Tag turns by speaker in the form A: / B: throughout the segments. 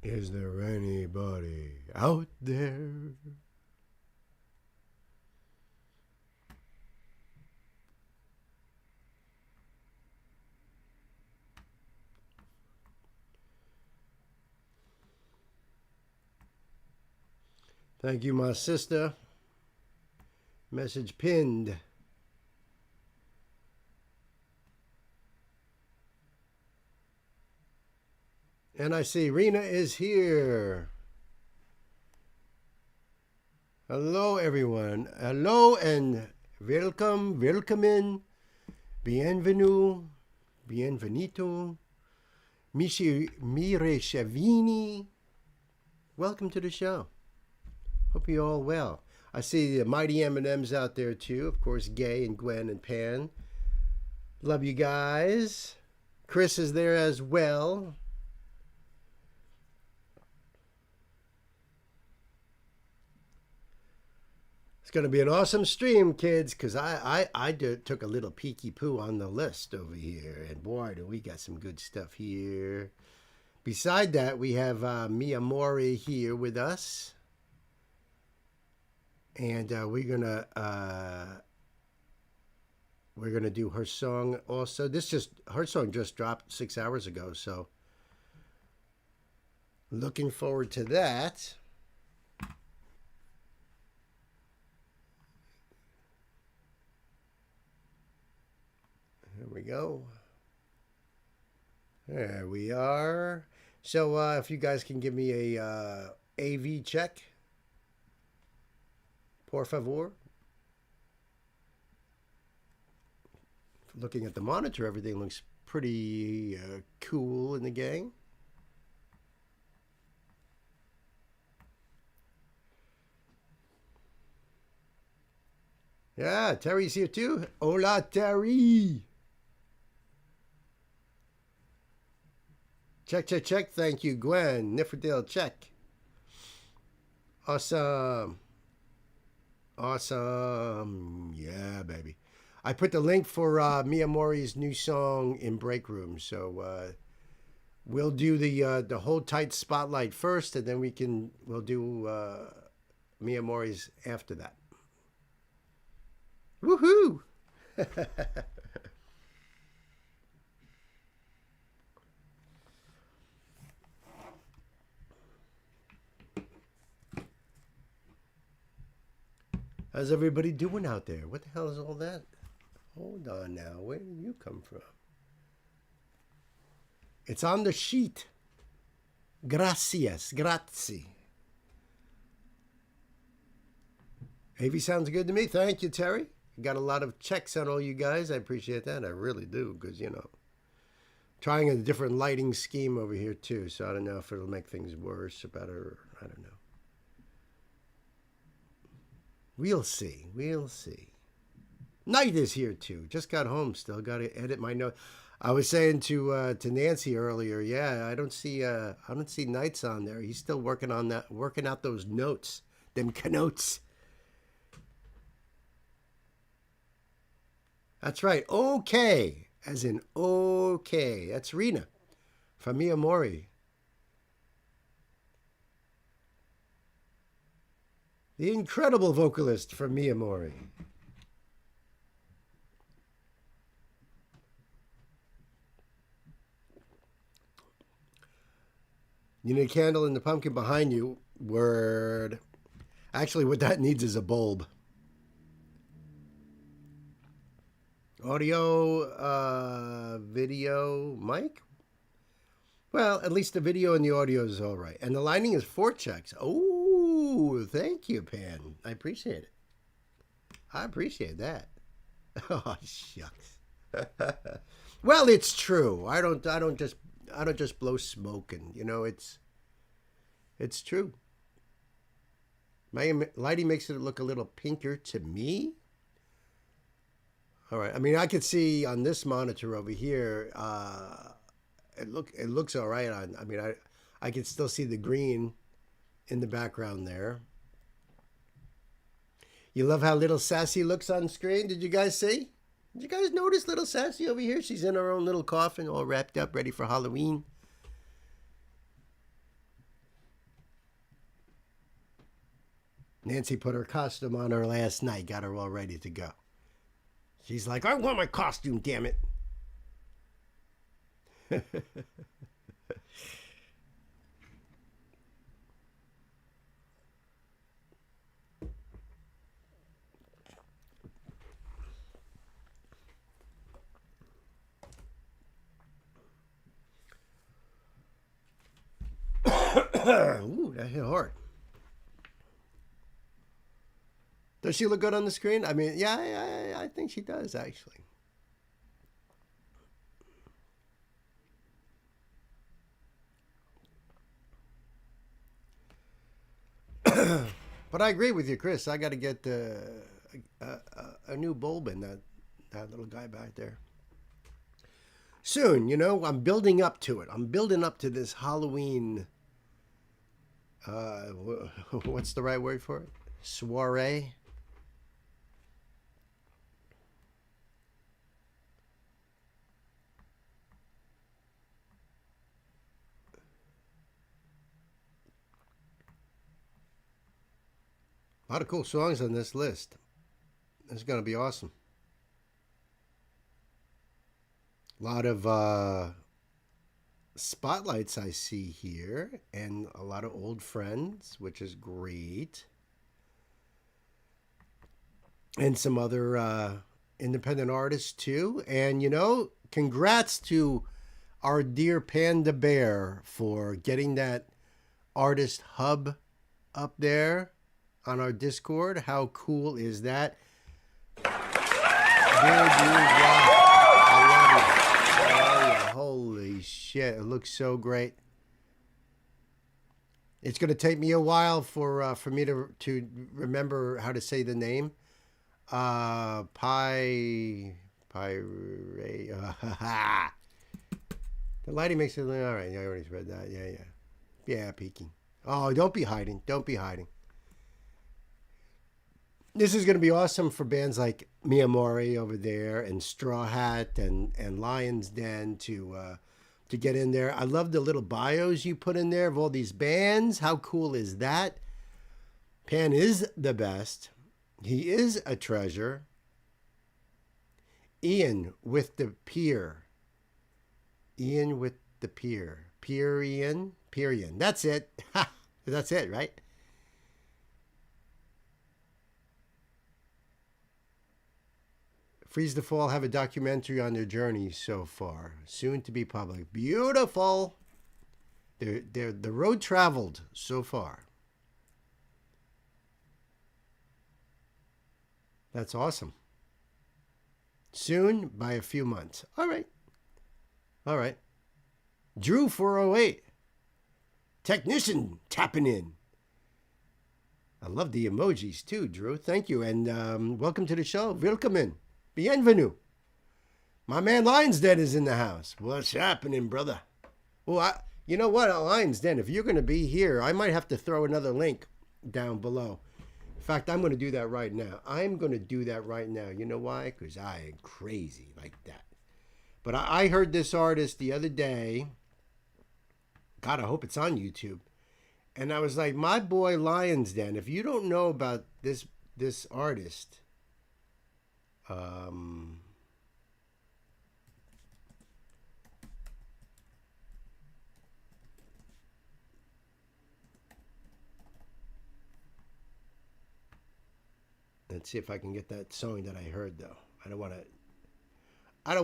A: Is there anybody out there? Thank you, my sister. Message pinned. And I see Rena is here. Hello, everyone. Hello and welcome, welcome, bienvenue, bienvenido, Mire Shavini. Welcome to the show. Hope you're all well. I see the mighty M&Ms out there too. Of course, Gay and Gwen and Pan. Love you guys. Chris is there as well. It's going to be an awesome stream, kids, because I took a little peeky poo on the list over here. And boy, do we got some good stuff here. Beside that, we have Mia Mori here with us. And we're gonna do her song also. Her song just dropped 6 hours ago, so looking forward to that. There we go. There we are. So if you guys can give me a AV check. Por favor. Looking at the monitor, everything looks pretty cool in the gang. Yeah, Terry's here too. Hola, Terry. Check, check, check. Thank you, Gwen. Niferdale, check. Awesome. Awesome. Yeah, baby. I put the link for Mia Mori's new song in Break Room. So we'll do the Hold Tight Spotlight first, and then we'll do Mia Mori's after that. Woohoo! How's everybody doing out there? What the hell is all that? Hold on now. Where did you come from? It's on the sheet. Gracias. Grazie. AV sounds good to me. Thank you, Terry. Got a lot of checks on all you guys. I appreciate that. I really do, because, trying a different lighting scheme over here, too. So I don't know if it'll make things worse or better. I don't know. We'll see. We'll see. Night is here too. Just got home. Still got to edit my note. I was saying to Nancy earlier. Yeah, I don't see Nights on there. He's still working on that. Working out those notes. Them kenotes. That's right. Okay, as in okay. That's Rena from Mia Mori. The incredible vocalist from Mia Mori. You need a candle in the pumpkin behind you. Word. Actually, what that needs is a bulb. Audio, video, mic? Well, at least the video and the audio is all right. And the lining is 4 checks. Oh, thank you, Pan. I appreciate it. I appreciate that. Oh, shucks. Well, it's true. I don't just blow smoke, and it's true. My lighting makes it look a little pinker to me. All right. I mean, I could see on this monitor over here. It looks all right. I can still see the green in the background there. You love how little Sassy looks on screen. Did you guys see? Did you guys notice little Sassy over here? She's in her own little coffin, all wrapped up, ready for Halloween. Nancy put her costume on her last night, got her all ready to go. She's like, I want my costume, damn it. Ooh, that hit hard. Does she look good on the screen? I mean, yeah, I think she does, actually. But I agree with you, Chris. I got to get a new bulb in that little guy back there. Soon, I'm building up to it. I'm building up to this Halloween. What's the right word for it? Soiree. A lot of cool songs on this list. It's going to be awesome. A lot of spotlights I see here, and a lot of old friends, which is great. And some other independent artists too. And congrats to our dear Panda Bear for getting that artist hub up there on our Discord. How cool is that? Dude, you rock. I love it. Oh, holy shit. It looks so great. It's going to take me a while for me to remember how to say the name. The lighting makes it look all right. I already read that. Yeah, peeking. Oh, don't be hiding. This is going to be awesome for bands like Miyamori over there and Straw Hat and Lion's Den to get in there. I love the little bios you put in there of all these bands. How cool is that? Pan is the best. He is a treasure. Ian with the Pier. Ian with the Pier. Pierian. That's it. That's it, right? Freeze the Fall have a documentary on their journey so far. Soon to be public. Beautiful. They're the road traveled so far. That's awesome. Soon by a few months. All right. Drew 408. Technician tapping in. I love the emojis too, Drew. Thank you. And welcome to the show. Willkommen. Bienvenue. My man Lion's Den is in the house. What's happening, brother? Well, you know what, Lion's Den, if you're going to be here, I might have to throw another link down below. In fact, I'm going to do that right now. You know why? Because I am crazy like that. But I heard this artist the other day. God, I hope it's on YouTube. And I was like, my boy Lion's Den, if you don't know about this artist, let's see if I can get that song that I heard though. I don't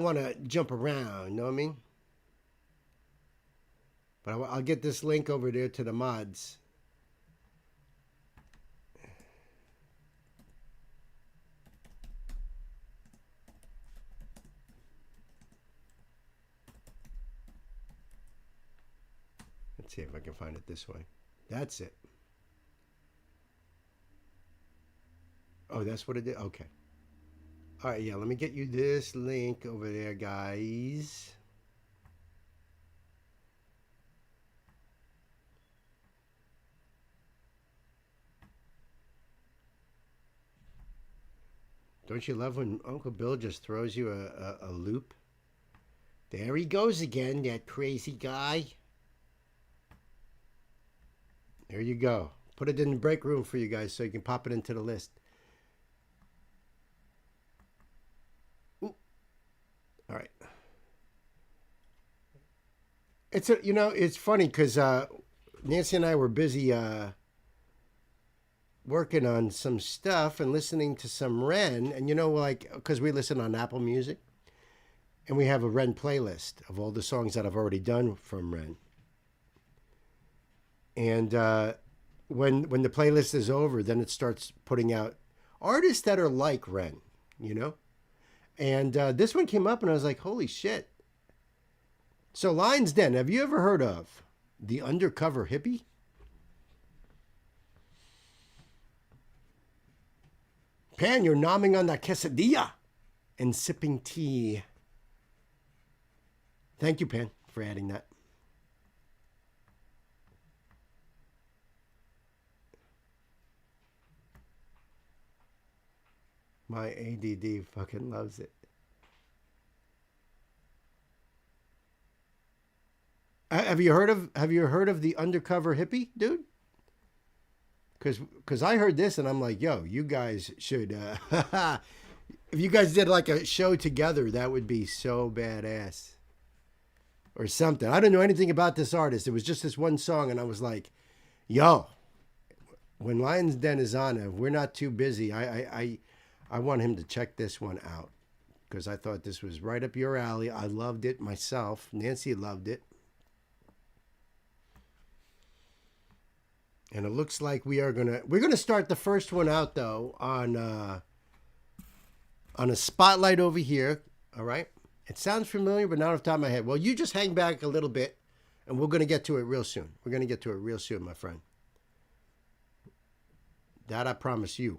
A: want to jump around, you know what I mean? But I'll get this link over there to the mods. Let's see if I can find it this way. That's it. Oh, that's what it did? Okay. All right, yeah, let me get you this link over there, guys. Don't you love when Uncle Bill just throws you a loop? There he goes again, that crazy guy. There you go. Put it in the break room for you guys so you can pop it into the list. Ooh. All right. It's funny because Nancy and I were busy working on some stuff and listening to some Ren, and because we listen on Apple Music, and we have a Ren playlist of all the songs that I've already done from Ren. And when the playlist is over, then it starts putting out artists that are like Ren, And this one came up, and I was like, holy shit. So Lion's Den, have you ever heard of The Undercover Hippie? Pan, you're nomming on that quesadilla and sipping tea. Thank you, Pan, for adding that. My ADD fucking loves it. Have you heard of The Undercover Hippie, dude? Because I heard this and I'm like, yo, you guys should. If you guys did like a show together, that would be so badass. Or something. I don't know anything about this artist. It was just this one song, and I was like, yo, when Lion's Den is on, if we're not too busy, I want him to check this one out. Because I thought this was right up your alley. I loved it myself. Nancy loved it. And it looks like we're gonna start the first one out though on a spotlight over here. All right. It sounds familiar, but not off the top of my head. Well, you just hang back a little bit, and we're gonna get to it real soon. We're gonna get to it real soon, my friend. That I promise you.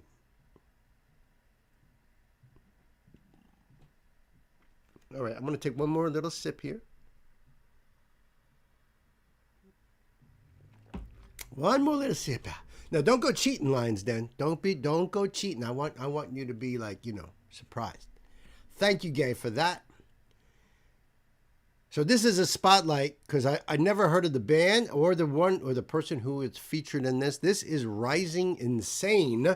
A: All right, I'm gonna take one more little sip here. One more little sip. Now, don't go cheating, Lion's Den. Don't go cheating. I want you to be like, surprised. Thank you, Gay, for that. So this is a spotlight because I never heard of the band or the person who is featured in this. This is Rising Insane,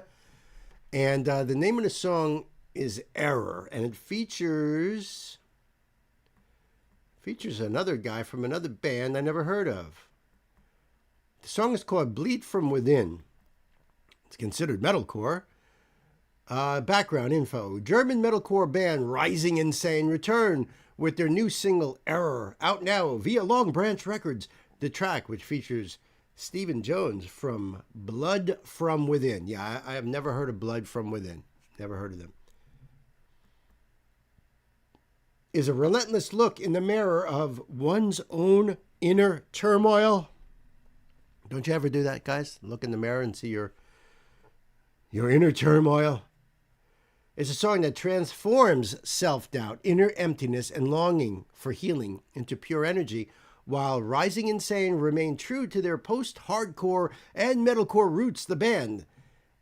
A: and the name of the song is Error, and it features another guy from another band I never heard of. The song is called Bleed From Within. It's considered metalcore. Background info. German metalcore band Rising Insane return with their new single Error, out now via Long Branch Records. The track, which features Stephen Jones from Blood From Within. Yeah, I have never heard of Blood From Within. Never heard of them. Is a relentless look in the mirror of one's own inner turmoil. Don't you ever do that, guys? Look in the mirror and see your inner turmoil. It's a song that transforms self-doubt, inner emptiness, and longing for healing into pure energy, while Rising Insane remain true to their post-hardcore and metalcore roots. The band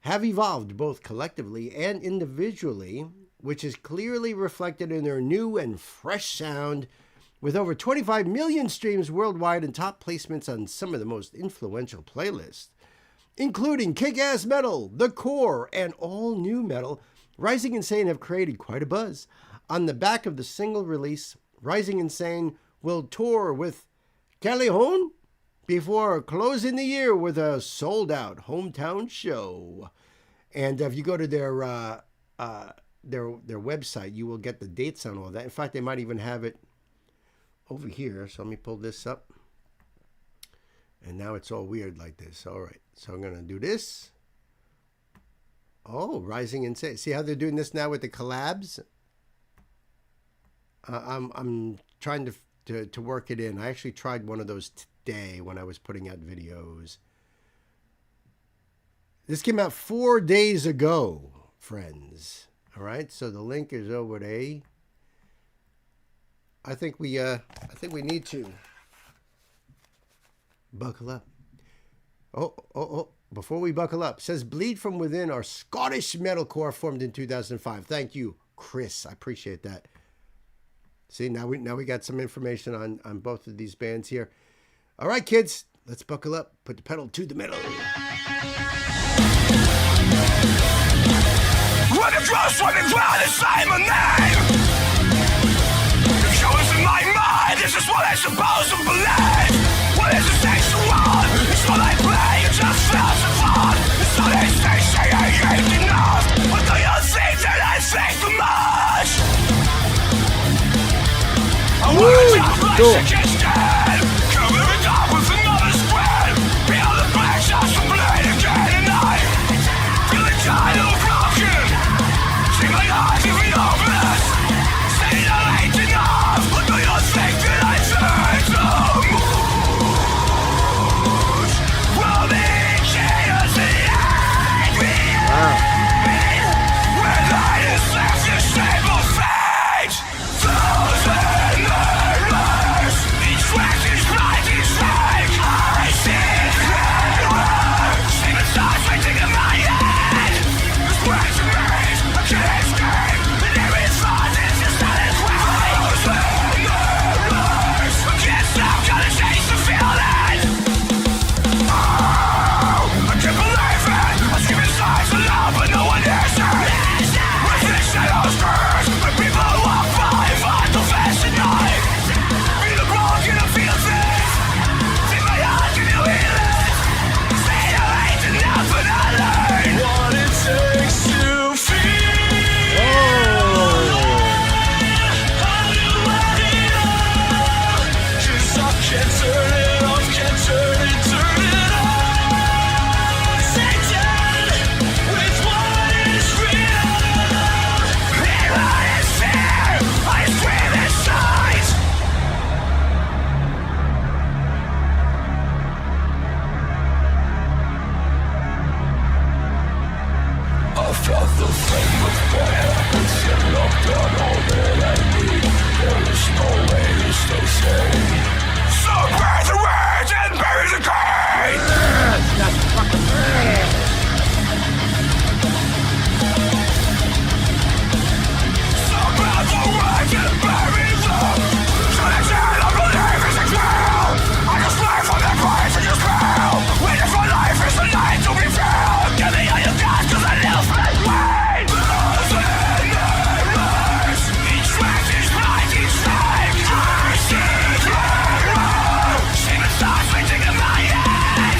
A: have evolved both collectively and individually, which is clearly reflected in their new and fresh sound, with over 25 million streams worldwide and top placements on some of the most influential playlists, including Kick-Ass Metal, The Core, and All New Metal. Rising Insane have created quite a buzz. On the back of the single release, Rising Insane will tour with Callejon before closing the year with a sold-out hometown show. And if you go to their website, you will get the dates on all that. In fact, they might even have it over here. So let me pull this up. And now it's all weird like this. All right. So I'm going to do this. Oh, Rising Insane. See how they're doing this now with the collabs? I'm trying to work it in. I actually tried one of those today when I was putting out videos. This came out 4 days ago, friends. All right. So the link is over there. I think we need to buckle up. Oh. Before we buckle up, says Bleed From Within are Scottish metalcore formed in 2005. Thank you, Chris. I appreciate that. See, now we got some information on both of these bands here. All right, kids, let's buckle up. Put the pedal to the metal.
B: Just running round and saying my name. Yours in my mind, this is what I'm supposed to believe. What is the sexual? It's what I play, it just feels so fun. It's not a station, I ain't enough. But do you think that I think too much? I wanna just place against dead. Cover it up with another spread. Beyond the black shots to bleed again and I feeling kind of broken. See my eyes even hopeless. Say that I ain't enough. But do you think that I think too much? Will be chaos and angry. When light is left the shape of fate. Thousand nightmares. Each track is blind, each fake. I see clearer. Same as thoughts waiting in my head. This breaks and makes I can't escape. And every thought is just not as well. Thousand nightmares. I can't stop, gotta change the feeling. Oh, I can't believe it. I scream inside for love, but no one hears it. With these shadows curse, when people walk by, find the fast at night. Feel the broken, I feel things. Take my heart, can you heal it? Say you ain't enough, but I learn what it takes to feel. How do I know? 'Cause I can't turn it off, can't turn it on. Satan, with what is real. And what is fear, I scream inside. I felt the flame of my habits and locked on all that I need. There is no way to stay sane. So bury the words and bury the cane. So bury the words and bury them. Connection, I believe is a trail. I just live from that place in your spell. Waiting for life is the night to be filled. Give me all you got 'cause I live my way. Thousand nightmares. Each track is blind, each fake. I see clearer. Same as thoughts waiting in my head.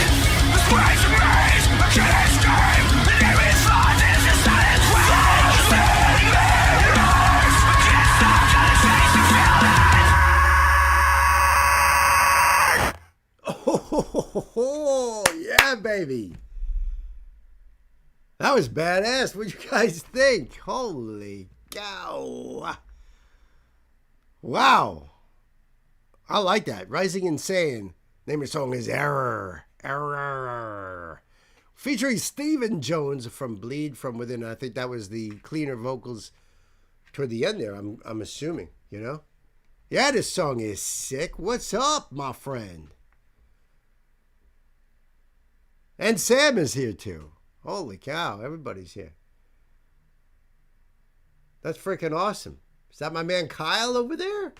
B: This breaks and makes I can't escape. And every thought is just not as well. Thousand nightmares. I can't stop, gotta change the feeling.
A: Oh, yeah, baby. That was badass. What do you guys think? Holy cow. Wow. I like that. Rising Insane. Name of the song is Error. Error. Featuring Stephen Jones from Bleed From Within. I think that was the cleaner vocals toward the end there, I'm assuming, you know? Yeah, this song is sick. What's up, my friend? And Sam is here too. Holy cow, everybody's here. That's freaking awesome. Is that my man Kyle over there?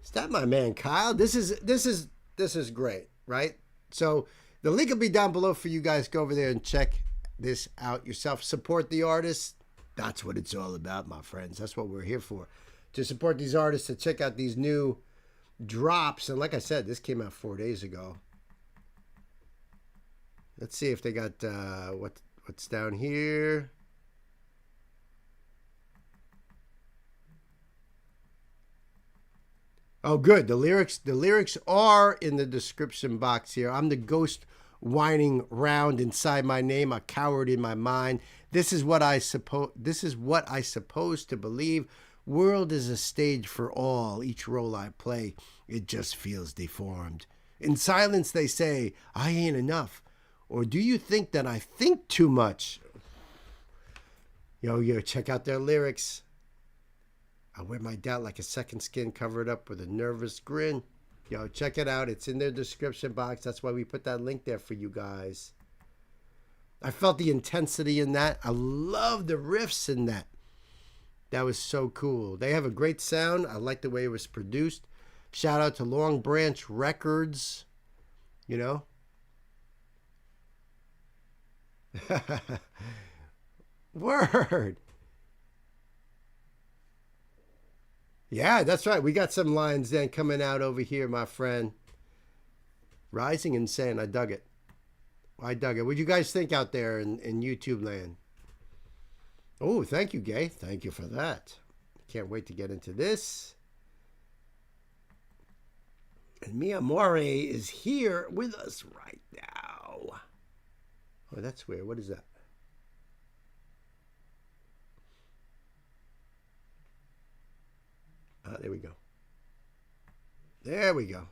A: Is that my man Kyle? This is great, right? So the link will be down below for you guys. Go over there and check this out yourself. Support the artists. That's what it's all about, my friends. That's what we're here for. To support these artists, to check out these new drops. And like I said, this came out 4 days ago. Let's see if they got what's down here. Oh, good. The lyrics are in the description box here. I'm the ghost whining round inside my name, a coward in my mind. This is what I suppose to believe. World is a stage for all. Each role I play, it just feels deformed. In silence they say, I ain't enough. Or do you think that I think too much? Yo, check out their lyrics. I wear my doubt like a second skin, covered up with a nervous grin. Yo, check it out. It's in their description box. That's why we put that link there for you guys. I felt the intensity in that. I love the riffs in that. That was so cool. They have a great sound. I like the way it was produced. Shout out to Long Branch Records. You know? Word. Yeah, that's right. We got some lines then coming out over here, my friend. Rising and saying, I dug it. I dug it. What do you guys think out there in YouTube land? Oh, thank you, Gay. Thank you for that. Can't wait to get into this. And Mia More is here with us right now. Oh, that's weird. What is that? There we go. There we go.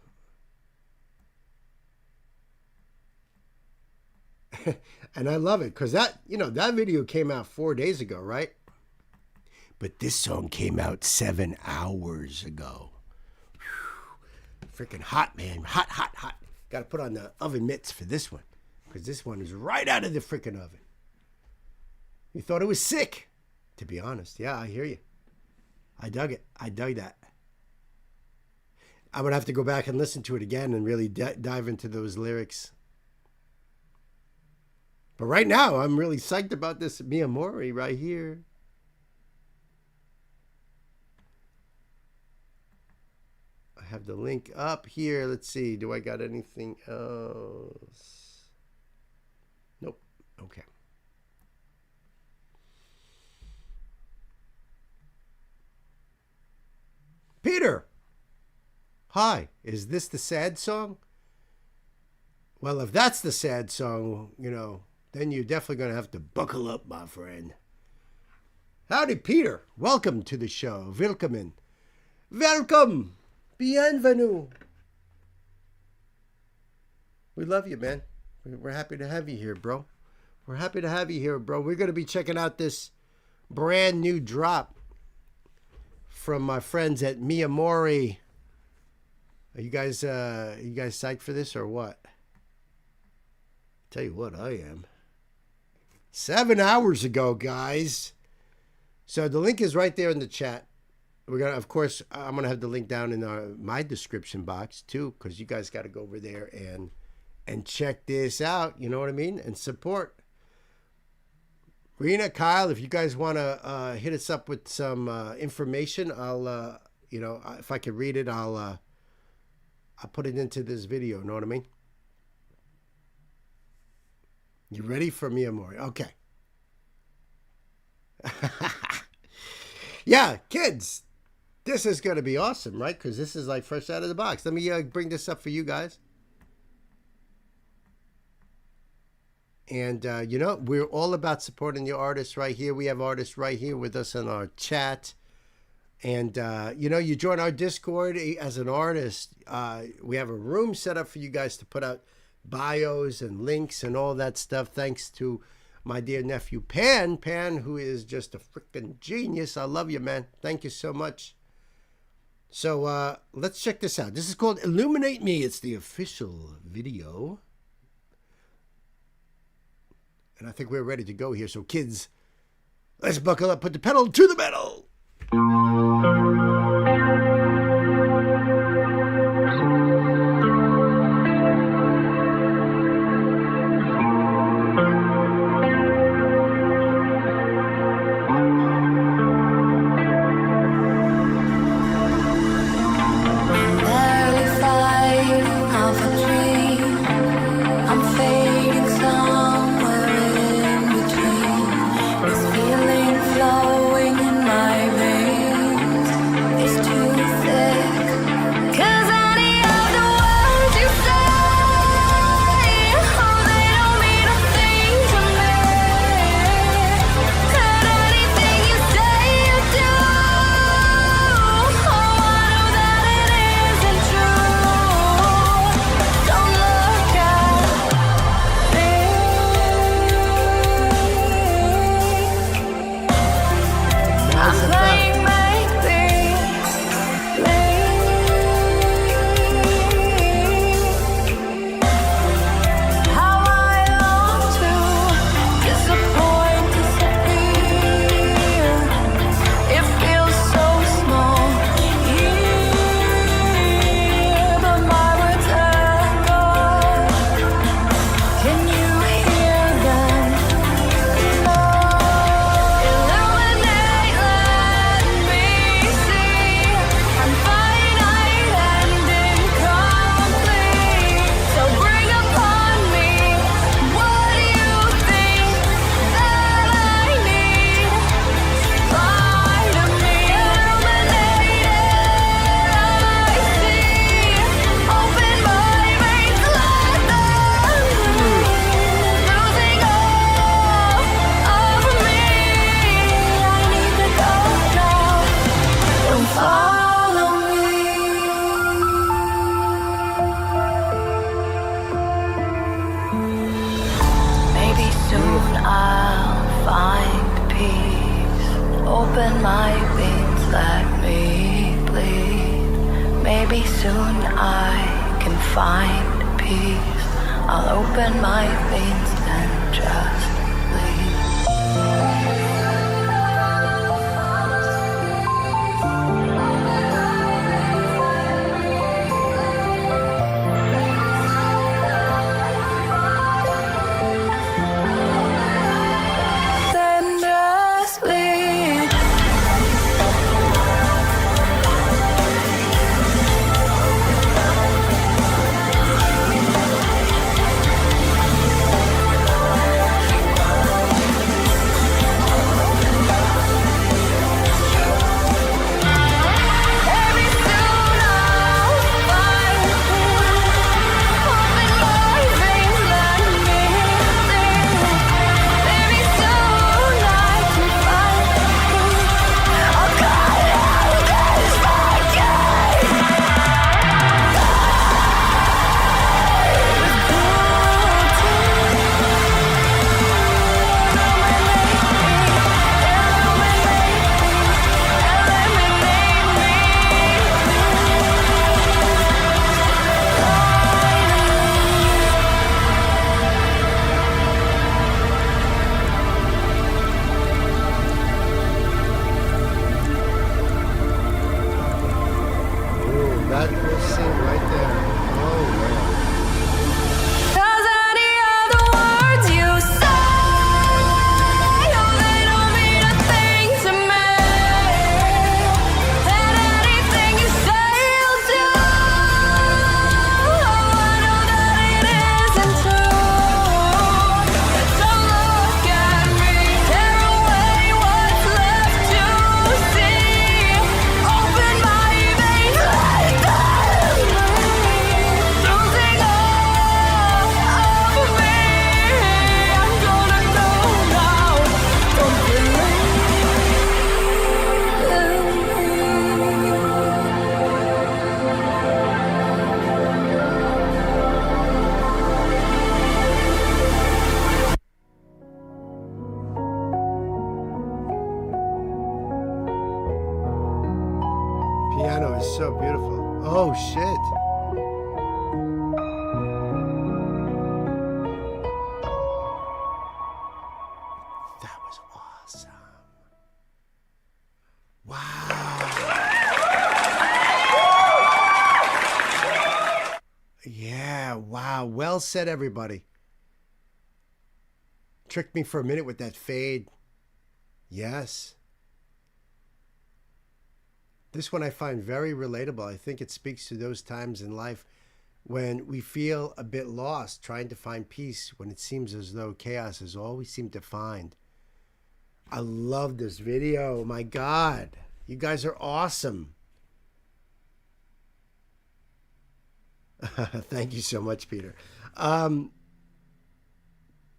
A: And I love it because that video came out 4 days ago, right? But this song came out 7 hours ago. Freaking hot, man. Hot, hot, hot. Got to put on the oven mitts for this one because this one is right out of the freaking oven. You thought it was sick, to be honest. Yeah, I hear you. I dug it. I dug that. I would have to go back and listen to it again and really dive into those lyrics. But right now, I'm really psyched about this Mia More right here. I have the link up here. Let's see. Do I got anything else? Nope. Okay. Peter. Hi. Is this the sad song? Well, if that's the sad song, then you're definitely going to have to buckle up, my friend. Howdy, Peter. Welcome to the show. Willkommen. Welcome. Bienvenue. We love you, man. We're happy to have you here, bro. We're happy to have you here, bro. We're going to be checking out this brand new drop from my friends at Mia More. Are you guys psyched for this or what? Tell you what, I am. 7 hours ago, guys. So the link is right there in the chat. We're gonna, of course, I'm gonna have the link down in my description box too, because you guys got to go over there and check this out. You know what I mean? And support. Rena, Kyle, if you guys want to hit us up with some information, I'll if I can read it, I'll put it into this video. Know what I mean? You ready for Mia More? Okay. Yeah, kids, this is going to be awesome, right? Because this is like fresh out of the box. Let me bring this up for you guys. And, we're all about supporting your artists right here. We have artists right here with us in our chat. And, you join our Discord as an artist. We have a room set up for you guys to put out bios and links and all that stuff. Thanks to my dear nephew, Pan, who is just a freaking genius. I love you, man. Thank you so much. So let's check this out. This is called Illuminate Me. It's the official video. And I think we're ready to go here. So kids, let's buckle up, put the pedal to the metal.
C: Flowing in my veins. open my veins, let me bleed. Maybe soon I can find peace. I'll open my veins and just bleed. Then just leave. Maybe soon I'll find peace. Open my veins, let me bleed. Maybe soon I can find peace. I'll cut out this fighting.
A: Ooh, that will sing right there. Oh, man.
C: 'Cause any of the words you say, oh, they don't mean a thing to me. And anything you say will do, oh, I know that it isn't true. So look at me, tear away what's left to see. Open my veins, let them bleed. Losing all of me, I'm gonna go now. Don't believe
A: Piano is so beautiful. Oh, shit. That was awesome. Wow. Yeah, wow. Well said, everybody. Tricked me for a minute with that fade. Yes. This one I find very relatable. I think it speaks to those times in life when we feel a bit lost, trying to find peace when it seems as though chaos is all we seem to find. I love this video. My God. You guys are awesome. Thank you so much, Peter.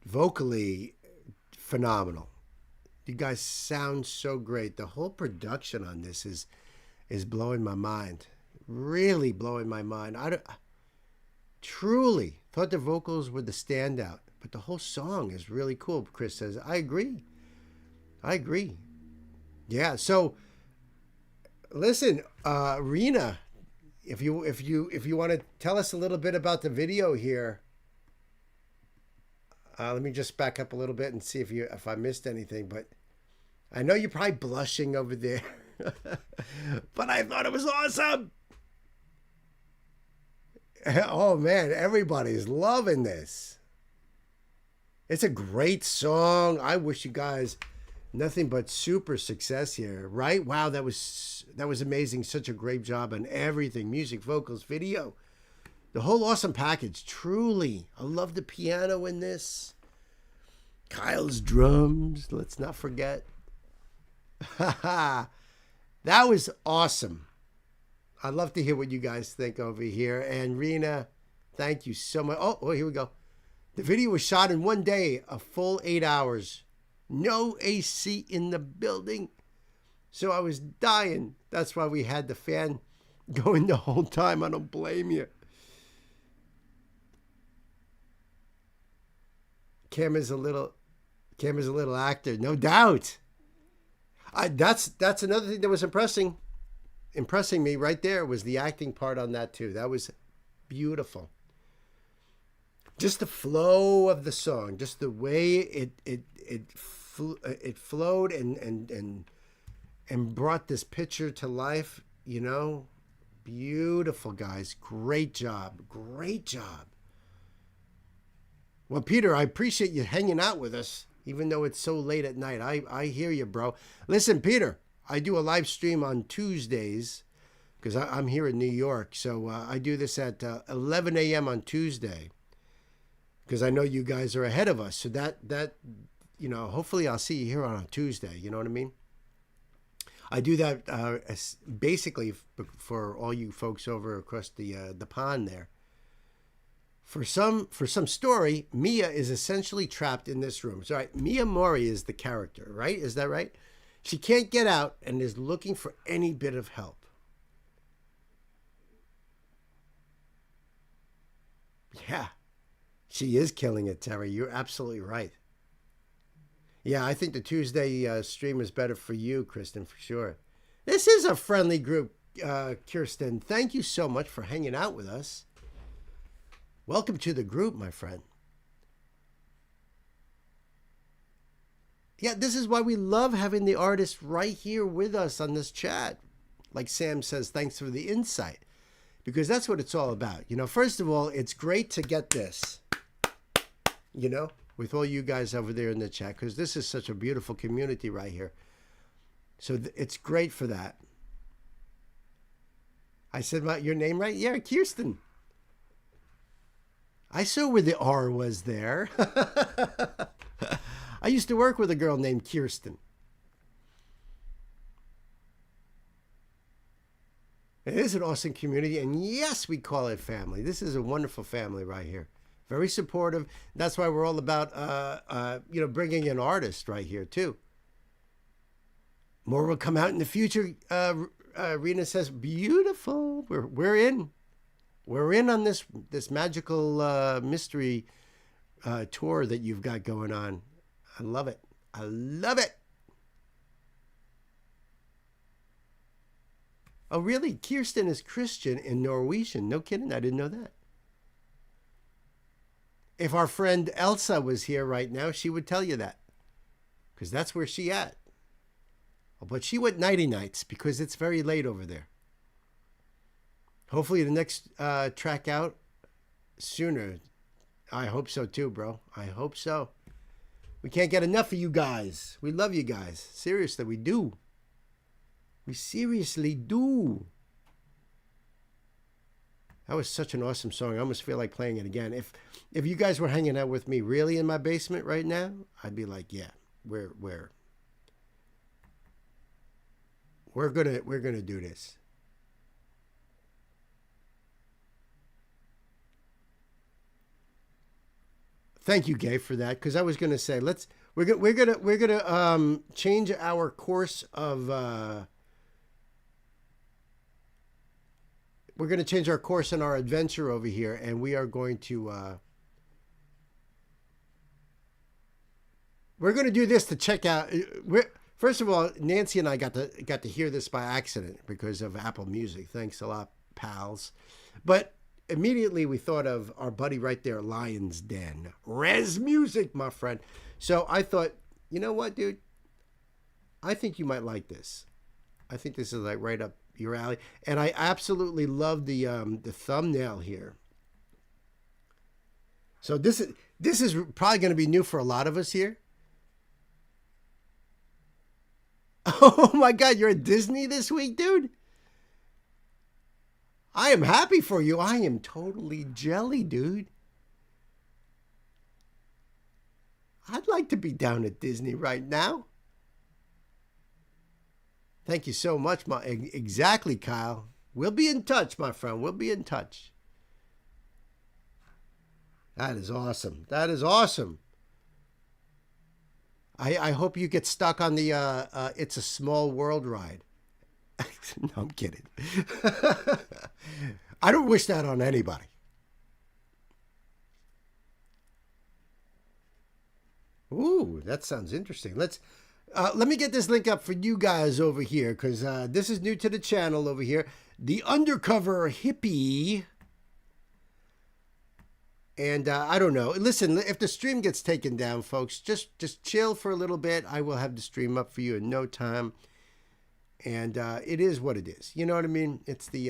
A: Vocally, phenomenal. You guys sound so great. The whole production on this is blowing my mind. Really blowing my mind. Truly thought the vocals were the standout, but the whole song is really cool. Chris says, I agree. Yeah. So listen, Rena, if you want to tell us a little bit about the video here, let me just back up a little bit and see if I missed anything. But I know you're probably blushing over there, but I thought it was awesome. Oh man, everybody's loving this. It's a great song. I wish you guys nothing but super success here, right? Wow, that was amazing. Such a great job on everything. Music, vocals, video. The whole awesome package. Truly. I love the piano in this. Kyle's drums, let's not forget. That was awesome. I'd love to hear what you guys think over here. And Rena, thank you so much. Oh, here we go. The video was shot in one day, a full 8 hours. No AC in the building. So I was dying. That's why we had the fan going the whole time. I don't blame you. Cam is a little actor, no doubt. That's another thing that was impressing me right there was the acting part on that too. That was beautiful. Just the flow of the song, just the way it flowed and brought this picture to life. You know, beautiful, guys. Great job. Great job. Well, Peter, I appreciate you hanging out with us, even though it's so late at night. I hear you, bro. Listen, Peter, I do a live stream on Tuesdays because I'm here in New York. So I do this at 11 a.m. on Tuesday because I know you guys are ahead of us. So that you know, hopefully I'll see you here on a Tuesday. You know what I mean? I do that basically for all you folks over across the pond there. For some story, Mia is essentially trapped in this room. So, right, Mia Mori is the character, right? Is that right? She can't get out and is looking for any bit of help. Yeah, she is killing it, Terry. You're absolutely right. Yeah, I think the Tuesday stream is better for you, Kristen, for sure. This is a friendly group, Kirsten. Thank you so much for hanging out with us. Welcome to the group, my friend. Yeah, this is why we love having the artists right here with us on this chat. Like Sam says, thanks for the insight. Because that's what it's all about. You know, first of all, it's great to get this, you know, with all you guys over there in the chat. Because this is such a beautiful community right here. So it's great for that. I said your name right? Yeah, Kirsten. I saw where the R was there. I used to work with a girl named Kirsten. It is an awesome community, and yes, we call it family. This is a wonderful family right here. Very supportive. That's why we're all about, you know, bringing in artists right here too. More will come out in the future. Rena says, beautiful. We're in. We're in on this magical mystery tour that you've got going on. I love it. I love it. Oh, really? Kirsten is Christian in Norwegian. No kidding. I didn't know that. If our friend Elsa was here right now, she would tell you that. Because that's where she at. But she went nighty nights because it's very late over there. Hopefully the next track out sooner. I hope so too, bro. I hope so. We can't get enough of you guys. We love you guys. Seriously, we do. We seriously do. That was such an awesome song. I almost feel like playing it again. If you guys were hanging out with me really in my basement right now, I'd be like, yeah, we're gonna do this. Thank you, Gabe, for that. Because I was gonna say we're gonna change our course of we're gonna change our course in our adventure over here, and we are going to we're gonna do this to check out. First of all, Nancy and I got to hear this by accident because of Apple Music. Thanks a lot, pals. But immediately we thought of our buddy right there, Lion's Den. Res Music, my friend. So I thought, you know what, dude? I think you might like this. I think this is like right up your alley. And I absolutely love the thumbnail here. So this is probably going to be new for a lot of us here. Oh my God, you're at Disney this week, dude? I am happy for you. I am totally jelly, dude. I'd like to be down at Disney right now. Thank you so much. Exactly, Kyle. We'll be in touch, my friend. We'll be in touch. That is awesome. That is awesome. I hope you get stuck on the It's a Small World ride. No, I'm kidding. I don't wish that on anybody. Ooh, that sounds interesting. Let me get this link up for you guys over here, because this is new to the channel over here. The Undercover Hippie. And I don't know. Listen, if the stream gets taken down, folks, just chill for a little bit. I will have the stream up for you in no time. And it is what it is. You know what I mean? It's the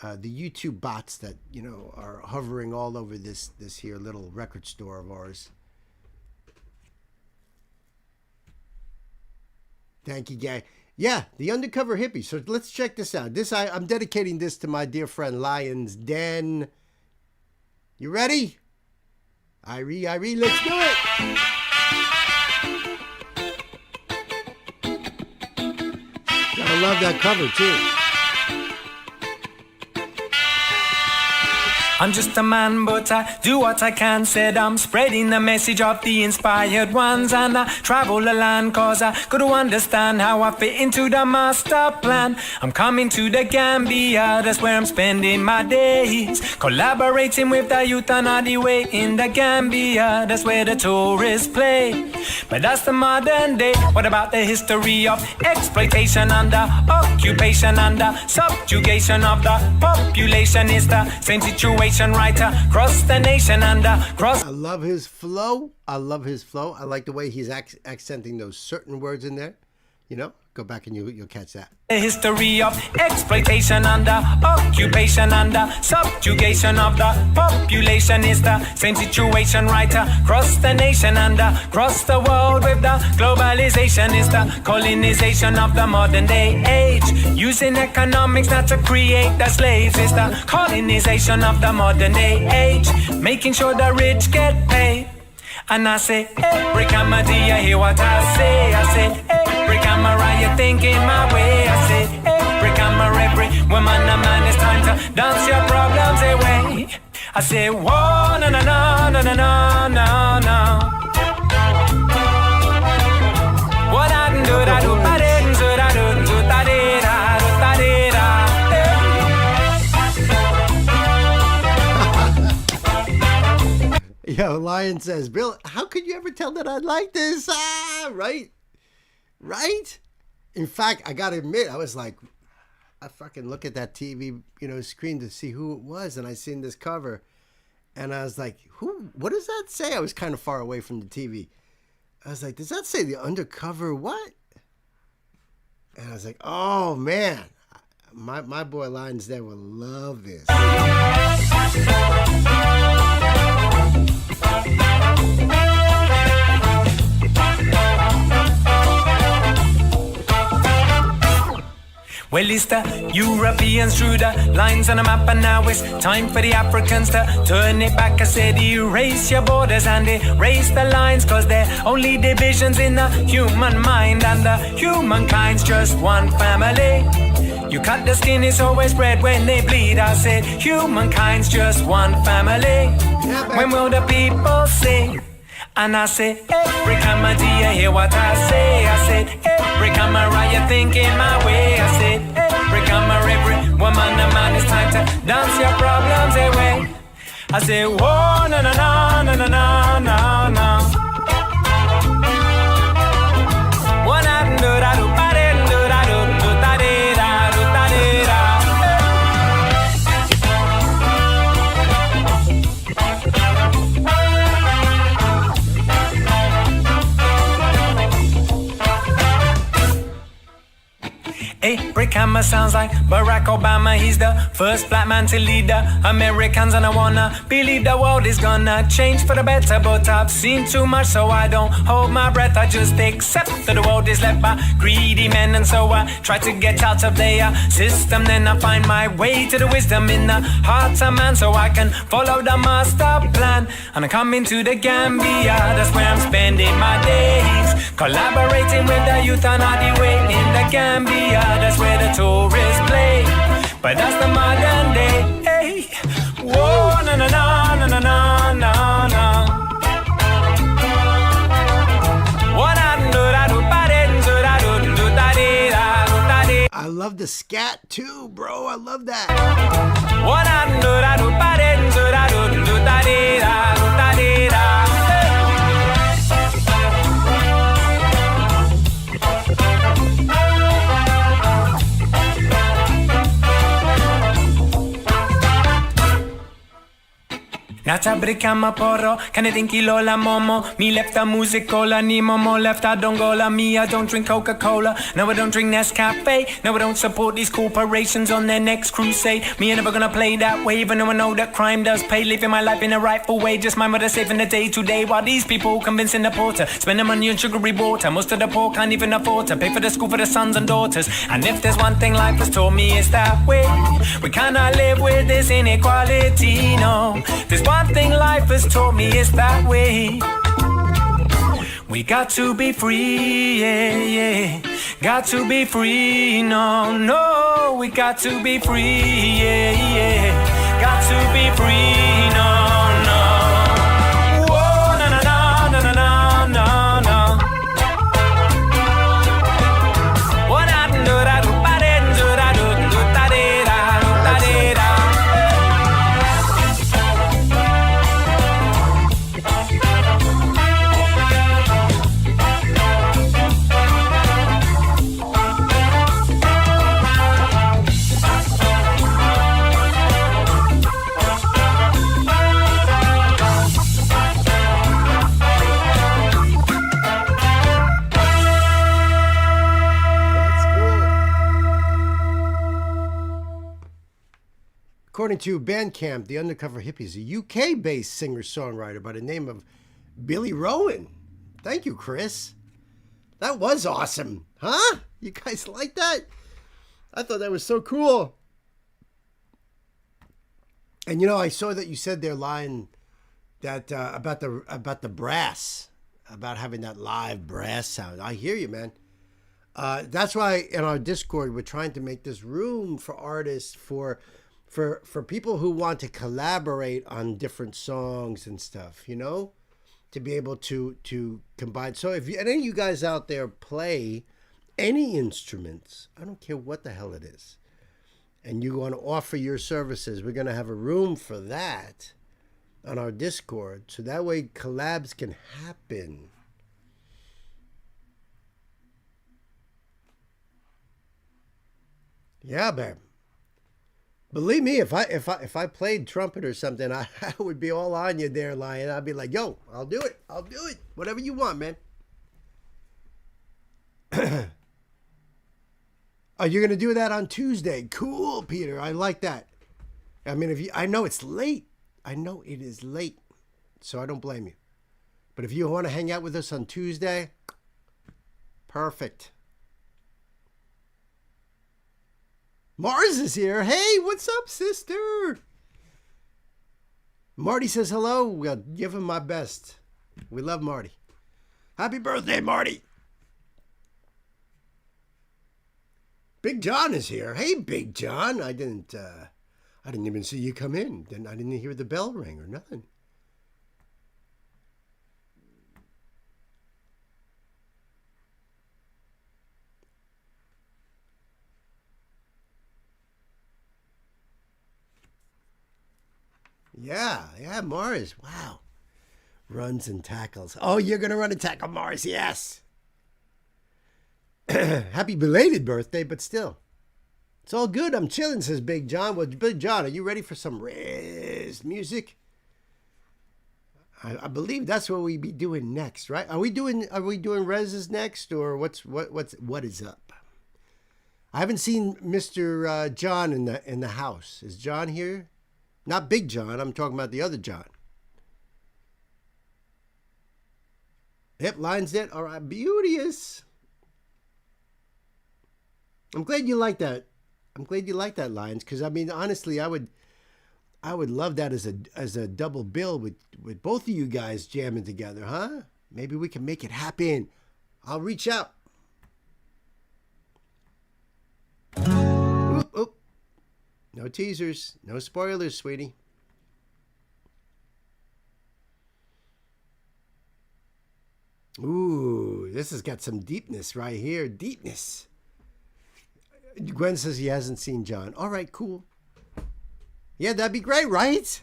A: YouTube bots that, you know, are hovering all over this here little record store of ours. Thank you, gang. Yeah, the Undercover Hippie. So let's check this out. I'm dedicating this to my dear friend Lion's Den. You ready? Irie, let's do it. Gotta love that cover too.
D: I'm just a man, but I do what I can. Said I'm spreading the message of the inspired ones, and I travel the land cause I could understand how I fit into the master plan. I'm coming to the Gambia, that's where I'm spending my days, collaborating with the youth and all the way in the Gambia, that's where the tourists play. But that's the modern day. What about the history of exploitation and the occupation and the subjugation of the population? Is the same situation right across the nation and across.
A: I love his flow. I like the way he's accenting those certain words in there. You know, go back and you'll catch that.
D: The history of exploitation and occupation and subjugation of the population is the same situation right across the nation and across the world. With the globalization is the colonization of the modern day age. Using economics not to create the slaves is the colonization of the modern day age. Making sure the rich get paid. And I say, every camera, do you hear what I say? I say, every camera, you thinking my way. I say, every camera, every woman, a man, it's time to dance your problems away. I say, whoa, no, no, no, no, no, no, no, no. What I can do, I do, I didn't do, I do, I did, I did,
A: Yo, Lion says, Bill, how could you ever tell that I like this? Right? In fact, I gotta admit, I was like, I fucking look at that TV, screen to see who it was, and I seen this cover, and I was like, what does that say? I was kind of far away from the TV. I was like, does that say the Undercover what? And I was like, oh man, my boy Lions there will love this.
D: Well, it's the Europeans drew the lines on the map, and now it's time for the Africans to turn it back. I said erase your borders and erase the lines, cause they're only divisions in the human mind, and the humankind's just one family. You cut the skin, it's always red when they bleed. I said humankind's just one family. When will the people sing? And I say, every camera, do you hear what I say? I said, every camera, you thinking my way. I said, every camera, every woman, a man, it's time to dance your problems away. I say, whoa, no, no, no, no, no, no, no, no. What I do, I do, I didn't do, I do, I did, I do, I did, Every camera sounds like Barack Obama. He's the first black man to lead the Americans, and I wanna believe the world is gonna change for the better, but I've seen too much, so I don't hold my breath. I just accept that the world is led by greedy men, and so I try to get out of their system. Then I find my way to the wisdom in the heart of man, so I can follow the master plan. And I come into the Gambia, that's where I'm spending my days, collaborating with the youth and all the way in the Gambia. That's where the tourists play, but that's the modern day. Hey, whoa, no, no, no, no, no, no, no, no. What I do, I do, I didn't do, I do, do, I did, I did.
A: I love the scat too, bro. I love that.
D: What I do, I do, I didn't do, I do, do, I did, I do, I did, Nata bricama porro, canedinki lola momo. Me left a musicola, ni momo left a dongola. Me, I don't drink Coca-Cola. No, I don't drink Nescafe. No, I don't support these corporations on their next crusade. Me, ain't never gonna play that way, even though I know that crime does pay. Living my life in a rightful way, just mind what I save in the day to day. While these people convincing the porter, spending money on sugary water. Most of the poor can't even afford to pay for the school for the sons and daughters. And if there's one thing life has taught me, it's that way. We cannot live with this inequality, no. There's one thing life has taught me, it's that way. We got to be free, yeah, yeah. Got to be free, no, no. We got to be free, yeah, yeah. Got to be free, no, no. Whoa, na na na na na na na. What I do, da do, ba de do, da do, do da de da, da de da.
A: According to Bandcamp, the Undercover Hippie is a UK-based singer-songwriter by the name of Billy Rowan. Thank you, Chris. That was awesome. Huh? You guys like that? I thought that was so cool. And you know, I saw that you said their line that about the brass, about having that live brass sound. I hear you, man. That's why in our Discord we're trying to make this room for artists, for people who want to collaborate on different songs and stuff, you know, to be able to combine. So if any of you guys out there play any instruments, I don't care what the hell it is, and you want to offer your services, we're going to have a room for that on our Discord. So that way collabs can happen. Yeah, babe. Believe me, if I played trumpet or something, I would be all on you there, Lion. I'd be like, yo, I'll do it. Whatever you want, man. Oh, you're gonna do that on Tuesday. Cool, Peter. I like that. I mean, I know it's late. I know it is late, so I don't blame you. But if you want to hang out with us on Tuesday, perfect. Mars is here. Hey, what's up, sister? Marty says hello. We'll give him my best. We love Marty. Happy birthday, Marty. Big John is here. Hey, Big John. I didn't even see you come in. Then I didn't hear the bell ring or nothing. Yeah, Mars. Wow. Runs and tackles. Oh, you're going to run and tackle, Mars. Yes. Happy belated birthday, but still. It's all good. I'm chilling, says Big John. Well, Big John, are you ready for some Riz music? I believe that's what we be doing next, right? Are we doing Rez's next, or what is up? I haven't seen Mr. John in the house. Is John here? Not Big John. I'm talking about the other John. Yep, line's dead. All right, beauteous. I'm glad you like that. I'm glad you like that, Lions, because I mean, honestly, I would love that as a double bill with both of you guys jamming together, huh? Maybe we can make it happen. I'll reach out. Oop, oop. No teasers, no spoilers, sweetie. Ooh, this has got some deepness right here. Deepness. Gwen says he hasn't seen John. All right, cool. Yeah, that'd be great, right?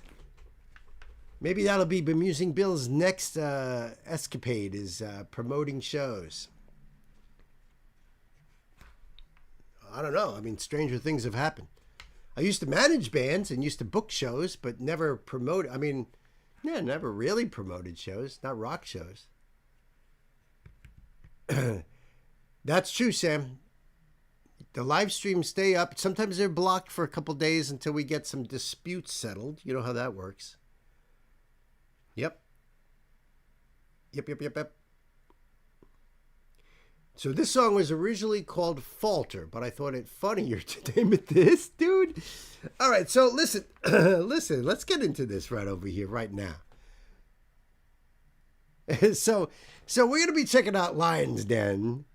A: Maybe that'll be Bemusing Bill's next escapade, is promoting shows. I don't know. I mean, stranger things have happened. I used to manage bands and used to book shows, but never promote. I mean, Yeah, never really promoted shows, not rock shows. That's true, Sam. The live streams stay up. Sometimes they're blocked for a couple days until we get some disputes settled. You know how that works. Yep. Yep. So this song was originally called Falter, but I thought it funnier to name it this, dude. All right, so listen, let's get into this right over here, right now. So we're going to be checking out Lion's Den,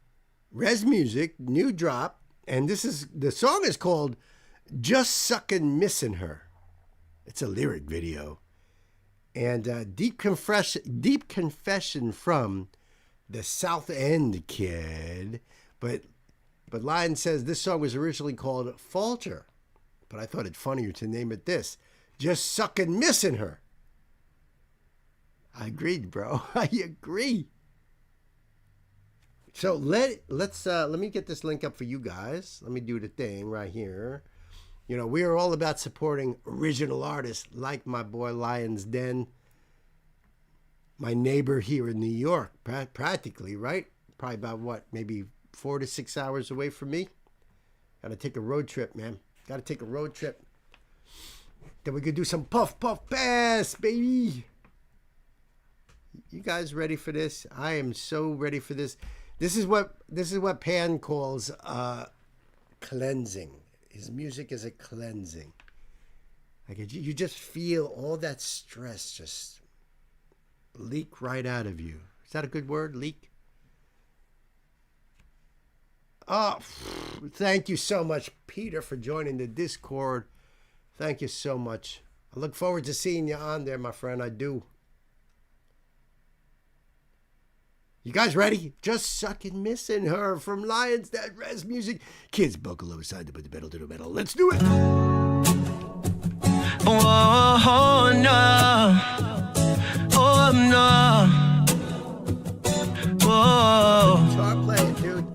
A: Res Music, new drop, and the song is called Just Suckin' Missin' Her. It's a lyric video. And deep confession from the South End kid. But Lion says this song was originally called Falter. But I thought it funnier to name it this. Just Suckin' Missin' Her. I agreed, bro. I agree. So let me get this link up for you guys. Let me do the thing right here. You know, we are all about supporting original artists like my boy Lion's Den, my neighbor here in New York, practically, right? Probably about what, maybe 4 to 6 hours away from me. Got to take a road trip, man. Got to take a road trip. Then we could do some puff pass, baby. You guys ready for this? I am so ready for this. This is what Pan calls cleansing. His music is a cleansing. Like you just feel all that stress just leak right out of you. Is that a good word? Leak? Oh, thank you so much, Peter, for joining the Discord. Thank you so much. I look forward to seeing you on there, my friend. I do. You guys ready? Just Suckin' Missin' Her from Lion's Den, Res Music. Kids, buckle up, side to put the pedal to the metal. Let's do it.
E: Oh, no. Oh, no. Oh.
A: Start playing, dude.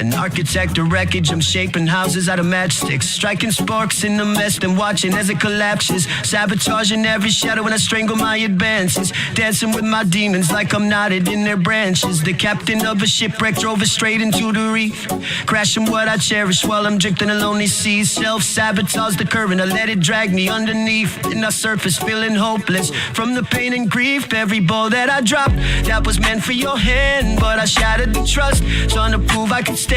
E: An architect of wreckage, I'm shaping houses out of matchsticks, striking sparks in the mess, then watching as it collapses, sabotaging every shadow when I strangle my advances, dancing with my demons like I'm knotted in their branches. The captain of a shipwreck drove us straight into the reef, crashing what I cherish while I'm drifting a lonely sea. Self-sabotage the current, I let it drag me underneath, and I surface feeling hopeless from the pain and grief. Every ball that I dropped, that was meant for your hand, but I shattered the trust, trying to prove I could stand.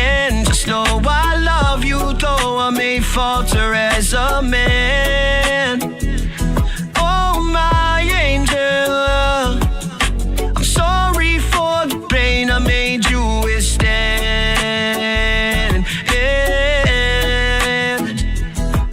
E: Just know I love you, though I may falter as a man. Oh, my angel, I'm sorry for the pain I made you withstand.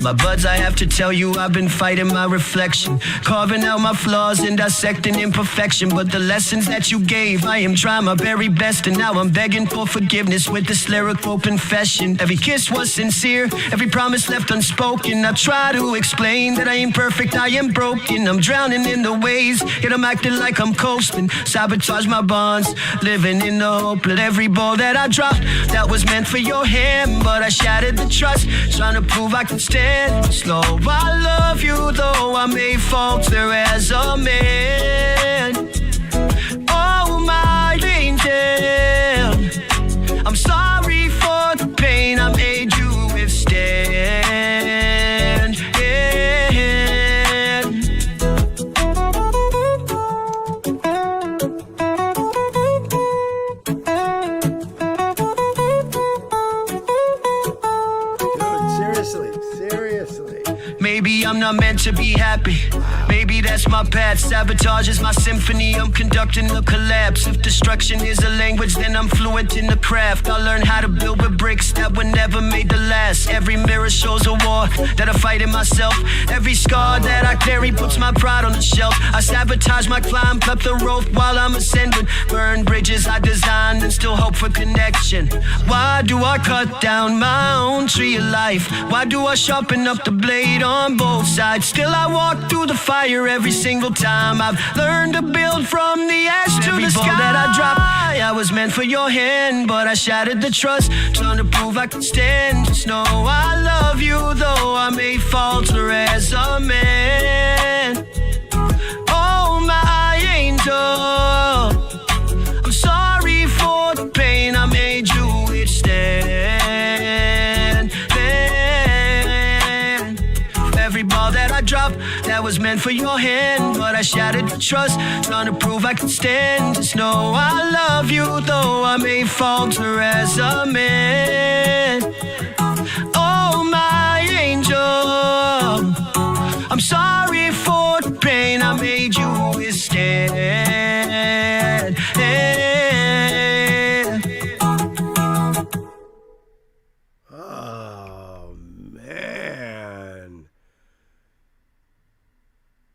E: My buds, I have to tell you, I've been fighting my reflection, carving out my flaws and dissecting imperfection. But the lessons that you gave, I am trying my very best, and now I'm begging for forgiveness with this lyrical confession. Every kiss was sincere, every promise left unspoken. I try to explain that I ain't perfect, I am broken. I'm drowning in the waves, yet I'm acting like I'm coasting. Sabotage my bonds, living in the hope that every ball that I dropped, that was meant for your hand, but I shattered the trust, trying to prove I could stand. Slow, I love you, though I may falter as a man. Oh, my angel, I'm sorry for the pain I made you withstand.
A: Seriously.
E: Maybe I'm not meant to be happy. Maybe that's my path. Sabotage is my symphony. I'm conducting a collapse. If destruction is a language, then I'm fluent in the craft. I'll learn how to build with bricks that were never made to last. Every mirror shows a war that I fight in myself. Every scar that I carry puts my pride on the shelf. I sabotage my climb, cut the rope while I'm ascending. Burn bridges I designed and still hope for connection. Why do I cut down my own tree of life? Why do I sharpen up the blade on both sides? Still I walk through the fire every single time. I've learned to build from the ash to the sky. That I dropped, I was meant for your hand, but I shattered the trust, trying to prove I could stand. Just know I love you, though I may falter as a man. Oh, was meant for your hand, but I shattered the trust, trying to prove I could stand. Just know I love you, though I may falter as a man. Oh, my angel, I'm sorry for the pain I made you withstand.
A: Oh, man.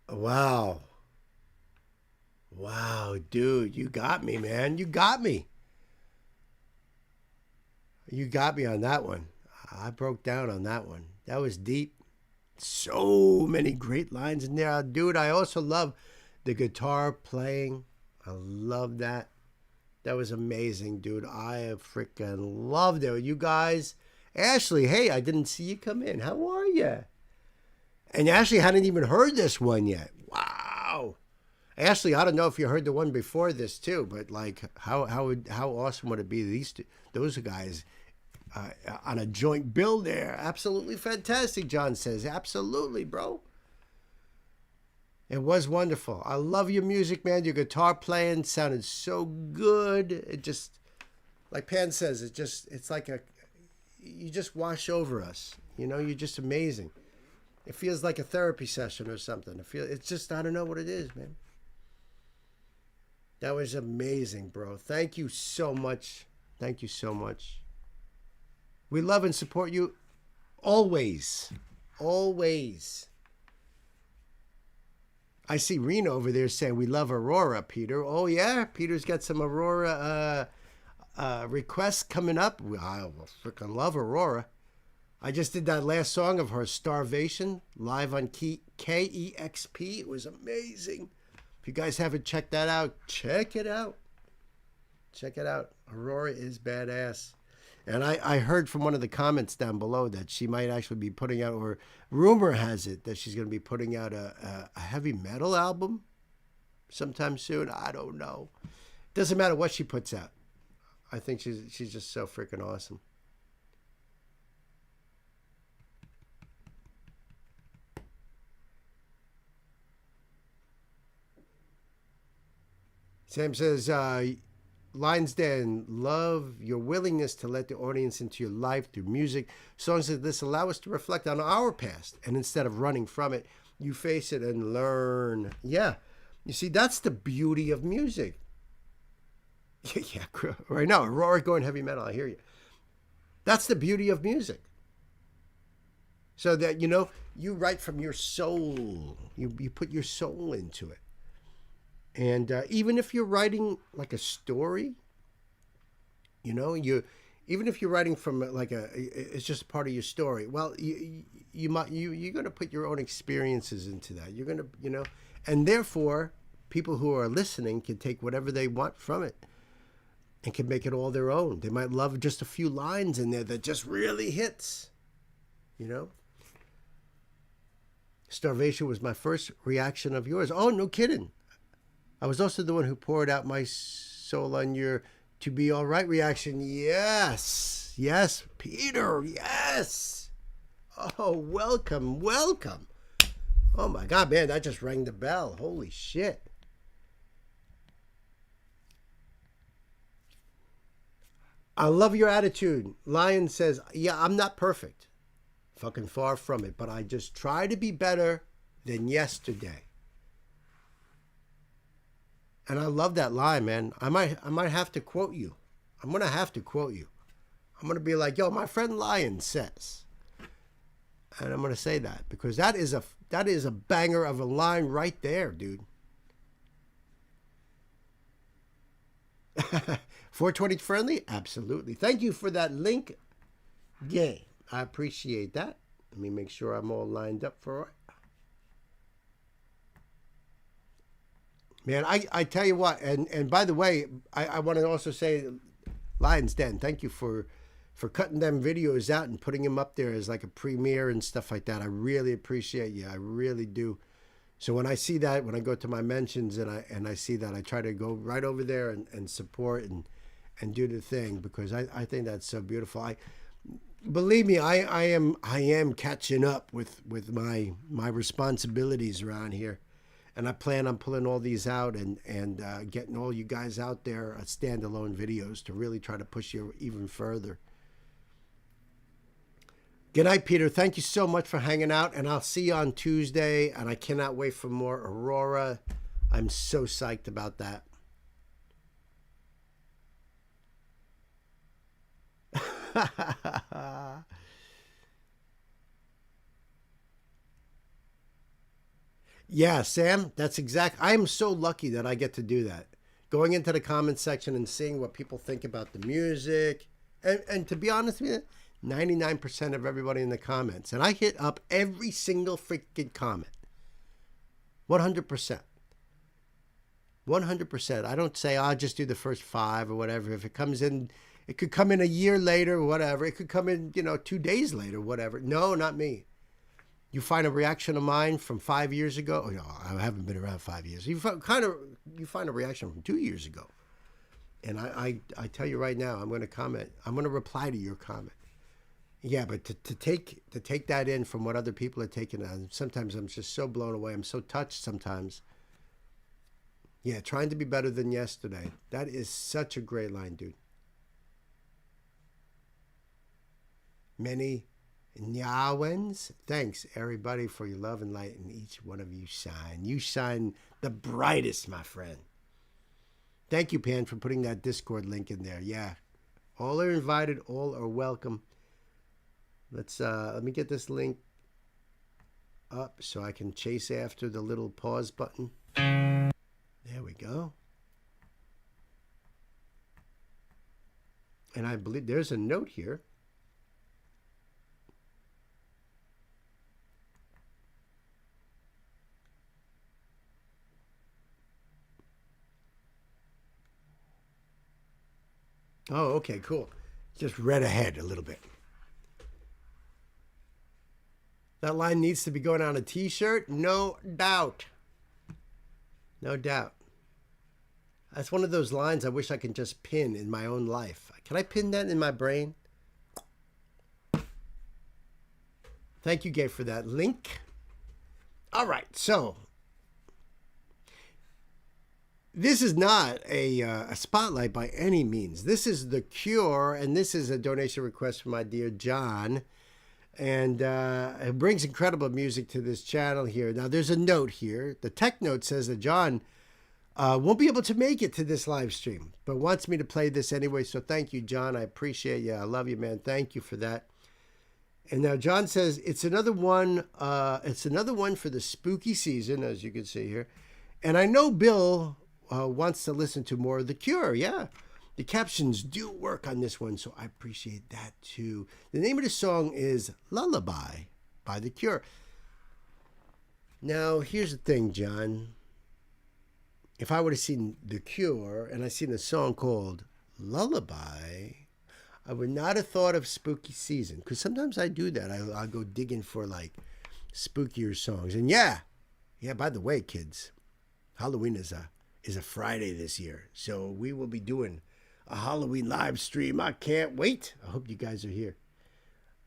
A: Wow. Wow, dude, you got me, man. You got me. You got me on that one. I broke down on that one. That was deep. So many great lines in there. Dude, I also love the guitar playing. I love that. That was amazing, dude. I freaking loved it. You guys. Ashley, hey, I didn't see you come in. How are you? And Ashley hadn't even heard this one yet. Wow. Ashley, I don't know if you heard the one before this too, but like how awesome would it be those guys on a joint bill there? Absolutely fantastic, John says. Absolutely, bro. It was wonderful. I love your music, man. Your guitar playing sounded so good. It just, like Pan says, it's like you just wash over us. You know, you're just amazing. It feels like a therapy session or something. It's just, I don't know what it is, man. That was amazing, bro. Thank you so much. Thank you so much. We love and support you always. Always. I see Rena over there saying we love Aurora, Peter. Oh, yeah? Peter's got some Aurora requests coming up. I freaking love Aurora. I just did that last song of her, Starvation, live on KEXP. It was amazing. If you guys haven't checked that out, check it out. Check it out. Aurora is badass. And I heard from one of the comments down below that she might actually be putting out, or rumor has it that she's going to be putting out a heavy metal album sometime soon. I don't know. Doesn't matter what she puts out. I think she's just so freaking awesome. Sam says, Lion's Den, love your willingness to let the audience into your life through music. Songs like this allow us to reflect on our past, and instead of running from it, you face it and learn. Yeah. You see, that's the beauty of music. Yeah, right now, Aurora going heavy metal, I hear you. That's the beauty of music. So that, you know, you write from your soul. You put your soul into it. And even if you're writing like a story, you know, even if you're writing from like it's just part of your story. Well, you're going to put your own experiences into that. You're going to, you know, and therefore people who are listening can take whatever they want from it and can make it all their own. They might love just a few lines in there that just really hits, you know. Starvation was my first reaction of yours. Oh, no kidding. I was also the one who poured out my soul on your "to be all right" reaction. Yes. Yes, Peter. Yes. Oh, welcome. Welcome. Oh, my God, man. That just rang the bell. Holy shit. I love your attitude. Lion says, yeah, I'm not perfect. Fucking far from it. But I just try to be better than yesterday. And I love that line, man. I might have to quote you. I'm going to have to quote you. I'm going to be like, yo, my friend Lion says. And I'm going to say that because that is a banger of a line right there, dude. 420 friendly? Absolutely. Thank you for that link. Yeah, I appreciate that. Let me make sure I'm all lined up for it. Man, I tell you what, and by the way, I want to also say, Lion's Den, thank you for cutting them videos out and putting them up there as like a premiere and stuff like that. I really appreciate you. I really do. So when I see that, when I go to my mentions and I see that, I try to go right over there and support and do the thing because I think that's so beautiful. believe me, I am catching up with my responsibilities around here, and I plan on pulling all these out and getting all you guys out there standalone videos to really try to push you even further. Good night, Peter. Thank you so much for hanging out, and I'll see you on Tuesday, and I cannot wait for more Aurora. I'm so psyched about that. Yeah, Sam, that's exact. I am so lucky that I get to do that. Going into the comment section and seeing what people think about the music. And to be honest with you, 99% of everybody in the comments. And I hit up every single freaking comment. 100%. 100%. I don't say, I'll just do the first 5 or whatever. If it comes in, it could come in a year later or whatever. It could come in, 2 days later, whatever. No, not me. You find a reaction of mine from 5 years ago. Oh, no, I haven't been around 5 years. You find a reaction from 2 years ago. And I tell you right now, I'm going to comment. I'm going to reply to your comment. Yeah, but to take that in from what other people are taking on, sometimes I'm just so blown away. I'm so touched sometimes. Yeah, trying to be better than yesterday. That is such a great line, dude. Many Nyawens. Thanks, everybody, for your love and light, and each one of you shine. You shine the brightest, my friend. Thank you, Pan, for putting that Discord link in there. Yeah, all are invited. All are welcome. Let me get this link up so I can chase after the little pause button. There we go. And I believe there's a note here. Oh, okay, cool. Just read ahead a little bit. That line needs to be going on a t-shirt? No doubt. No doubt. That's one of those lines I wish I could just pin in my own life. Can I pin that in my brain? Thank you, Gabe, for that link. All right, so this is not a spotlight by any means. This is The Cure, and this is a donation request from my dear John. And it brings incredible music to this channel here. Now, there's a note here. The tech note says that John won't be able to make it to this live stream, but wants me to play this anyway. So thank you, John. I appreciate you. I love you, man. Thank you for that. And now John says it's another one. It's another one for the spooky season, as you can see here. And I know Bill wants to listen to more of The Cure. Yeah. The captions do work on this one, so I appreciate that too. The name of the song is Lullaby by The Cure. Now, here's the thing, John. If I would have seen The Cure and I seen a song called Lullaby, I would not have thought of spooky season, because sometimes I do that. I'll go digging for like spookier songs. And yeah, by the way, kids, Halloween is a Friday this year, so we will be doing a Halloween live stream. I can't wait. I hope you guys are here.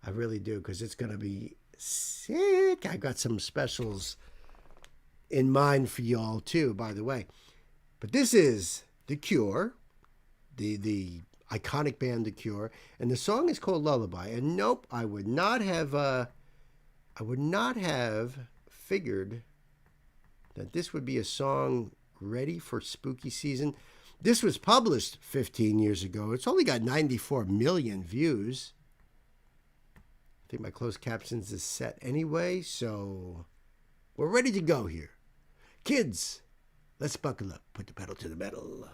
A: I really do, because it's going to be sick. I got some specials in mind for y'all too, by the way. But this is The Cure, the iconic band The Cure, and the song is called Lullaby. And nope, I would not have figured that this would be a song ready for spooky season. This was published 15 years ago. It's only got 94 million views. I think my closed captions is set anyway, so we're ready to go here. Kids, let's buckle up. Put the pedal to the metal.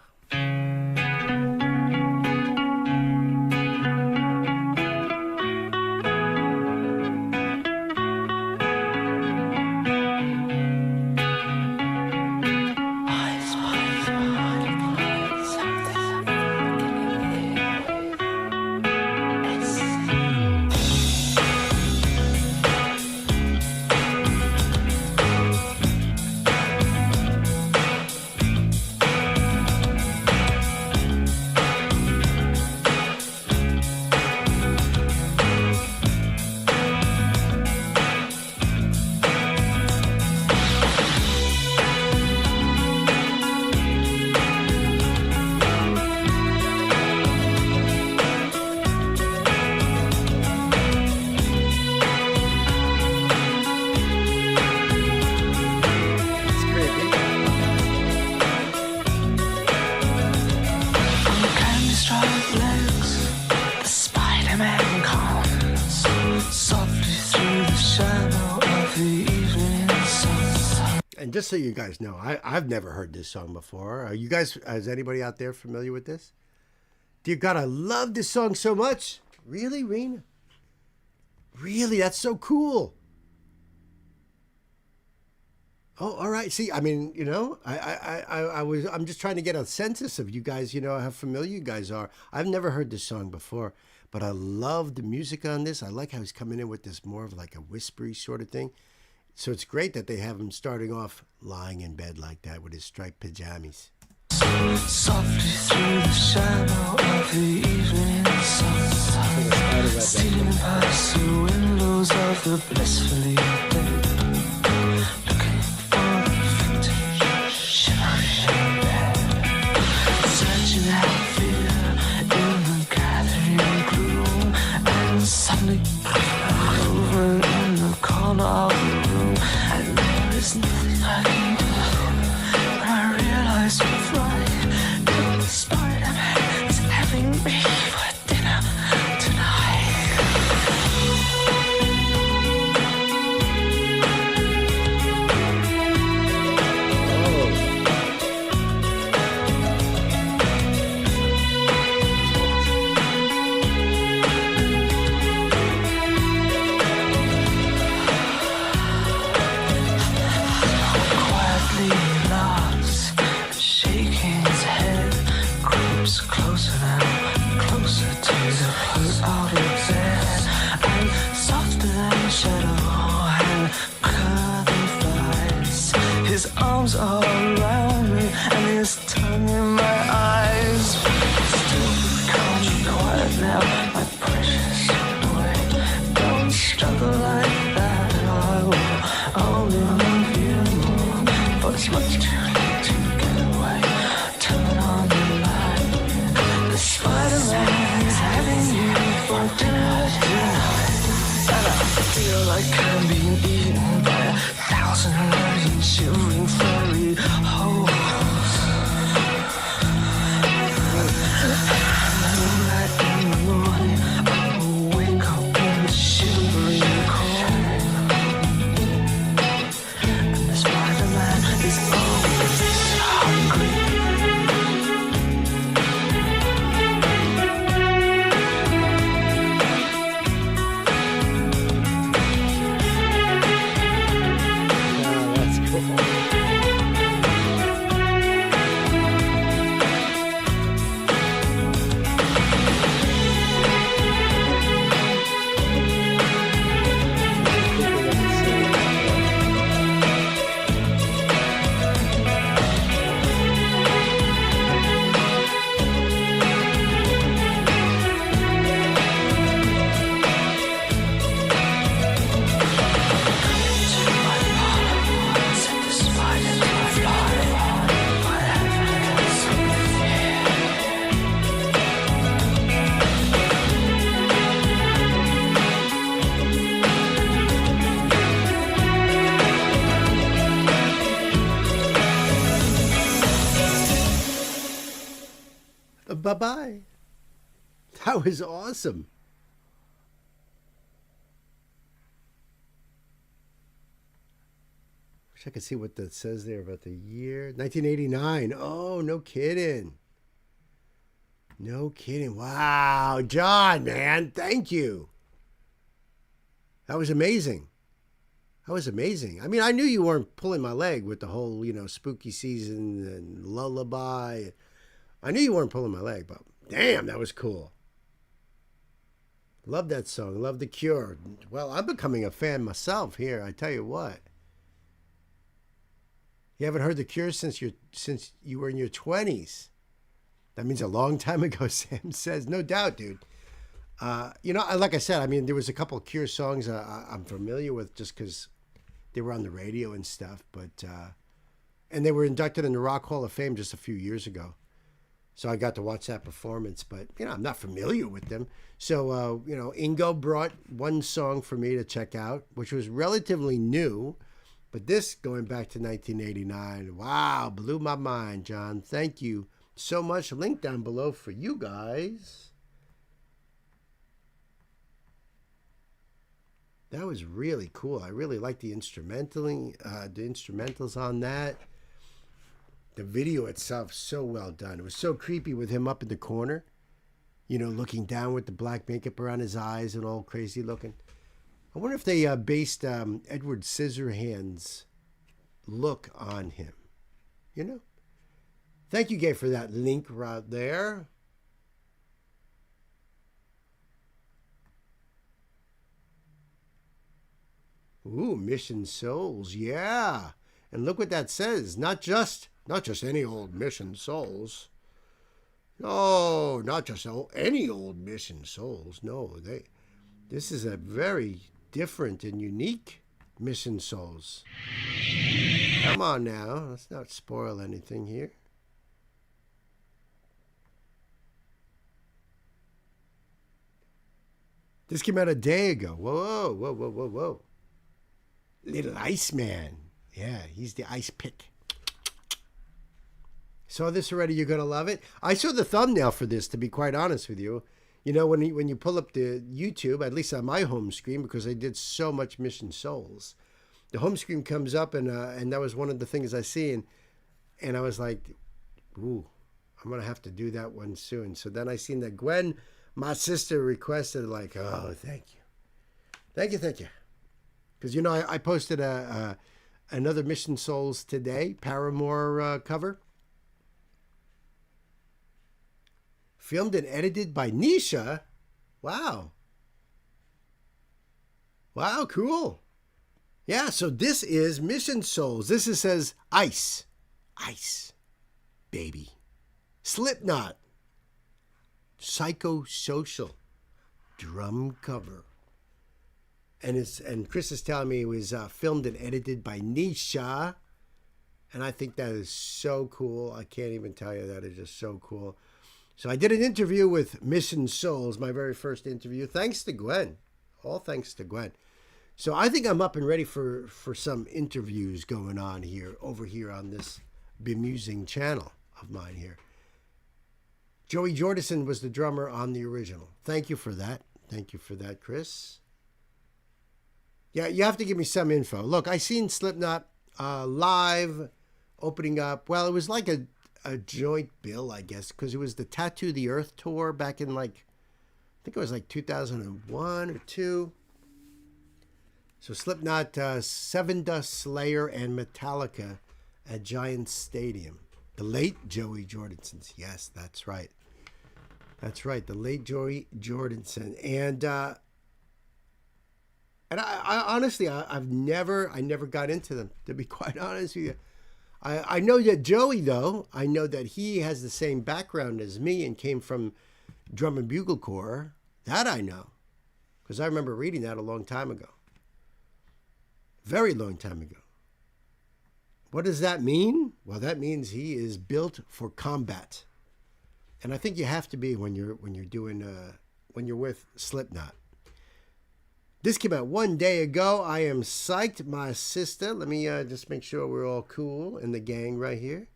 A: And just so you guys know, I've never heard this song before. Are you guys, is anybody out there familiar with this? Dear God, I love this song so much. Really, Rena? Really? That's so cool. Oh, all right. See, I mean, you know, I'm just trying to get a census of you guys, you know, how familiar you guys are. I've never heard this song before, but I love the music on this. I like how he's coming in with this more of like a whispery sort of thing. So it's great that they have him starting off lying in bed like that with his striped pajamas.
F: Softly through the shadow of the evening sun, stealing past the windows of the blissfully dead, looking for the vintage shimmering bed, searching out fear in the gathering gloom, and suddenly over in the corner of the room, and there is nothing I can do. When I realize what's right, the Spider-Man is having me for dinner tonight. Quietly laughs, shaking his head, creeps closer now, closer to the foot of the bed, and softer than shadow and curving flies. His arms are around me and his tongue in my eyes. Still calm and quiet now, my precious boy. Don't struggle like that, I will only love you more. But it's much too late to get away. Turn on the light. The Spider-Man is having you for dinner tonight. And I feel like I'm being eaten by 1,000 million shivering furry holes. Right in the morning, I will wake up in the shivering cold. And the Spider-Man is always hungry.
A: Oh, that's cool.
F: Set the spider to fly. What heaven so
A: Bye-bye. That was awesome. Wish I could see what that says there about the year. 1989. Oh, no kidding. No kidding. Wow. John, man, thank you. That was amazing. That was amazing. I mean, I knew you weren't pulling my leg with the whole, you know, spooky season and lullaby. I knew you weren't pulling my leg, but damn, that was cool. Love that song. Love The Cure. Well, I'm becoming a fan myself here. I tell you what. You haven't heard The Cure since you were in your 20s. That means a long time ago, Sam says. No doubt, dude. You know, like I said, I mean, there was a couple of Cure songs I'm familiar with just because they were on the radio and stuff. But and they were inducted in the Rock Hall of Fame just a few years ago. So I got to watch that performance, but, you know, I'm not familiar with them. So, you know, Ingo brought one song for me to check out, which was relatively new. But this, going back to 1989, wow, blew my mind, John. Thank you so much. Link down below for you guys. That was really cool. I really liked the instrumentals on that. The video itself, so well done. It was so creepy with him up in the corner, you know, looking down with the black makeup around his eyes and all crazy looking. I wonder if they based Edward Scissorhands' look on him, you know? Thank you, Gabe, for that link right there. Ooh, Mission Souls, yeah. And look what that says. Not just any old Mission Souls. No, not just any old Mission Souls. No, this is a very different and unique Mission Souls. Come on now, let's not spoil anything here. This came out a day ago. Whoa, whoa, whoa, whoa, whoa. Little Iceman. Yeah, he's the ice pick. Saw this already, you're going to love it. I saw the thumbnail for this, to be quite honest with you. You know, when you pull up the YouTube, at least on my home screen, because I did so much Mission Souls, the home screen comes up, and that was one of the things I seen. And I was like, ooh, I'm going to have to do that one soon. So then I seen that Gwen, my sister, requested, like, oh, thank you. Thank you, thank you. Because, you know, I posted another Mission Souls today, Paramore cover. Filmed and edited by Nisha. Wow. Wow, cool. Yeah, so this is Mission Souls. This says Ice. Ice. Baby. Slipknot. Psychosocial. Drum cover. And Chris is telling me it was filmed and edited by Nisha. And I think that is so cool. I can't even tell you, that is just so cool. So I did an interview with Mission Souls, my very first interview, thanks to Gwen. All thanks to Gwen. So I think I'm up and ready for some interviews going on here, over here on this bemusing channel of mine here. Joey Jordison was the drummer on the original. Thank you for that. Thank you for that, Chris. Yeah, you have to give me some info. Look, I seen Slipknot live opening up. Well, it was like a joint bill, I guess, because it was the Tattoo the Earth tour back in, like, I think it was like 2001 or 2. So Slipknot, Seven Dust Slayer, and Metallica at Giant Stadium. The late Joey Jordison. Yes, that's right. That's right, the late Joey Jordison. And I honestly, I never got into them, to be quite honest with you. I know that Joey, though, I know that he has the same background as me and came from Drum and Bugle Corps. That I know, because I remember reading that a long time ago. Very long time ago. What does that mean? Well, that means he is built for combat. And I think you have to be when you're with Slipknot. This came out one day ago. I am psyched, my sister. Let me just make sure we're all cool in the gang right here.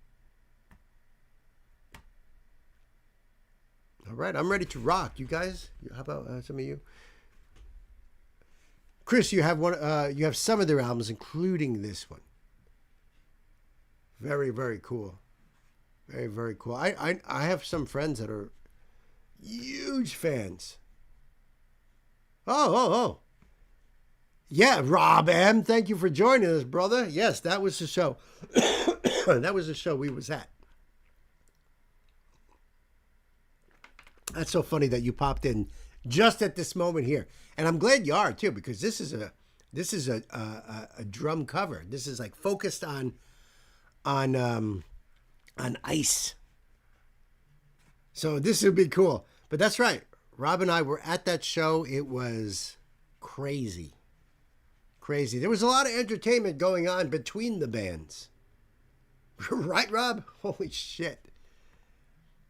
A: All right, I'm ready to rock. You guys, how about some of you? Chris, you have one. You have some of their albums, including this one. Very, very cool. Very, very cool. I have some friends that are huge fans. Oh. Yeah, Rob M., thank you for joining us, brother. Yes, that was the show. That was the show we was at. That's so funny that you popped in just at this moment here. And I'm glad you are, too, because this is a drum cover. This is like focused on ice. So this would be cool. But that's right. Rob and I were at that show. It was crazy. Crazy. There was a lot of entertainment going on between the bands. Right, Rob? Holy shit.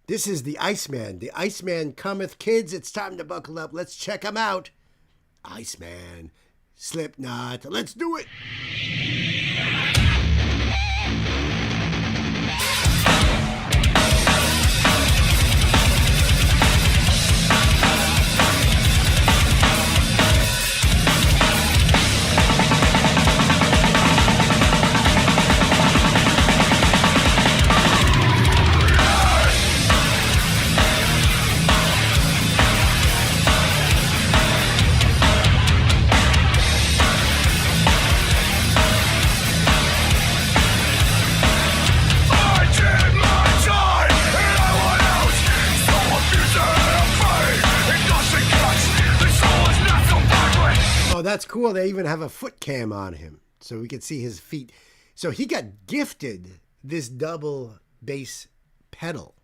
A: This is the Iceman. The Iceman cometh. Kids, it's time to buckle up. Let's check him out. Iceman. Slipknot. Let's do it. Oh, that's cool. They even have a foot cam on him so we can see his feet. So he got gifted this double bass pedal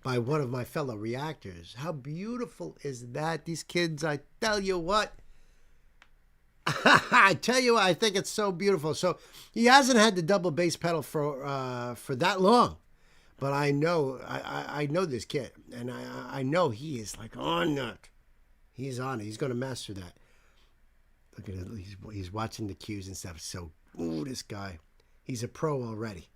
A: by one of my fellow reactors. How beautiful is that? These kids, I tell you what. I tell you what, I think it's so beautiful. So he hasn't had the double bass pedal for that long. But I know this kid, and I know he is like on that. He's on it. He's going to master that. Look at it. He's watching the cues and stuff. So, ooh, this guy. He's a pro already.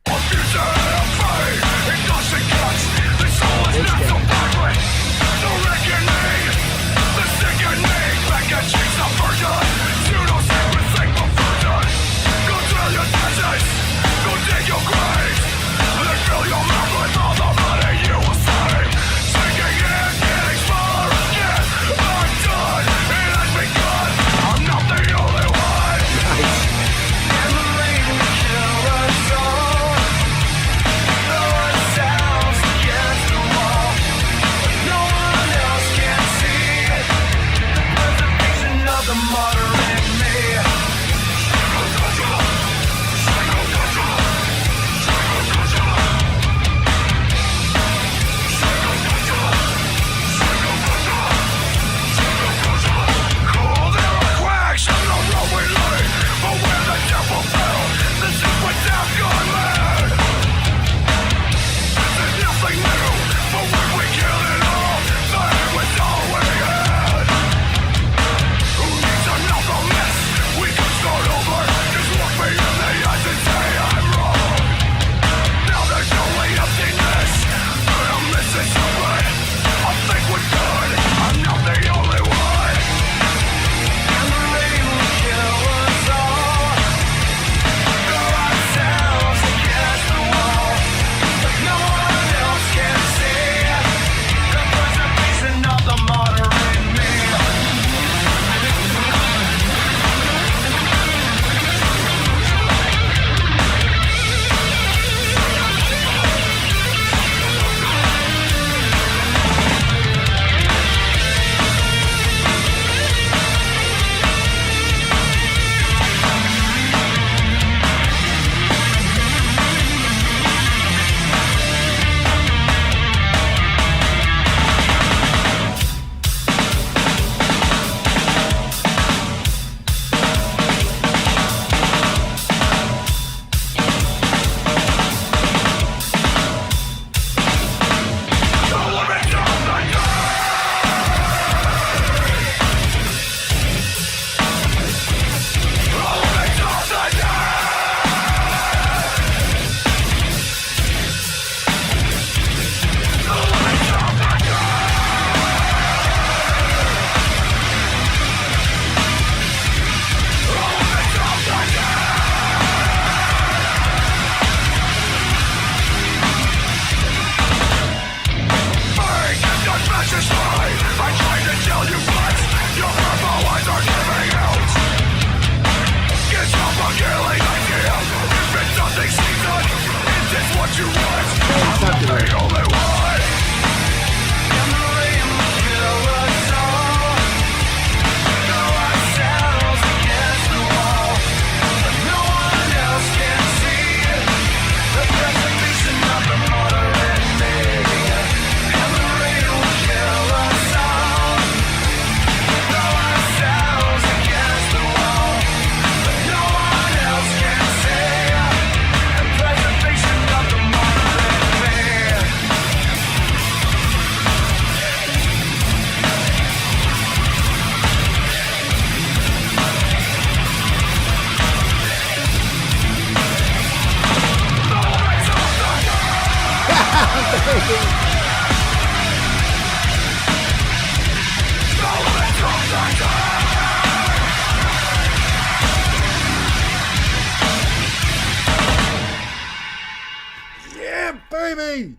A: Yeah, baby!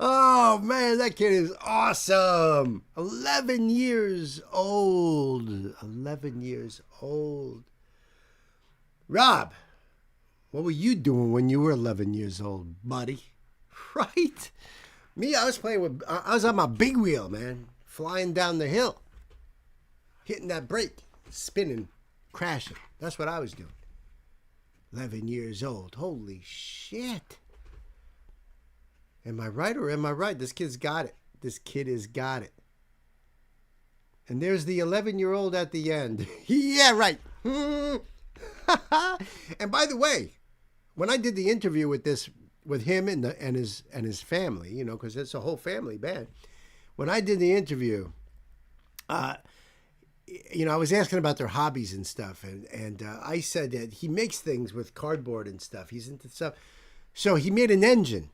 A: Oh man, that kid is awesome. 11 years old. 11 years old. Rob, what were you doing when you were 11 years old, buddy? Right? Me, I was on my big wheel, man, flying down the hill, hitting that brake, spinning, crashing. That's what I was doing. 11 years old. Holy shit. Am I right or am I right? This kid's got it. This kid has got it. And there's the 11-year-old at the end. Yeah, right. And by the way, when I did the interview with him and his family, you know, because it's a whole family band. When I did the interview, you know, I was asking about their hobbies and stuff, and I said that he makes things with cardboard and stuff. He's into stuff, so he made an engine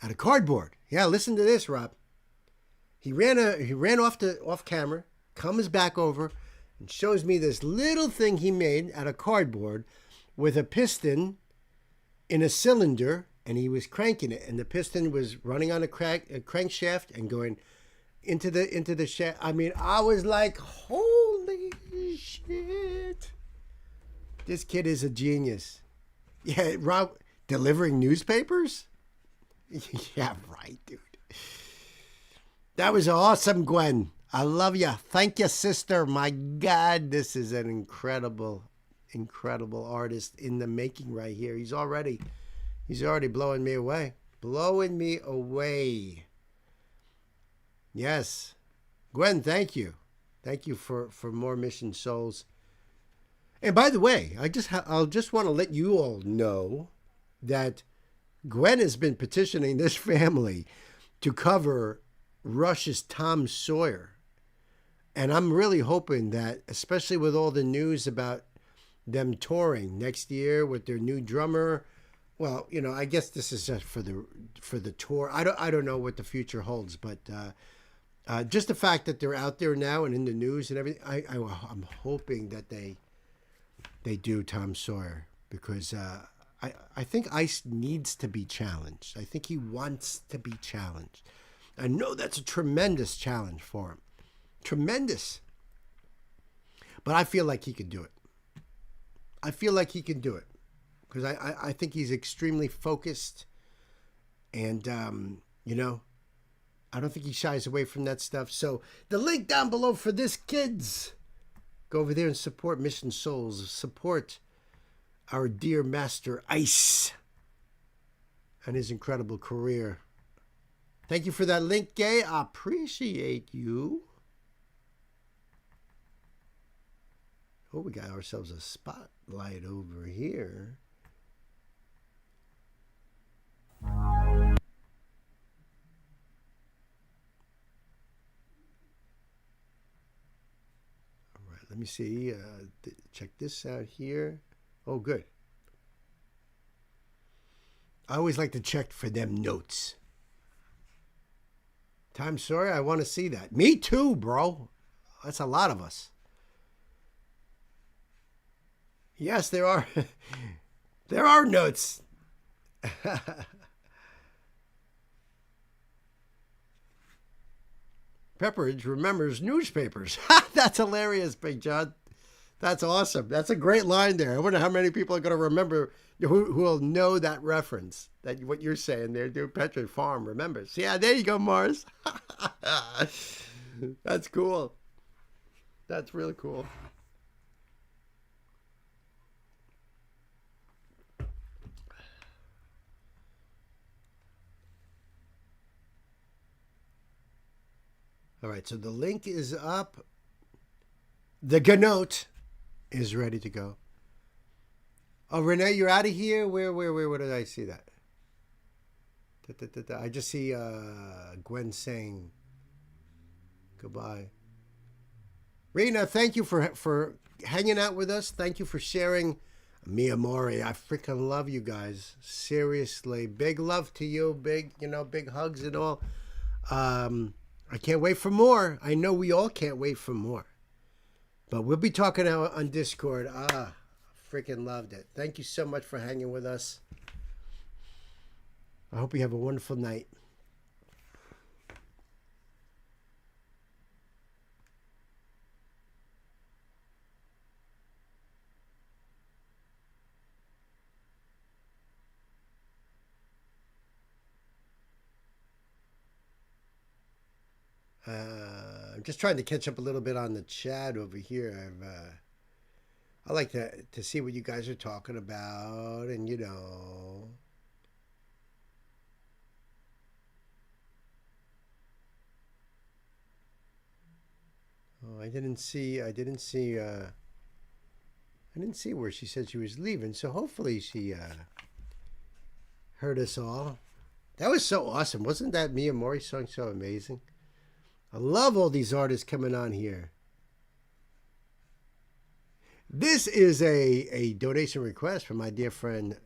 A: out of cardboard. Yeah, listen to this, Rob. He ran off camera, comes back over, and shows me this little thing he made out of cardboard with a piston in a cylinder, and he was cranking it, and the piston was running on a crankshaft and going into the shaft. I mean, I was like, holy shit. This kid is a genius. Yeah, Rob, delivering newspapers? Yeah, right, dude. That was awesome, Gwen. I love you. Thank you, sister. My God, this is an incredible artist in the making right here. He's already blowing me away. Blowing me away. Yes. Gwen, thank you. Thank you for more Mission Souls. And by the way, I'll just want to let you all know that Gwen has been petitioning this family to cover Rush's Tom Sawyer. And I'm really hoping that, especially with all the news about them touring next year with their new drummer, well, you know, I guess this is just for the tour. I don't know what the future holds, but just the fact that they're out there now and in the news and everything, I'm hoping that they do Tom Sawyer, because I think Ice needs to be challenged. I think he wants to be challenged. I know that's a tremendous challenge for him. Tremendous. But I feel like he can do it. I feel like he can do it. Because I think he's extremely focused. And, you know, I don't think he shies away from that stuff. So the link down below for this, kids. Go over there and support Mission Souls. Support our dear master Ice and his incredible career. Thank you for that link, Gay. I appreciate you. Oh, we got ourselves a spotlight over here. All right, let me see. Check this out here. Oh, good. I always like to check for them notes. Tom Sawyer, I want to see that. Me too, bro. That's a lot of us. Yes, there are. There are notes. Pepperidge remembers newspapers. That's hilarious, Big John. That's awesome. That's a great line there. I wonder how many people are going to remember, who will know that reference, that what you're saying there, dude. Pepperidge Farm remembers. Yeah, there you go, Mars. That's cool. That's really cool. All right, so the link is up. The Ganote is ready to go. Oh, Renee, you're out of here? Where did I see that? I just see Gwen saying goodbye. Rena, thank you for hanging out with us. Thank you for sharing. Mi amore, I freaking love you guys. Seriously, big love to you. Big hugs and all. I can't wait for more. I know we all can't wait for more. But we'll be talking out on Discord. Freaking loved it. Thank you so much for hanging with us. I hope you have a wonderful night. I'm just trying to catch up a little bit on the chat over here. I like to see what you guys are talking about, and Oh, I didn't see where she said she was leaving. So hopefully she heard us all. That was so awesome. Wasn't that Mia Mori song so amazing? I love all these artists coming on here. This is a donation request from my dear friend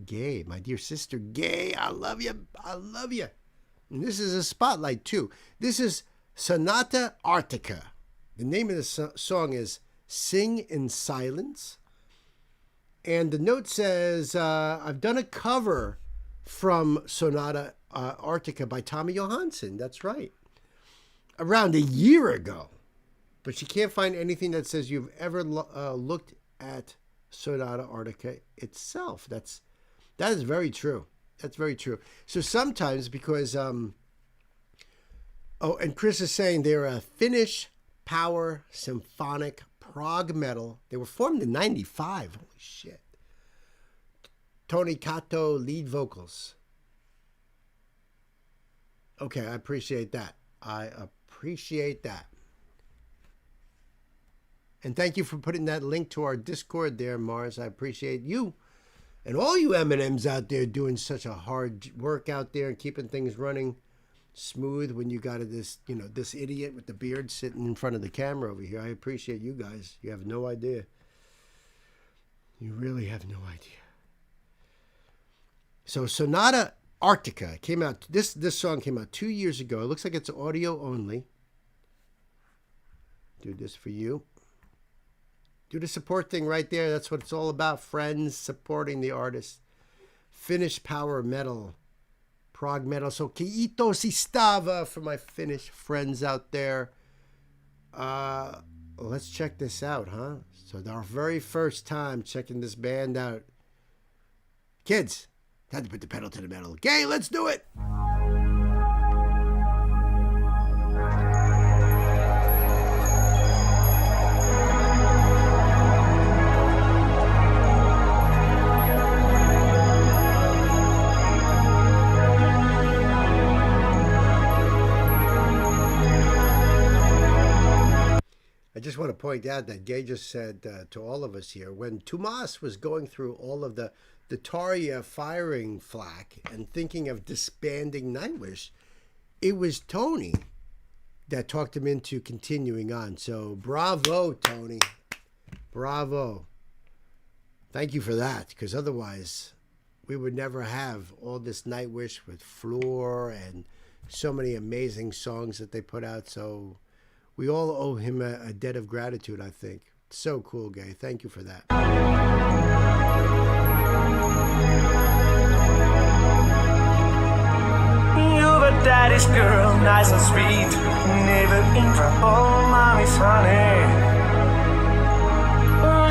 A: Gay, my dear sister Gay. I love you. I love you. And this is a spotlight too. This is Sonata Arctica. The name of the song is Sing in Silence. And the note says, I've done a cover from Sonata Arctica by Tommy Johansson. That's right. Around a year ago. But she can't find anything that says you've ever looked at Sonata Arctica itself. That is very true. That's very true. So sometimes because, and Chris is saying they're a Finnish power symphonic prog metal. They were formed in 95. Holy shit. Tony Kato lead vocals. Okay, I appreciate that. I appreciate that. And thank you for putting that link to our Discord there, Mars. I appreciate you. And all you M&Ms out there doing such a hard work out there and keeping things running smooth when you got this idiot with the beard sitting in front of the camera over here. I appreciate you guys. You have no idea. You really have no idea. So Sonata Arctica came out. This song came out 2 years ago. It looks like it's audio only. Do this for you. Do the support thing right there. That's what it's all about. Friends supporting the artist. Finnish power metal. Prog metal. So Kiito Sistava for my Finnish friends out there. Let's check this out, huh? So our very first time checking this band out. Kids, time to put the pedal to the metal. Okay, let's do it. I just want to point out that Gay just said to all of us here, when Tomas was going through all of the Tarja firing flack and thinking of disbanding Nightwish, it was Tony that talked him into continuing on. So bravo, Tony. Bravo. Thank you for that, because otherwise we would never have all this Nightwish with Floor and so many amazing songs that they put out. So we all owe him a debt of gratitude, I think. So cool, Gay. Thank you for that.
D: You're a daddy's girl, nice and sweet. Never in trouble, mommy's honey.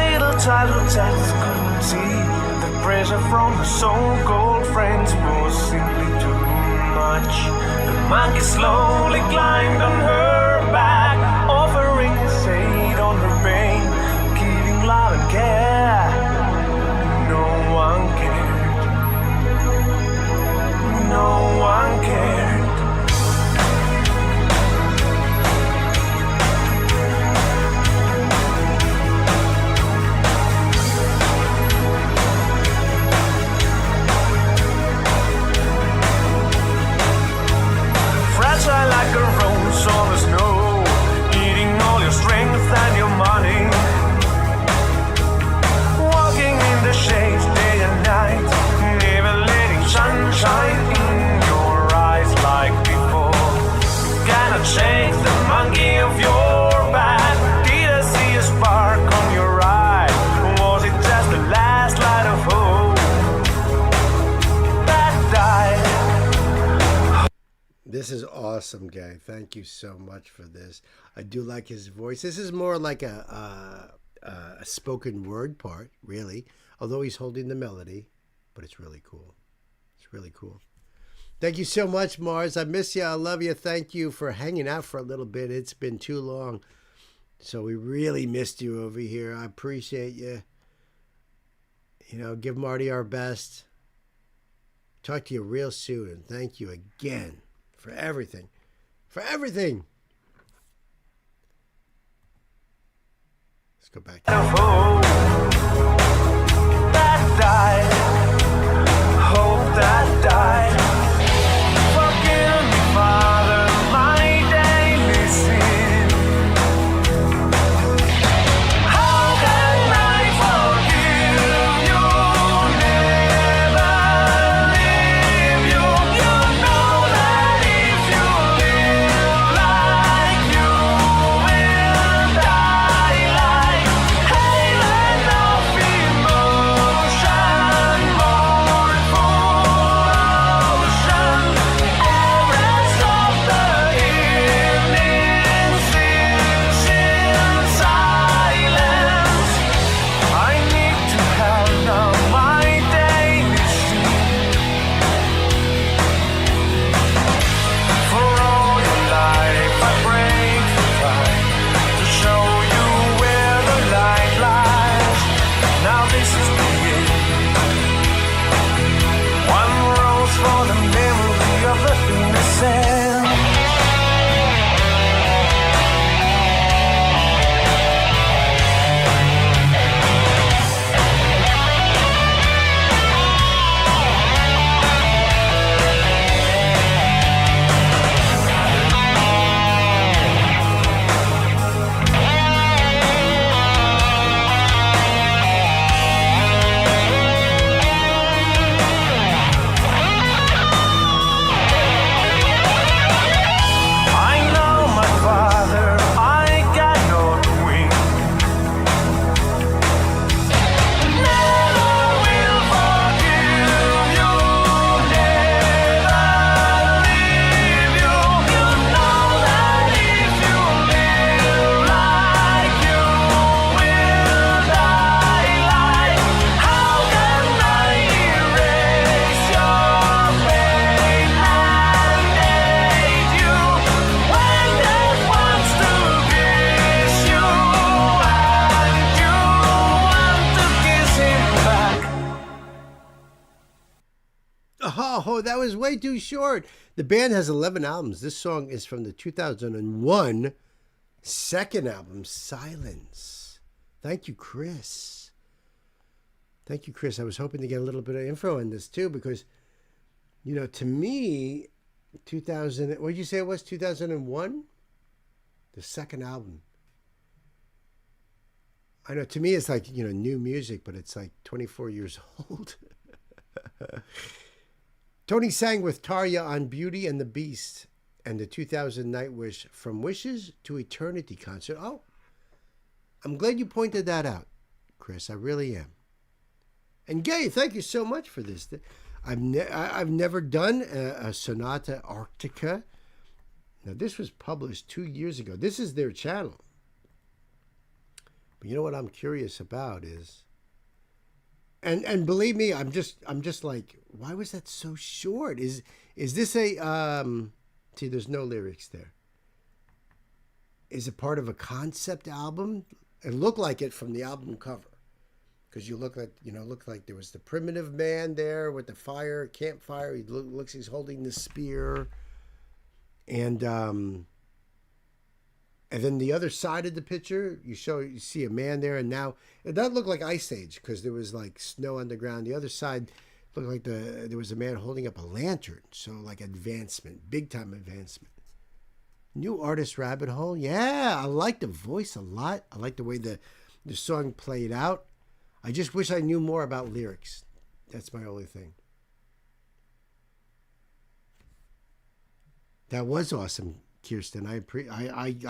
D: Little childhood just couldn't see. The pressure from her so-called friends was simply too much. The monkey slowly climbed on her back, offering his aid on her pain, giving love and care. No one cared. No one cared. Fragile like a rose on the snow, eating all your strength and your money. Walking in the shade day and night, never letting sunshine in your eyes like before. Cannot shake the monkey off your back. Did I see a spark on your eye? Was it just the last light of hope that died?
A: This is awesome, Gay. Thank you so much for this. I do like his voice. This is more like a spoken word part, really. Although he's holding the melody, but it's really cool. It's really cool. Thank you so much, Mars. I miss you. I love you. Thank you for hanging out for a little bit. It's been too long. So we really missed you over here. I appreciate you. You know, give Marty our best. Talk to you real soon. And thank you again for everything. For everything. Let's go back to
D: that died. Hope that died. Forgive me, Father, my daily sin. How can I forgive you? Never leave you. You know that if you live like you will die like hail and of emotion, mournful ocean, errands of the evening sings in silence. I need to have now my daily sleep. For all your life I pray to time to show you where the light lies. Now this is the end. One rose for the memory of the innocent. I know my father, I cannot win. Never will forgive you, never leave you. You know that if you live like you will die like. How can I erase your pain and hate you when death wants to kiss you and you want to kiss him back?
A: Oh, that was way too short. The band has 11 albums. This song is from the 2001 second album, Silence. Thank you, Chris. Thank you, Chris. I was hoping to get a little bit of info on this too because, you know, to me, 2000, what did you say it was, 2001? The second album. I know, to me, it's like, you know, new music, but it's like 24 years old. Tony sang with Tarja on Beauty and the Beast and the 2000 Nightwish From Wishes to Eternity concert. Oh, I'm glad you pointed that out, Chris. I really am. And Gay, thank you so much for this. I've never done a Sonata Arctica. Now, this was published 2 years ago. This is their channel. But you know what I'm curious about is, and believe me, I'm just like, why was that so short? Is this a see? There's no lyrics there. Is it part of a concept album? It looked like it from the album cover, because looked like there was the primitive man there with the fire, campfire. He looks he's holding the spear, and then the other side of the picture, you see a man there, and now it doesn't look like Ice Age because there was like snow on the ground. The other side looked like there was a man holding up a lantern. So like advancement, big time advancement. New artist Rabbit Hole, yeah, I like the voice a lot. I like the way the song played out. I just wish I knew more about lyrics. That's my only thing. That was awesome, Kirsten. I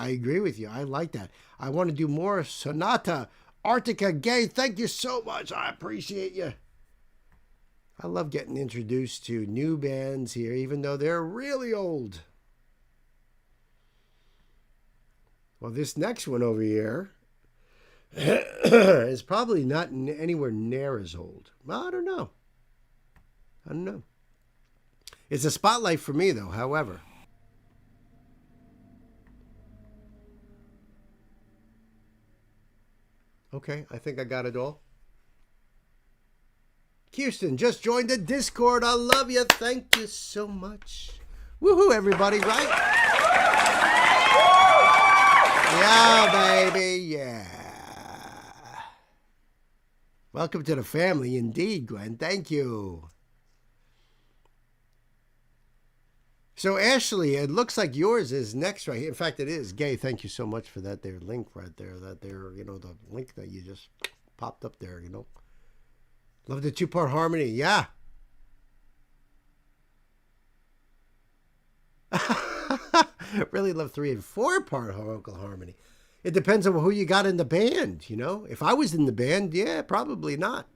A: agree with you. I like that. I want to do more Sonata Arctica. Gay, thank you so much. I appreciate you. I love getting introduced to new bands here, even though they're really old. Well, this next one over here is probably not anywhere near as old. Well, I don't know. It's a spotlight for me, though, however. Okay, I think I got it all. Kirsten just joined the Discord. I love you. Thank you so much. Woohoo, everybody, right? Yeah, baby, yeah. Welcome to the family, indeed, Gwen. Thank you. So, Ashley, it looks like yours is next right here. In fact, it is. Gay, thank you so much for that there link right there. That there, you know, the link that you just popped up there, you know. Love the two-part harmony. Yeah. Really love 3 and 4-part vocal harmony. It depends on who you got in the band, you know. If I was in the band, yeah, probably not.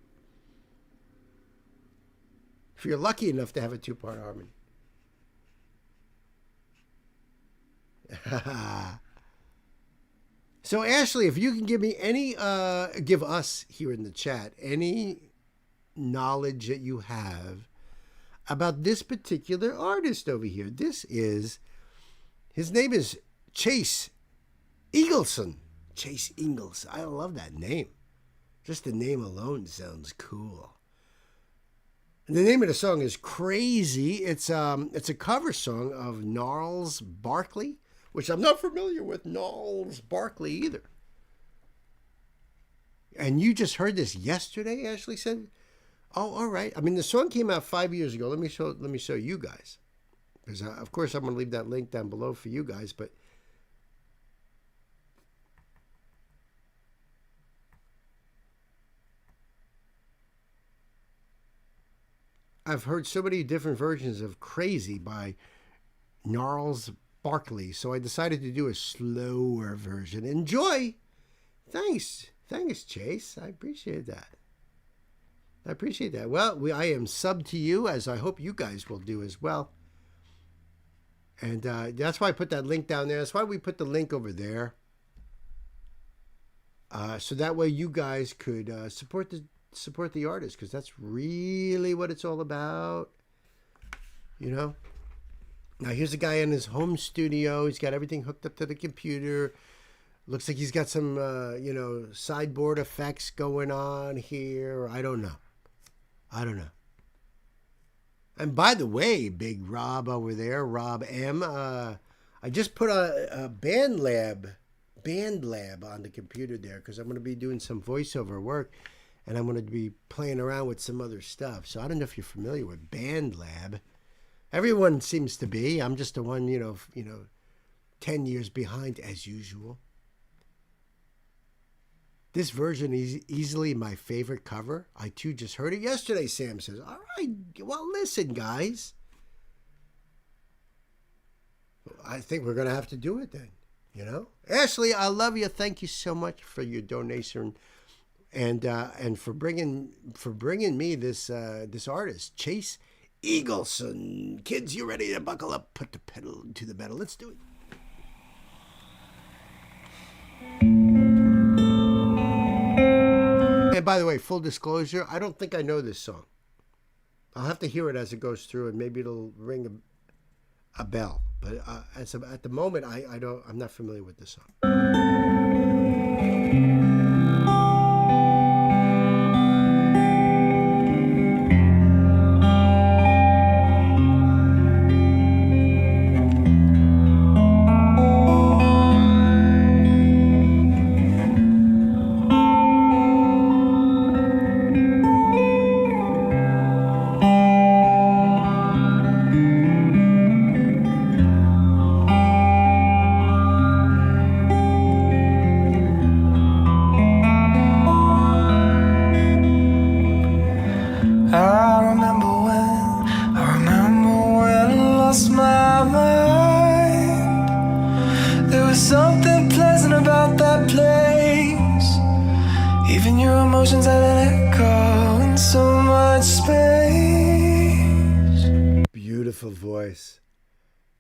A: If you're lucky enough to have a 2-part harmony. So Ashley, if you can give me any, give us here in the chat any knowledge that you have about this particular artist over here. His name is Chase Eagleson. Chase Ingalls. I love that name. Just the name alone sounds cool. And the name of the song is Crazy. It's a cover song of Gnarls Barkley, which I'm not familiar with Gnarls Barkley either. And you just heard this yesterday, Ashley said? Oh, all right. I mean, the song came out 5 years ago. Let me show you guys. Because, of course, I'm going to leave that link down below for you guys. But I've heard so many different versions of Crazy by Gnarls Barkley. So I decided to do a slower version. Enjoy. Thanks. Thanks, Chase. I appreciate that. Well, I am sub to you, as I hope you guys will do as well. And that's why I put that link down there. That's why we put the link over there. So that way you guys could support the artist, because that's really what it's all about. You know? Now, here's a guy in his home studio. He's got everything hooked up to the computer. Looks like he's got some, sideboard effects going on here. I don't know. And by the way, Big Rob over there, Rob M, I just put a band lab on the computer there, because I'm going to be doing some voiceover work, and I'm going to be playing around with some other stuff. So I don't know if you're familiar with Band Lab. Everyone seems to be. I'm just the one, 10 years behind as usual. This version is easily my favorite cover. I too just heard it yesterday, Sam says. All right, well, listen, guys. I think we're going to have to do it then, you know? Ashley, I love you. Thank you so much for your donation and for bringing me this artist, Chase Eagleson. Kids, you ready to buckle up? Put the pedal to the metal. Let's do it. And by the way, full disclosure, I don't think I know this song. I'll have to hear it as it goes through, and maybe it'll ring a bell. But at the moment, I'm not familiar with this song.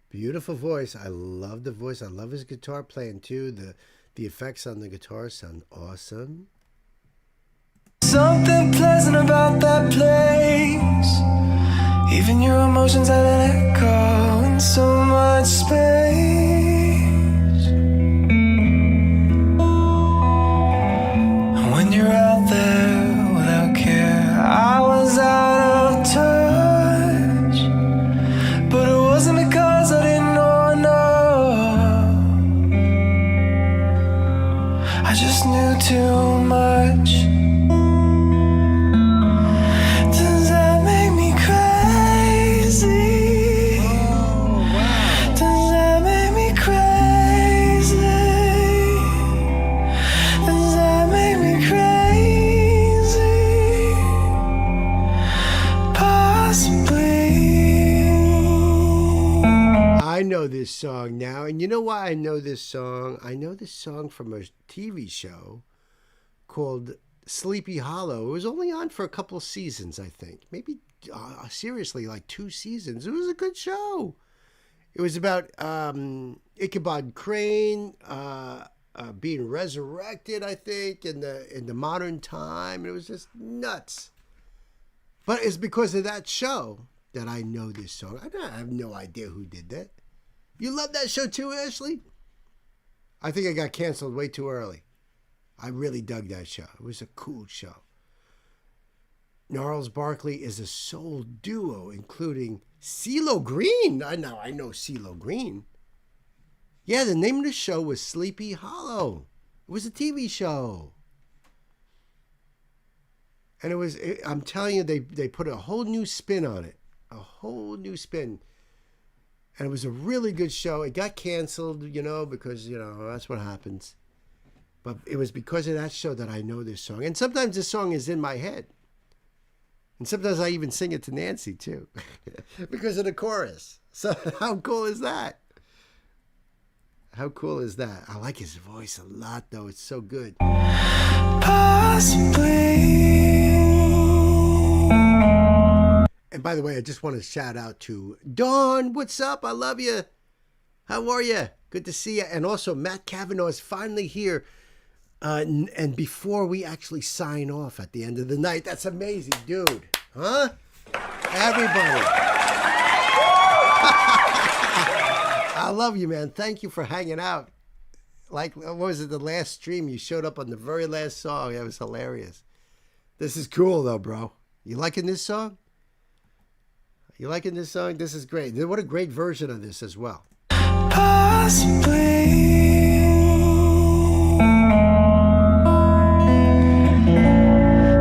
A: Beautiful voice. I love the voice. I love his guitar playing too. The effects on the guitar sound awesome. Something pleasant about that place.
F: Even your emotions had an echo in so much space. When you're out there without care, I was out of touch. But it wasn't because I didn't know enough. I just knew too much. Does that make me crazy? Does that make me crazy? Does that make me crazy? Possibly.
A: I know this song now, and you know why I know this song? I know this song from a TV show called Sleepy Hollow. It was only on for a couple of seasons, I think. Maybe, seriously, like 2 seasons. It was a good show. It was about Ichabod Crane being resurrected, I think, in the modern time. It was just nuts. But it's because of that show that I know this song. I have no idea who did that. You love that show too, Ashley? I think I got canceled way too early. I really dug that show. It was a cool show. Gnarls Barkley is a soul duo, including CeeLo Green. I know CeeLo Green. Yeah, the name of the show was Sleepy Hollow. It was a TV show. And I'm telling you, they put a whole new spin on it. A whole new spin. And it was a really good show. It got canceled, because, that's what happens. But it was because of that show that I know this song. And sometimes this song is in my head. And sometimes I even sing it to Nancy, too. Because of the chorus. So how cool is that? How cool is that? I like his voice a lot, though. It's so good.
F: Possibly.
A: And by the way, I just want to shout out to Dawn. What's up? I love you. How are you? Good to see you. And also, Matt Kavanaugh is finally here. And before we actually sign off at the end of the night, that's amazing, dude. Huh? Everybody. I love you, man. Thank you for hanging out. Like, what was it, the last stream? You showed up on the very last song. That was hilarious. This is cool, though, bro. You liking this song? You liking this song? This is great. What a great version of this as well.
F: Possibly.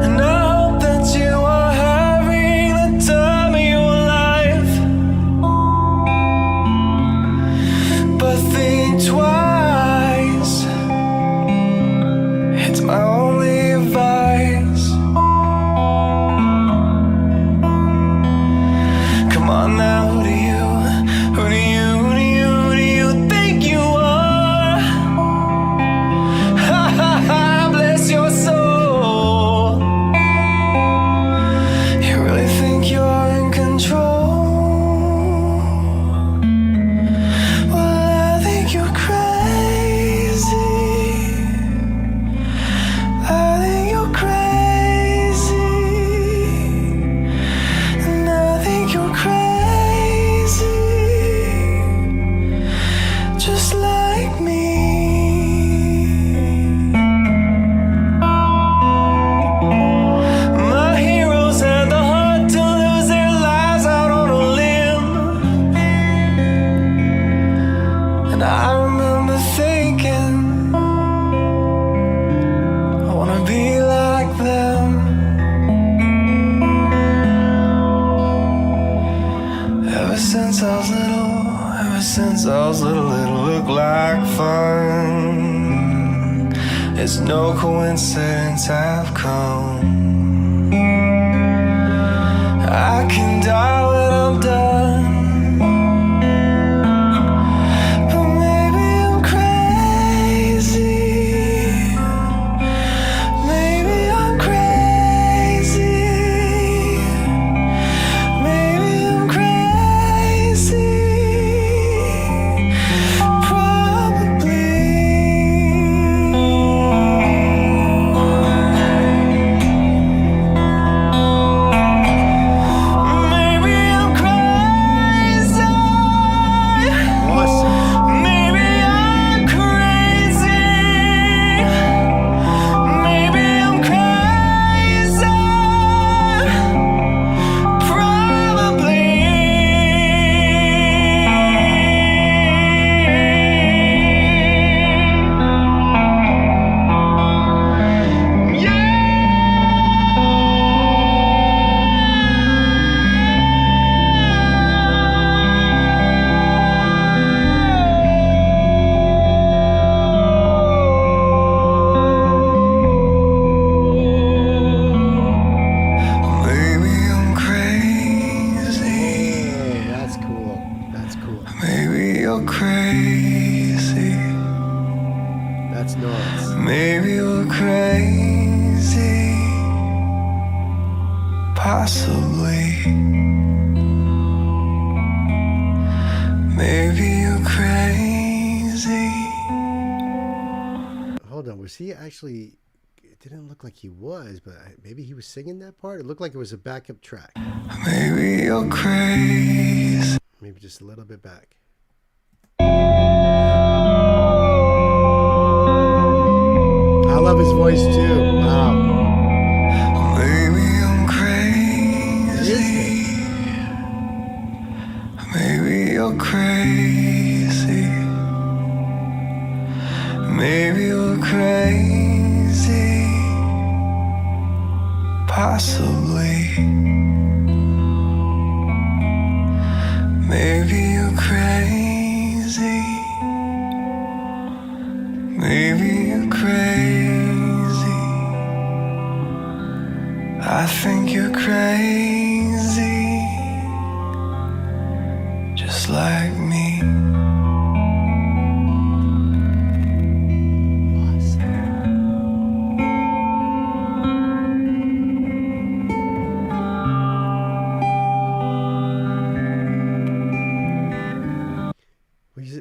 F: And I hope that you are having the time of your life. But think twice. It's my only advice. Come on now, who do you think you are? Ha ha ha, bless your soul. You really think you're in control? Well, I think you're crazy. I think you're crazy. And I think you're crazy. Just like me. My heroes had the heart to lose their lives out on a limb. And I remember thinking, I wanna be like them. Ever since I was little, it looked like fun. It's no coincidence I've come. I can die when I'm done. But maybe I'm crazy. Maybe I'm crazy. Maybe I'm crazy. Maybe I'm
B: crazy.
A: That's Norris.
B: Maybe we're crazy. Possibly. Maybe you're crazy.
A: Hold on, was he actually... It didn't look like he was, but maybe he was singing that part? It looked like it was a backup track.
B: Maybe you're crazy.
A: Maybe just a little bit back. I love his voice too. Wow.
B: Maybe I'm crazy. Maybe you're crazy. Maybe we're crazy. Possibly. Maybe you're crazy. Maybe you're crazy. I think you're crazy. Just like me.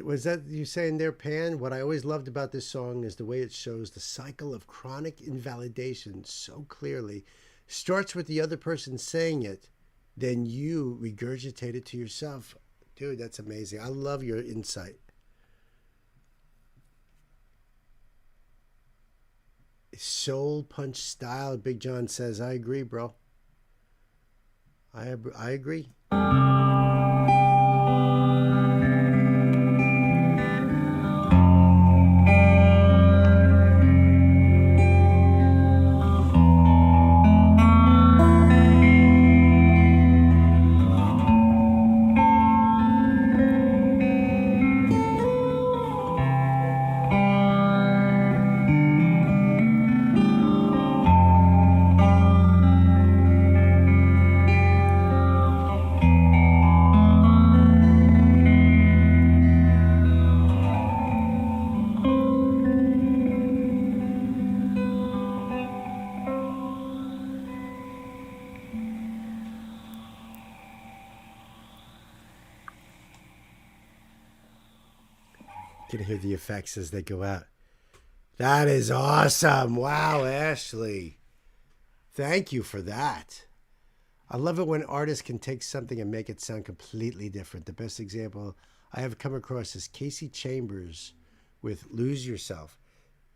A: Was that you saying there, Pan? What I always loved about this song is the way it shows the cycle of chronic invalidation so clearly. Starts with the other person saying it, then you regurgitate it to yourself. Dude, that's amazing. I love your insight. Soul punch style, Big John says. I agree, bro. I agree. You can hear the effects as they go out. That is awesome. Wow, Ashley. Thank you for that. I love it when artists can take something and make it sound completely different. The best example I have come across is Casey Chambers with Lose Yourself.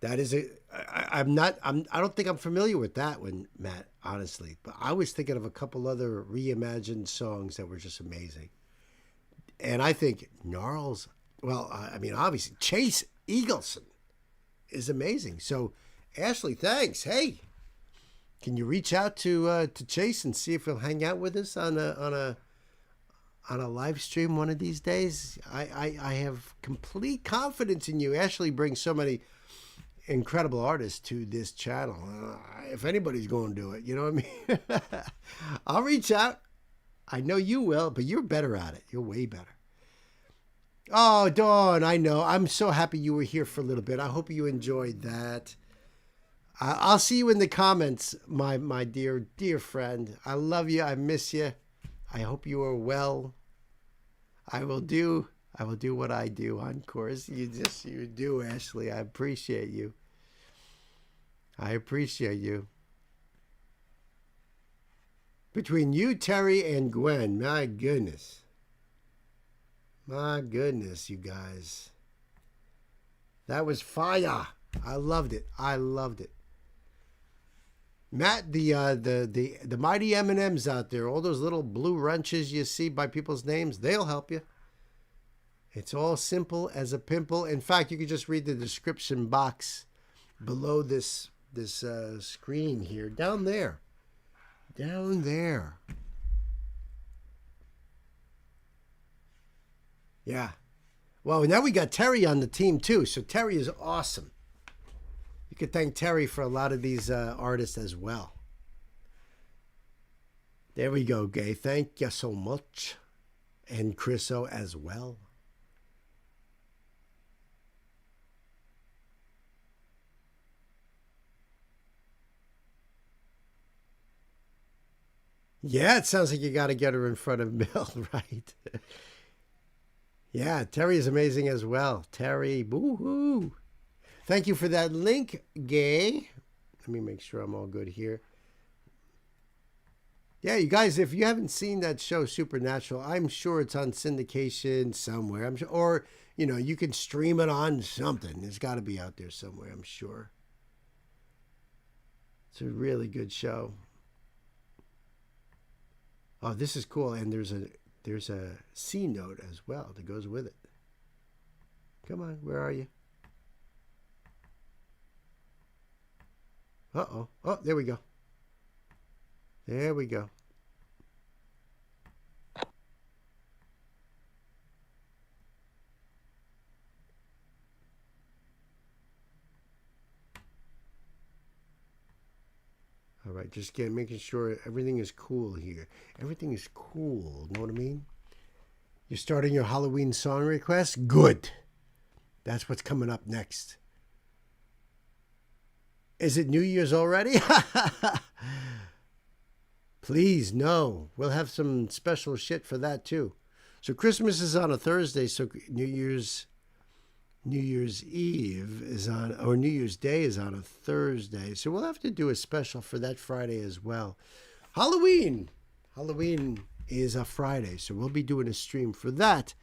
A: That is I don't think I'm familiar with that one, Matt, honestly. But I was thinking of a couple other reimagined songs that were just amazing. And I think Gnarls, well, I mean, obviously, Chase Eagleson is amazing. So, Ashley, thanks. Hey, can you reach out to Chase and see if he'll hang out with us on a live stream one of these days? I have complete confidence in you. Ashley brings so many incredible artists to this channel. If anybody's going to do it, you know what I mean? I'll reach out. I know you will, but you're better at it. You're way better. Oh, Dawn, I know. I'm so happy you were here for a little bit. I hope you enjoyed that. I'll see you in the comments, my dear friend. I love you. I miss you. I hope you are well. I will do what I do, Encores. You do, Ashley. I appreciate you. I appreciate you. Between you, Terry, and Gwen, my goodness. My goodness, you guys. That was fire. I loved it. I loved it. Matt, the mighty M&Ms out there, all those little blue wrenches you see by people's names, they'll help you. It's all simple as a pimple. In fact, you can just read the description box below this screen here. Down there. Down there. Yeah. Well, now we got Terry on the team too. So Terry is awesome. You could thank Terry for a lot of these artists as well. There we go, Gay. Thank you so much. And Chriso as well. Yeah, it sounds like you got to get her in front of Bill, right? Yeah, Terry is amazing as well. Terry, boo-hoo. Thank you for that link, Gay. Let me make sure I'm all good here. Yeah, you guys, if you haven't seen that show, Supernatural, I'm sure it's on syndication somewhere. I'm sure, or, you can stream it on something. It's got to be out there somewhere, I'm sure. It's a really good show. Oh, this is cool, and there's a C note as well that goes with it. Come on, where are you? Uh-oh. Oh, there we go. There we go. All right, just making sure everything is cool here. Everything is cool, know what I mean? You're starting your Halloween song request? Good. That's what's coming up next. Is it New Year's already? Please, no. We'll have some special shit for that too. So Christmas is on a Thursday, so New Year's Eve is on, or New Year's Day is on a Thursday. So we'll have to do a special for that Friday as well. Halloween is a Friday, so we'll be doing a stream for that.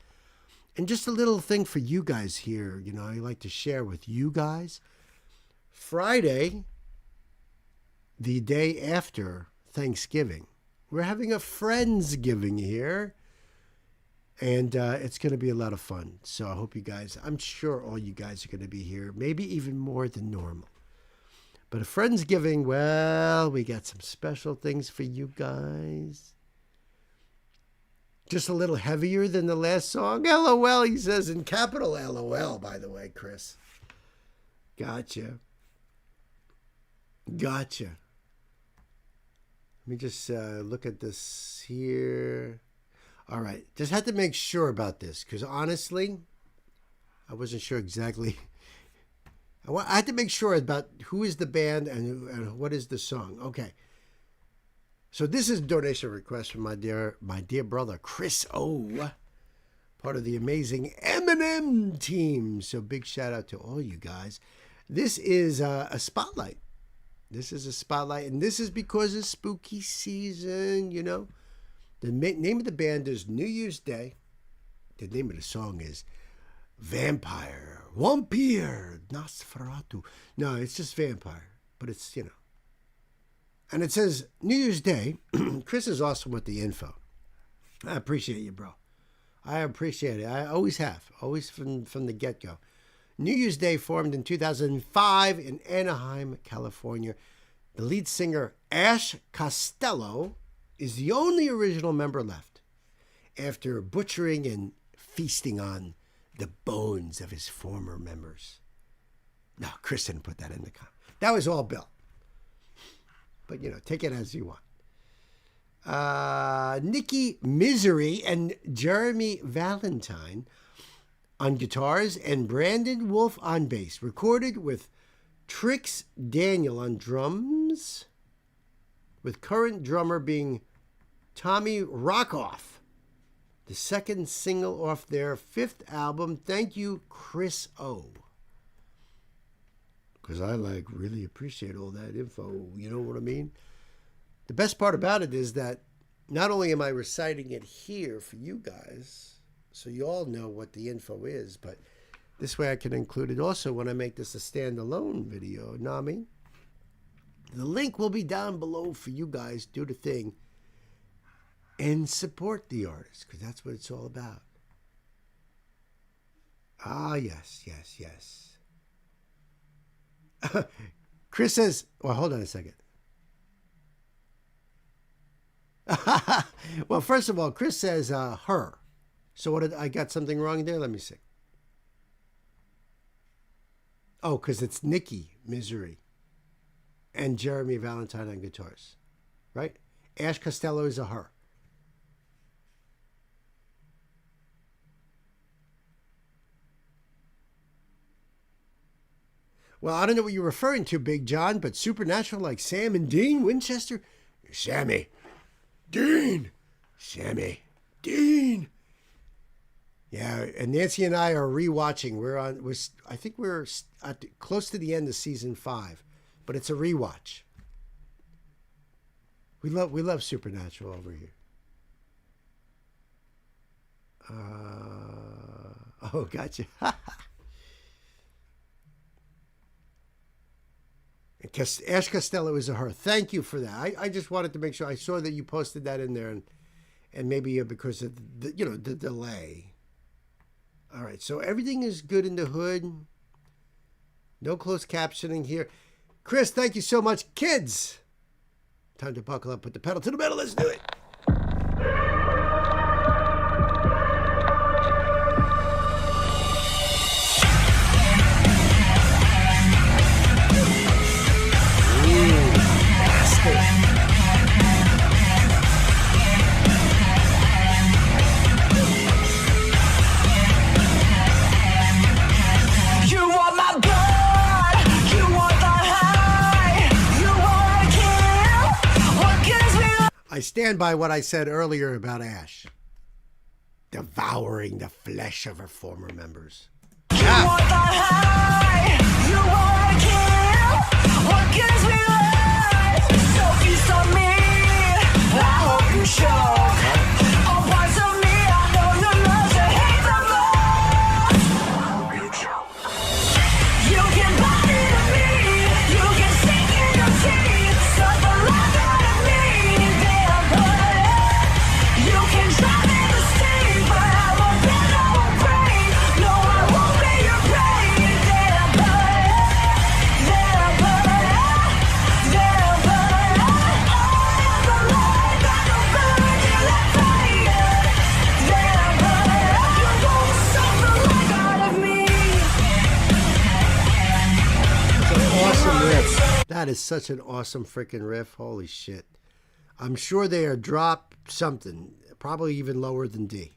A: And just a little thing for you guys here, I like to share with you guys. Friday, the day after Thanksgiving, we're having a Friendsgiving here. And it's going to be a lot of fun. So I hope you guys, I'm sure all you guys are going to be here, maybe even more than normal. But a Friendsgiving, well, we got some special things for you guys. Just a little heavier than the last song. LOL, he says, in capital LOL, by the way, Chris. Gotcha. Let me just look at this here. All right, just had to make sure about this because honestly, I wasn't sure exactly. I had to make sure about who is the band and what is the song. Okay, so this is a donation request from my dear brother Chris O, part of the amazing Eminem team. So big shout out to all you guys. This is a spotlight. This is a spotlight, and this is because it's spooky season. The name of the band is New Year's Day. The name of the song is Vampire, Nosferatu. No, it's just Vampire, but it's, And it says New Year's Day. Chris is awesome with the info. I appreciate you, bro. I appreciate it. I always have, always from the get-go. New Year's Day formed in 2005 in Anaheim, California. The lead singer, Ash Costello, is the only original member left after butchering and feasting on the bones of his former members. No, Chris didn't put that in the comment. That was all Bill. But, take it as you want. Nikki Misery and Jeremy Valentine on guitars and Brandon Wolf on bass. Recorded with Trix Daniel on drums, with current drummer being Tommy Rockoff. The second single off their fifth album. Thank you, Chris O. Because I really appreciate all that info. You know what I mean? The best part about it is that not only am I reciting it here for you guys, so you all know what the info is, but this way I can include it also when I make this a standalone video. Know what I mean? The link will be down below for you guys. Do the thing and support the artist, because that's what it's all about. Ah, yes. Chris says, well, hold on a second. Well, first of all, Chris says her. So what did I got something wrong there? Let me see. Oh, because it's Nikki Misery and Jeremy Valentine on guitars, right? Ash Costello is a her. Well, I don't know what you're referring to, Big John, but Supernatural like Sam and Dean Winchester? Sammy, Dean! Sammy. Dean! Yeah, and Nancy and I are rewatching. I think we're close to the end of season 5, but it's a rewatch. We love Supernatural over here. Oh, gotcha. Ash Costello is a her. Thank you for that. I just wanted to make sure. I saw that you posted that in there, and maybe because of the delay. All right, so everything is good in the hood. No closed captioning here. Chris, thank you so much. Kids, time to buckle up, put the pedal to the metal. Let's do it. I stand by what I said earlier about Ash. Devouring the flesh of her former members. Yeah. That is such an awesome freaking riff. Holy shit. I'm sure they are drop something, probably even lower than D.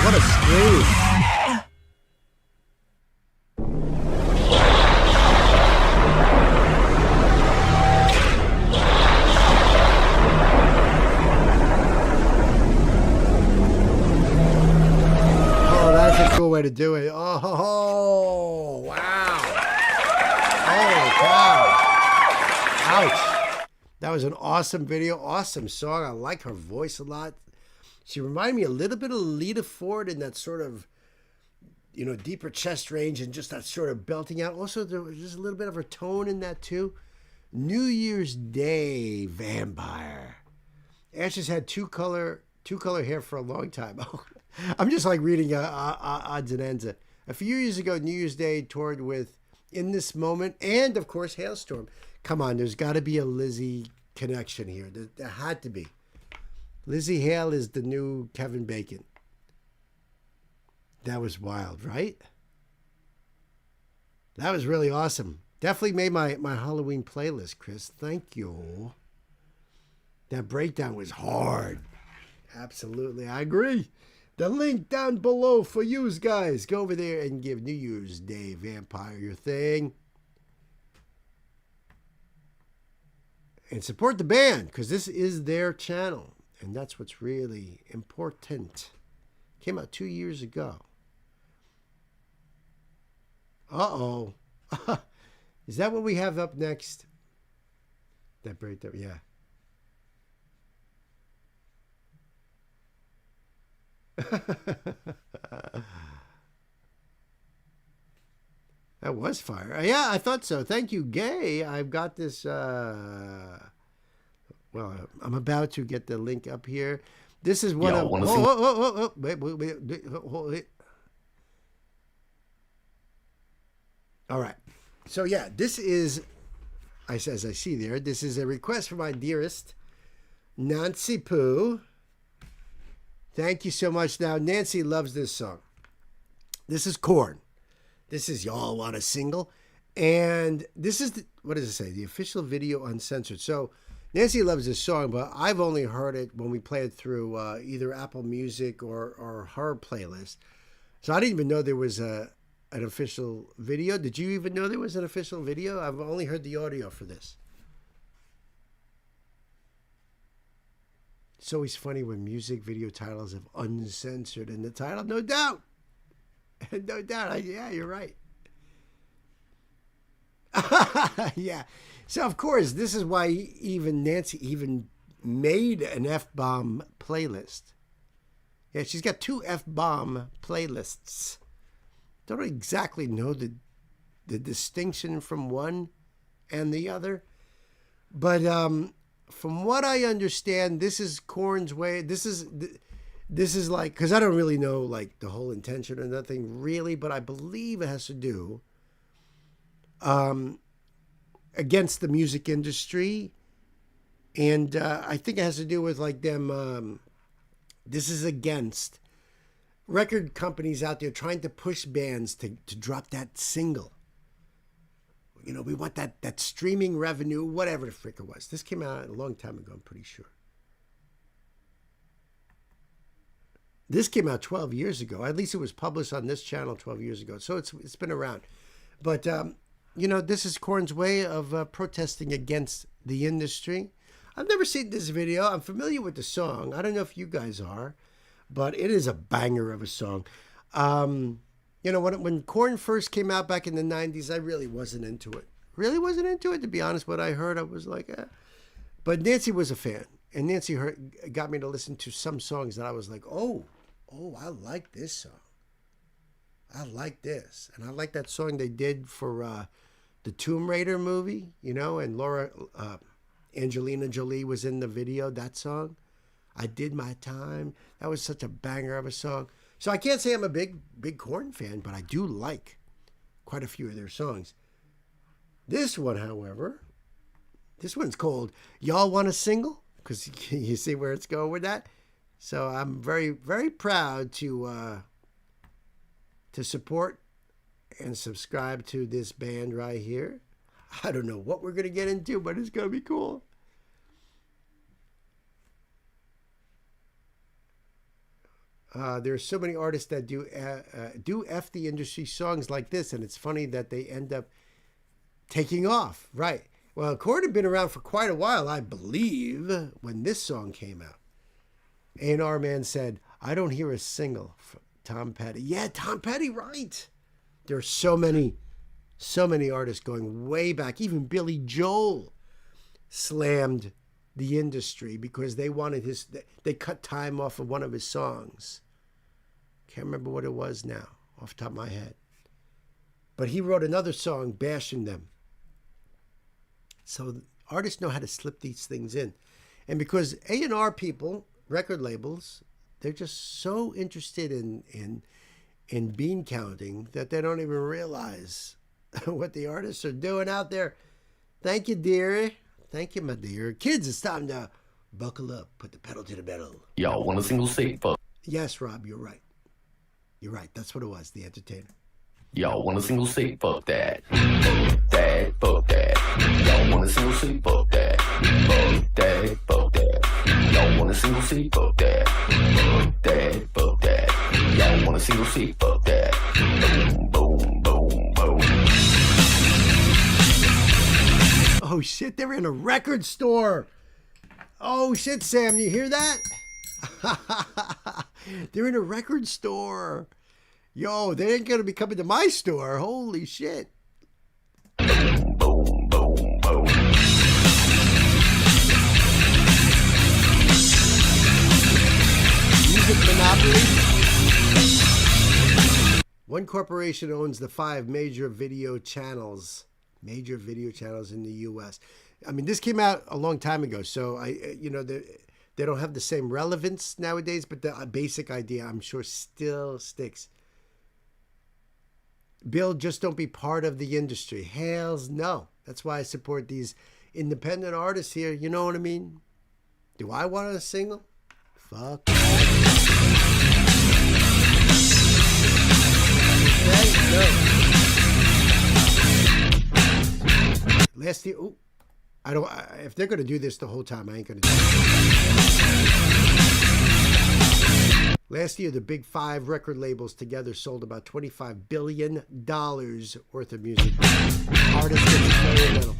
A: What a scream. Oh, that's a cool way to do it. Oh, wow. Holy cow. Ouch. That was an awesome video, awesome song. I like her voice a lot. She reminded me a little bit of Lita Ford in that sort of, deeper chest range and just that sort of belting out. Also, there was just a little bit of her tone in that too. New Year's Day Vampire. Ash has had two color hair for a long time. I'm just like reading odds and ends. A few years ago, New Year's Day toured with in this moment. And, of course, Hailstorm. Come on, there's got to be a Lizzie connection here. There had to be. Lizzie Hale is the new Kevin Bacon. That was wild, right? That was really awesome. Definitely made my Halloween playlist, Chris. Thank you. That breakdown was hard. Absolutely, I agree. The link down below for you guys. Go over there and give New Year's Day Vampire your thing. And support the band, because this is their channel. And that's what's really important. Came out 2 years ago. Uh-oh. Is that what we have up next? That breakdown, yeah. That was fire. Yeah, I thought so. Thank you, Gay. I've got this. Well, I'm about to get the link up here. This is one of. Wait. All right. So yeah, this is. As I see there, this is a request from my dearest Nancy Pooh. Thank you so much. Now, Nancy loves this song. This is Korn. This is Y'all Want a Single. And this is, what does it say? The official video uncensored. So, Nancy loves this song, but I've only heard it when we play it through either Apple Music or her playlist. So, I didn't even know there was an official video. Did you even know there was an official video? I've only heard the audio for this. It's always funny when music video titles have uncensored in the title. No doubt. No doubt. Yeah, you're right. Yeah. So, of course, this is why even Nancy even made an F-bomb playlist. Yeah, she's got 2 F-bomb playlists. Don't exactly know the distinction from one and the other. But from what I understand, this is Korn's way. This is like, because I don't really know like the whole intention or nothing really, but I believe it has to do against the music industry, and I think it has to do with like them. This is against record companies out there trying to push bands to drop that single. You know, we want that streaming revenue, whatever the frick it was. This came out a long time ago, I'm pretty sure. This came out 12 years ago. At least it was published on this channel 12 years ago. So it's been around. But, you know, this is Korn's way of protesting against the industry. I've never seen this video. I'm familiar with the song. I don't know if you guys are, but it is a banger of a song. You know, when Korn first came out back in the 90s, I really wasn't into it. Really wasn't into it, to be honest. What I heard, I was like, eh. But Nancy was a fan. And Nancy got me to listen to some songs that I was like, oh, I like this song. I like this. And I like that song they did for the Tomb Raider movie, you know, and Angelina Jolie was in the video, that song. I Did My Time. That was such a banger of a song. So I can't say I'm a big Korn fan, but I do like quite a few of their songs. This one, however, this one's called Y'all Want a Single? Because you see where it's going with that? So I'm very, very proud to support and subscribe to this band right here. I don't know what we're going to get into, but it's going to be cool. There are so many artists that do F the industry songs like this, and it's funny that they end up taking off. Right. Well, Korn had been around for quite a while, I believe, when this song came out. A&R man said, I don't hear a single from Tom Petty. Yeah, Tom Petty, right. There are so many artists going way back. Even Billy Joel slammed the industry because they wanted they cut time off of one of his songs. Can't remember what it was now, off the top of my head. But he wrote another song bashing them. So artists know how to slip these things in. And because A&R people, record labels, they're just so interested in bean counting that they don't even realize what the artists are doing out there. Thank you, dear. Thank you, my dear. Kids, it's time to buckle up. Put the pedal to the metal.
G: Y'all want a single seat? Fuck.
A: Yes, Rob, you're right. You're right. That's what it was, The Entertainer.
G: Y'all want a single seat? Fuck that. Fuck that. Fuck that. Y'all want a single seat? Fuck that. Fuck that. Fuck that. Y'all want a single seat? Fuck that. Fuck that. Fuck that. Y'all want a single seat? Fuck that. Boom, boom, boom, boom.
A: Oh, shit, they're in a record store. Oh, shit, Sam, you hear that? They're in a record store. Yo, they ain't going to be coming to my store. Holy shit.
G: Boom, boom, boom, boom.
A: Music monopoly. One corporation owns the 5 major video channels in the U.S. I mean, this came out a long time ago, so they don't have the same relevance nowadays, but the basic idea, I'm sure, still sticks. Bill, just don't be part of the industry. Hells no. That's why I support these independent artists here. You know what I mean? Do I want a single? Fuck. Okay, no. Last year, if they're going to do this the whole time, I ain't going to do it. Last year, the big 5 record labels together sold about $25 billion worth of music. Artists get to play a little.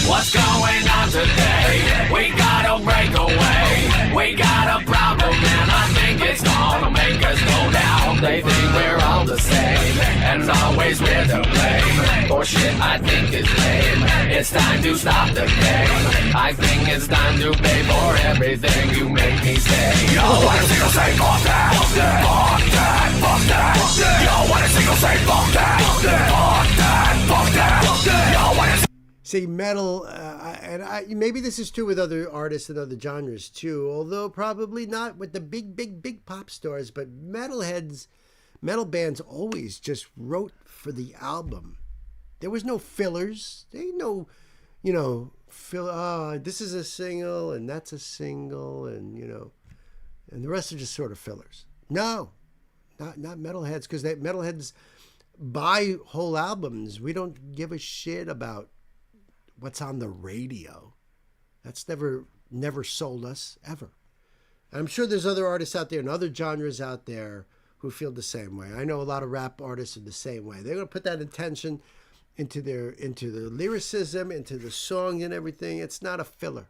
B: What's going on today? We gotta break away. We got a problem and I think it's gonna make us go down. They think we're all the same, and as always we're to blame. For shit I think is lame. It's time to stop the game. I think it's time to pay for everything you make me say. Yo, want a single say fuck that, fuck that, fuck that, fuck that, fuck that. Yo, want a single say fuck that, fuck that, fuck that, fuck that, fuck that. Yo, want a
A: See, metal, maybe this is true with other artists and other genres too, although probably not with the big pop stars, but metal bands always just wrote for the album. There was no fillers. There ain't no, this is a single and that's a single and, and the rest are just sort of fillers. No, not metalheads, because metalheads buy whole albums. We don't give a shit about what's on the radio. That's never sold us, ever. And I'm sure there's other artists out there and other genres out there who feel the same way. I know a lot of rap artists are the same way. They're going to put that intention into the lyricism, into the song and everything. It's not a filler.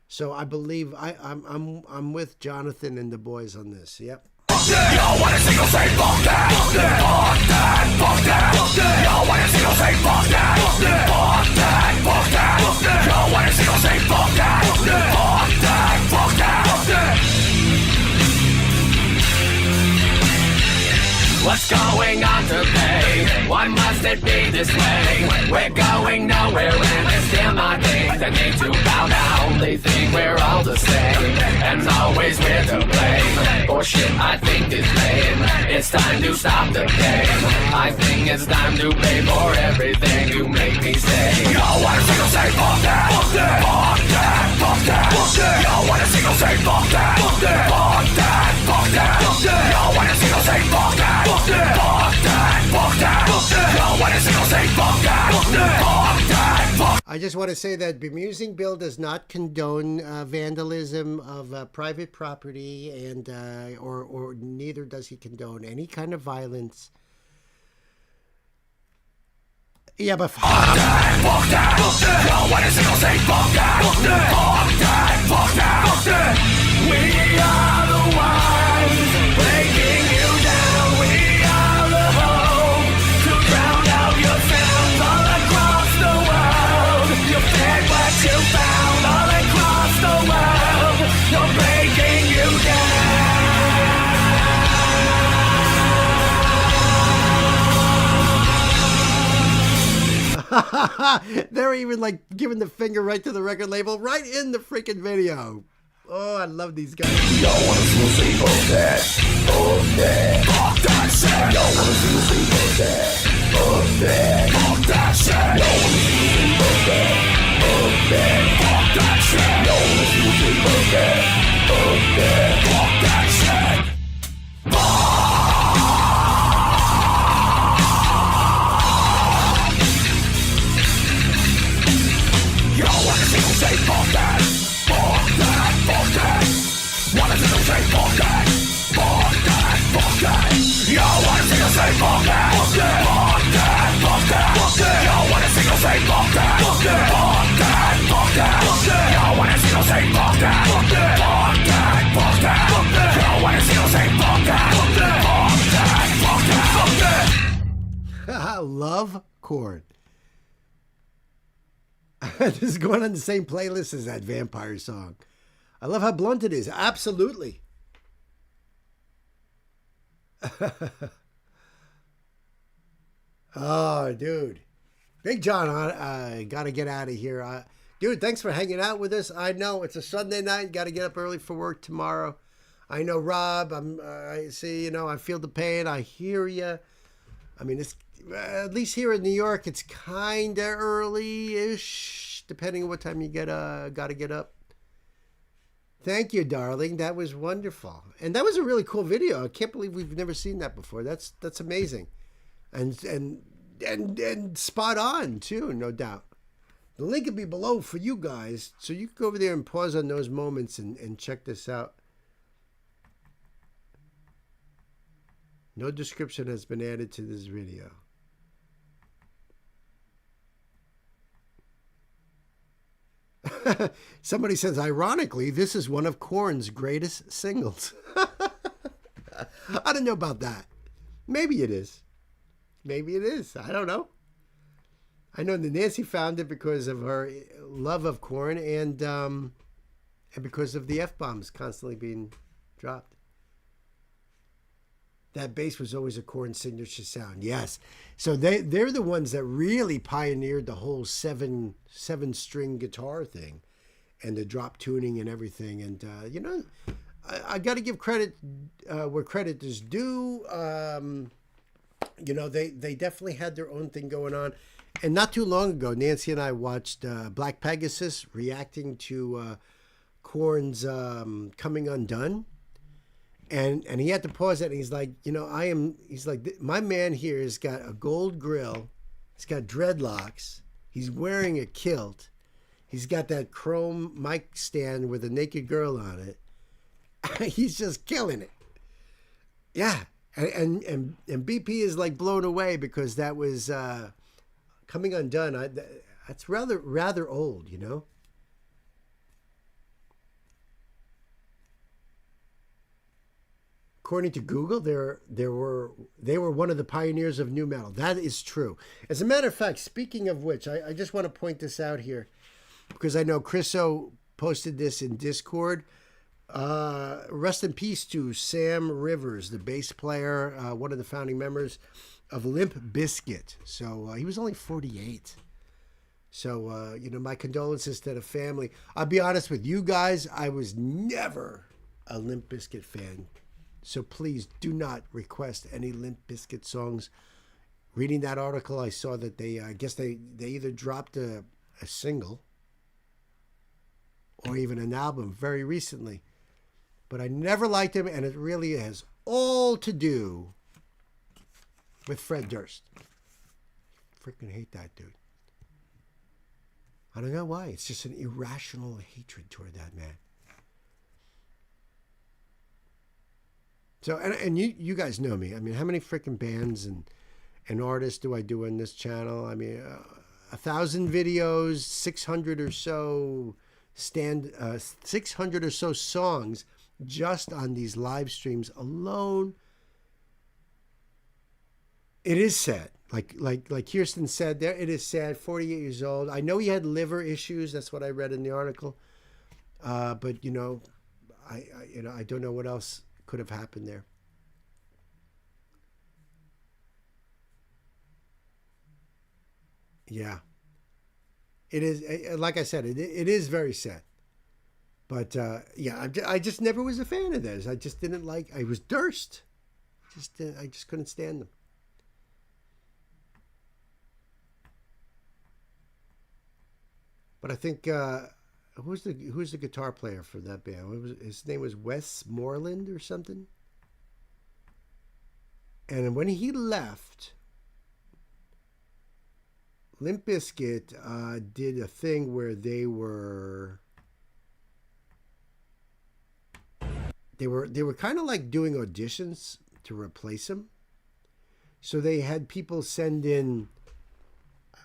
A: So I believe I'm with Jonathan and the boys on this. Yep.
B: Yo, want a single say fuck that, fuck that, fuck that, fuck that, fuck that. Yo, want a single say fuck that, fuck that, fuck that, fuck that, fuck that. Yo, want a single say fuck that, fuck that, fuck that, fuck that, fuck that. What's going on today? Why must it be this way? We're going nowhere and it's still not things that need to bow down. They think we're all the same, and as always we're to blame. For shit I think is lame. It's time to stop the game. I think it's time to pay for everything you make me say. Yo, want a single say fuck that, fuck that, fuck that, fuck that, fuck that. Yo, want a single say fuck that, fuck that, fuck that, fuck that, fuck that. Yo, want a single say fuck that, fuck that, fuck that, fuck that, fuck that. Yo, want a single say fuck that, fuck that, fuck that, fuck.
A: I just want to say that Bemusing Bill does not condone vandalism of private property, and or neither does he condone any kind of violence. Yeah, but
B: fuck that, fuck that, fuck that. Yo, want a single say fuck that, fuck that, fuck that, fuck that, fuck that. We are the ones breaking you down. We are the hope to drown out your sounds all across the world. You fed what you found all across the world. You're breaking you down.
A: They're even like giving the finger right to the record label, right in the freaking video. Oh, I love these guys.
G: Y'all wanna see me say fuck that? Fuck that. Fuck that shit. Y'all wanna see me say fuck that? Fuck that. Fuck that shit. Y'all wanna see me say fuck that? Fuck that. Fuck that shit. Y'all wanna see me say fuck that? Fuck that. Fuck that shit. Y'all wanna see me say fuck that? Fuck that. Fuck that. Wanna see me say fuck that? Fuck that. Fuck that. Y'all wanna see me say fuck that? Fuck that. Fuck that. Fuck that. Fuck that. Y'all wanna see me say fuck that? Fuck that. Fuck that. Fuck that. Fuck that. Y'all wanna see me say fuck that? Fuck that. Fuck that. Fuck that. Fuck that. Y'all wanna see me say fuck that? Fuck that. Fuck that. Fuck that. Fuck that.
A: I love Korn. This is going on the same playlist as that vampire song. I love how blunt it is. Absolutely. Oh, dude. Big John, I got to get out of here. Dude, thanks for hanging out with us. I know it's a Sunday night. Got to get up early for work tomorrow. I know, Rob. I see, I feel the pain. I hear you. I mean, it's at least here in New York, it's kind of early-ish, depending on what time you got to get up. Thank you, darling. That was wonderful. And that was a really cool video. I can't believe we've never seen that before. That's amazing. And spot on, too, no doubt. The link will be below for you guys, so you can go over there and pause on those moments and check this out. No description has been added to this video. Somebody says, ironically, this is one of Korn's greatest singles. I don't know about that. Maybe it is. Maybe it is. I don't know. I know that Nancy found it because of her love of Korn and because of the F-bombs constantly being dropped. That bass was always a Korn signature sound. Yes. So they're the ones that really pioneered the whole seven-string guitar thing and the drop tuning and everything. And, I got to give credit where credit is due. They definitely had their own thing going on. And not too long ago, Nancy and I watched Black Pegasus reacting to Korn's Coming Undone. And he had to pause it, and he's like, my man here has got a gold grill, he's got dreadlocks, he's wearing a kilt, he's got that chrome mic stand with a naked girl on it. He's just killing it. Yeah, and BP is like blown away because that was Coming Undone. That's rather old, According to Google, they were one of the pioneers of nu metal. That is true. As a matter of fact, speaking of which, I just want to point this out here because I know Chriso posted this in Discord. Rest in peace to Sam Rivers, the bass player, one of the founding members of Limp Bizkit. So he was only 48. So, my condolences to the family. I'll be honest with you guys, I was never a Limp Bizkit fan. So please do not request any Limp Bizkit songs. Reading that article, I saw that they either dropped a single or even an album very recently. But I never liked him, and it really has all to do with Fred Durst. Freaking hate that dude. I don't know why. It's just an irrational hatred toward that man. So, and you guys know me. I mean, how many freaking bands and artists do I do on this channel? I mean, 1,000 videos, 600 or so 600 or so songs just on these live streams alone. It is sad. Like Kirsten said there, it is sad. 48 years old. I know he had liver issues. That's what I read in the article. But I don't know what else could have happened there. Yeah. It is, like I said, it is very sad. But yeah, I just never was a fan of theirs. I just didn't like. I was Durst. I just couldn't stand them. But I think who's the guitar player for that band? His name was Wes Moreland or something. And when he left, Limp Bizkit did a thing where they were kind of like doing auditions to replace him. So they had people send in,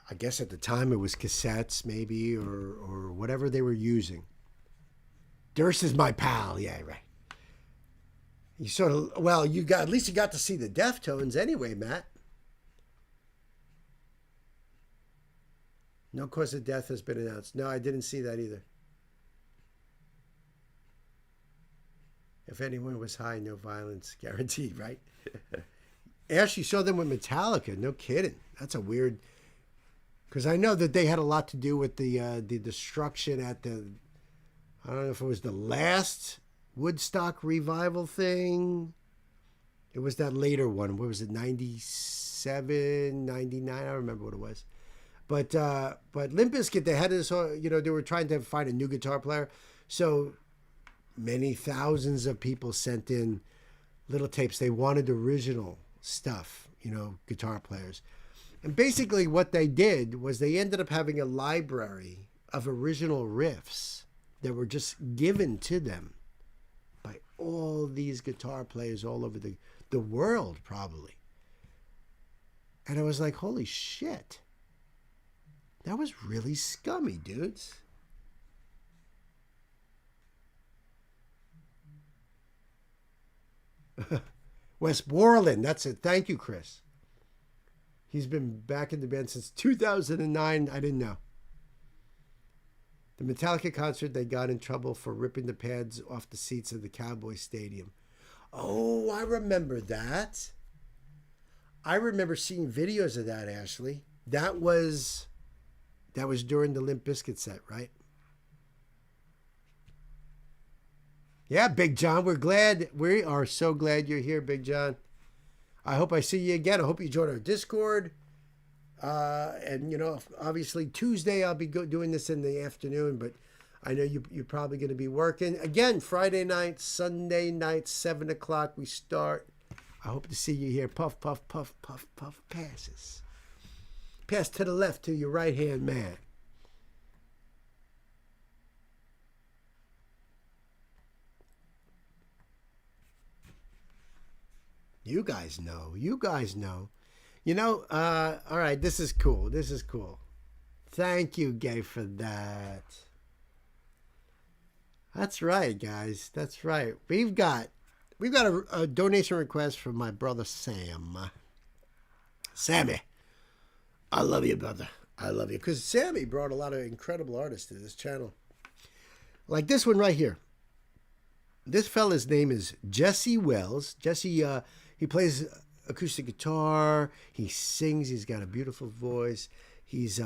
A: I guess at the time it was cassettes maybe or whatever they were using. Durst is my pal. Yeah, right. You sort of, well, at least you got to see the Deftones anyway, Matt. No cause of death has been announced. No, I didn't see that either. If anyone was high, no violence guaranteed, right? Ash, you saw them with Metallica. No kidding. That's a weird... Because I know that they had a lot to do with the destruction at the... I don't know if it was the last Woodstock revival thing. It was that later one. What was it, 97, 99? I don't remember what it was. But Limp Bizkit, they had this, they were trying to find a new guitar player. So many thousands of people sent in little tapes. They wanted original stuff, guitar players. And basically what they did was they ended up having a library of original riffs that were just given to them by all these guitar players all over the world, probably. And I was like, holy shit. That was really scummy, dudes. Wes Borland, that's it. Thank you, Chris. He's been back in the band since 2009. I didn't know. The Metallica concert, they got in trouble for ripping the pads off the seats of the Cowboy Stadium. Oh, I remember that. I remember seeing videos of that, Ashley. That was during the Limp Bizkit set, right? Yeah, Big John, we are so glad you're here, Big John. I hope I see you again. I hope you join our Discord. And, obviously Tuesday I'll be doing this in the afternoon, but I know you're probably going to be working. Again, Friday night, Sunday night, 7 o'clock we start. I hope to see you here. Puff, puff, puff, puff, puff, passes. Pass to the left to your right-hand man. You guys know. All right, this is cool. Thank you, Gay, for that. That's right, guys. That's right. We've got a donation request from my brother Sam. Sammy, I love you, brother. I love you. Because Sammy brought a lot of incredible artists to this channel. Like this one right here. This fella's name is Jesse Wells. Jesse, he plays acoustic guitar. He sings. He's got a beautiful voice. He's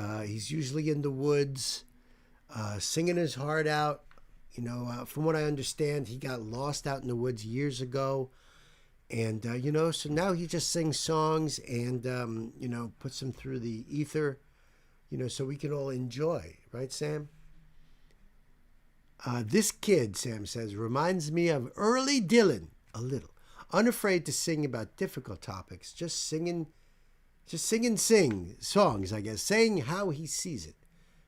A: usually in the woods, singing his heart out. From what I understand, he got lost out in the woods years ago. And, so now he just sings songs and, puts them through the ether, so we can all enjoy. Right, Sam? This kid, Sam says, reminds me of early Dylan a little. Unafraid to sing about difficult topics. Just sing songs, I guess, saying how he sees it.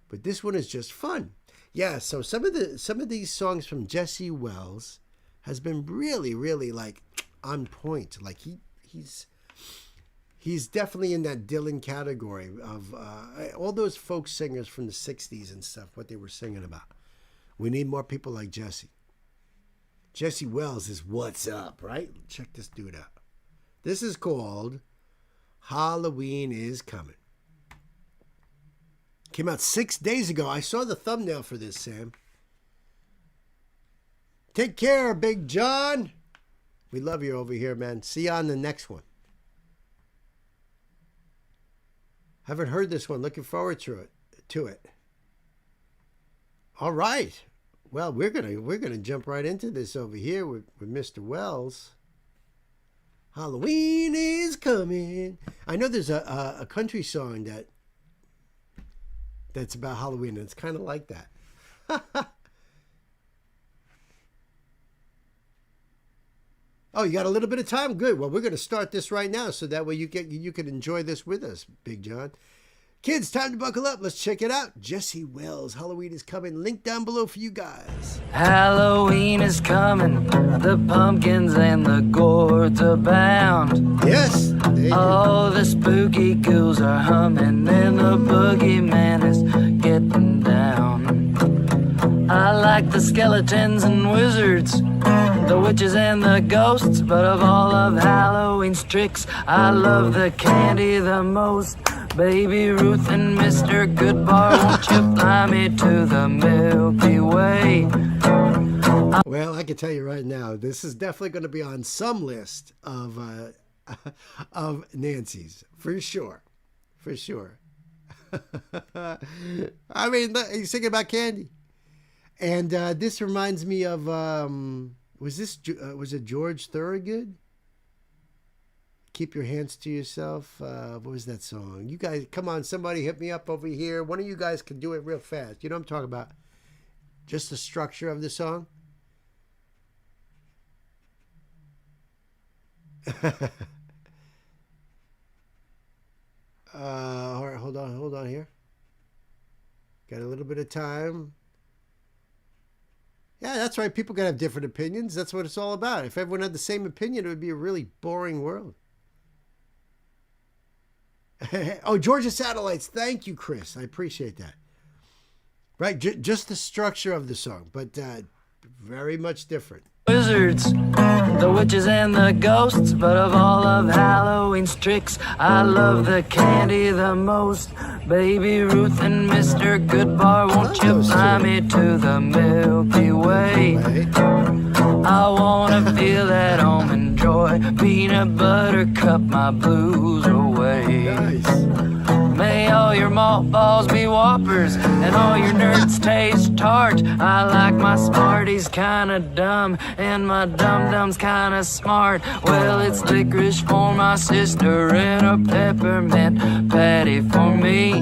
A: But this one is just fun. Yeah, so some of these songs from Jesse Wells has been really, really like on point. Like he's definitely in that Dylan category of all those folk singers from the 60s and stuff, what they were singing about. We need more people like Jesse. Jesse Wells is what's up, right? Check this dude out. This is called Halloween is Coming. Came out 6 days ago. I saw the thumbnail for this, Sam. Take care, Big John. We love you over here, man. See you on the next one. Haven't heard this one. Looking forward to it. All right. Well, we're gonna jump right into this over here with Mr. Wells. Halloween is coming. I know there's a country song that's about Halloween, and it's kind of like that. Oh, you got a little bit of time? Good. Well, we're going to start this right now, so that way you can enjoy this with us, Big John. Kids, time to buckle up. Let's check it out. Jesse Wells, Halloween is coming. Link down below for you guys.
F: Halloween is coming, the pumpkins and the gourds abound.
A: Yes, they do.
F: Oh, the spooky ghouls are humming and the boogeyman is getting down. I like the skeletons and wizards, the witches and the ghosts, but of all of Halloween's tricks, I love the candy the most. Baby Ruth and Mr. Goodbar, won't you fly me to the Milky Way?
A: Well, I can tell you right now, this is definitely going to be on some list of Nancy's, for sure. For sure. I mean, he's singing about candy. And this reminds me of, was it George Thorogood? Keep your hands to yourself. What was that song? You guys, come on, somebody hit me up over here. One of you guys can do it real fast. You know what I'm talking about? Just the structure of the song. All right, hold on here. Got a little bit of time. Yeah, that's right. People gotta have different opinions. That's what it's all about. If everyone had the same opinion, it would be a really boring world. Oh, Georgia Satellites. Thank you, Chris. I appreciate that. Right, just the structure of the song, but very much different.
F: Wizards, the witches and the ghosts, but of all of Halloween's tricks, I love the candy the most. Baby Ruth and Mr. Goodbar, won't you fly me to the Milky Way? I wanna feel that almond joy, peanut butter cup my blues away.
A: Nice.
F: May all your malt balls be whoppers and all your nerds taste tart. I like my smarties kinda dumb and my dum-dums kinda smart. Well, it's licorice for my sister and a peppermint patty for me.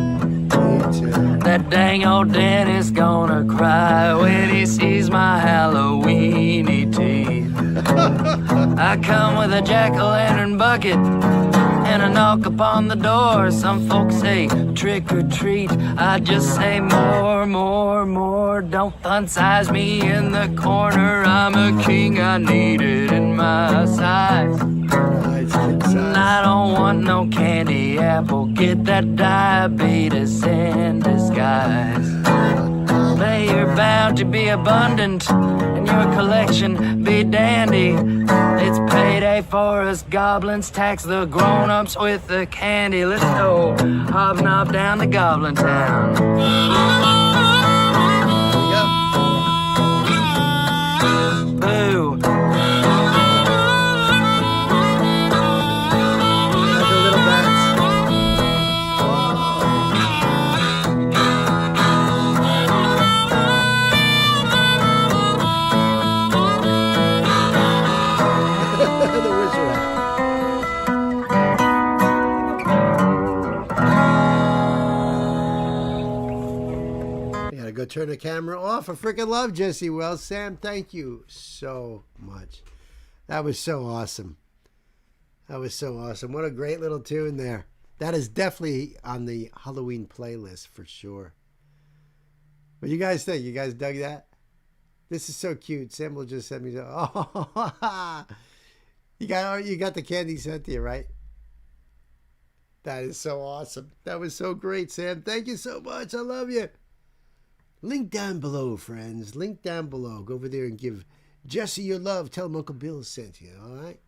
F: That dang old Dennis gonna cry when he sees my Halloweeny teeth. I come with a jack-o'-lantern bucket and a knock upon the door. Some folks say trick or treat, I just say more, more, more. Don't fun size me in the corner, I'm a king, I need it in my size. And I don't want no candy apple, get that diabetes in disguise. May your bounty be abundant and your collection be dandy. It's payday for us goblins, tax the grown-ups with the candy. Let's go hobnob down to Goblin Town. Boo.
A: Go turn the camera off. I freaking love Jesse Wells. Sam, thank you so much. That was so awesome. That was so awesome. What a great little tune there. That is definitely on the Halloween playlist for sure. What do you guys think? You guys dug that? This is so cute. Sam will just send me. Oh, you got the candy sent to you, right? That is so awesome. That was so great, Sam. Thank you so much. I love you. Link down below, friends. Link down below. Go over there and give Jesse your love. Tell him Uncle Bill sent you, all right?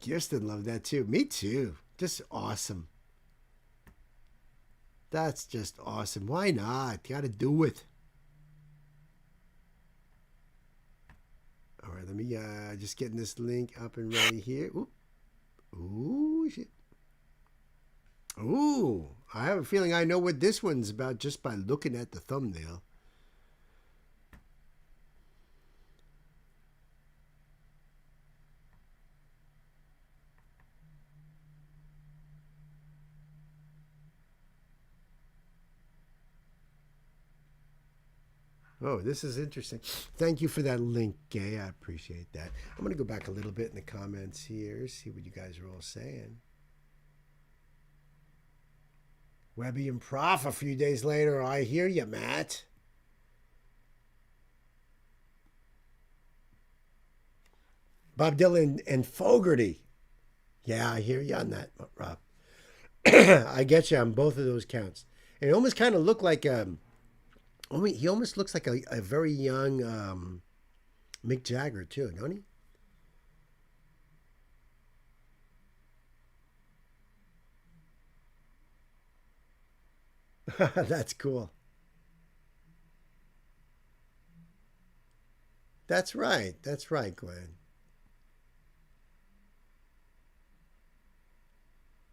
A: Kirsten loved that too. Me too. Just awesome. That's just awesome. Why not? Gotta do it. All right, let me just getting this link up and ready here. Ooh, shit. Ooh, I have a feeling I know what this one's about just by looking at the thumbnail. Oh, this is interesting. Thank you for that link, Gay. I appreciate that. I'm going to go back a little bit in the comments here, see what you guys are all saying. Webby and Prof a few days later. I hear you, Matt. Bob Dylan and Fogerty. Yeah, I hear you on that, Rob. I get you on both of those counts. And it almost kind of looked like he almost looks like a very young Mick Jagger too, don't he? That's cool. That's right. That's right, Glenn.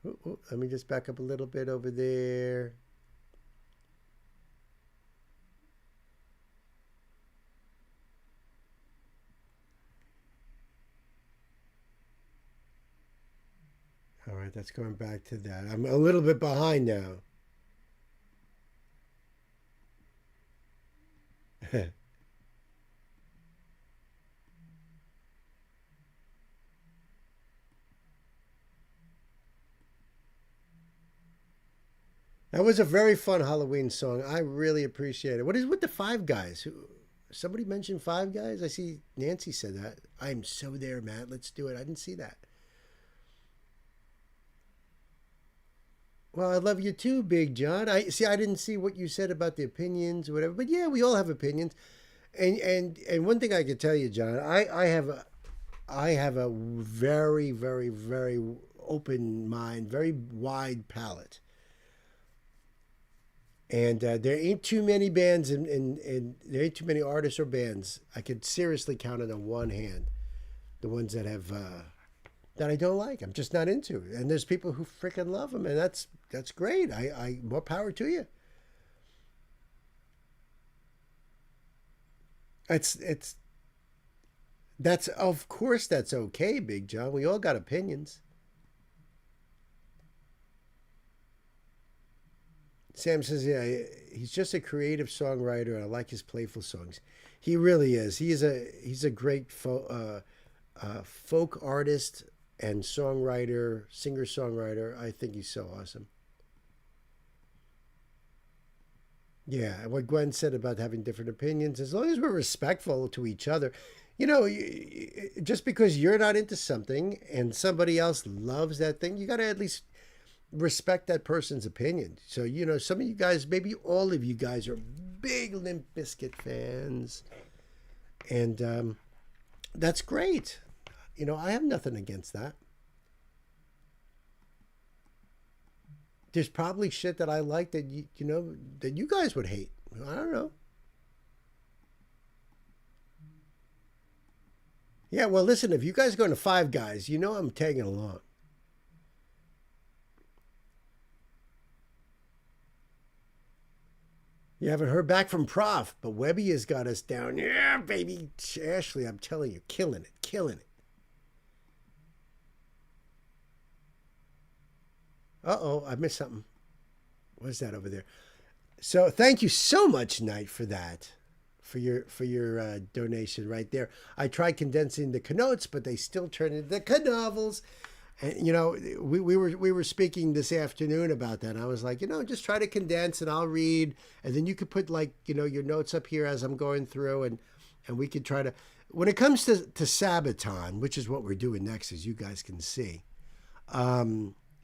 A: Ooh, ooh, let me just back up a little bit over there. All right, that's going back to that. I'm a little bit behind now. That was a very fun Halloween song. I really appreciate it. What is with the Five Guys? Somebody mentioned Five Guys? I see Nancy said that. I'm so there, Matt. Let's do it. I didn't see that. Well, I love you too, Big John. I didn't see what you said about the opinions or whatever, but yeah, we all have opinions. And one thing I can tell you, John, I have a very, very, very open mind, very wide palette. And there ain't too many bands and there ain't too many artists or bands. I could seriously count it on one hand. The ones that have that I don't like. I'm just not into. And there's people who freaking love them, and that's great. I more power to you. It's that's of course that's okay, Big John. We all got opinions. Sam says, yeah, he's just a creative songwriter, and I like his playful songs. He really is. He's a great folk artist and songwriter, singer songwriter. I think he's so awesome. Yeah, and what Gwen said about having different opinions, as long as we're respectful to each other, you know, just because you're not into something and somebody else loves that thing, you got to at least respect that person's opinion. So, you know, some of you guys, maybe all of you guys are big Limp Bizkit fans. And that's great. You know, I have nothing against that. There's probably shit that I like that, you know, that you guys would hate. I don't know. Yeah, well, listen, if you guys are going to Five Guys, you know I'm tagging along. You haven't heard back from Prof, but Webby has got us down. Yeah, baby. Ashley, I'm telling you, killing it, killing it. Uh-oh, I missed something. What is that over there? So thank you so much, Knight, for that, for your donation right there. I tried condensing the connotes, but they still turn into the canovels. And you know, we were speaking this afternoon about that. And I was like, you know, just try to condense, and I'll read, and then you could put, like, you know, your notes up here as I'm going through, and we could try to. When it comes to Sabaton, which is what we're doing next, as you guys can see.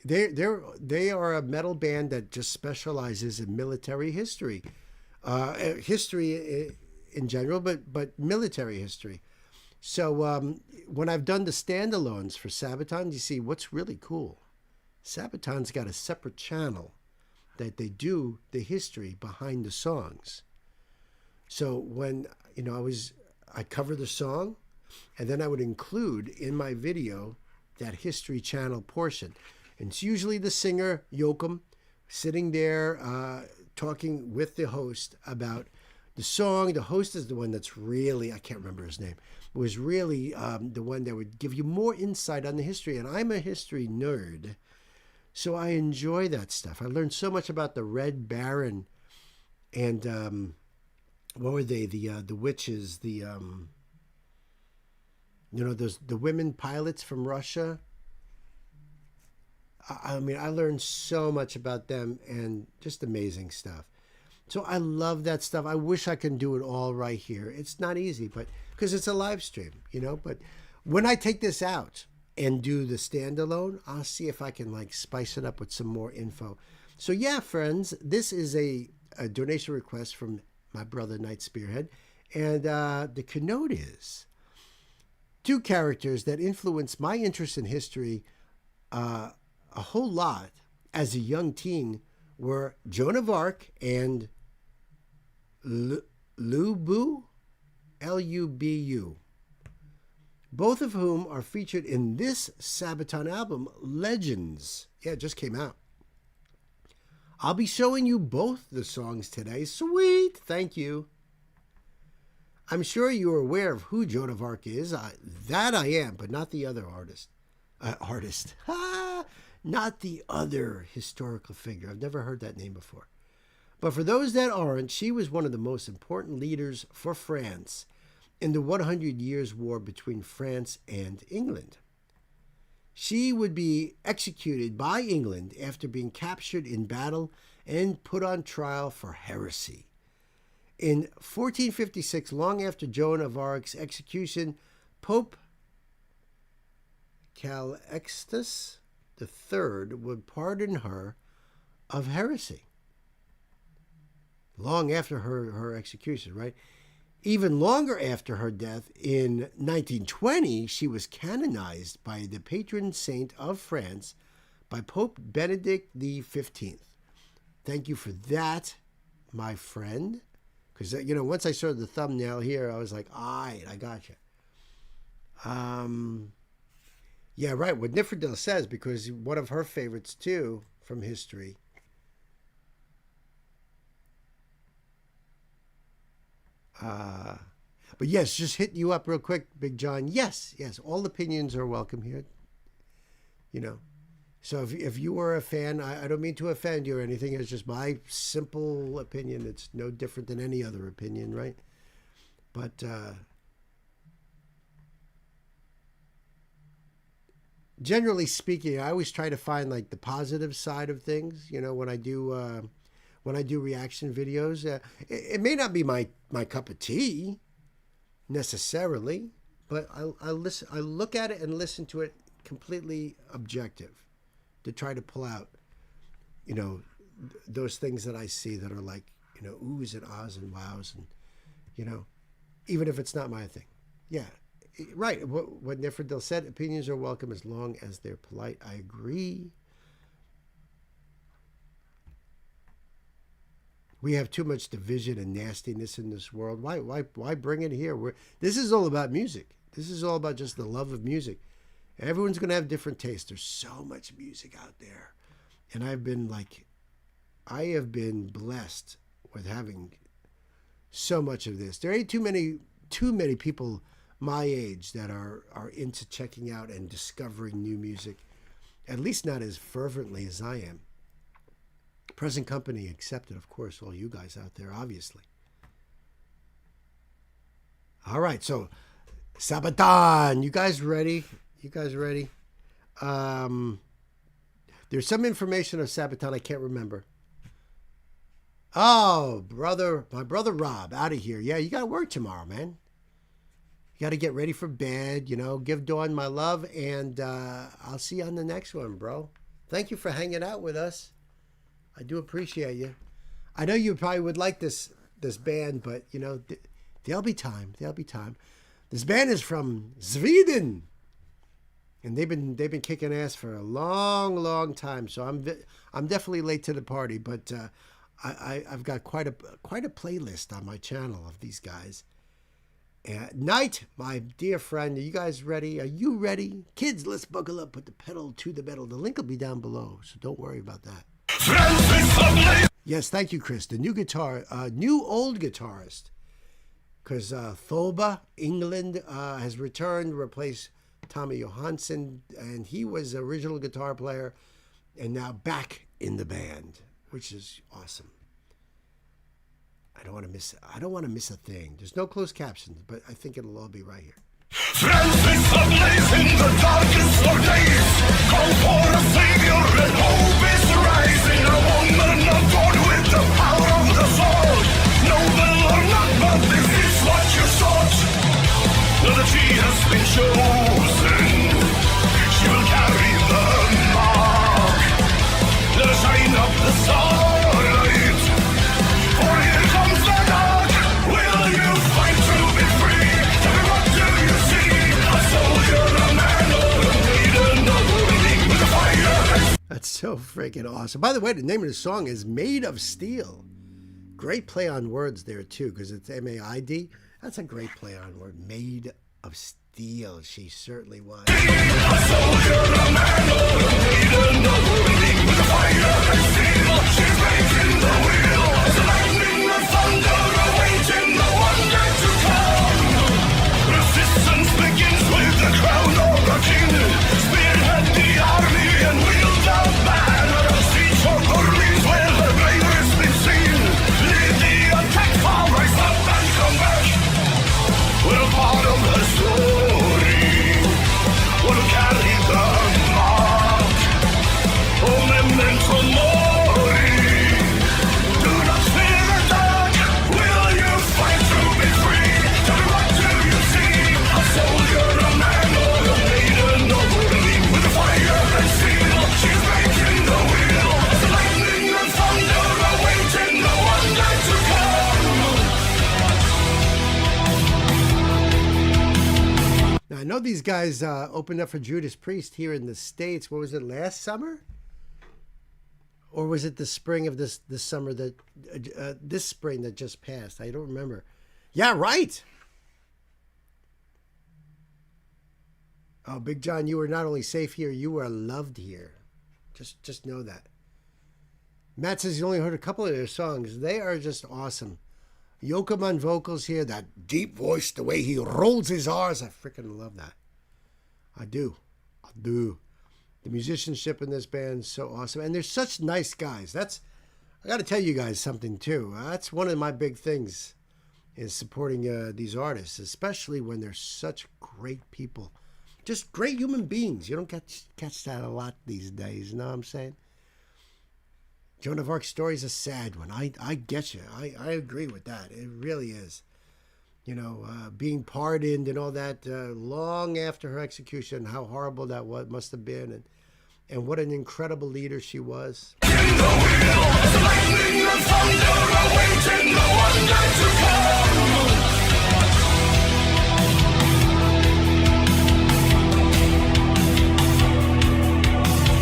A: They are a metal band that just specializes in military history, history in general, but military history. So when I've done the standalones for Sabaton, you see what's really cool. Sabaton's got a separate channel that they do the history behind the songs. So when, you know, I cover the song, and then I would include in my video that history channel portion. And it's usually the singer, Joachim, sitting there talking with the host about the song. The host is the one that's really, I can't remember his name, was really the one that would give you more insight on the history. And I'm a history nerd, so I enjoy that stuff. I learned so much about the Red Baron and what were they? The witches, the the women pilots from Russia. I mean, I learned so much about them and just amazing stuff. So I love that stuff. I wish I could do it all right here. It's not easy, but because it's a live stream, But when I take this out and do the standalone, I'll see if I can like spice it up with some more info. So yeah, friends, this is a donation request from my brother Knight Spearhead, and the keynote is 2 characters that influenced my interest in history a whole lot as a young teen were Joan of Arc and Lubu, Lubu, both of whom are featured in this Sabaton album, Legends. Yeah, it just came out. I'll be showing you both the songs today. Sweet, thank you. I'm sure you are aware of who Joan of Arc is. That I am, but not the other artist. Not the other historical figure. I've never heard that name before. But for those that aren't, she was one of the most important leaders for France in the 100 Years' War between France and England. She would be executed by England after being captured in battle and put on trial for heresy. In 1456, long after Joan of Arc's execution, Pope Calixtus III would pardon her of heresy. Long after her execution, right? Even longer after her death, in 1920, she was canonized by the patron saint of France by Pope Benedict XV. Thank you for that, my friend. Because, once I saw the thumbnail here, I was like, all right, I got you. Yeah, right, what Nifredil says, because one of her favorites, too, from history. But yes, just hitting you up real quick, Big John. Yes, all opinions are welcome here. So if you were a fan, I don't mean to offend you or anything. It's just my simple opinion. It's no different than any other opinion, right? But generally speaking, I always try to find like the positive side of things. When I do reaction videos, it may not be my cup of tea necessarily, but I look at it and listen to it completely objective to try to pull out, those things that I see that are like, oohs and ahs and wows and, even if it's not my thing. Yeah, right. What Nifredil said, opinions are welcome as long as they're polite. I agree. We have too much division and nastiness in this world. Why bring it here? This is all about music. This is all about just the love of music. Everyone's going to have different tastes. There's so much music out there. And I have been blessed with having so much of this. There ain't too many people my age that are into checking out and discovering new music, at least not as fervently as I am. Present company accepted, of course, all you guys out there, obviously. All right, so Sabaton, you guys ready? There's some information of Sabaton I can't remember. Oh, my brother Rob, out of here. Yeah, you got to work tomorrow, man. You got to get ready for bed, give Dawn my love, and I'll see you on the next one, bro. Thank you for hanging out with us. I do appreciate you. I know you probably would like this band, but, there'll be time. This band is from Sweden. And they've been kicking ass for a long, long time. So I'm definitely late to the party, but I've got quite a playlist on my channel of these guys. Night, my dear friend, are you guys ready? Are you ready? Kids, let's buckle up, put the pedal to the metal. The link will be down below, so don't worry about that. Yes, thank you, Chris. The new guitar, new old guitarist. Because Thoba, England, has returned to replace Tommy Johansson, and he was the original guitar player, and now back in the band, which is awesome. I don't want to miss a thing. There's no closed captions, but I think it'll all be right here.
B: Francis ablaze in the darkest of days. Call for a savior and hope is rising. A woman of God with the power of the sword. Noble or not, but this is what you sought. Now that she has been chosen, she will carry the mark. The shine of the starlight. For here comes the dark. Will you fight to be free? Tell me, what do you see? A soldier, a man, or a maiden, or burning with a fire.
A: That's so freaking awesome. By the way, the name of the song is Made of Steel. Great play on words there, too, because it's M-A-I-D. That's a great play on word. Made of Steel. She certainly was.
B: A soldier, a man, or a maiden, or burning with a fire and steel. She's breaking the wheel. The lightning and thunder awaiting the wonder to come. Resistance begins with the crown of a king. Spearhead the army and wield the banner. Siege for Orleans where her bravery has been seen. Lead the attack, fall, rise up and come back. We're a part of her story. We'll carry the mark. Oh, memento mori. Do not fear the dark. Will you fight to be free? Tell me, what do you see? A soldier, a man, or a maiden, or burning with a fire and steel. She's breaking the wheel. The lightning and thunder awaiting the wonder to come.
A: Now, I know these guys opened up for Judas Priest here in the States. What was it, last summer? Or was it the spring of this summer that this spring that just passed? I don't remember. Yeah, right. Oh, Big John, you were not only safe here, you were loved here. Just know that. Matt says he only heard a couple of their songs. They are just awesome. Yoakum on vocals here, that deep voice, the way he rolls his R's. I freaking love that. I do. The musicianship in this band is so awesome. And they're such nice guys. I got to tell you guys something too. That's one of my big things is supporting these artists, especially when they're such great people. Just great human beings. You don't catch that a lot these days, you know what I'm saying? Joan of Arc's story is a sad one. I get you. I agree with that. It really is. You know, being pardoned and all that long after her execution, how horrible that must have been, and what an incredible leader she was.
B: In the wheel, the lightning and thunder awaiting the wonder to come.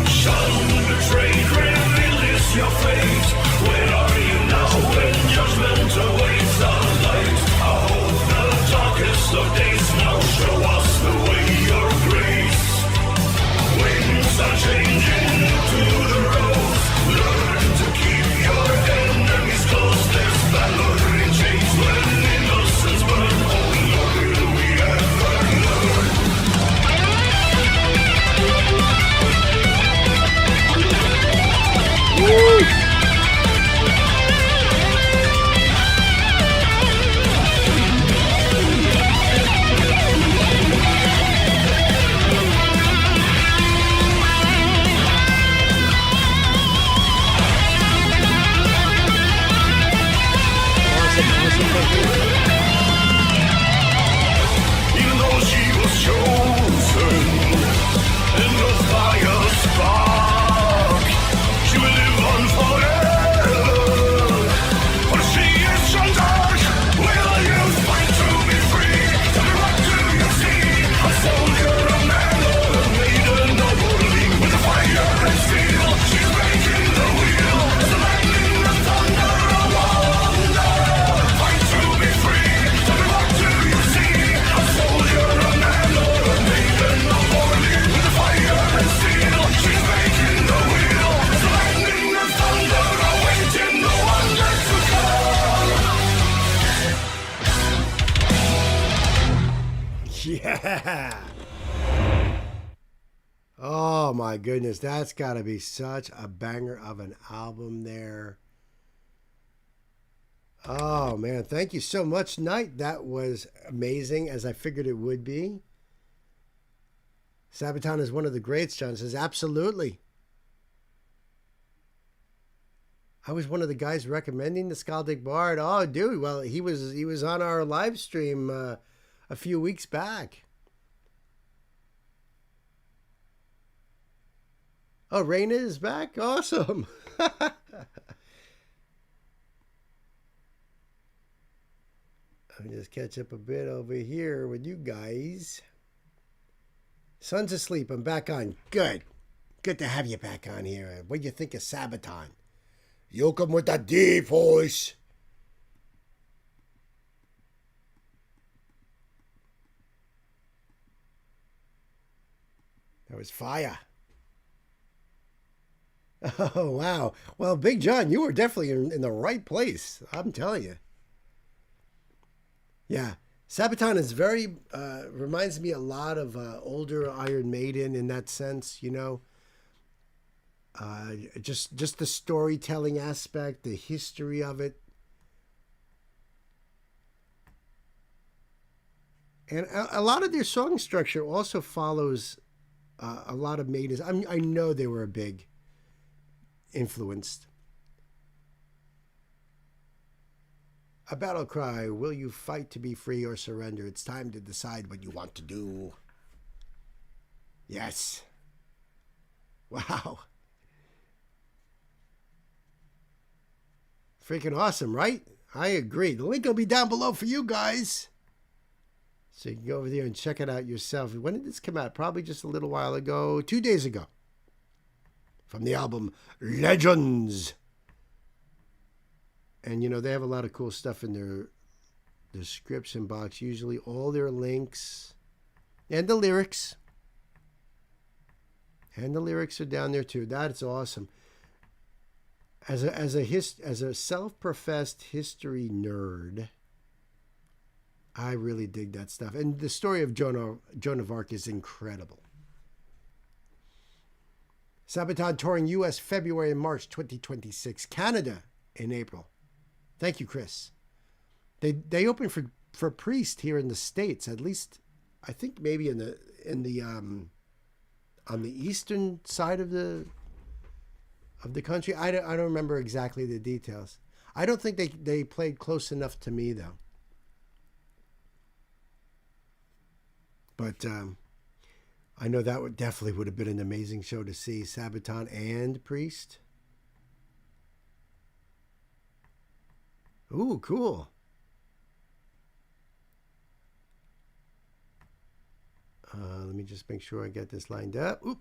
B: Shun betrayed, reveal your fate. Where are you now when judgment awaits the light? I hope the darkest of days now show us the way, your grace. Winds are changing to the rose. Learn to keep your enemies close. There's valor in chains when innocence burn. Oh Lord, will we ever learn?
A: Yeah. Oh my goodness, that's got to be such a banger of an album there. Oh man, thank you so much, Knight. That was amazing, as I figured it would be. Sabaton is one of the greats, John says. Absolutely. I was one of the guys recommending the Skaldic Bard. Oh, dude, well, he was on our live stream a few weeks back. Oh, Raina is back? Awesome. Let me just catch up a bit over here with you guys. Son's asleep. I'm back on. Good. Good to have you back on here. What do you think of Sabaton? You come with that deep voice. That was fire. Oh, wow. Well, Big John, you were definitely in the right place. I'm telling you. Yeah. Sabaton is very, reminds me a lot of older Iron Maiden in that sense, you know. Just the storytelling aspect, the history of it. And a lot of their song structure also follows a lot of Maidens. I know they were a big influenced. A battle cry, will you fight to be free or surrender? It's time to decide what you want to do. Yes. Wow. Freaking awesome, right? I agree. The link will be down below for you guys. So you can go over there and check it out yourself. When did this come out? Probably just a little while ago. 2 days ago. From the album Legends. And, you know, they have a lot of cool stuff in their description box. Usually all their links and the lyrics. And the lyrics are down there too. That's awesome. As a self-professed history nerd, I really dig that stuff. And the story of Joan of Arc is incredible. Sabaton touring U.S. February and March 2026. Canada in April. Thank you, Chris. They opened for Priest here in the States, at least I think maybe on the eastern side of the country. I don't remember exactly the details. I don't think they played close enough to me though. But I know that definitely would have been an amazing show to see Sabaton and Priest. Ooh, cool. Let me just make sure I get this lined up. Oop.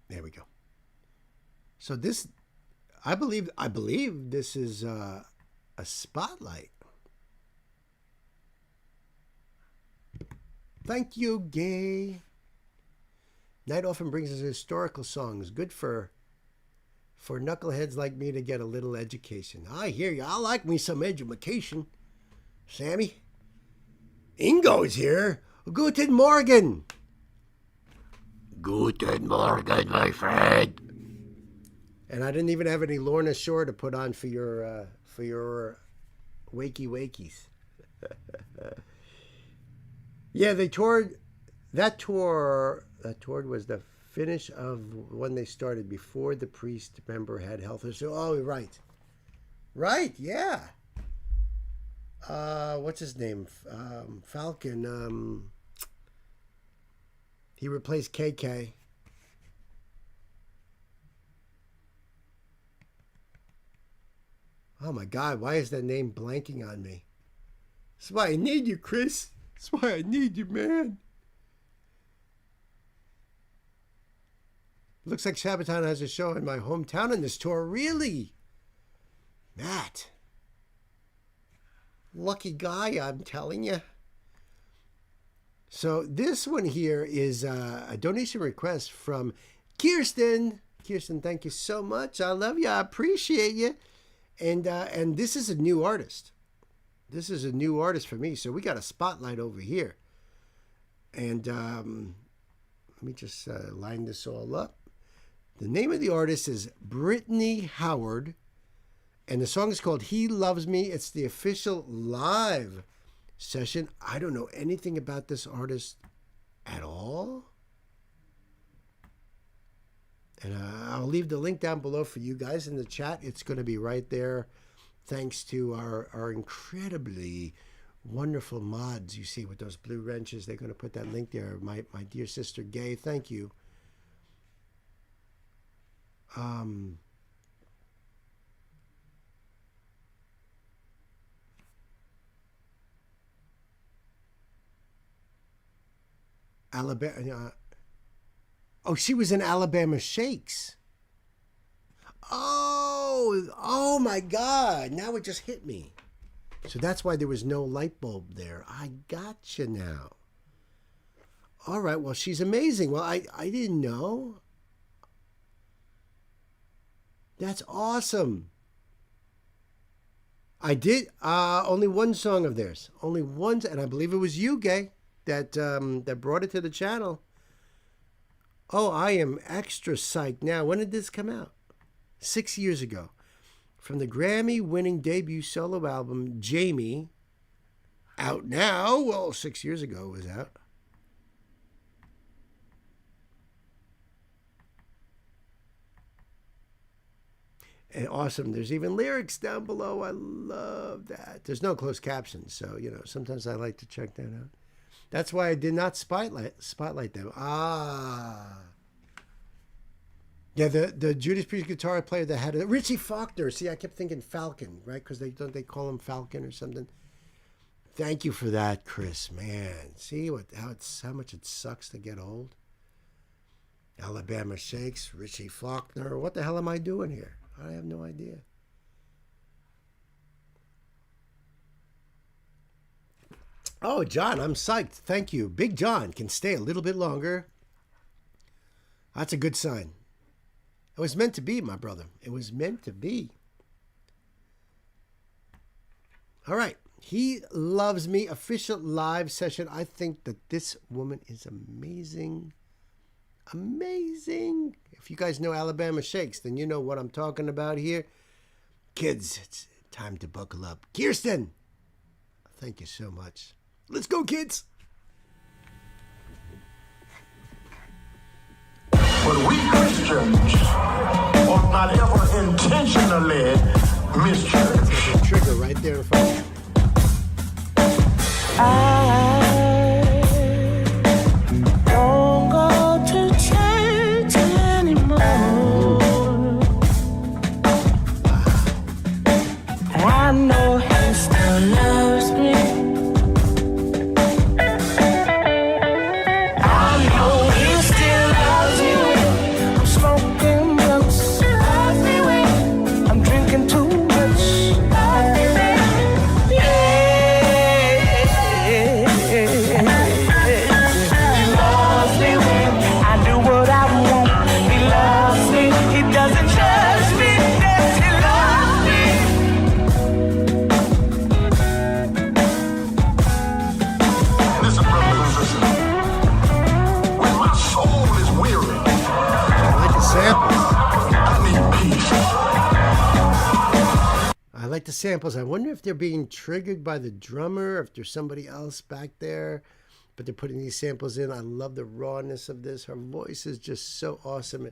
A: There we go. So this, I believe this is a spotlight. Thank you, Gay. Night often brings us historical songs. Good for knuckleheads like me to get a little education. I hear you. I like me some education. Sammy? Ingo's here. Guten Morgen. Guten Morgen, my friend. And I didn't even have any Lorna Shore to put on for your wakey wakies. Yeah, they toured. That tour was the finish of when they started before the Priest member had health issues. Oh, right, yeah. What's his name? Falcon. He replaced KK. Oh my God, why is that name blanking on me? That's why I need you, Chris. That's why I need you, man. Looks like Sabaton has a show in my hometown in this tour. Really? Matt. Lucky guy, I'm telling you. So this one here is a donation request from Kirsten. Kirsten, thank you so much. I love you. I appreciate you. And this is a new artist. This is a new artist for me. So we got a spotlight over here. And let me just line this all up. The name of the artist is Brittany Howard, and the song is called He Loves Me. It's the official live session. I don't know anything about this artist at all. And I'll leave the link down below for you guys in the chat. It's going to be right there. Thanks to our incredibly wonderful mods you see with those blue wrenches. They're going to put that link there. My dear sister Gay, thank you. Alabama. Oh, she was in Alabama Shakes. Oh my God. Now it just hit me. So that's why there was no light bulb there. I gotcha now. All right. Well, she's amazing. Well, I didn't know. That's awesome. I did only one song of theirs. Only one, and I believe it was you, Gay, that brought it to the channel. Oh, I am extra psyched now. When did this come out? 6 years ago. From the Grammy-winning debut solo album, Jamie, out now. Well, 6 years ago it was out. And awesome. There's even lyrics down below. I love that. There's no closed captions, so, sometimes I like to check that out. That's why I did not spotlight them. Yeah, the Judas Priest guitar player that had Richie Faulkner. See, I kept thinking Falcon, right? Because they call him Falcon or something. Thank you for that, Chris. Man, see how much it sucks to get old. Alabama Shakes, Richie Faulkner. What the hell am I doing here? I have no idea. Oh, John, I'm psyched. Thank you. Big John can stay a little bit longer. That's a good sign. It was meant to be, my brother. It was meant to be. All right. He Loves Me official live session. I think that this woman is amazing. Amazing. If you guys know Alabama Shakes, then you know what I'm talking about here. Kids, it's time to buckle up. Kirsten, thank you so much. Let's go, kids.
H: But we Christians ought not ever intentionally mischurch.
A: There's a trigger right there in front of you.
F: I don't go to church anymore. I know he still loves me. I know he still loves me. I'm smoking blunts everywhere. I'm drinking too much.
A: I like the samples. I wonder if they're being triggered by the drummer, if there's somebody else back there, but they're putting these samples in. I love the rawness of this. Her voice is just so awesome.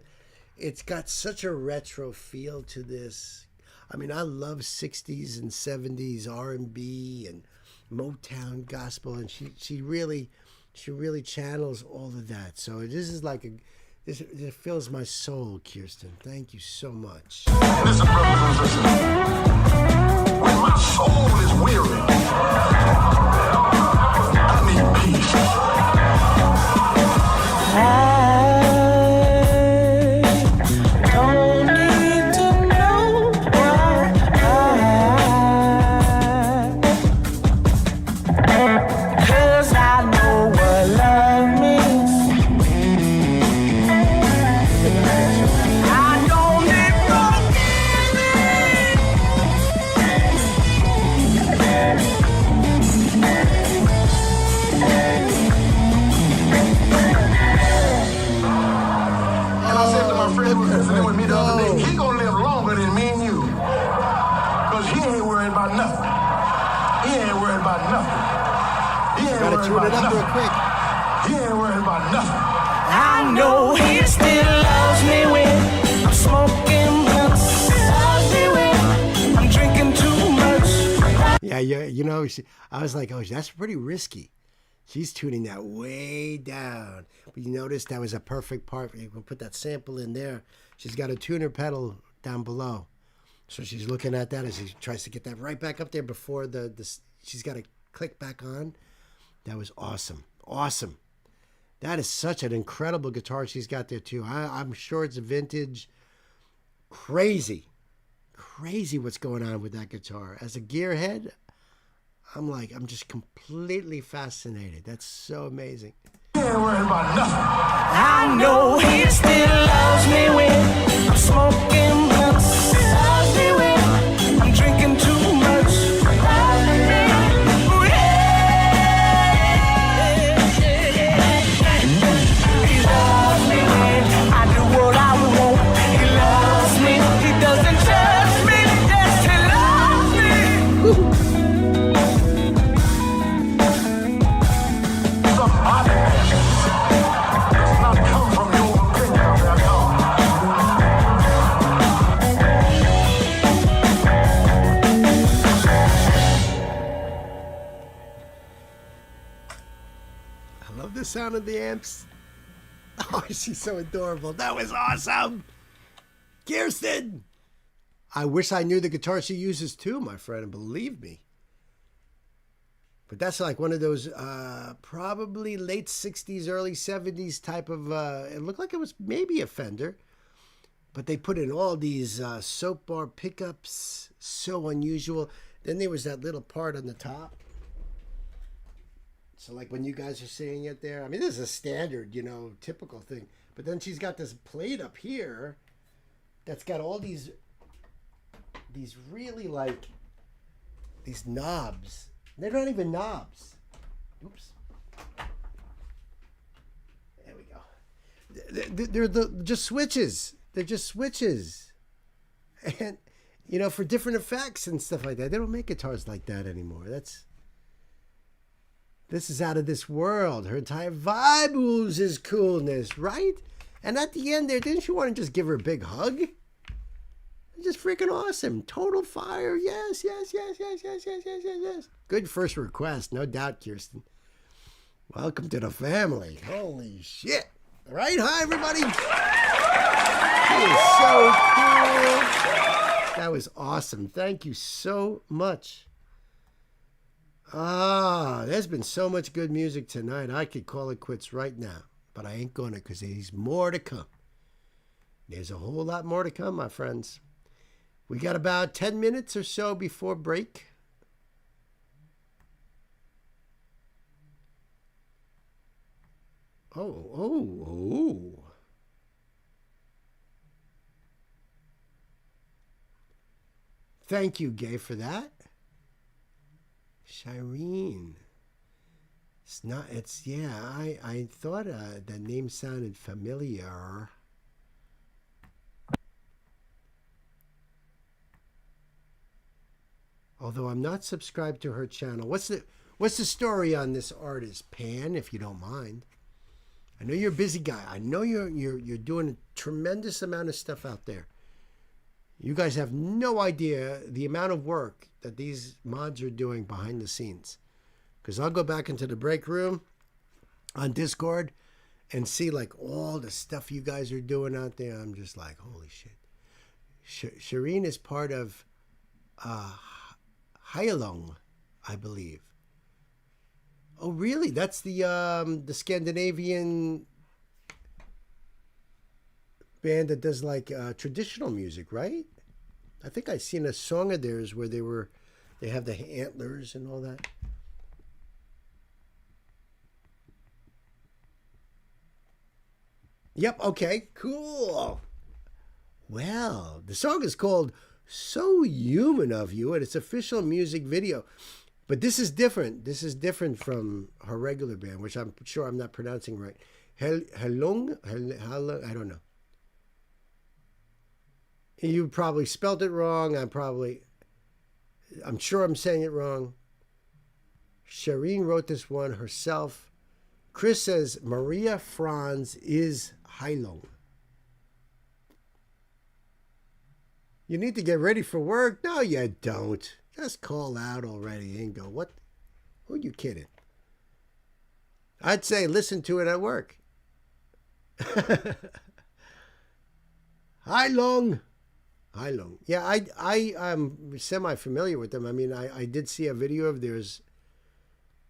A: It's got such a retro feel to this. I mean, I love 60s and 70s R&B and Motown gospel, and she really channels all of that. So this is like it fills my soul, Kirsten. Thank you so much.
H: Listen, brothers and sisters. When my soul is weary, I need peace.
F: I don't need to know why. 'Cause I know what love means. I don't need no
A: Gotta
H: worried
A: tune it
H: about
A: up real
H: nothing.
A: quick.
H: He ain't worried about nothing.
D: I know he still loves me when I'm smoking blunts. Loves me when I'm drinking too much.
A: Yeah, you know, I was like, oh, that's pretty risky. She's tuning that way down. But you notice that was a perfect part. You can put that sample in there. She's got a tuner pedal down below. So she's looking at that as she tries to get that right back up there before she's got to click back on. That was awesome. Awesome. That is such an incredible guitar she's got there too. I'm sure it's a vintage. Crazy what's going on with that guitar. As a gearhead, I'm just completely fascinated. That's so amazing.
H: He ain't worried about nothing.
D: I know he still loves me when I'm smoking blunts. Loves me when I'm drinking too much. Loves me. Ooh, He loves me when I do what I want. He loves me. He doesn't judge me. Yes, he loves me.
H: Somebody does not come from your opinion of their God.
A: I love the sound of the amps. Oh, she's so adorable. That was awesome. Kirsten. I wish I knew the guitar she uses too, my friend, and believe me. But that's like one of those probably late 60s, early 70s type of, it looked like it was maybe a Fender. But they put in all these soap bar pickups, so unusual. Then there was that little part on the top. So like when you guys are seeing it there, I mean, this is a standard, typical thing. But then she's got this plate up here that's got all these really like, these knobs. They're not even knobs. Oops. There we go. They're just switches. They're just switches. And, for different effects and stuff like that. They don't make guitars like that anymore. This is out of this world. Her entire vibe oozes coolness, right? And at the end there, didn't you want to just give her a big hug? Just freaking awesome. Total fire. Yes. Good first request, no doubt, Kirsten. Welcome to the family. Holy shit. All right, hi, everybody. That was so cool. That was awesome. Thank you so much. There's been so much good music tonight. I could call it quits right now, but I ain't gonna because there's more to come. There's a whole lot more to come, my friends. We got about 10 minutes or so before break. Oh. Thank you, Gay, for that. Shireen. I thought the name sounded familiar. Although I'm not subscribed to her channel. What's the story on this artist, Pan, if you don't mind? I know you're a busy guy. I know you're doing a tremendous amount of stuff out there. You guys have no idea the amount of work that these mods are doing behind the scenes. Because I'll go back into the break room on Discord and see like all the stuff you guys are doing out there. I'm just like, holy shit. Shireen is part of Hyalong, I believe. Oh, really? That's the Scandinavian band that does like traditional music, right? I think I've seen a song of theirs where they have the antlers and all that. Yep, okay, cool. Well, the song is called So Human of You, and it's official music video. But this is different. This is different from her regular band, which I'm sure I'm not pronouncing right. Helong, I don't know. You probably spelled it wrong. I'm sure I'm saying it wrong. Shireen wrote this one herself. Chris says Maria Franz is Heilung. You need to get ready for work? No, you don't. Just call out already and go, what? Who are you kidding? I'd say listen to it at work. Heilung. Heilung. Yeah, I'm semi-familiar with them. I mean, I did see a video of theirs,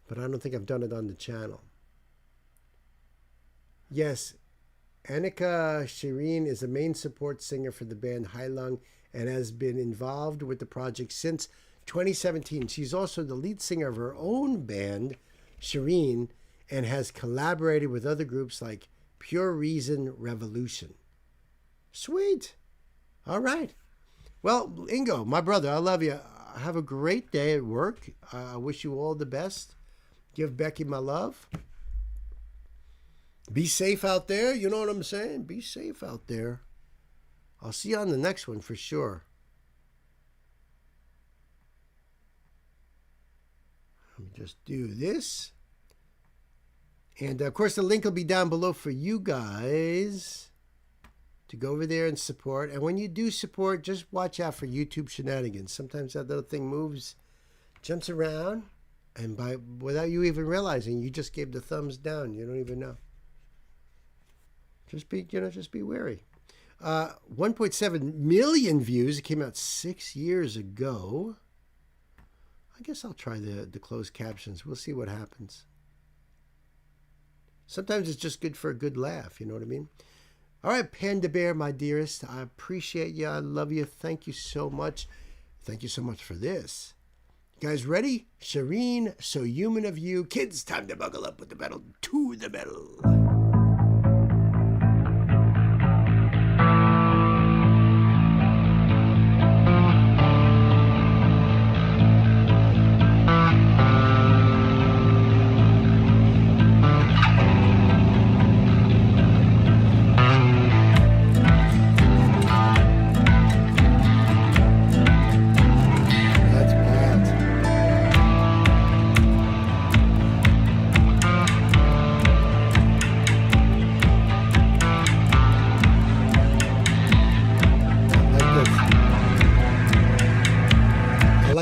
A: but I don't think I've done it on the channel. Yes, Annika Shireen is the main support singer for the band Heilung and has been involved with the project since 2017. She's also the lead singer of her own band, Shireen, and has collaborated with other groups like Pure Reason Revolution. Sweet. All right. Well, Ingo, my brother, I love you. Have a great day at work. I wish you all the best. Give Becky my love. Be safe out there. You know what I'm saying? Be safe out there. I'll see you on the next one for sure. Let me just do this. And, of course, the link will be down below for you guys to go over there and support. And when you do support, just watch out for YouTube shenanigans. Sometimes that little thing moves, jumps around, and without you even realizing, you just gave the thumbs down. You don't even know. Just be wary. 1.7 million views. It came out 6 years ago. I guess I'll try the closed captions. We'll see what happens. Sometimes it's just good for a good laugh. You know what I mean? All right, Panda Bear, my dearest. I appreciate you. I love you. Thank you so much. Thank you so much for this. You guys ready? Shireen, So Human of You. Kids, time to buckle up with the metal to the metal.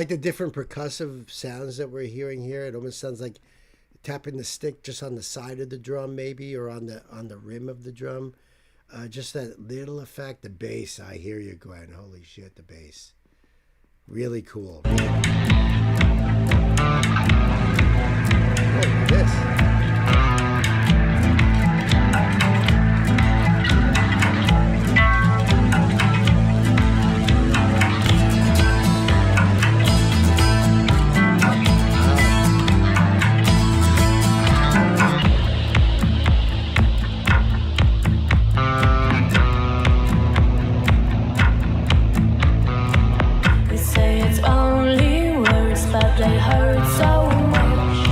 A: The different percussive sounds that we're hearing here. It almost sounds like tapping the stick just on the side of the drum, maybe, or on the rim of the drum. Just that little effect. The bass, I hear you, Gwen. Holy shit, the bass. Really cool. Look at this.
C: They hurt so much.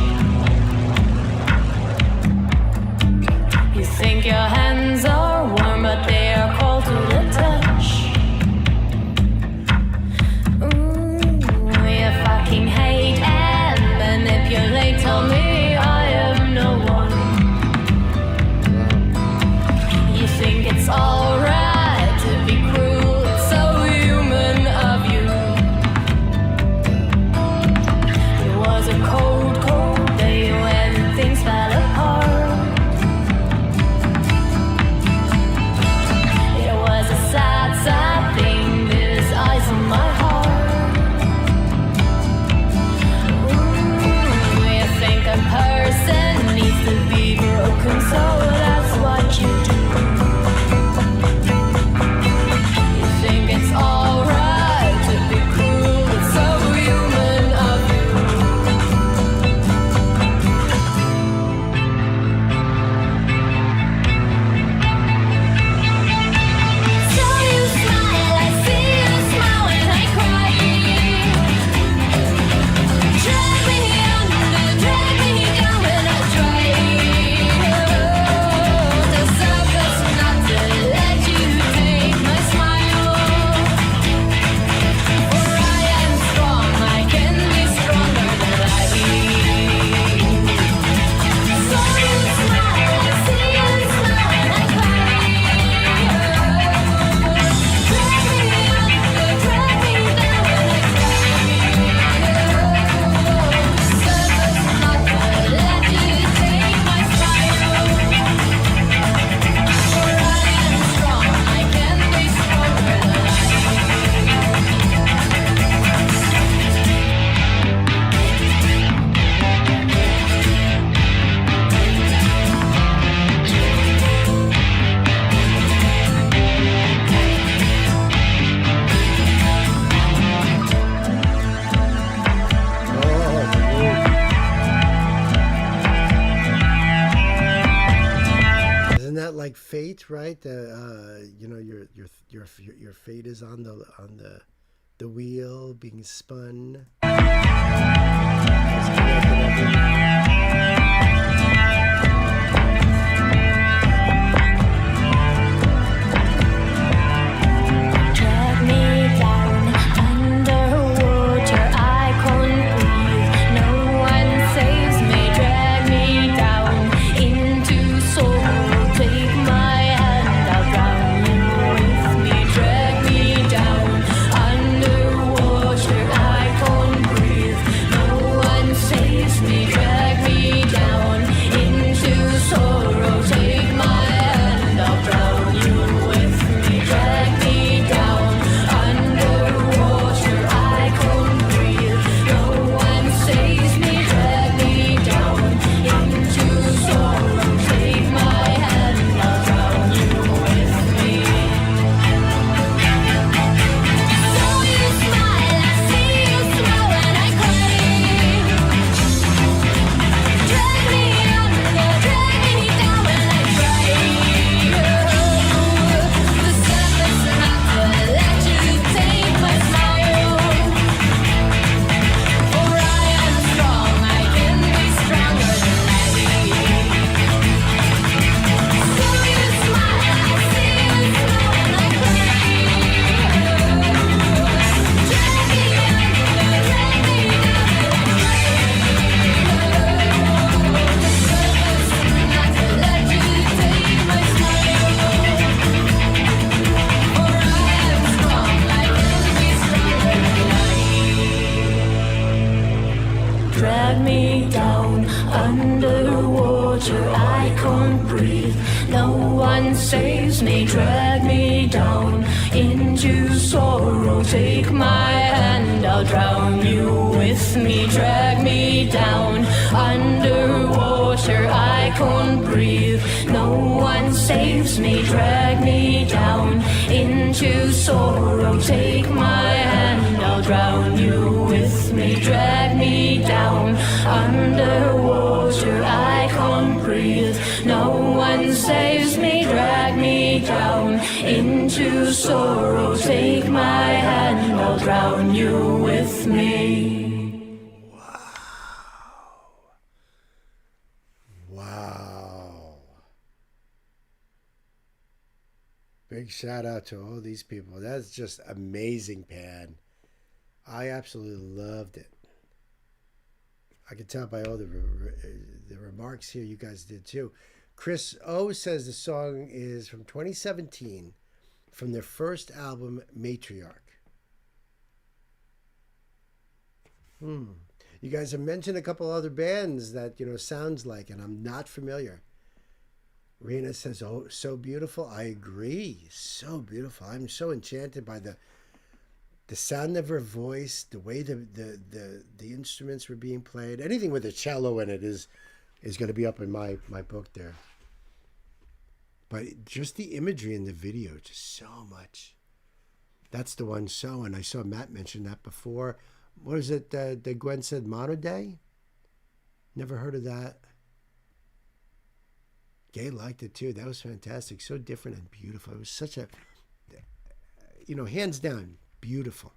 A: right? You know, your fate is on the wheel being spun.
C: Drag me down underwater, I can't breathe. No one saves me. Drag me down into sorrow. Take my hand, I'll drown you with me. Drag me down underwater, I can't breathe. No one saves me. Drag me down into sorrow. Take my hand, I'll drown you with me. Drag me down underwater, I can't breathe. No one saves me. Drag me down into sorrow. Take my hand, I'll drown you with me. So you smile, I see you smile when I cry. Drag me under, drag me down when I cry. The surface not to let you take my smile. For I am strong, I can be stronger than I. So you smile, I see you smile when I cry. Drag me under, drag me down when I cry. The surface not to let you take my smile. For I am strong, I can be stronger than I. Drag me down underwater, I can't breathe. No one saves me. Drag me down into sorrow. Take my hand, I'll drown you with me. Drag me down underwater, I can't breathe. No one saves me. Drag me down into sorrow. Take my hand, I'll drown you with me. Drag me down underwater, I can't breathe. No one saves me. Drag me down into sorrow. Take my hand, I'll drown you with me.
A: Wow. Big shout out to all these people. That's just amazing, Pan. I absolutely loved it. I can tell by all the remarks here you guys did too. Chris O says the song is from 2017 from their first album, Matriarch. You guys have mentioned a couple other bands that, you know, sounds like, and I'm not familiar. Rena says, oh, so beautiful. I agree. So beautiful. I'm so enchanted by the sound of her voice, the way the instruments were being played. Anything with a cello in it is going to be up in my book there. But just the imagery in the video, just so much. That's the one. So, and I saw Matt mention that before. What is it that Gwen said? Mono Day? Never heard of that. Gay liked it too. That was fantastic. So different and beautiful. It was such a, you know, hands down, beautiful.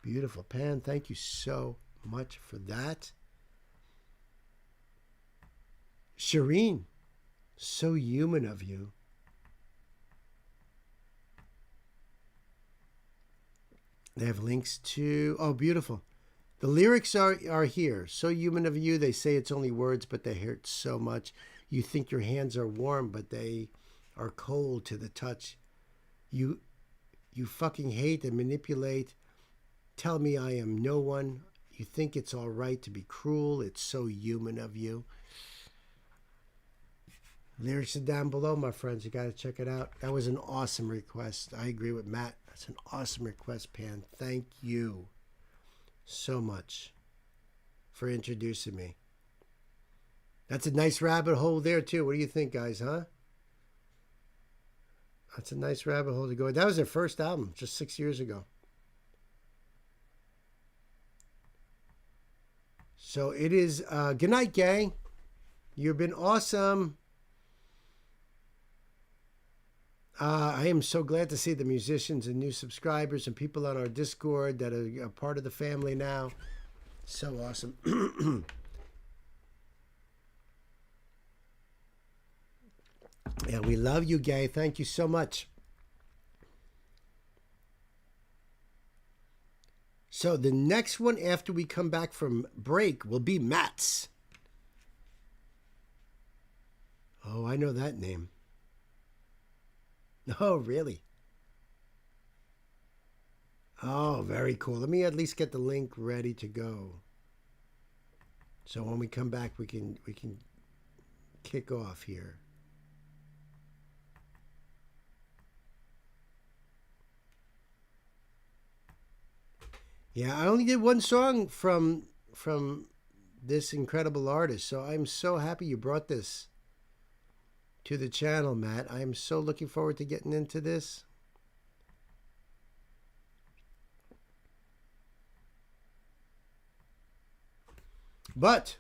A: Beautiful. Pan, thank you so much for that. Shireen, so human of you. They have links to, oh, beautiful. The lyrics are here. So human of you. They say it's only words, but they hurt so much. You think your hands are warm, but they are cold to the touch. You fucking hate and manipulate. Tell me I am no one. You think it's all right to be cruel. It's so human of you. Lyrics are down below, my friends. You got to check it out. That was an awesome request. I agree with Matt. That's an awesome request, Pan. Thank you so much for introducing me. That's a nice rabbit hole there, too. What do you think, guys, huh? That's a nice rabbit hole to go. That was their first album, just 6 years ago. So it is, good night, gang. You've been awesome. I am so glad to see the musicians and new subscribers and people on our Discord that are a part of the family now. So awesome. Yeah, we love you, Gay. Thank you so much. So the next one after we come back from break will be Matt's. Oh, I know that name. Oh, really? Oh, very cool. Let me at least get the link ready to go. So when we come back, we can kick off here. Yeah, I only did one song from this incredible artist, so I'm so happy you brought this to the channel, Matt. I am so looking forward to getting into this. But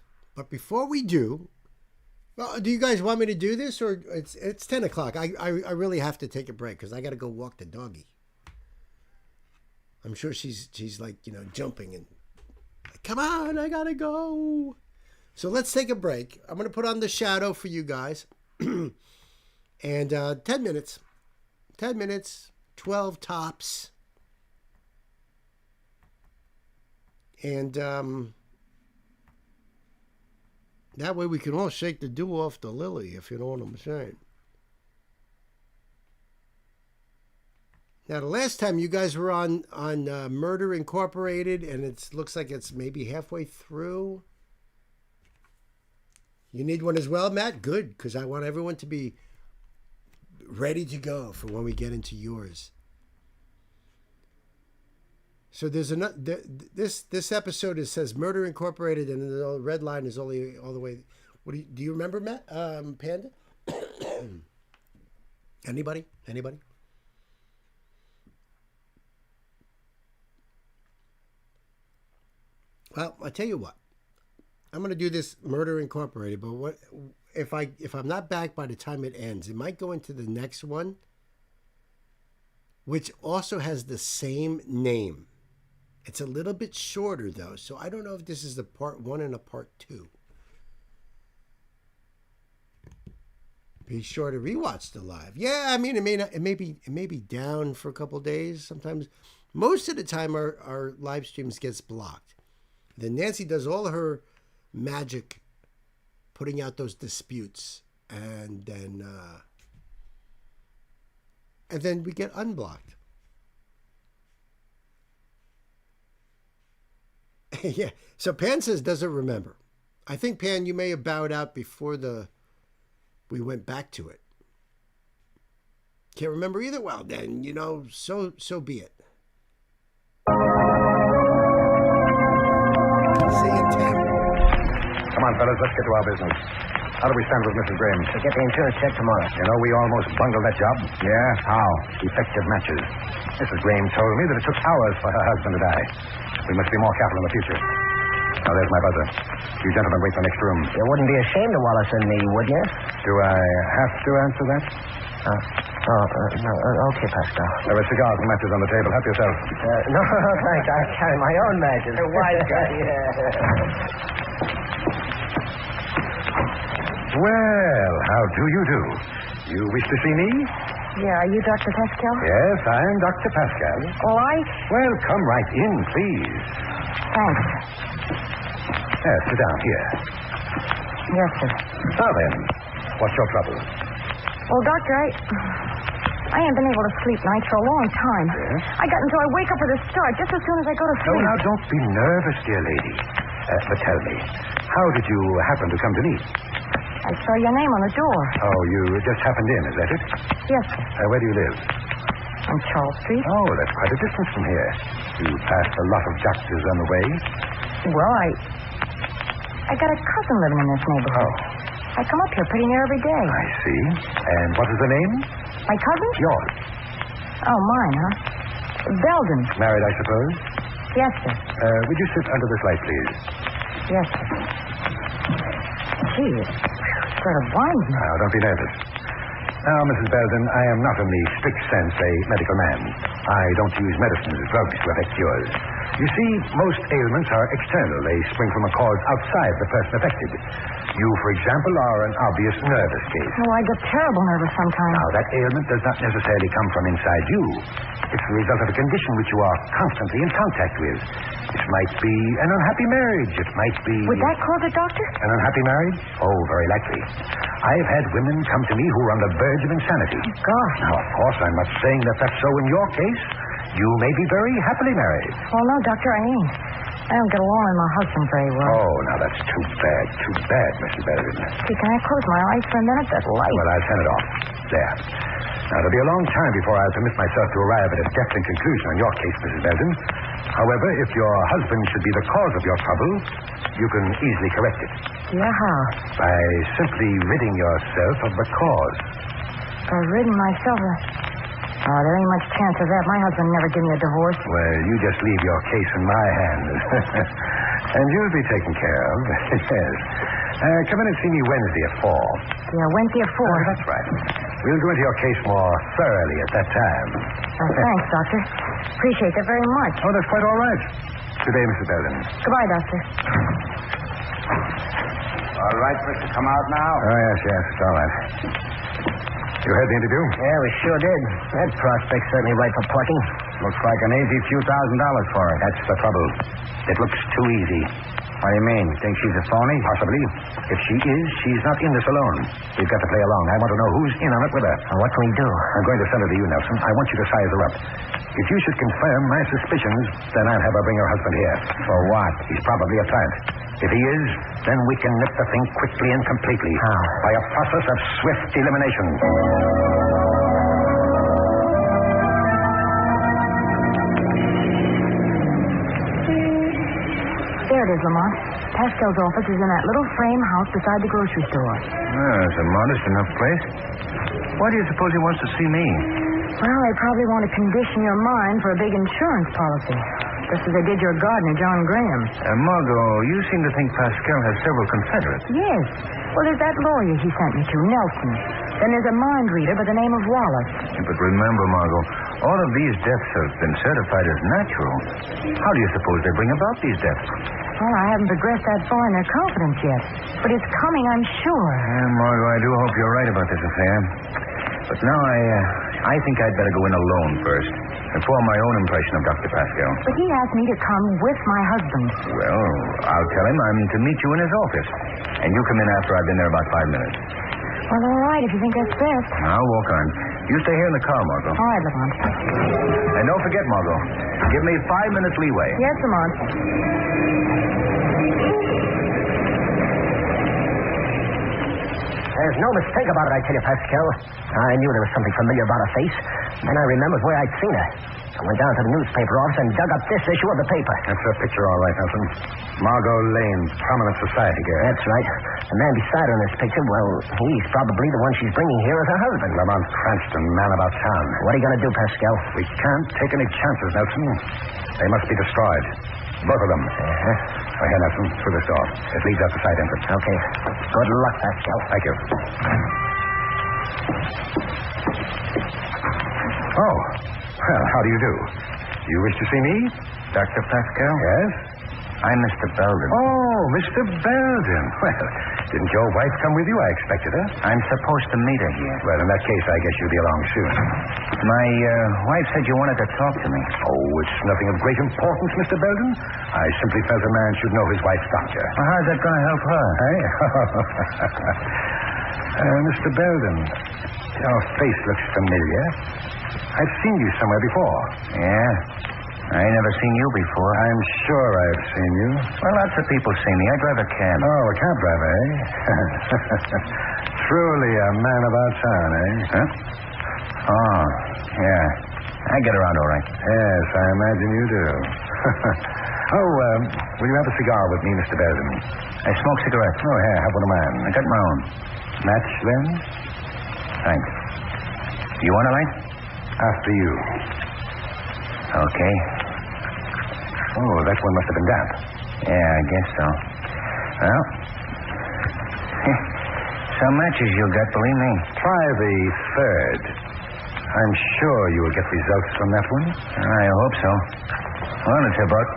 A: before we do, well, do you guys want me to do this, or it's 10 o'clock? I really have to take a break because I got to go walk the doggy. I'm sure she's like, jumping and like, come on, I gotta go. So let's take a break. I'm gonna put on the shadow for you guys. And 10 minutes, 12 tops. And that way we can all shake the dew off the lily, if you know what I'm saying. Now, the last time you guys were on Murder Incorporated, and it looks like it's maybe halfway through. You need one as well, Matt? Good, because I want everyone to be ready to go for when we get into yours. So there's another. This episode it says Murder Incorporated, and the red line is only all the way. What do you remember, Matt? Panda? Anybody? Well, I tell you what, I'm going to do this Murder Incorporated, but what if I'm not back by the time it ends? It might go into the next one, which also has the same name. It's a little bit shorter though, so I don't know if this is the part 1 and a part 2. Be sure to rewatch the live. Yeah, I mean it may be down for a couple of days. Sometimes, most of the time, our live streams gets blocked. Then Nancy does all her magic, putting out those disputes, and then we get unblocked. Yeah. So Pan says doesn't remember. I think Pan, you may have bowed out before we went back to it. Can't remember either. Well, then so be it. See you in 10.
I: Come on, fellas, let's get to our business. How do we stand with Mrs. Graham?
J: We'll get the insurance check tomorrow.
I: You know, we almost bungled that job. Yeah? How? Defective matches. Mrs. Graham told me that it took hours for her husband to die. We must be more careful in the future. Now, there's my buzzer. You gentlemen wait in the next room.
J: You wouldn't be ashamed of Wallace and me, would you?
I: Do I have to answer that?
J: No, okay, Pascal.
I: There are cigars and matches on the table. Help yourself.
J: No, thanks. I carry my own matches. Wise guy.
I: Well, how do you do? You wish to see me?
K: Yeah, are you Dr. Pascal?
I: Yes, I'm Dr. Pascal.
K: Well,
I: come right in, please.
K: Thanks.
I: Yes, sit down here.
K: Yes, sir.
I: Now then, what's your trouble?
K: Well, Doctor, I ain't been able to sleep nights for a long time.
I: Yes?
K: I got until I wake up with a start just as soon as I go to
I: No,
K: sleep.
I: now, don't be nervous, dear lady. But tell me, how did you happen to come to me?
K: I saw your name on the door.
I: Oh, you just happened in, is that it?
K: Yes, sir.
I: Where do you live?
K: On Charles Street.
I: Oh, that's quite a distance from here. You passed a lot of doctors on the way.
K: Well, I got a cousin living in this neighborhood.
I: Oh.
K: I come up here pretty near every day.
I: I see. And what is the name?
K: My cousin?
I: Yours.
K: Oh, mine, huh? Belden.
I: Married, I suppose?
K: Yes, sir.
I: Would you sit under this light, please?
K: Yes, sir. Gee, it sort of blinds me.
I: Now, don't be nervous. Now, Mrs. Belden, I am not in the strict sense a medical man. I don't use medicines or drugs to effect cures. You see, most ailments are external. They spring from a cause outside the person affected. You, for example, are an obvious nervous case.
K: Oh, I get terrible nervous sometimes.
I: Now, that ailment does not necessarily come from inside you. It's the result of a condition which you are constantly in contact with. It might be an unhappy marriage. It might be...
K: Would that cause it, Doctor?
I: An unhappy marriage? Oh, very likely. I've had women come to me who are on the verge of insanity.
K: Gosh.
I: Now, of course, I'm not saying that that's so in your case. You may be very happily married.
K: Well, no, Doctor, I ain't. I don't get along with my husband very well.
I: Oh, now that's too bad, Mrs. Belden.
K: See, can I close my eyes for a minute? That light.
I: Well, I'll turn it off. There. Now, it'll be a long time before I'll permit myself to arrive at a definite conclusion on your case, Mrs. Belden. However, if your husband should be the cause of your trouble, you can easily correct it.
K: Yeah, how?
I: By simply ridding yourself of the cause.
K: By ridding myself of... Oh, there ain't much chance of that. My husband never gave me a divorce.
I: Well, you just leave your case in my hands. And you'll be taken care of. Yes. Come in and see me Wednesday at 4.
K: Yeah, Wednesday at 4.
I: That's right. We'll go into your case more thoroughly at that time.
K: Thanks, Doctor. Appreciate that very much.
I: Oh, that's quite all right. Good day, Mr. Belden.
K: Goodbye, Doctor.
J: All right, Mister, come out now?
I: Oh, yes, it's all right. You heard the interview?
J: Yeah, we sure did. That prospect's certainly right for plucking. Looks like an easy few $1,000 for it.
I: That's the trouble. It looks too easy.
J: What do you mean? Think she's a phony?
I: Possibly. If she is, she's not in this alone. We've got to play along. I want to know who's in on it with her.
J: Well, what can we do?
I: I'm going to send her to you, Nelson. I want you to size her up. If you should confirm my suspicions, then I'll have her bring her husband here.
J: For what?
I: He's probably a plant. If he is, then we can nip the thing quickly and completely.
J: How?
I: By a process of swift elimination.
K: There it is, Lamont. Pascal's office is in that little frame house beside the grocery store.
I: It's a modest enough place. Why do you suppose he wants to see me?
K: Well, they probably want to condition your mind for a big insurance policy. Just as they did your gardener, John Graham.
I: Margot, you seem to think Pascal has several confederates.
K: Yes. Well, there's that lawyer he sent me to, Nelson. Then there's a mind reader by the name of Wallace.
I: But remember, Margot, all of these deaths have been certified as natural. How do you suppose they bring about these deaths?
K: Well, I haven't progressed that far in their confidence yet. But it's coming, I'm sure.
I: Margot, I do hope you're right about this affair. But now I think I'd better go in alone first and form my own impression of Dr. Pascal.
K: But he asked me to come with my husband.
I: Well, I'll tell him I'm to meet you in his office. And you come in after I've been there about 5 minutes.
K: Well, all right, if you think that's best.
I: I'll walk on. You stay here in the car, Margot.
K: All right, Lamont.
I: And don't forget, Margot, give me 5 minutes leeway.
K: Yes, Lamont.
J: There's no mistake about it, I tell you, Pascal. I knew there was something familiar about her face. Then I remembered where I'd seen her. I went down to the newspaper office and dug up this issue of the paper.
I: That's her picture, all right, Nelson. Margot Lane, prominent society girl.
J: That's right. The man beside her in this picture, well, he's probably the one she's bringing here as her husband.
I: Lamont Cranston, man about town.
J: What are you going to do, Pascal?
I: We can't take any chances, Nelson. They must be destroyed. Both of them. Right here, Nelson, through this door. It leads out the side entrance.
J: Okay. Good luck, Pascal.
I: Thank you. Oh. Well, how do you do? You wish to see me? Dr. Pascal? Yes? I'm Mr. Belden. Oh, Mr. Belden. Well, didn't your wife come with you? I expected her. I'm supposed to meet her here. Well, in that case, I guess you'll be along soon. My wife said you wanted to talk to me. Oh, it's nothing of great importance, Mr. Belden. I simply felt a man should know his wife's doctor. Well, how's that going to help her? Mr. Belden, your face looks familiar. I've seen you somewhere before. Yeah? I ain't never seen you before. I'm sure I've seen you. Well, lots of people see me. I drive a cab. Oh, a cab driver, eh? Truly a man about town, eh? Huh? Oh, yeah. I get around all right. Yes, I imagine you do. Will you have a cigar with me, Mr. Belden? I smoke cigarettes. Oh, yeah, have one of mine. I got my own. Match, then? Thanks. Do you want a light? After you. Okay. Oh, that one must have been damp. Yeah, I guess so. Well, some matches you'll get, believe me. Try the third. I'm sure you will get results from that one. I hope so. Well, it's about...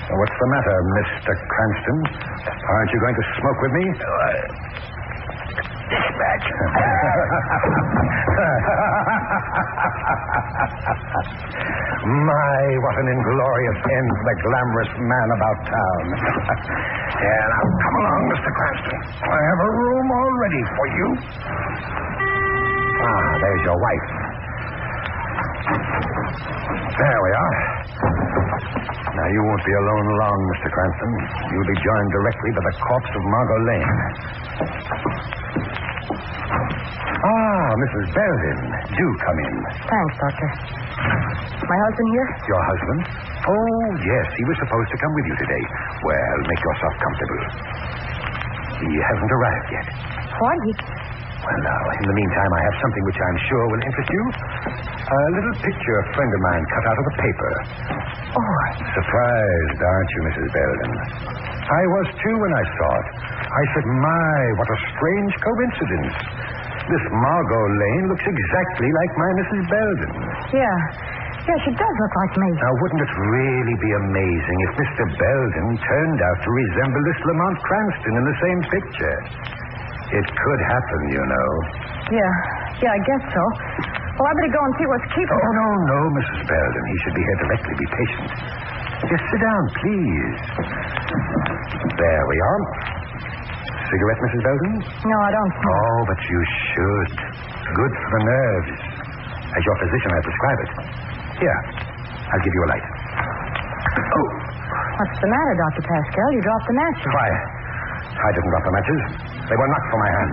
I: What's the matter, Mr. Cranston? Aren't you going to smoke with me?
J: This match.
I: My, what an inglorious end for the glamorous man about town. Yeah, now come along, Mr. Cranston. I have a room all ready for you. Ah, there's your wife. There we are. Now, you won't be alone long, Mr. Cranston. You'll be joined directly by the corpse of Margot Lane. Ah, Mrs. Belden, do come in.
K: Thanks, Doctor. My husband here?
I: Your husband? Oh, yes, he was supposed to come with you today. Well, make yourself comfortable. He hasn't arrived yet.
K: What?
I: Well, now, in the meantime, I have something which I'm sure will interest you. A little picture a friend of mine cut out of the paper.
K: Oh.
I: Surprised, aren't you, Mrs. Belden? I was, too, when I saw it. I said, my, what a strange coincidence. This Margot Lane looks exactly like my Mrs. Belden.
K: Yeah. Yeah, she does look like me.
I: Now, wouldn't it really be amazing if Mr. Belden turned out to resemble this Lamont Cranston in the same picture? It could happen, you know.
K: Yeah, I guess so. Well, I better go and see what's keeping
I: Oh,
K: her.
I: no, Mrs. Belden. He should be here directly. Be patient. Just sit down, please. There we are. Cigarette, Mrs. Belden?
K: No, I don't smoke.
I: Oh, but you should. Good for the nerves. As your physician, I prescribe it. Here, I'll give you a light. Oh.
K: What's the matter, Dr. Pascal? You dropped the matches.
I: Quiet. I didn't drop the matches. They were knocked from my hand.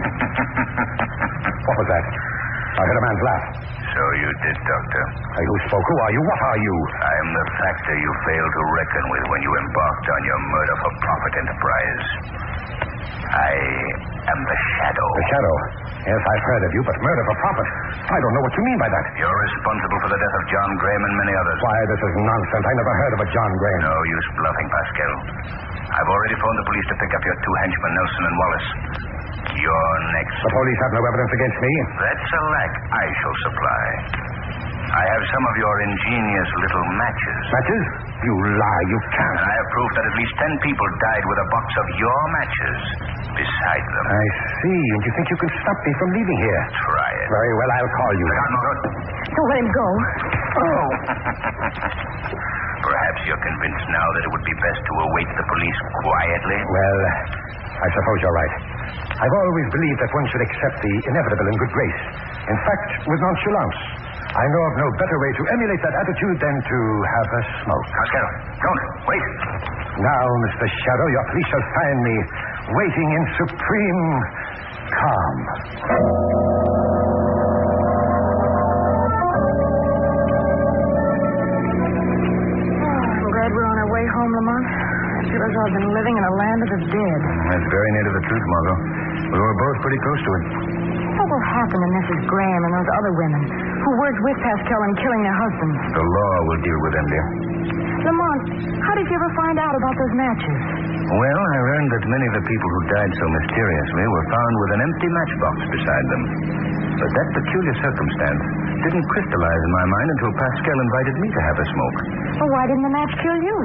I: What was that? I heard a man's laugh.
L: So you did, Doctor.
I: Hey, who spoke? Who are you? What are you?
L: I am the factor you failed to reckon with when you embarked on your murder-for-profit enterprise. I am the Shadow.
I: The Shadow? Yes, I've heard of you, but murder for profit? I don't know what you mean by that.
L: You're responsible for the death of John Graham and many others.
I: Why, this is nonsense. I never heard of a John Graham.
L: No use bluffing, Pascal. I've already phoned the police to pick up your two henchmen, Nelson and Wallace. You're next.
I: The police have no evidence against me.
L: That's a lack I shall supply. I have some of your ingenious little matches.
I: Matches? You lie. You can't.
L: And I have proof that at least 10 people died with a box of your matches beside them.
I: I see. And you think you can stop me from leaving here?
L: Try it.
I: Very well, I'll call you.
K: Don't let him go.
I: Oh.
L: Perhaps you're convinced now that it would be best to await the police quietly.
I: Well, I suppose you're right. I've always believed that one should accept the inevitable in good grace. In fact, with nonchalance. I know of no better way to emulate that attitude than to have a smoke.
L: Pascal, don't. Wait.
I: Now, Mr. Shadow, your police shall find me waiting in supreme calm.
K: I'm glad we're on our way home, Lamont. I feel as though I've been living in a land of the dead.
I: That's very near to the truth, Margot. We were both pretty close to it.
K: What will happen to Mrs. Graham and those other women who worked with Pascal in killing their husbands?
I: The law will deal with them, dear.
K: Lamont, how did you ever find out about those matches?
L: Well, I learned that many of the people who died so mysteriously were found with an empty matchbox beside them. But that peculiar circumstance didn't crystallize in my mind until Pascal invited me to have a smoke.
K: Well, why didn't the match kill you?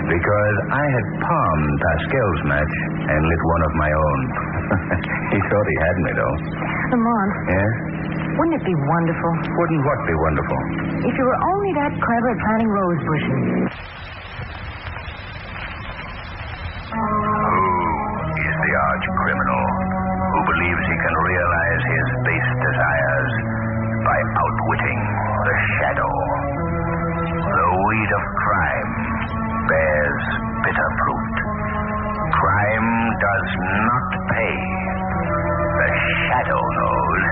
L: Because I had palmed Pascal's match and lit one of my own. He thought he had me, though.
K: Lamont.
L: Yeah?
K: Wouldn't it be wonderful?
L: Wouldn't what be wonderful?
K: If you were only that clever at planting rose bushes.
L: Who is the arch criminal who believes he can realize his base desires by outwitting the shadow? The weed of crime bears bitter fruit. Crime does not pay. The shadow knows.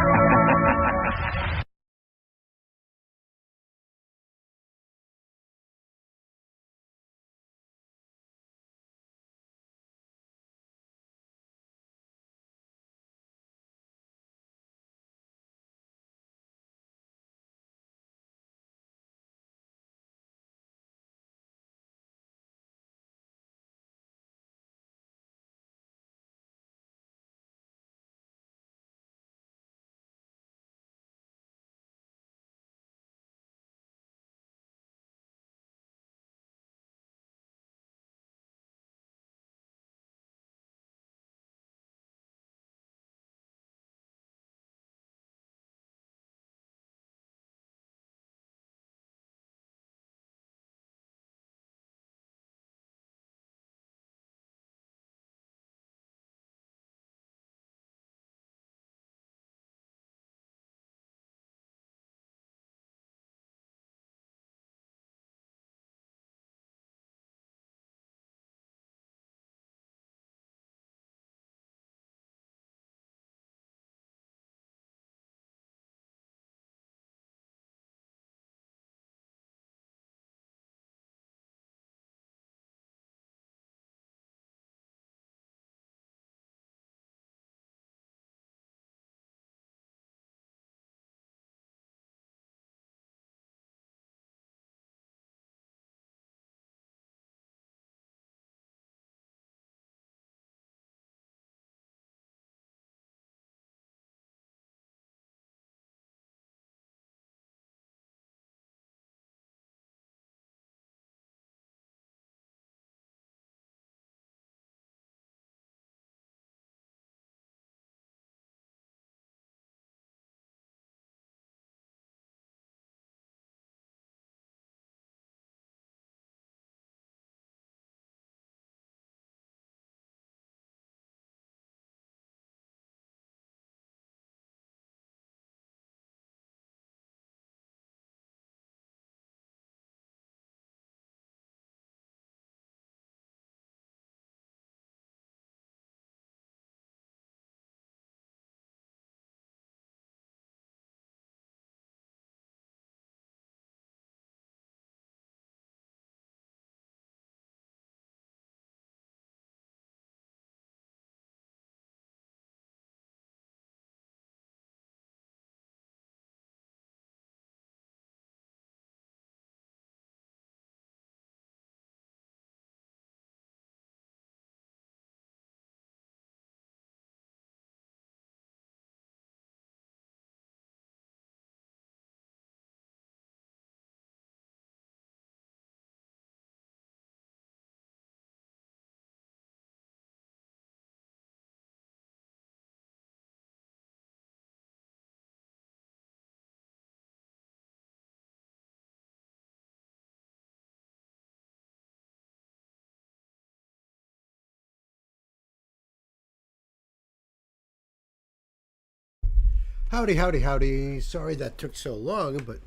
A: Howdy, howdy, howdy. Sorry that took so long, but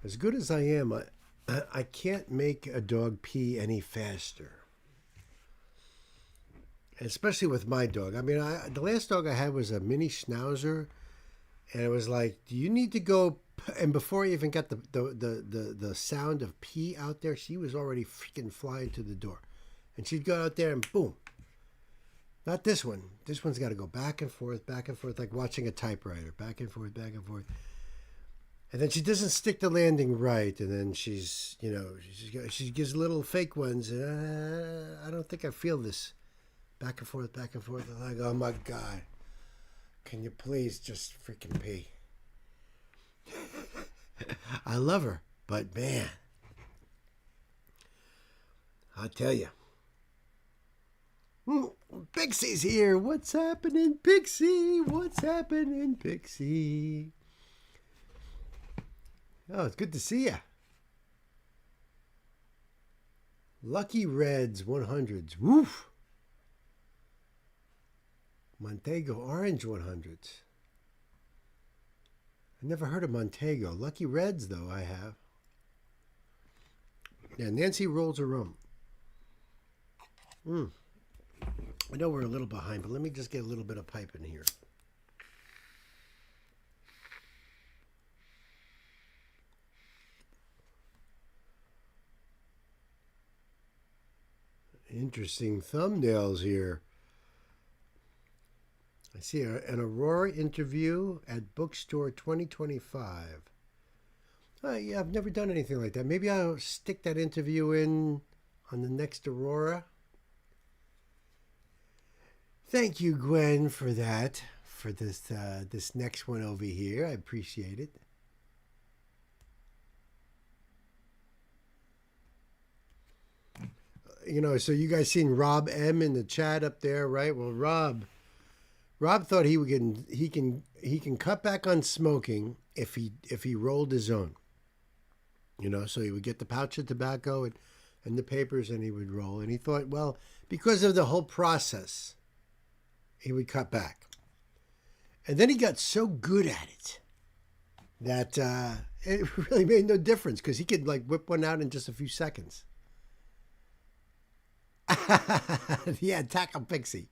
A: as good as I am, I can't make a dog pee any faster. Especially with my dog. I mean, the last dog I had was a mini schnauzer, and it was like, do you need to go? And before I even got the sound of pee out there, she was already freaking flying to the door. And she'd go out there and boom. Not this one. This one's got to go back and forth, like watching a typewriter, back and forth, back and forth. And then she doesn't stick the landing right, and then she's, you know, she gives little fake ones. I don't think I feel this. Back and forth, back and forth. I'm like, oh my God, can you please just freaking pee? I love her, but man, I'll tell you. Pixie's here. What's happening, Pixie? What's happening, Pixie? Oh, it's good to see you. Lucky Reds 100s. Woof. Montego Orange 100s. I never heard of Montego. Lucky Reds, though, I have. Yeah, Nancy rolls her own. I know we're a little behind, but let me just get a little bit of pipe in here. Interesting thumbnails here. I see an Aurora interview at Bookstore 2025. Yeah, I've never done anything like that. Maybe I'll stick that interview in on the next Aurora. Thank you, Gwen, for that. For this next one over here. I appreciate it. You know, so you guys seen Rob M in the chat up there, right? Well, Rob thought he can cut back on smoking if he rolled his own. You know, so he would get the pouch of tobacco and the papers, and he would roll. And he thought, well, because of the whole process, he would cut back. And then he got so good at it that it really made no difference, because he could like whip one out in just a few seconds. Yeah, tackle Pixie.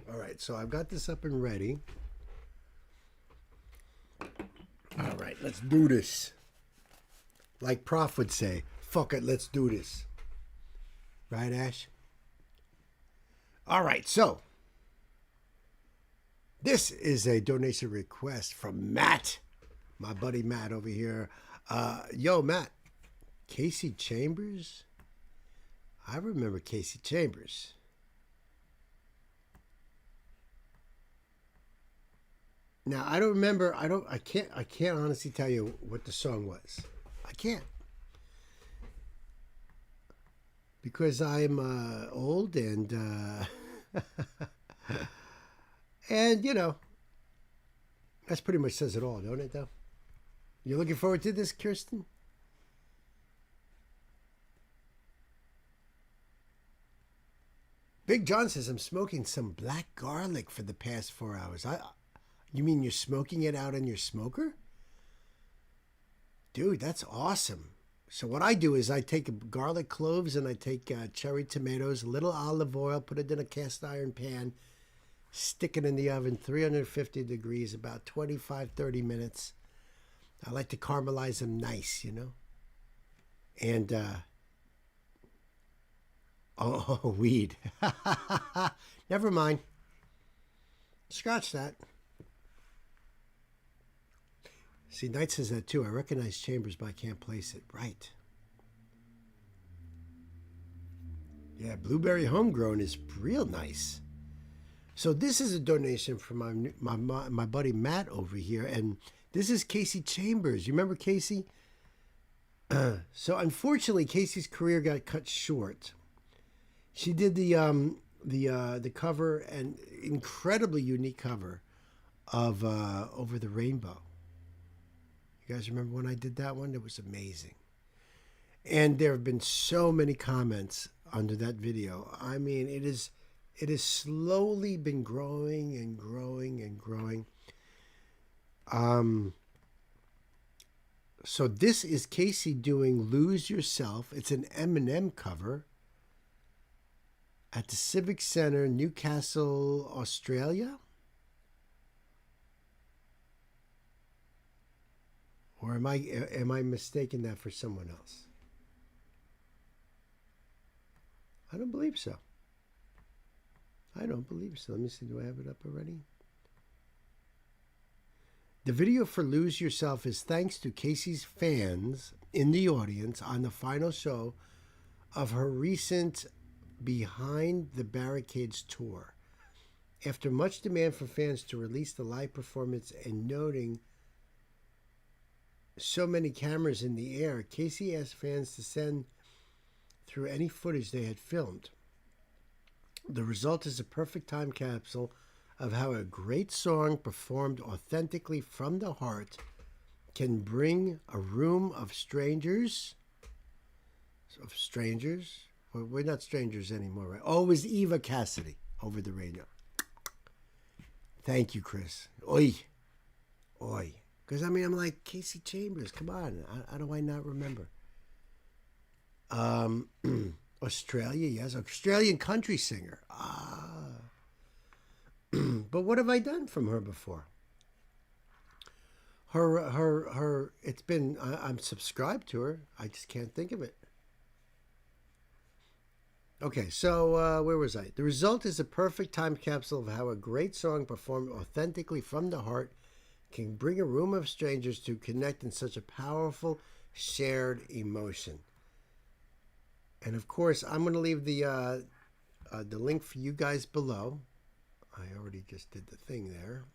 A: All right, so I've got this up and ready. All right, let's do this. Like Prof would say, fuck it, let's do this. Right, Ash? All right, so this is a donation request from Matt, my buddy Matt over here. Yo, Matt, Casey Chambers? I remember Casey Chambers. Now, I don't remember, I can't honestly tell you what the song was. I can't. Because I'm old and and you know, that's pretty much says it all, don't it? Though. You looking forward to this, Kirsten? Big John says I'm smoking some black garlic for the past 4 hours. You mean you're smoking it out on your smoker? Dude, that's awesome. So what I do is I take garlic cloves and I take cherry tomatoes, a little olive oil, put it in a cast iron pan, stick it in the oven, 350 degrees, about 25, 30 minutes. I like to caramelize them nice, you know. And, weed. Never mind. Scratch that. See, Knight says that too. I recognize Chambers, but I can't place it. Right. Yeah, Blueberry Homegrown is real nice. So this is a donation from my buddy Matt over here, and this is Casey Chambers. You remember Casey? So unfortunately, Casey's career got cut short. She did the the cover, and incredibly unique cover of Over the Rainbow. You guys remember when I did that one? It was amazing. And there have been so many comments under that video. I mean, it has slowly been growing and growing and growing. So this is Casey doing Lose Yourself. It's an Eminem cover at the Civic Centre, Newcastle, Australia. Or am I mistaking that for someone else? I don't believe so. I don't believe so. Let me see. Do I have it up already? The video for Lose Yourself is thanks to Casey's fans in the audience on the final show of her recent Behind the Barricades tour. After much demand from fans to release the live performance and noting so many cameras in the air, Casey asked fans to send through any footage they had filmed. The result is a perfect time capsule of how a great song performed authentically from the heart can bring a room of strangers. Well, we're not strangers anymore, right? Oh, it was Eva Cassidy, Over the Radio. Thank you, Chris. Oi. Because, I mean, I'm like, Casey Chambers, come on. How do I not remember? Australia, yes. Australian country singer. But what have I done from her before? Her, it's been, I'm subscribed to her. I just can't think of it. Okay, so where was I? The result is a perfect time capsule of how a great song performed authentically from the heart can bring a room of strangers to connect in such a powerful shared emotion. And of course, I'm going to leave the link for you guys below. I already just did the thing there.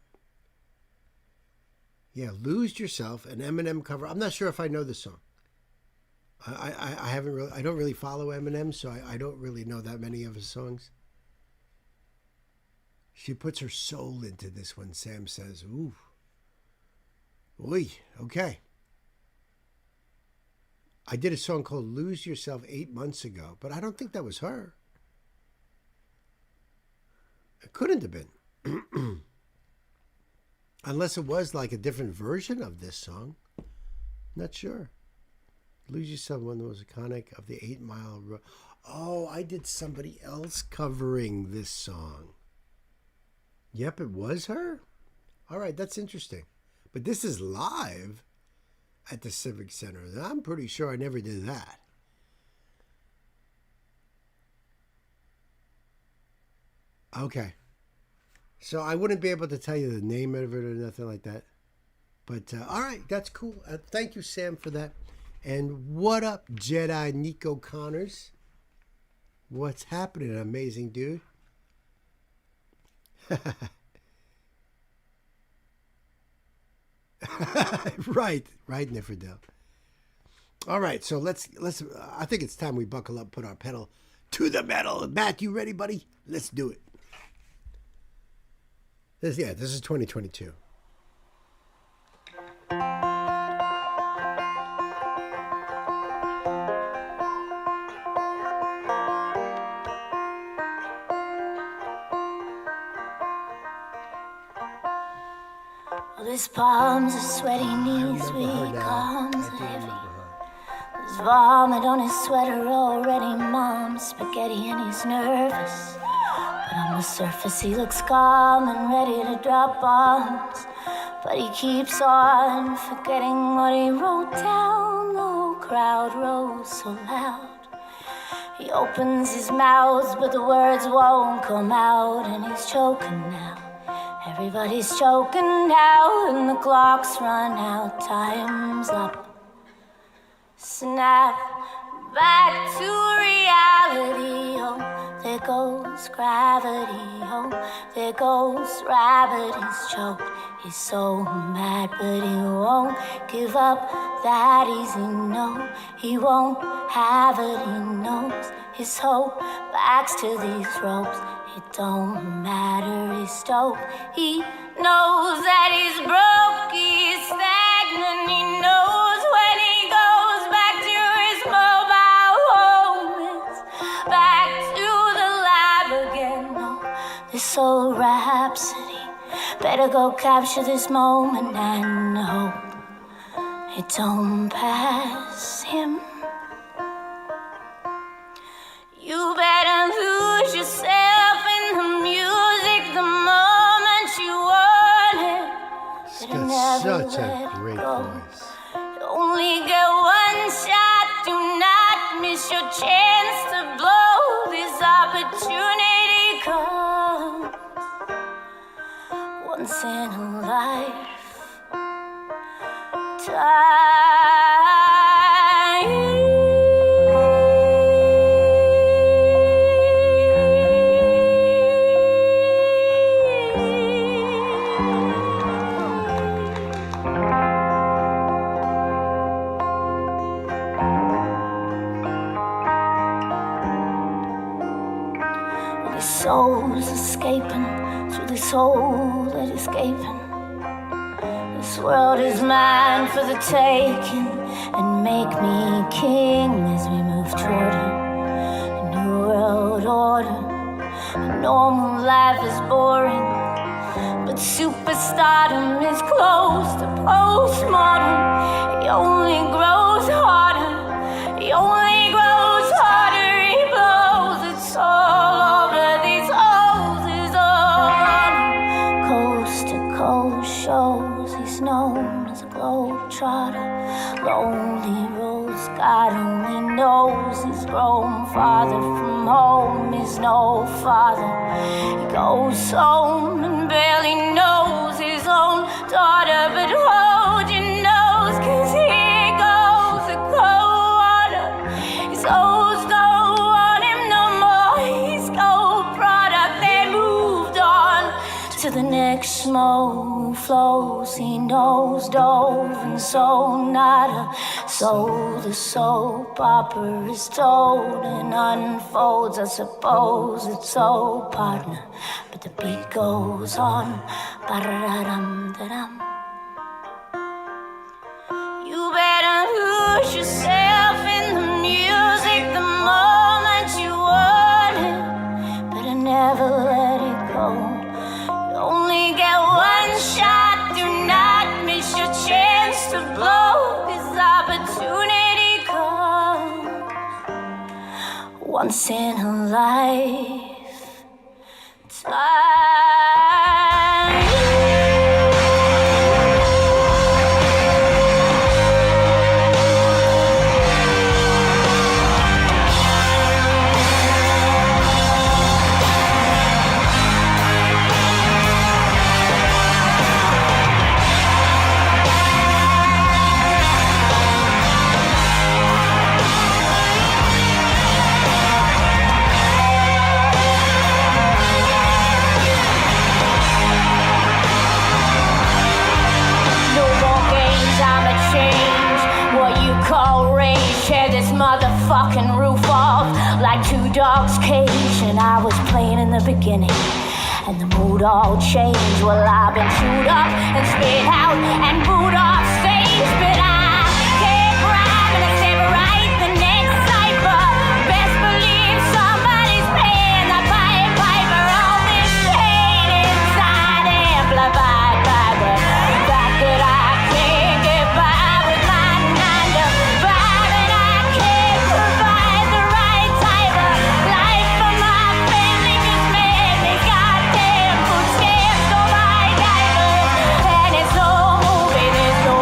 A: Yeah, Lose Yourself, an Eminem cover. I'm not sure if I know the song. I haven't really. I don't really follow Eminem, so I don't really know that many of his songs. She puts her soul into this one. Sam says, "Ooh, oi, okay." I did a song called "Lose Yourself" 8 months ago, but I don't think that was her. It couldn't have been. Unless it was like a different version of this song. Not sure. Lose Yourself, one of the most iconic of the 8 Mile Road. Oh, I did somebody else covering this song. Yep, it was her. All right, that's interesting. But this is live at the Civic Center. I'm pretty sure I never did that. Okay. So I wouldn't be able to tell you the name of it or nothing like that. But all right, that's cool. Thank you, Sam, for that. And what up, Jedi Nico Connors? What's happening, amazing dude? right, Niferdale. All right, so let's. I think it's time we buckle up, put our pedal to the metal. Matt, you ready, buddy? Let's do it. This is 2022.
C: His palms are sweaty, knees weak, arms heavy. There's vomit on his sweater already, mom's spaghetti, and he's nervous. But on the surface he looks calm and ready to drop bombs. But he keeps on forgetting what he wrote down. The whole crowd rose so loud. He opens his mouth, but the words won't come out, and he's choking now. Everybody's choking now, and the clock's run out, time's up. Snap back to reality, oh, there goes gravity, oh, there goes rabbit, he's choked, he's so mad, but he won't give up that easy, no, he won't have it, he knows his hope, backs to these ropes. It don't matter, he's dope. He knows that he's broke, he's stagnant. He knows when he goes back to his mobile home, it's back to the lab again. No, this old rhapsody, better go capture this moment and hope it don't pass him. You better lose yourself in the music the moment you want it.
A: He's got such a great voice.
C: You only get one shot, do not miss your chance to blow. This opportunity comes once in a lifetime. Souls escaping through this hole that is gaping. This world is mine for the taking, and make me king as we move toward a new world order. A normal life is boring, but superstardom is close to postmortem. He only grows harder, he only grows harder, he blows, it's all over. Shows he's known as a globetrotter. Lonely roads, God only knows. He's grown farther from home. He's no father. He goes home and barely knows his own daughter. But hold your nose, 'cause here goes the cold water. His O's don't want him no more. He's gold product. They moved on to the next smoke. Flows, he knows, dove and so nada. So the soap opera is told and unfolds. I suppose it's so, partner, but the beat goes on. Ba-da-dum-da-dum. You better lose yourself in the music the moment you want it, but I never let it go. You only get one shot, do not miss your chance to blow. This opportunity comes once in a lifetime. Motherfucking roof off like two dogs' cage. And I was playing in the beginning, and the mood all changed. Well, I've been chewed up and spit out and booed off stage, but I can't rhyme and I say right the next cipher. Best believe somebody's paying the piper. All this pain inside amplified by the fact that I can't get by with my 9 to 5, and I can't provide the right type of life for my family. Just made me goddamn food stamps on my diaper, and it's no movie, there's no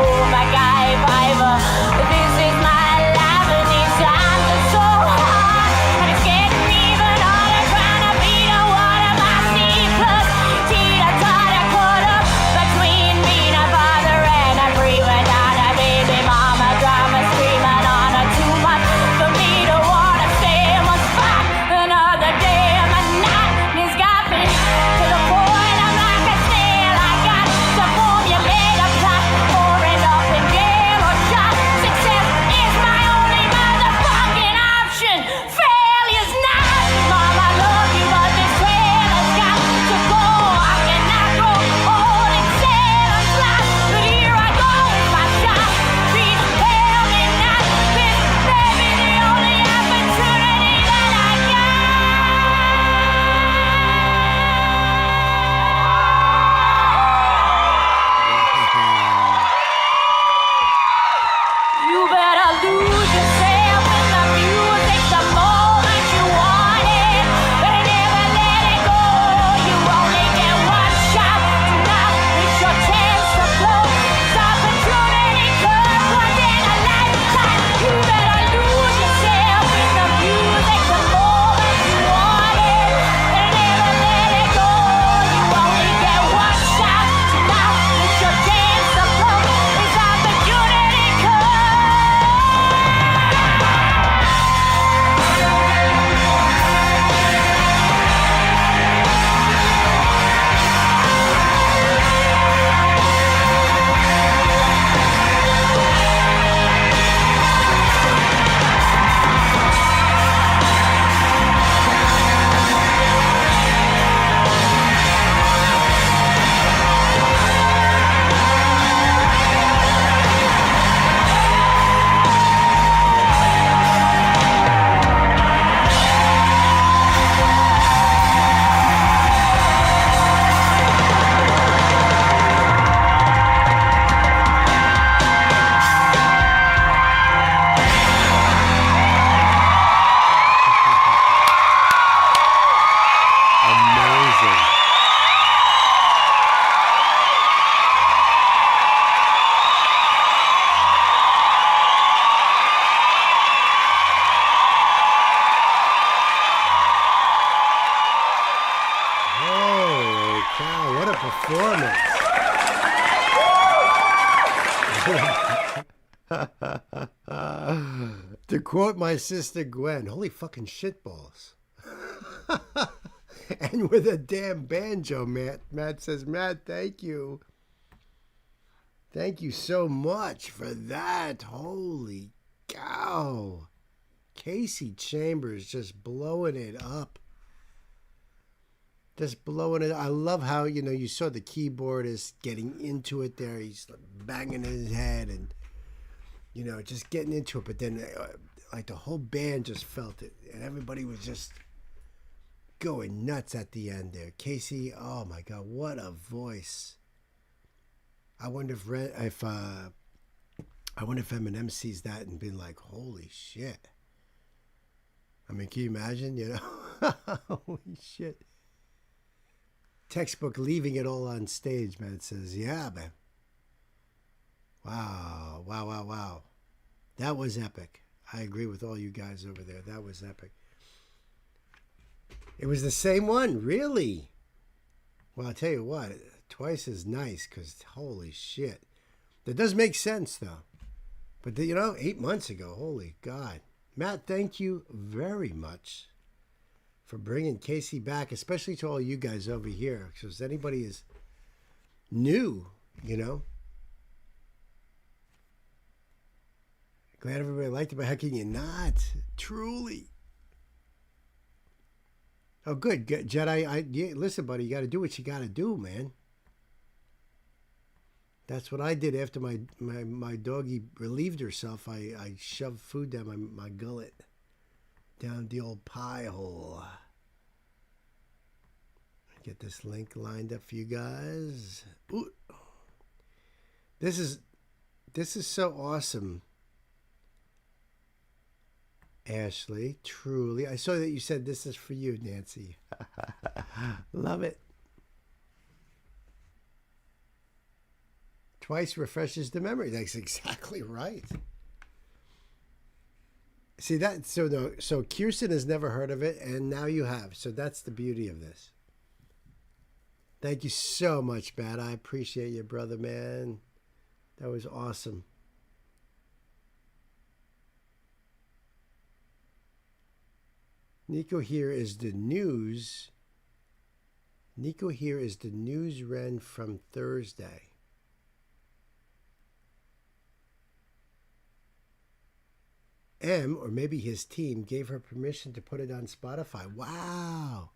A: To quote my sister Gwen, holy fucking shitballs. And with a damn banjo, Matt. Matt says, Matt, thank you. Thank you so much for that. Holy cow. Casey Chambers just blowing it up. Just blowing it. I love how, you saw the keyboardist getting into it there. He's banging his head and, just getting into it. But then, like, the whole band just felt it. And everybody was just going nuts at the end there. Casey, oh my God, what a voice. I wonder if Eminem sees that and been like, holy shit. I mean, can you imagine, Holy shit. Textbook leaving it all on stage, man. It says, yeah, man. Wow, wow, wow, wow. That was epic. I agree with all you guys over there. That was epic. It was the same one, really. Well, I'll tell you what, twice as nice, because holy shit. That does make sense, though. But, 8 months ago, holy God. Matt, thank you very much for bringing Casey back, especially to all you guys over here. Because anybody is new, Glad everybody liked it, but how can you not? Truly. Oh, good. Jedi, listen, buddy, you got to do what you got to do, man. That's what I did after my doggie relieved herself. I shoved food down my gullet, down the old pie hole. Get this link lined up for you guys. Ooh. This is so awesome, Ashley. Truly, I saw that you said this is for you, Nancy. Love it. Twice refreshes the memory. That's exactly right. See that? So Kirsten has never heard of it, and now you have. So that's the beauty of this. Thank you so much, Matt. I appreciate you, brother, man. That was awesome. Nico here is the news. Nico here is the news Ren from Thursday. M, or maybe his team, gave her permission to put it on Spotify. Wow.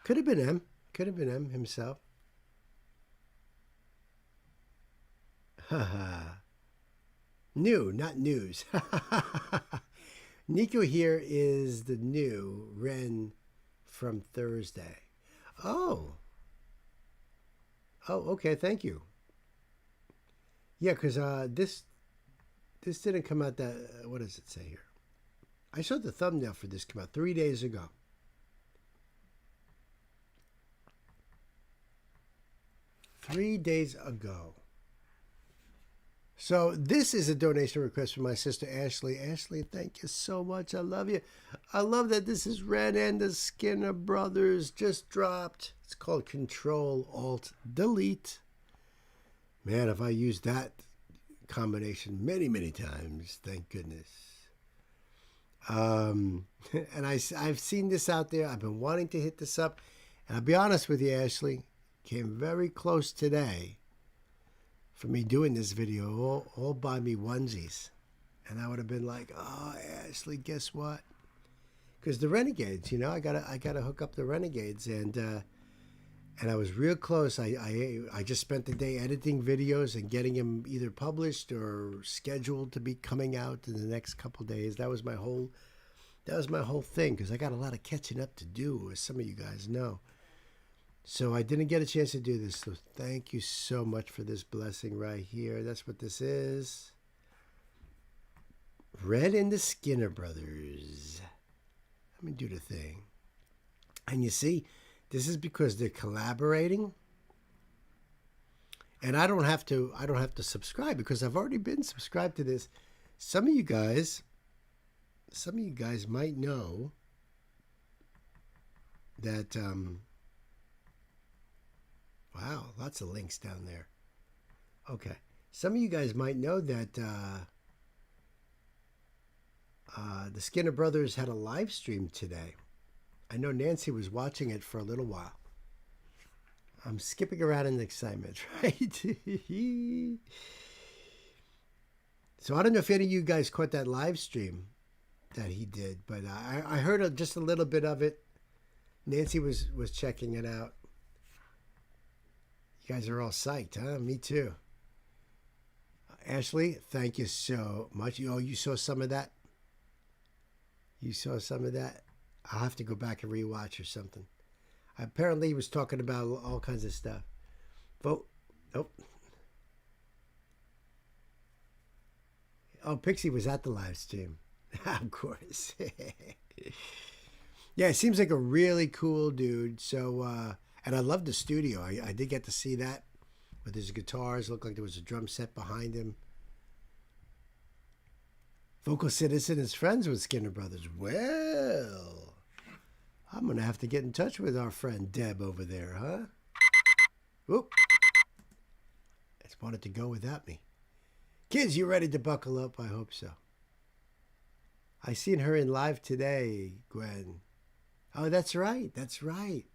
A: Could have been M. Could have been M himself. Haha. New, not news. Nico here is the new Ren from Thursday. Oh. Oh, okay. Thank you. Yeah, because this didn't come out that... what does it say here? I saw the thumbnail for this come out 3 days ago. Three days ago. So this is a donation request from my sister Ashley. Ashley, thank you so much. I love you. I love that this is Ren and the Skinner Brothers just dropped. It's called Control Alt Delete. Man, have I used that combination many, many times. Thank goodness. And I've seen this out there. I've been wanting to hit this up. And I'll be honest with you, Ashley. Came very close today for me doing this video, all by me onesies. And I would have been like, oh, Ashley, guess what? Because the Renegades, I gotta hook up the Renegades. And I was real close. I just spent the day editing videos and getting them either published or scheduled to be coming out in the next couple of days. That was my whole thing, because I got a lot of catching up to do, as some of you guys know. So I didn't get a chance to do this. So thank you so much for this blessing right here. That's what this is. Red and the Skinner Brothers. Let me do the thing. And you see, this is because they're collaborating. And I don't have to subscribe, because I've already been subscribed to this. Some of you guys might know that wow, lots of links down there. Okay. Some of you guys might know that the Skinner Brothers had a live stream today. I know Nancy was watching it for a little while. I'm skipping around in excitement, right? So I don't know if any of you guys caught that live stream that he did, but I heard just a little bit of it. Nancy was checking it out. You guys are all psyched, huh? Me too. Ashley, thank you so much. You saw some of that? You saw some of that? I'll have to go back and rewatch or something. Apparently he was talking about all kinds of stuff. Vote. Oh. Oh, Pixie was at the live stream. Of course. Yeah, it seems like a really cool dude. So, and I love the studio. I did get to see that with his guitars. Looked like there was a drum set behind him. Vocal Citizen is friends with Skinner Brothers. Well, I'm going to have to get in touch with our friend Deb over there, huh? Whoop. Just wanted to go without me. Kids, you ready to buckle up? I hope so. I seen her in live today, Gwen. Oh, that's right. That's right.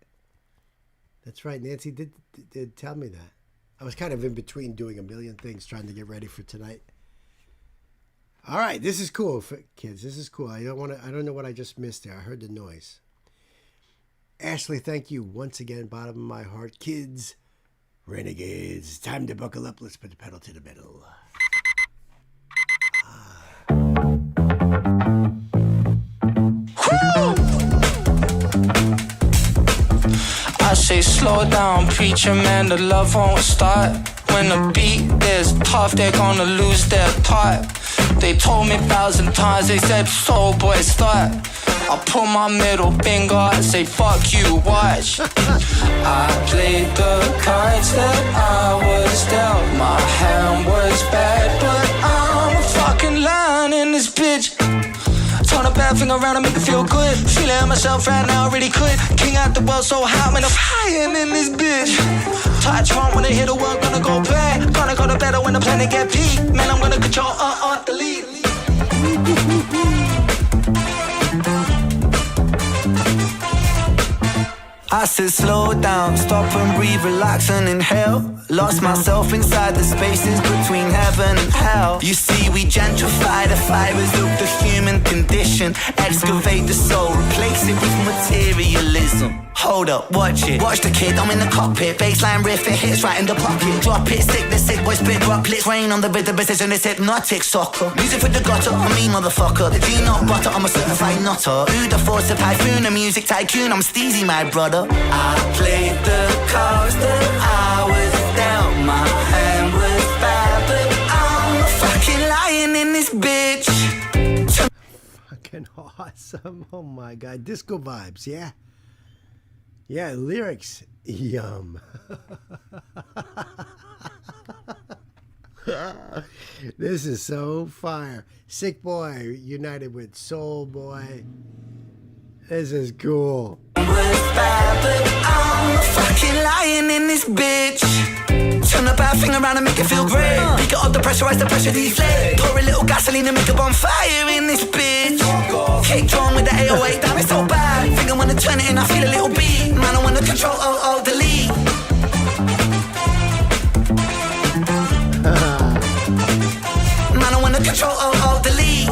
A: That's right. Nancy did tell me that. I was kind of in between doing a million things trying to get ready for tonight. All right, this is cool, kids. This is cool. I don't know what I just missed there. I heard the noise. Ashley, thank you once again, bottom of my heart. Kids, renegades, time to buckle up. Let's put the pedal to the metal.
F: I say slow down, preacher man, the love won't start. When the beat is tough, they're gonna lose their part. They told me 1,000 times, they said, soul boy, start. I put my middle finger and say, fuck you, watch. I played the cards that I was dealt. My hand was bad, but I'm a fucking lion in this bitch. Turn a bad thing around and make it feel good. Feeling myself right now, really could. King out the world so hot when I'm flying in this bitch. Touch one when I hit the world, gonna go bad. Gonna go to better when the planet get peak. Man, I'm gonna control, the lead.
E: I said slow down, stop and breathe, relax and inhale. Lost myself inside the spaces between heaven and hell. You see, we gentrify the fibers of the human condition. Excavate the soul, replace it with materialism. Hold up, watch it. Watch the kid, I'm in the cockpit. Baseline riff, it hits right in the pocket. Drop it, stick the sick boy, spit droplets. Rain on the rhythm, precision, it's hypnotic soccer. Music for the gutter, I mean motherfucker. The G-Not butter, I'm a certified nutter. Who the force of typhoon, a music tycoon, I'm Steezy, my brother. I played the cards that I was dealt. My hand was bad, but I'm a fucking lion in this bitch.
A: Fucking awesome. Oh my God. Disco vibes, yeah? Yeah, lyrics. Yum. This is so fire. Sick Boy united with Soul Boy. This is cool.
E: I'm a fucking lion in this bitch. Turn a bad thing around and make it feel great. Pick it up, the pressurize the pressure deflate. Pour a little gasoline and make a bonfire in this bitch. Kick drum with the 808, damn it's so bad. Think I wanna turn it in, I feel a little beat. Man, I wanna control, delete. Man, I wanna control, delete.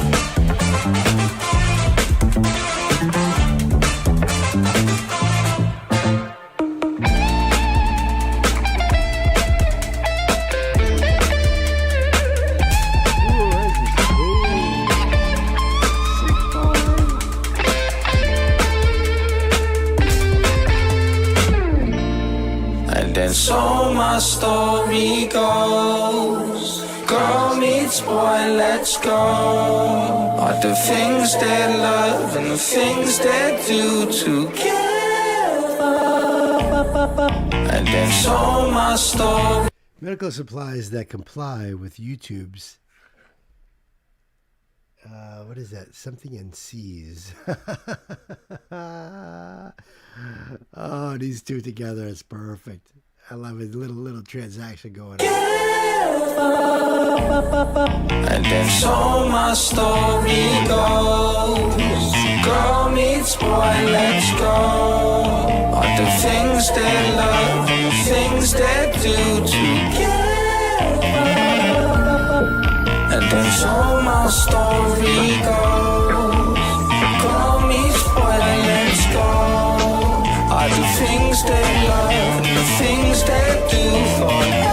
F: And so my story goes. Girl meets boy, let's go. Are the things they love and the things they do together. And then so my story.
A: Medical supplies that comply with YouTube's. What is that? Something in C's. Oh, these two together is perfect. I love it. Little transaction going on.
F: And then so my story goes. Girl meets boy, let's go. All the things they love, things they do together. And then so my story goes. Girl meets boy, let's go. All the things they love, the things they do forever.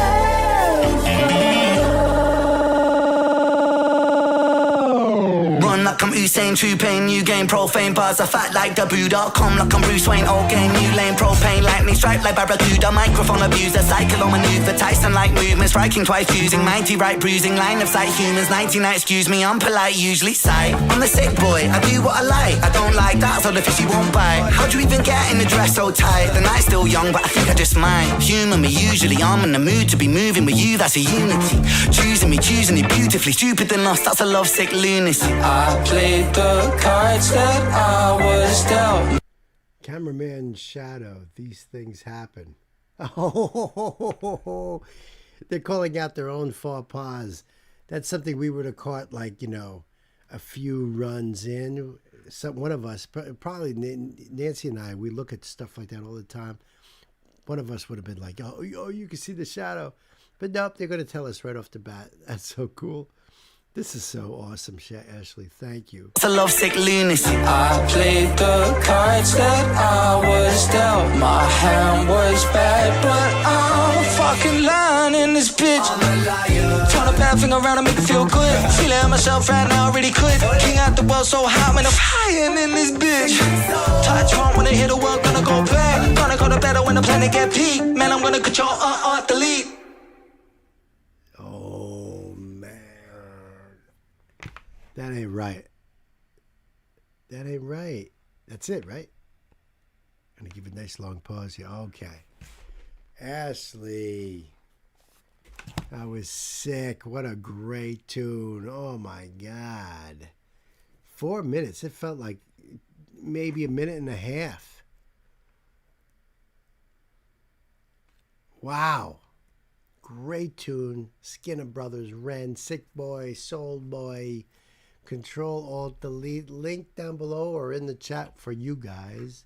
E: Like I'm Usain, true pain, new game, profane bars. I fight like Dabu.com, like I'm Bruce Wayne, old game, new lane, propane, lightning strike like Barracuda, microphone abuser, cycle on maneuver, Tyson like movement, striking twice, fusing, mighty right bruising, line of sight humans, 99, excuse me, I'm polite, usually sight. I'm the sick boy, I do what I like, I don't like that, so the fishy won't bite. How'd you even get in the dress so tight? The night's still young, but I think I just might. Human me usually, I'm in the mood to be moving with you, that's a unity. Choosing me beautifully, stupid and lost, that's a lovesick lunacy.
F: I played the cards that I was dealt.
A: Cameraman Shadow, these things happen. Oh, they're calling out their own faux pas. That's something we would have caught, like, you know, a few runs in. One of us, probably Nancy and I, we look at stuff like that all the time. One of us would have been like, oh, you can see the shadow. But nope, they're going to tell us right off the bat. That's so cool. This is so awesome, Ashley. Thank you.
E: It's a lovesick lunacy.
F: I played the cards that I was dealt. My hand was bad, but I'm fucking lying in this bitch. I'm a liar. Turn a bad thing around and make it feel good. Feeling myself right now, I really could. King out the world so hot, man, I'm flying in this bitch. Touch one when I hit the world, gonna go back. Gonna go to better when the planet get peak. Man, I'm gonna control, delete.
A: That ain't right. That ain't right. That's it, right? I'm going to give a nice long pause here. Okay. Ashley. I was sick. What a great tune. Oh, my God. 4 minutes. It felt like maybe a minute and a half. Wow. Great tune. Skinner Brothers, Ren, Sick Boy, Soul Boy. Control, Alt, Delete. Link down below or in the chat for you guys.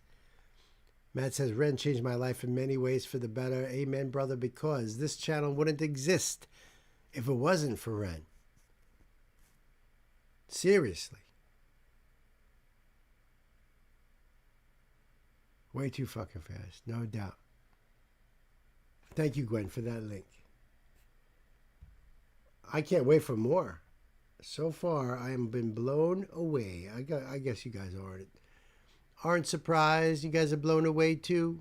A: Matt says, Ren changed my life in many ways for the better. Amen, brother, because this channel wouldn't exist if it wasn't for Ren. Seriously. Way too fucking fast, no doubt. Thank you, Gwen, for that link. I can't wait for more. So far, I have been blown away. I guess you guys aren't surprised. You guys are blown away too.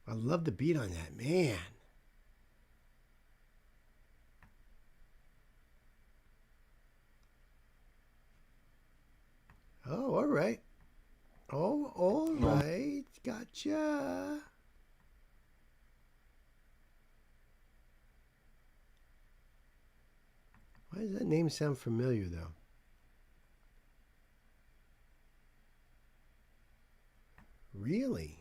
A: I love the beat on that, man. Oh, all right. Oh, all right. Gotcha. Why does that name sound familiar, though? Really?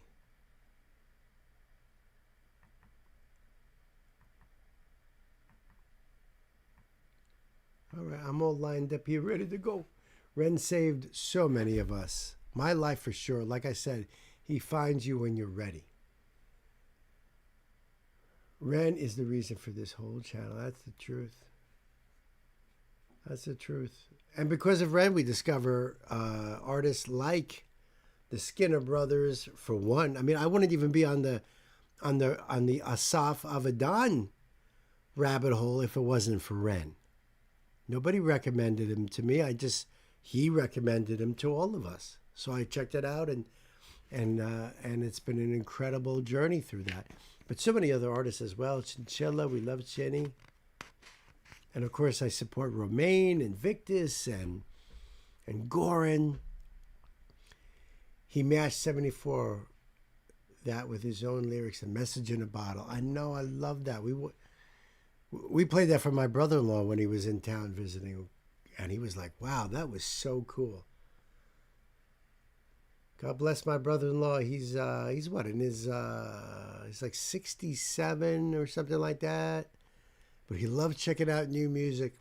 A: All right, I'm all lined up here, ready to go. Ren saved so many of us. My life for sure. Like I said, he finds you when you're ready. Ren is the reason for this whole channel. That's the truth. That's the truth. And because of Ren, we discover artists like the Skinner Brothers, for one. I mean, I wouldn't even be on the Asaf Avidan rabbit hole if it wasn't for Ren. Nobody recommended him to me. He recommended him to all of us. So I checked it out, and it's been an incredible journey through that. But so many other artists as well. Chinchilla, we love Chinny. And of course, I support Romaine and Victus and Goran. He matched 74 that with his own lyrics, A Message in a Bottle. I know, I love that. We played that for my brother-in-law when he was in town visiting, and he was like, wow, that was so cool. God bless my brother-in-law. He's what, in his he's like 67 or something like that. But he loves checking out new music.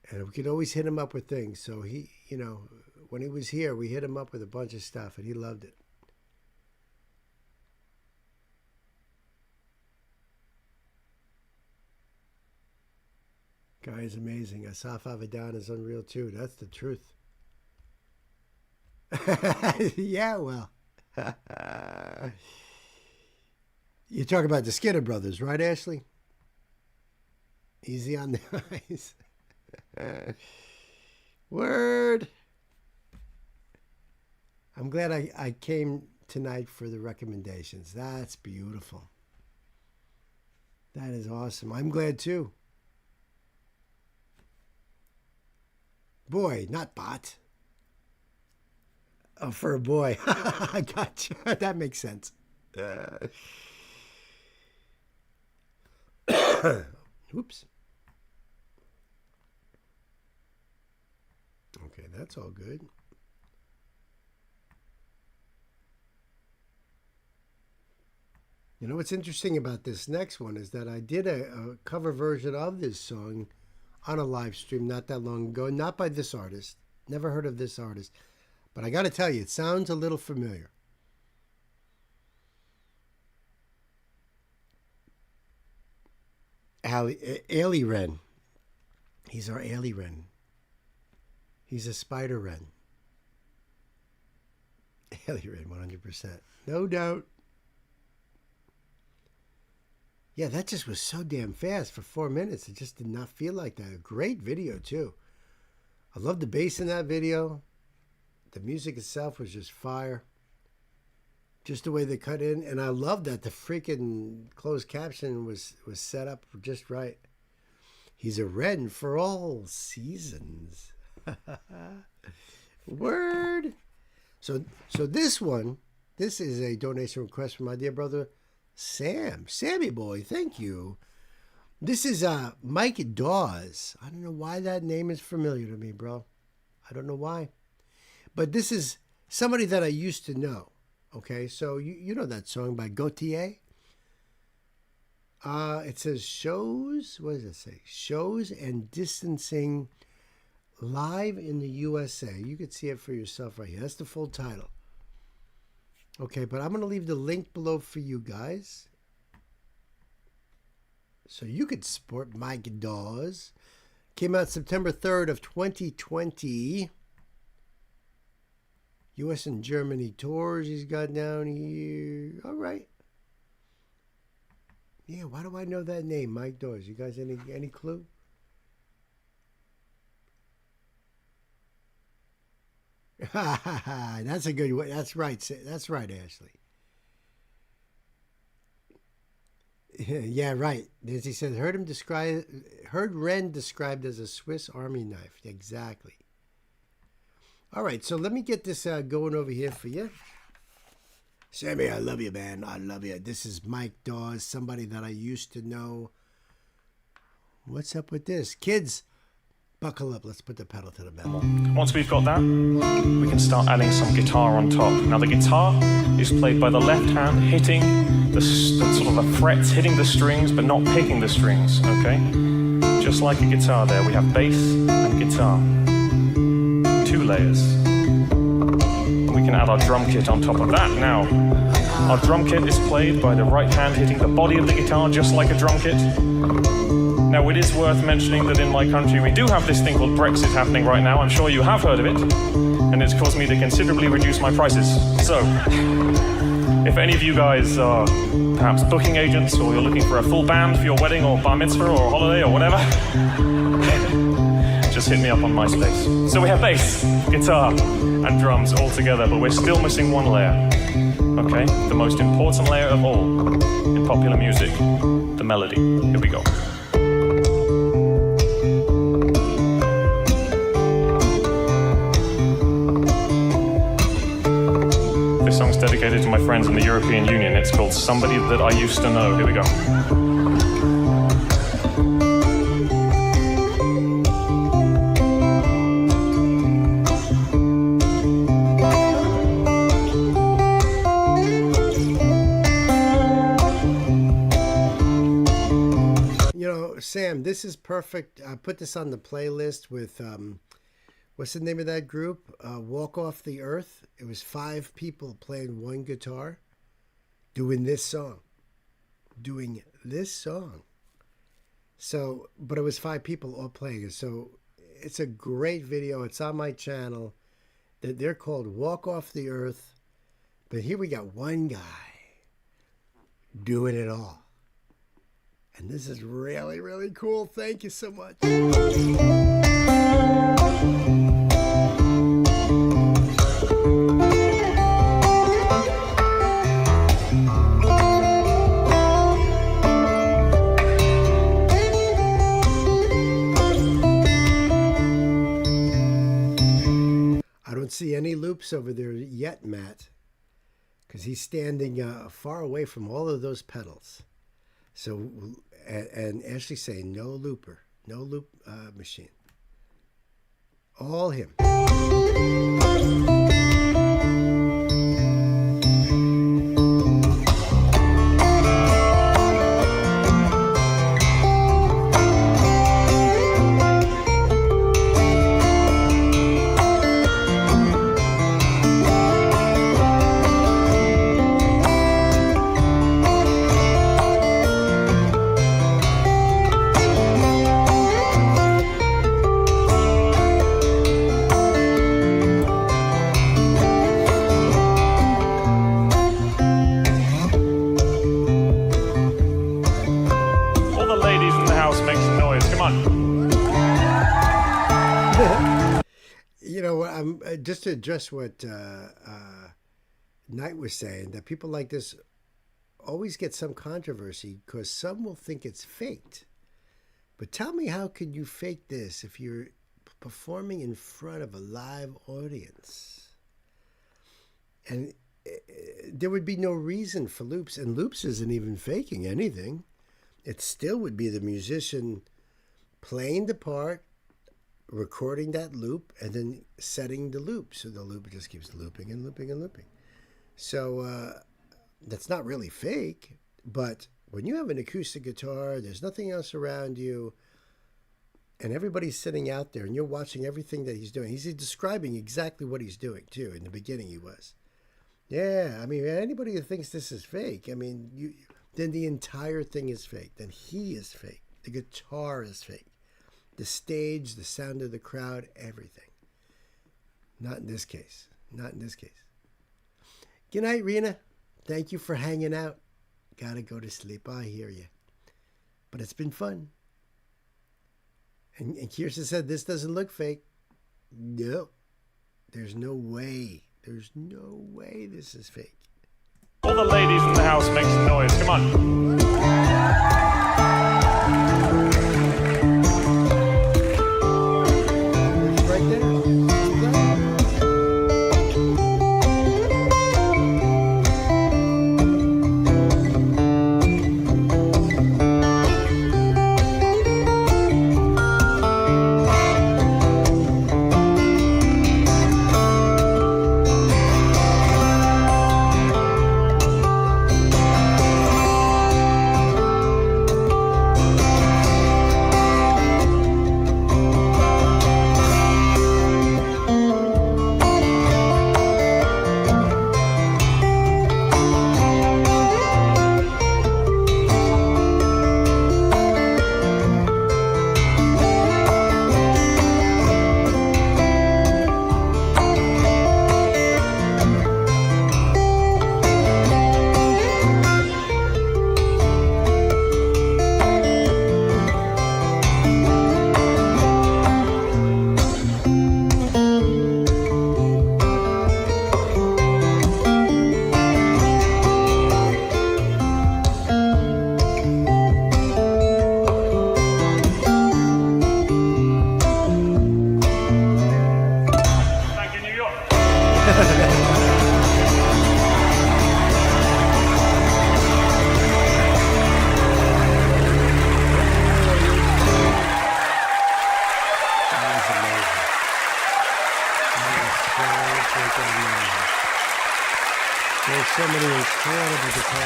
A: And we could always hit him up with things. So he, you know, when he was here, we hit him up with a bunch of stuff and he loved it. Guy is amazing. Asaf Avidan is unreal too. That's the truth. Yeah, well. You talk about the Skinner brothers, right, Ashley? Easy on the eyes. Word. I'm glad I came tonight for the recommendations. That's beautiful. That is awesome. I'm glad too. Boy, not bot. Oh, for a boy. I got you. That makes sense. Oops. Okay, that's all good. You know what's interesting about this next one is that I did a cover version of this song on a live stream not that long ago, not by this artist. Never heard of this artist. But I got to tell you, it sounds a little familiar. Ali Wren. He's our Ali Wren. He's a spider wren. Ali Wren, 100%. No doubt. Yeah, that just was so damn fast for 4 minutes. It just did not feel like that. A great video, too. I love the bass in that video. The music itself was just fire. Just the way they cut in. And I love that the freaking closed caption was set up just right. He's a wren for all seasons. Word. So this one, this is a donation request from my dear brother, Sammy boy, thank you. This is Mike Dawes. I don't know why that name is familiar to me, bro. I don't know why. But this is somebody that I used to know. Okay, so you know that song by Gautier? It says shows, what does it say? Shows and distancing live in the USA. You can see it for yourself right here. That's the full title. Okay, but I'm going to leave the link below for you guys. So you could support Mike Dawes. Came out September 3rd of 2020. US and Germany tours he's got down here. All right. Yeah, why do I know that name, Mike Dawes? You guys any clue? That's a good one. That's right. That's right, Ashley. Yeah, right. As he said, heard Wren described as a Swiss Army knife. Exactly. All right, so let me get this going over here for you. Sammy, I love you, man. I love you. This is Mike Dawes, somebody that I used to know. What's up with this? Kids, buckle up. Let's put the pedal to the metal.
M: Once we've got that, we can start adding some guitar on top. Now the guitar is played by the left hand, hitting the sort of the frets, hitting the strings, but not picking the strings, okay? Just like a guitar there, we have bass and guitar. 2 layers. We can add our drum kit on top of that. Now, our drum kit is played by the right hand hitting the body of the guitar just like a drum kit. Now, it is worth mentioning that in my country we do have this thing called Brexit happening right now. I'm sure you have heard of it, and it's caused me to considerably reduce my prices. So, if any of you guys are perhaps booking agents, or you're looking for a full band for your wedding or bar mitzvah or holiday or whatever, just hit me up on MySpace. So we have bass, guitar, and drums all together, but we're still missing one layer. Okay, the most important layer of all in popular music, the melody. Here we go. This song's dedicated to my friends in the European Union. It's called Somebody That I Used to Know. Here we go.
A: Sam, this is perfect. I put this on the playlist with, what's the name of that group? Walk Off the Earth. It was 5 people playing one guitar, doing this song. So, but it was 5 people all playing it. So it's a great video. It's on my channel. They're called Walk Off the Earth. But here we got one guy doing it all. And this is really, really cool. Thank you so much. I don't see any loops over there yet, Matt, because he's standing far away from all of those pedals. So, and Ashley's saying no looper, no loop machine. All him. Just to address what Knight was saying, that people like this always get some controversy because some will think it's faked. But tell me, how can you fake this if you're performing in front of a live audience? And there would be no reason for loops, and loops isn't even faking anything. It still would be the musician playing the part, recording that loop, and then setting the loop. So the loop just keeps looping and looping and looping. So that's not really fake. But when you have an acoustic guitar, there's nothing else around you, and everybody's sitting out there, and you're watching everything that he's doing. He's describing exactly what he's doing, too. In the beginning, he was. Yeah, I mean, anybody who thinks this is fake, I mean, then the entire thing is fake. Then he is fake. The guitar is fake. The stage, the sound of the crowd, everything. Not in this case. Not in this case. Good night, Rena. Thank you for hanging out. Gotta go to sleep. I hear you. But it's been fun. And Kirsten said, this doesn't look fake. No. There's no way. There's no way this is fake.
M: All the ladies in the house make some noise. Come on.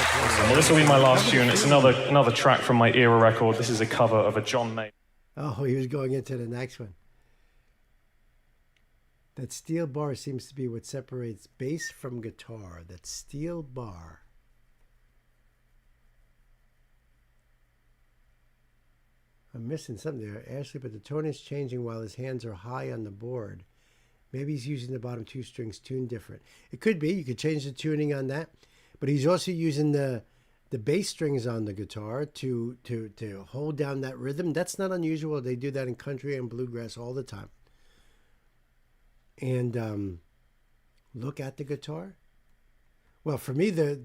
M: Awesome. Well, this will be my last tune. It's another track from my era record. This is a cover of a John Mayer.
A: Oh, he was going into the next one. That steel bar seems to be what separates bass from guitar. That steel bar. I'm missing something there, Ashley, but the tone is changing while his hands are high on the board. Maybe he's using the bottom two strings tuned different. It could be. You could change the tuning on that. But he's also using the bass strings on the guitar to hold down that rhythm. That's not unusual. They do that in country and bluegrass all the time. And look at the guitar. Well, for me, the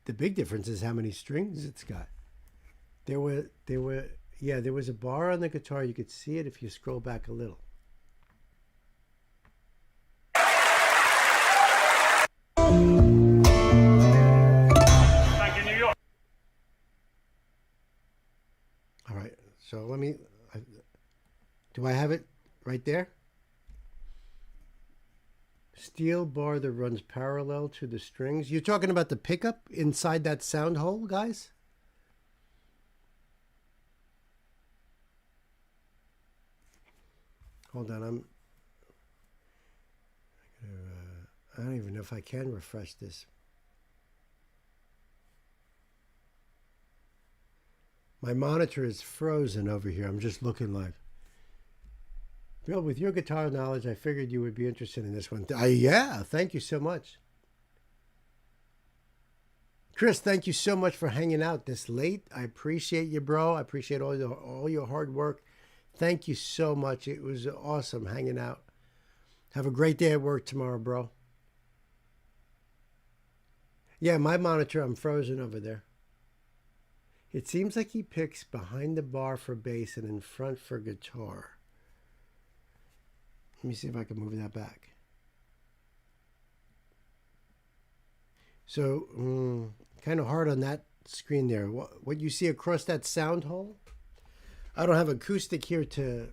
A: big difference is how many strings it's got. There was a bar on the guitar. You could see it if you scroll back a little.
M: Thank you, New York.
A: All right. So let me. Do I have it right there? Steel bar that runs parallel to the strings. You're talking about the pickup inside that sound hole, guys? Hold on, I don't even know if I can refresh this. My monitor is frozen over here. I'm just looking like, Bill, with your guitar knowledge, I figured you would be interested in this one. Yeah, thank you so much. Chris, thank you so much for hanging out this late. I appreciate you, bro. I appreciate all your hard work. Thank you so much. It was awesome hanging out. Have a great day at work tomorrow, bro. Yeah, my monitor, I'm frozen over there. It seems like he picks behind the bar for bass and in front for guitar. Let me see if I can move that back. So, kind of hard on that screen there. What you see across that sound hole? I don't have acoustic here to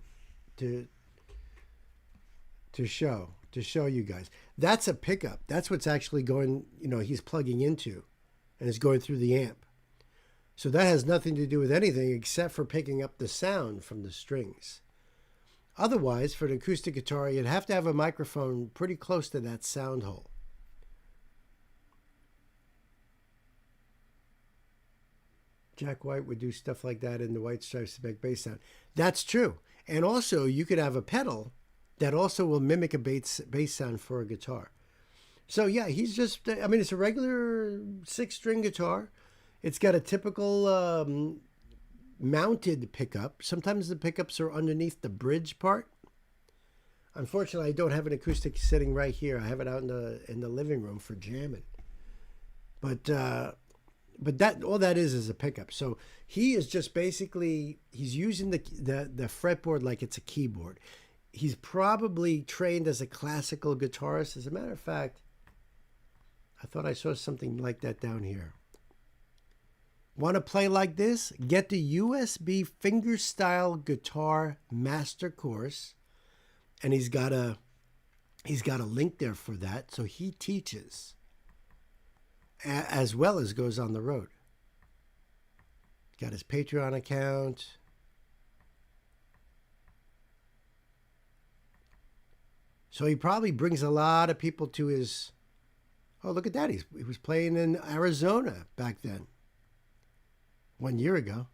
A: show you guys. That's a pickup. That's what's actually going, he's plugging into and it's going through the amp. So that has nothing to do with anything except for picking up the sound from the strings. Otherwise, for an acoustic guitar, you'd have to have a microphone pretty close to that sound hole. Jack White would do stuff like that in the White Stripes to make bass sound. That's true. And also, you could have a pedal that also will mimic a bass sound for a guitar. So, yeah, he's just, it's a regular 6-string guitar. It's got a typical mounted pickup. Sometimes the pickups are underneath the bridge part. Unfortunately, I don't have an acoustic sitting right here. I have it out in the living room for jamming. But that all that is a pickup. So he is just basically, he's using the fretboard like it's a keyboard. He's probably trained as a classical guitarist. As a matter of fact, I thought I saw something like that down here. Want to play like this? Get the USB fingerstyle guitar master course, and he's got a link there for that. So he teaches as well as goes on the road. Got his Patreon account. So he probably brings a lot of people to his. Oh, look at that! He was playing in Arizona back then. 1 year ago.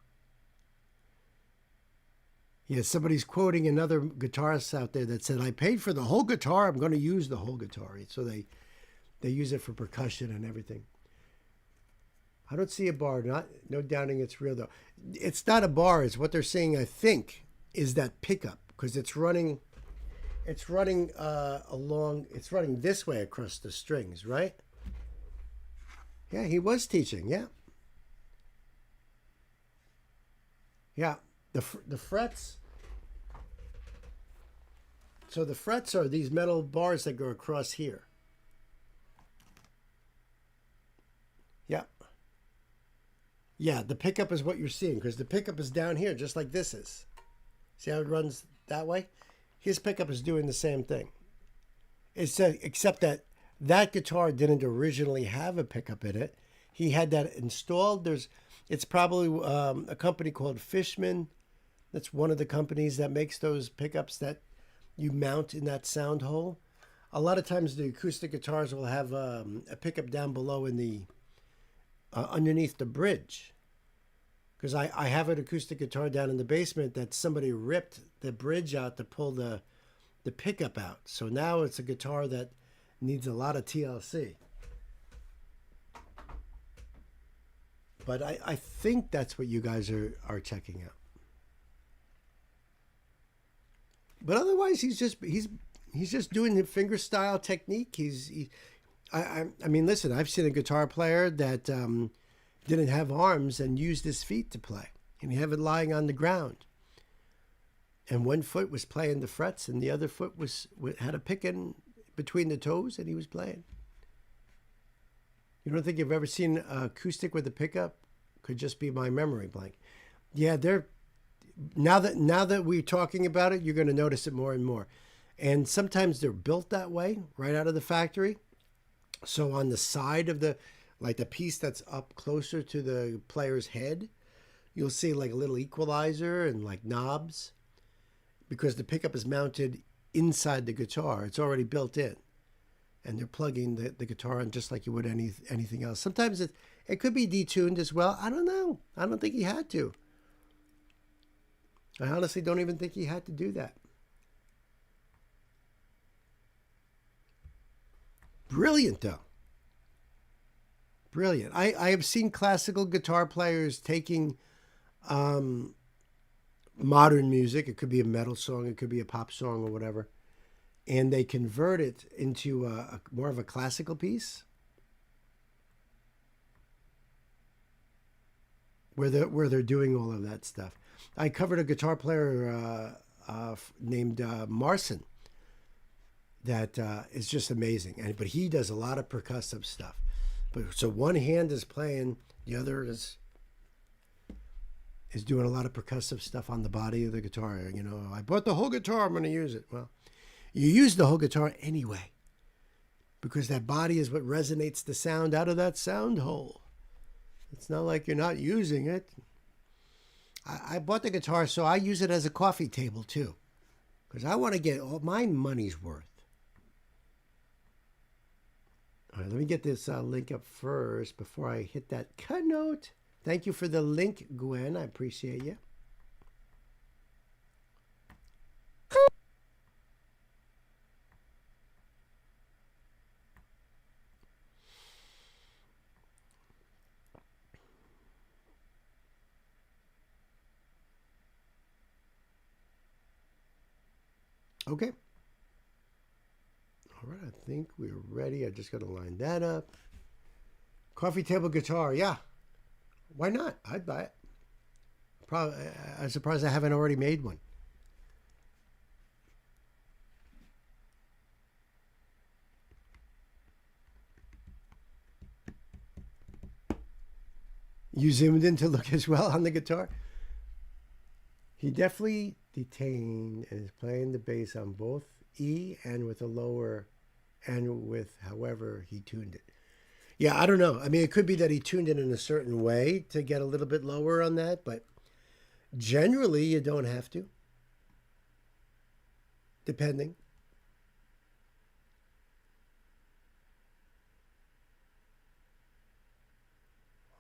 A: Yeah, somebody's quoting another guitarist out there that said, I paid for the whole guitar, I'm going to use the whole guitar. So they use it for percussion and everything. I don't see a bar, no doubting it's real though. It's not a bar, it's what they're saying, I think, is that pickup, because it's running this way across the strings, right? Yeah, he was teaching, yeah. Yeah, the frets. So the frets are these metal bars that go across here. Yeah. Yeah, the pickup is what you're seeing because the pickup is down here just like this is. See how it runs that way? His pickup is doing the same thing. Except that guitar didn't originally have a pickup in it. he had that installed. It's probably a company called Fishman. That's one of the companies that makes those pickups that you mount in that sound hole. A lot of times the acoustic guitars will have a pickup down below in the underneath the bridge. Because I have an acoustic guitar down in the basement that somebody ripped the bridge out to pull the pickup out. So now it's a guitar that needs a lot of TLC. But I think that's what you guys are checking out. But otherwise, he's just doing the finger style technique. I mean, listen, I've seen a guitar player that didn't have arms and used his feet to play, and he had it lying on the ground. And one foot was playing the frets, and the other foot had a pick in between the toes, and he was playing. You don't think you've ever seen an acoustic with a pickup? Could just be my memory blank. Yeah, now that we're talking about it, you're going to notice it more and more. And sometimes they're built that way, right out of the factory. So on the side of the piece that's up closer to the player's head, you'll see like a little equalizer and like knobs, because the pickup is mounted inside the guitar. It's already built in. And they're plugging the guitar in just like you would anything else. Sometimes it could be detuned as well. I don't know. I don't think he had to. I honestly don't even think he had to do that. Brilliant, though. Brilliant. I have seen classical guitar players taking modern music. It could be a metal song. It could be a pop song or whatever. And they convert it into more of a classical piece. Where they're doing all of that stuff. I covered a guitar player named Marson that is just amazing. But he does a lot of percussive stuff. So one hand is playing, the other is doing a lot of percussive stuff on the body of the guitar. You know, I bought the whole guitar, I'm going to use it. Well, you use the whole guitar anyway, because that body is what resonates the sound out of that sound hole. It's not like you're not using it. I bought the guitar, so I use it as a coffee table too, because I want to get all my money's worth. All right, let me get this link up first before I hit that cut note. Thank you for the link, Gwen. I appreciate you. Okay. All right, I think we're ready. I just got to line that up. Coffee table guitar, yeah. Why not? I'd buy it. I'm surprised I haven't already made one. You zoomed in to look as well on the guitar? He definitely detained and is playing the bass on both E and with a lower and with however he tuned it. Yeah, I don't know. I mean, it could be that he tuned it in a certain way to get a little bit lower on that, but generally you don't have to. Depending.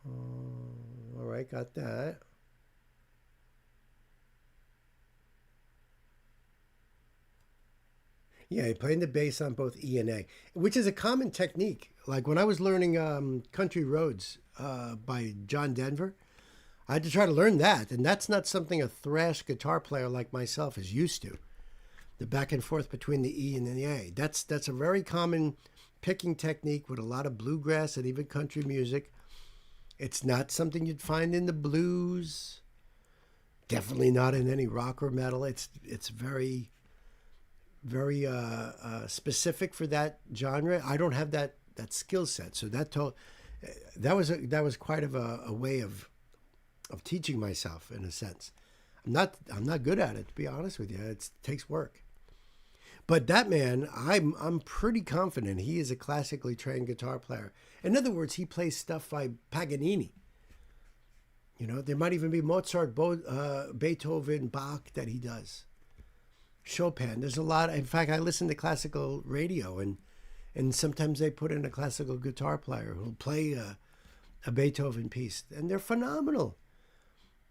A: All right, got that. Yeah, playing the bass on both E and A, which is a common technique. Like when I was learning Country Roads by John Denver, I had to try to learn that. And that's not something a thrash guitar player like myself is used to. The back and forth between the E and the A. That's a very common picking technique with a lot of bluegrass and even country music. It's not something you'd find in the blues. Definitely not in any rock or metal. It's very specific for that genre. I don't have that skill set, so that was quite of a way of teaching myself in a sense. I'm not good at it, to be honest with you. It takes work. But that man, I'm pretty confident he is a classically trained guitar player. In other words, he plays stuff by Paganini. You know, there might even be Mozart, Beethoven, Bach that he does. Chopin. There's a lot. In fact, I listen to classical radio, and sometimes they put in a classical guitar player who'll play a Beethoven piece, and they're phenomenal.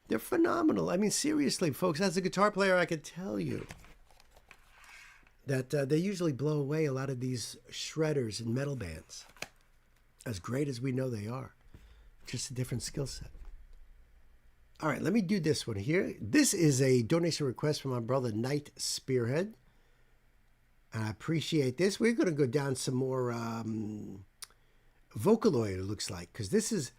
A: They're phenomenal. I mean, seriously, folks, as a guitar player, I could tell you that they usually blow away a lot of these shredders and metal bands, as great as we know they are. Just a different skill set. All right, let me do this one here. This is a donation request from my brother, Night Spearhead. And I appreciate this. We're going to go down some more Vocaloid, it looks like, because this is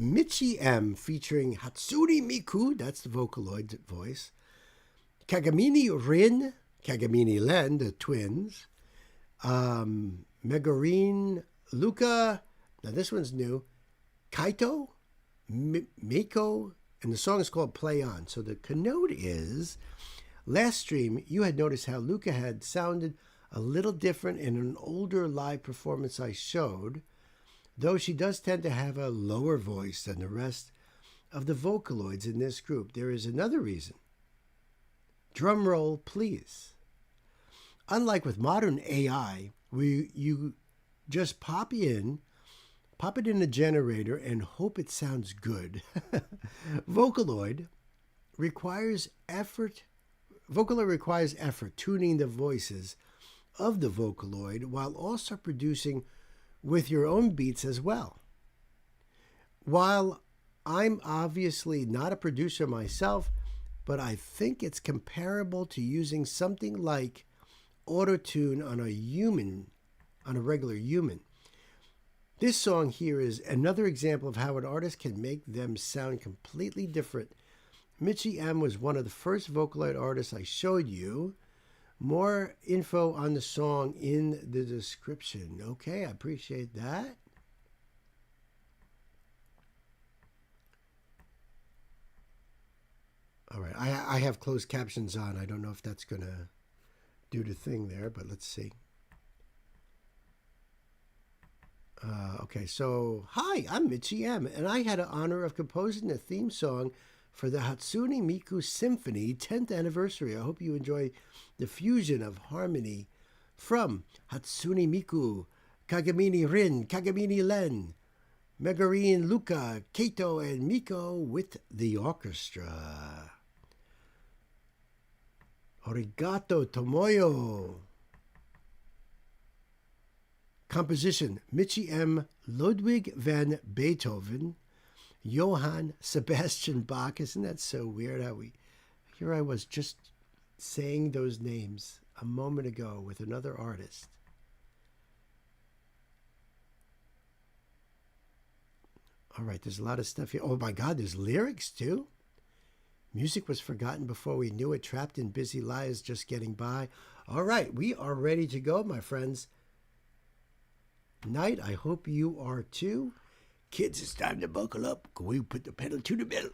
A: Michi M featuring Hatsune Miku, that's the Vocaloid voice, Kagamini Rin, Kagamini Len, the twins, Megurine Luca, now this one's new, Kaito, Miko, and the song is called Play On. So the connote is, last stream, you had noticed how Luca had sounded a little different in an older live performance I showed, though she does tend to have a lower voice than the rest of the Vocaloids in this group. There is another reason. Drum roll, please. Unlike with modern AI, you just pop it in a generator and hope it sounds good. Vocaloid requires effort. Vocaloid requires effort tuning the voices of the Vocaloid while also producing with your own beats as well. While I'm obviously not a producer myself, but I think it's comparable to using something like auto-tune on a regular human. This song here is another example of how an artist can make them sound completely different. Michi M was one of the first Vocaloid artists I showed you. More info on the song in the description. Okay, I appreciate that. All right, I have closed captions on. I don't know if that's going to do the thing there, but let's see. Okay, so, hi, I'm Michi M, and I had the honor of composing the theme song for the Hatsune Miku Symphony 10th anniversary. I hope you enjoy the fusion of harmony from Hatsune Miku, Kagamini Rin, Kagamini Len, Megurine Luca, Kaito, and Miko with the orchestra. Arigato Tomoyo. Composition, Michi M. Ludwig van Beethoven, Johann Sebastian Bach. Isn't that so weird how here I was just saying those names a moment ago with another artist. All right, there's a lot of stuff here. Oh my God, there's lyrics too? Music was forgotten before we knew it, trapped in busy lives, just getting by. All right, we are ready to go, my friends. Night, I hope you are too. Kids, it's time to buckle up. Can we put the pedal to the metal?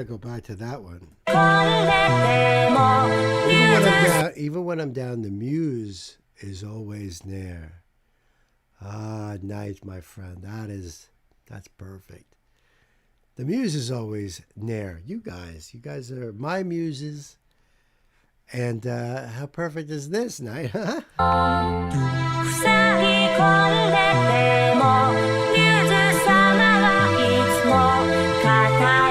A: gotta go back to that one.
N: これでも
A: Even when I'm down, the muse is always near. Ah, nice, my friend. That's perfect. The muse is always near. You guys are my muses. And how perfect is this night, huh?
N: 塞ぎ込んでてもゆず様はいつも肩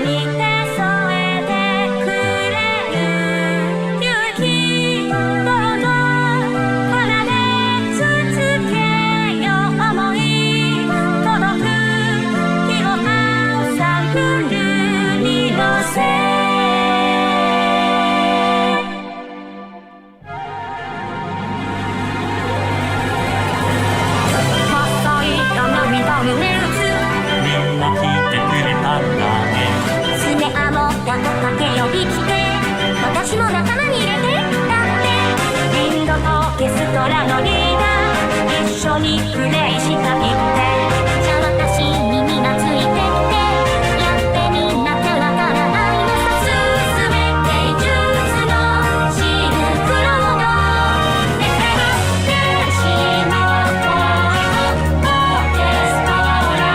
N: に手添えてくれる勇気どうぞ鼻でつつけよ思い届く日を朝降るに乗せ私も仲間に入れてだってインドとゲストラのリーダー一緒にプレイしたいってじゃあ私にみんなついてきてやってみんなってわからないのさ進め芸術のシルクロードエフェム天使の声のオーケストラ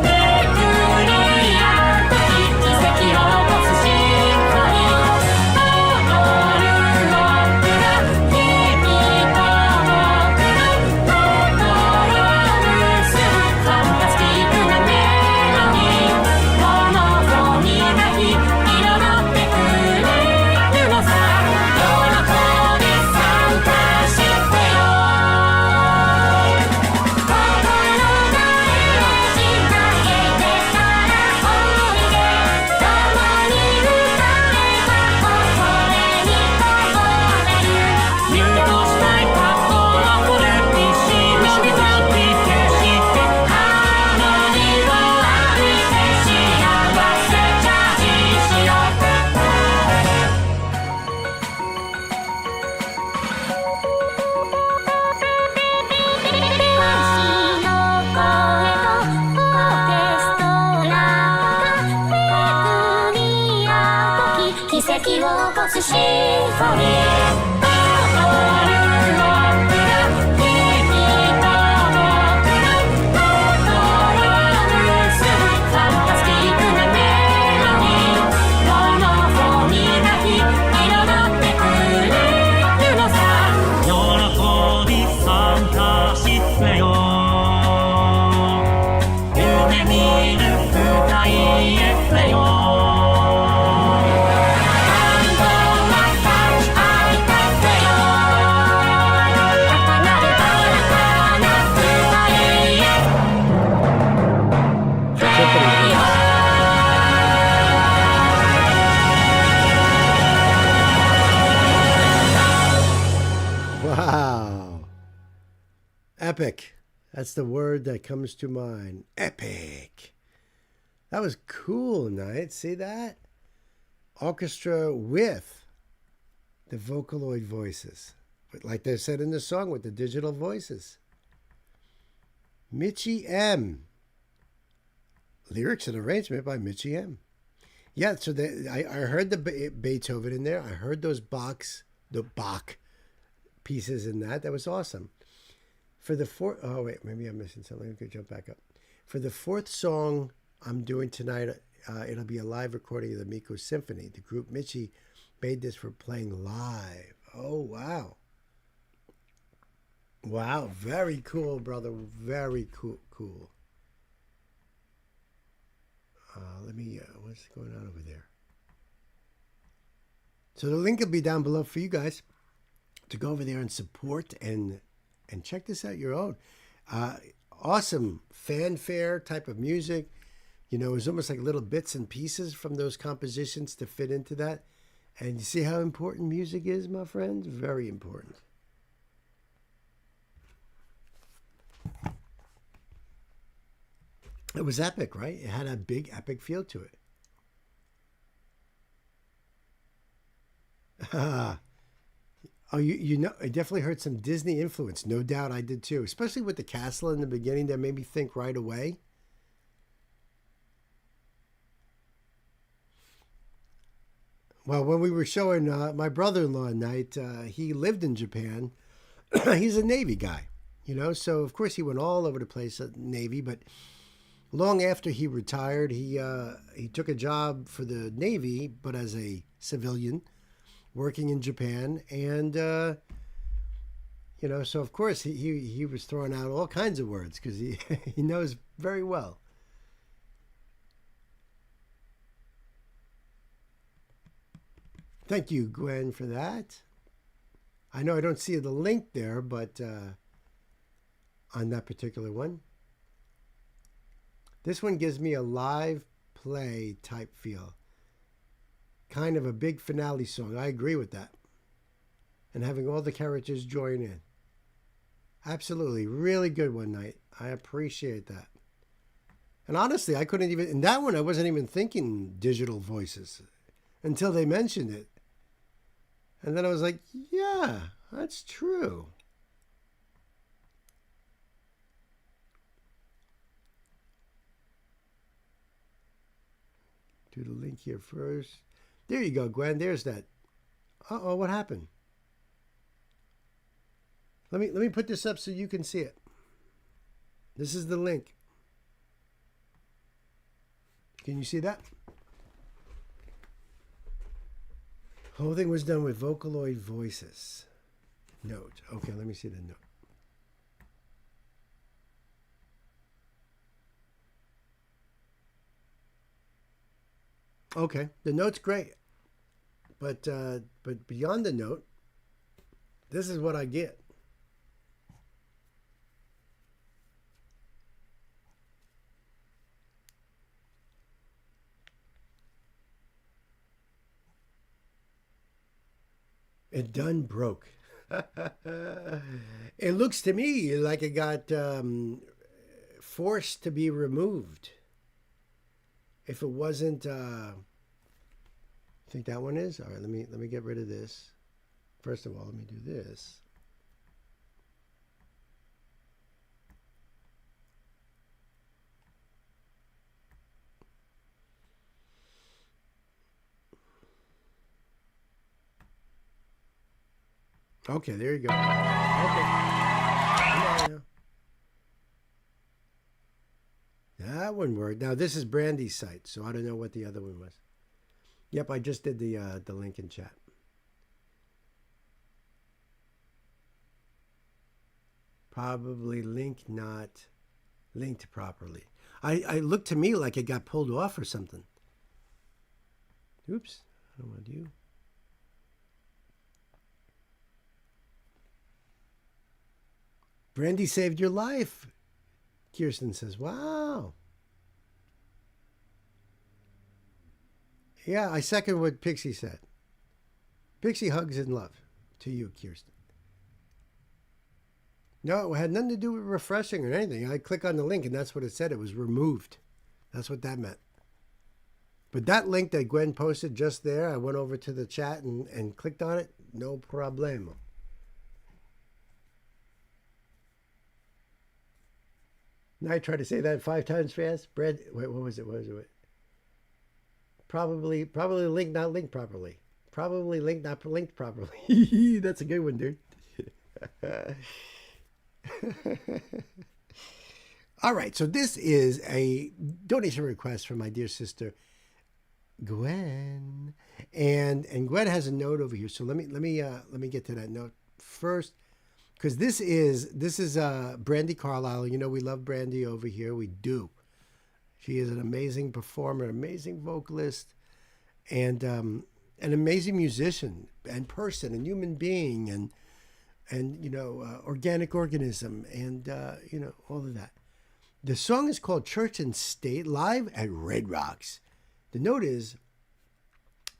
N: めくり合う時奇跡を起こすシンフォニーシンフォニー
A: Epic. That's the word that comes to mind. Epic. That was cool, Knight. See that? Orchestra with the Vocaloid voices. Like they said in the song, with the digital voices. Mitchie M. Lyrics and arrangement by Mitchie M. Yeah, so I heard the Beethoven in there. I heard those Bach pieces in that. That was awesome. For the fourth, oh wait, maybe I'm missing something. We could jump back up. For the fourth song I'm doing tonight, it'll be a live recording of the Miko Symphony. The group Mitchie made this for playing live. Oh wow, wow, very cool, brother. Very cool. Let me. What's going on over there? So the link will be down below for you guys to go over there and support and check this out your own. Awesome fanfare type of music. You know, it's almost like little bits and pieces from those compositions to fit into that. And you see how important music is, my friends? Very important. It was epic, right? It had a big epic feel to it. Oh, you know, I definitely heard some Disney influence. No doubt I did too. Especially with the castle in the beginning that made me think right away. Well, when we were showing my brother-in-law night, he lived in Japan. He's a Navy guy, so of course he went all over the place at Navy. But long after he retired, he took a job for the Navy, but as a civilian, working in Japan, and so of course he was throwing out all kinds of words because he he knows very well. Thank you, Gwen, for that. I know I don't see the link there, but on that particular one. This one gives me a live play type feel. Kind of a big finale song. I agree with that. And having all the characters join in. Absolutely. Really good one night. I appreciate that. And honestly, I couldn't even... In that one, I wasn't even thinking digital voices until they mentioned it. And then I was like, yeah, that's true. Do the link here first. There you go, Gwen. There's that. Uh-oh, what happened? Let me put this up so you can see it. This is the link. Can you see that? Whole thing was done with Vocaloid voices. Note. Okay, let me see the note. Okay, the note's great, but beyond the note, this is what I get. It done broke. It looks to me like it got forced to be removed. If it wasn't, I think that one is. All right, let me get rid of this. First of all, let me do this. Okay, there you go. Okay. Come on now. That one worked. Now, this is Brandy's site, so I don't know what the other one was. Yep, I just did the link in chat. Probably link not linked properly. I looked to me like it got pulled off or something. Oops, I don't want you. Brandy saved your life. Kirsten says, wow. Yeah, I second what Pixie said. Pixie hugs and love to you, Kirsten. No, it had nothing to do with refreshing or anything. I click on the link and that's what it said. It was removed. That's what that meant. But that link that Gwen posted just there, I went over to the chat and clicked on it. No problemo. Now I tried to say that 5 times fast. Wait, what was it? Probably linked, not linked properly. Probably linked, not linked properly. That's a good one, dude. All right, so this is a donation request from my dear sister Gwen, and Gwen has a note over here. So let me get to that note first. Because this is Brandy Carlisle. You know, we love Brandy over here. We do. She is an amazing performer, an amazing vocalist, and an amazing musician and person and human being and organic organism and all of that. The song is called Church and State, live at Red Rocks. The note is,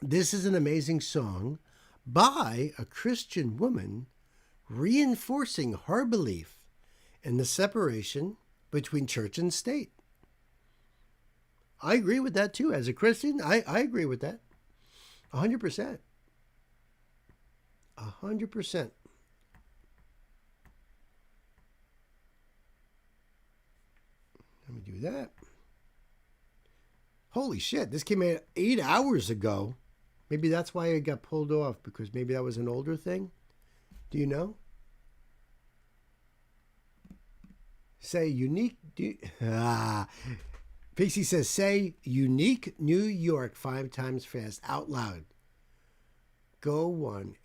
A: this is an amazing song by a Christian woman reinforcing her belief in the separation between church and state. I agree with that too. As a Christian, I agree with that. 100%. 100%. Let me do that. Holy shit, this came out 8 hours ago. Maybe that's why it got pulled off, because maybe that was an older thing. Do you know? Say unique. Pixie says, say unique New York 5 times fast out loud. Go one.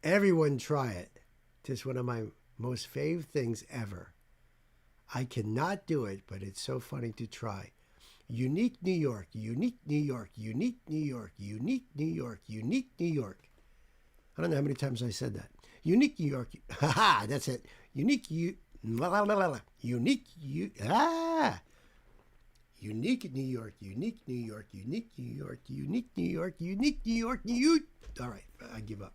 A: Everyone try it. Just one of my most fave things ever. I cannot do it, but it's so funny to try. Unique New York, unique New York, unique New York, unique New York, unique New York. I don't know how many times I said that. Unique New York. Haha, that's it. Unique you. Unique you. Unique New York, unique New York, unique New York, unique New York, unique New York, All right, I give up.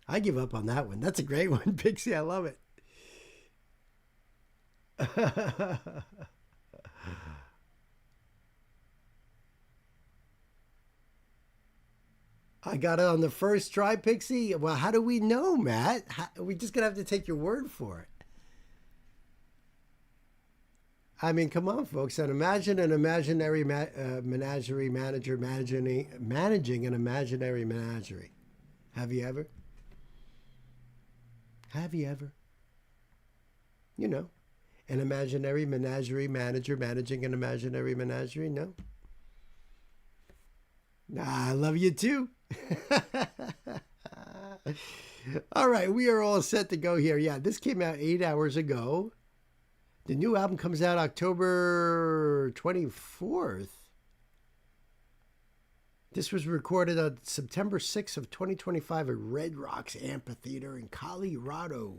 A: I give up on that one. That's a great one, Pixie. I love it. I got it on the first try, Pixie. Well, how do we know, Matt? We just gonna have to take your word for it. I mean, come on, folks. And imagine an imaginary menagerie manager managing an imaginary menagerie. Have you ever? Have you ever? You know, an imaginary menagerie manager managing an imaginary menagerie? No? I love you too. All right, we are all set to go here. Yeah, this came out 8 hours ago. The new album comes out October 24th. This was recorded on September 6th of 2025 at Red Rocks Amphitheater in Colorado.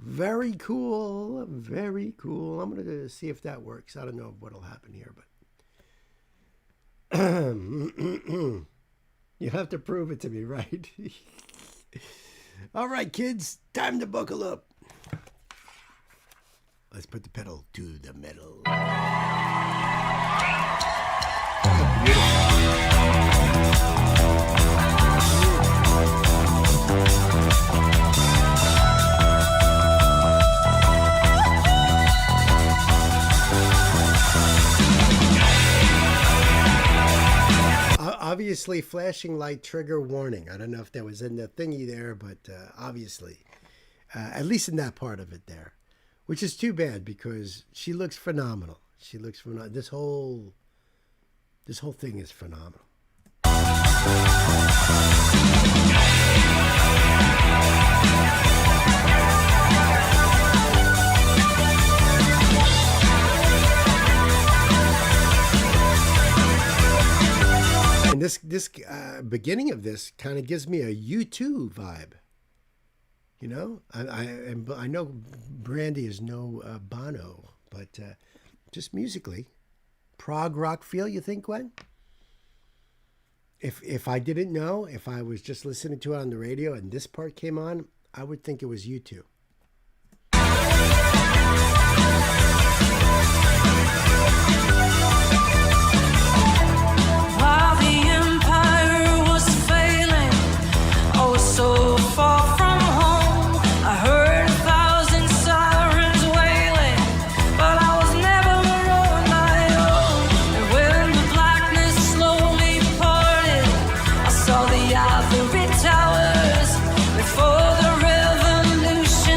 A: Very cool. Very cool. I'm going to see if that works. I don't know what'll happen here, but you have to prove it to me, right? All right, kids, time to buckle up. Let's put the pedal to the metal. Obviously, flashing light trigger warning. I don't know if that was in the thingy there, but obviously, at least in that part of it there, which is too bad because she looks phenomenal. She looks phenomenal. This whole thing is phenomenal. And this beginning of this kind of gives me a U2 vibe. You know, I know Brandy is no Bono, but just musically, prog rock feel. You think, Gwen? If I didn't know, if I was just listening to it on the radio and this part came on, I would think it was U2.
F: While the empire was failing, I was so far from home. I heard 1,000 sirens wailing, but I was never on my own. And when the blackness slowly parted, I saw the ivory towers before the revolution.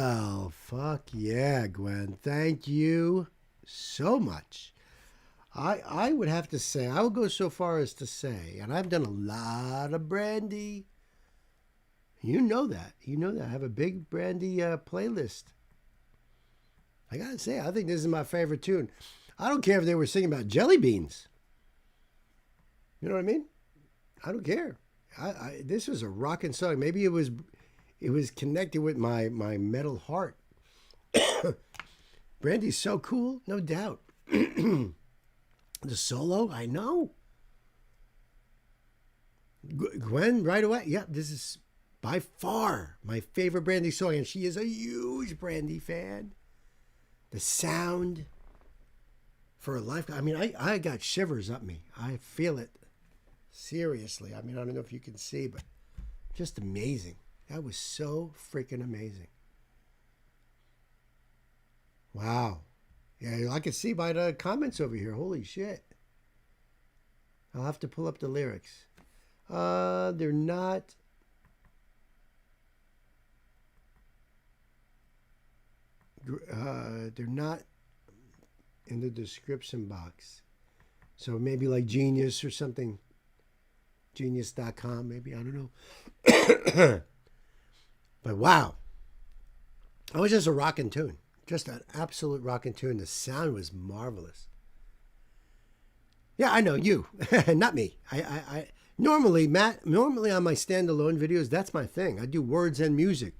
A: Well, fuck yeah, Gwen. Thank you so much. I would have to say, I would go so far as to say, and I've done a lot of brandy. You know that. You know that. I have a big brandy playlist. I gotta say, I think this is my favorite tune. I don't care if they were singing about jelly beans. You know what I mean? I don't care. This was a rocking song. Maybe it was connected with my metal heart. Brandy's so cool, no doubt. The solo, I know. Gwen, right away. Yeah, this is by far my favorite Brandy song, and she is a huge Brandy fan. The sound for a life. I mean, I got shivers up me. I feel it. Seriously. I mean, I don't know if you can see, but just amazing. That was so freaking amazing. Wow. Yeah, I can see by the comments over here. Holy shit. I'll have to pull up the lyrics. They're not. They're not in the description box. So maybe like Genius or something. Genius.com, maybe. I don't know. But wow. It was just a rocking tune. Just an absolute rocking tune. The sound was marvelous. Yeah, I know you, not me. I normally on my standalone videos, that's my thing. I do words and music.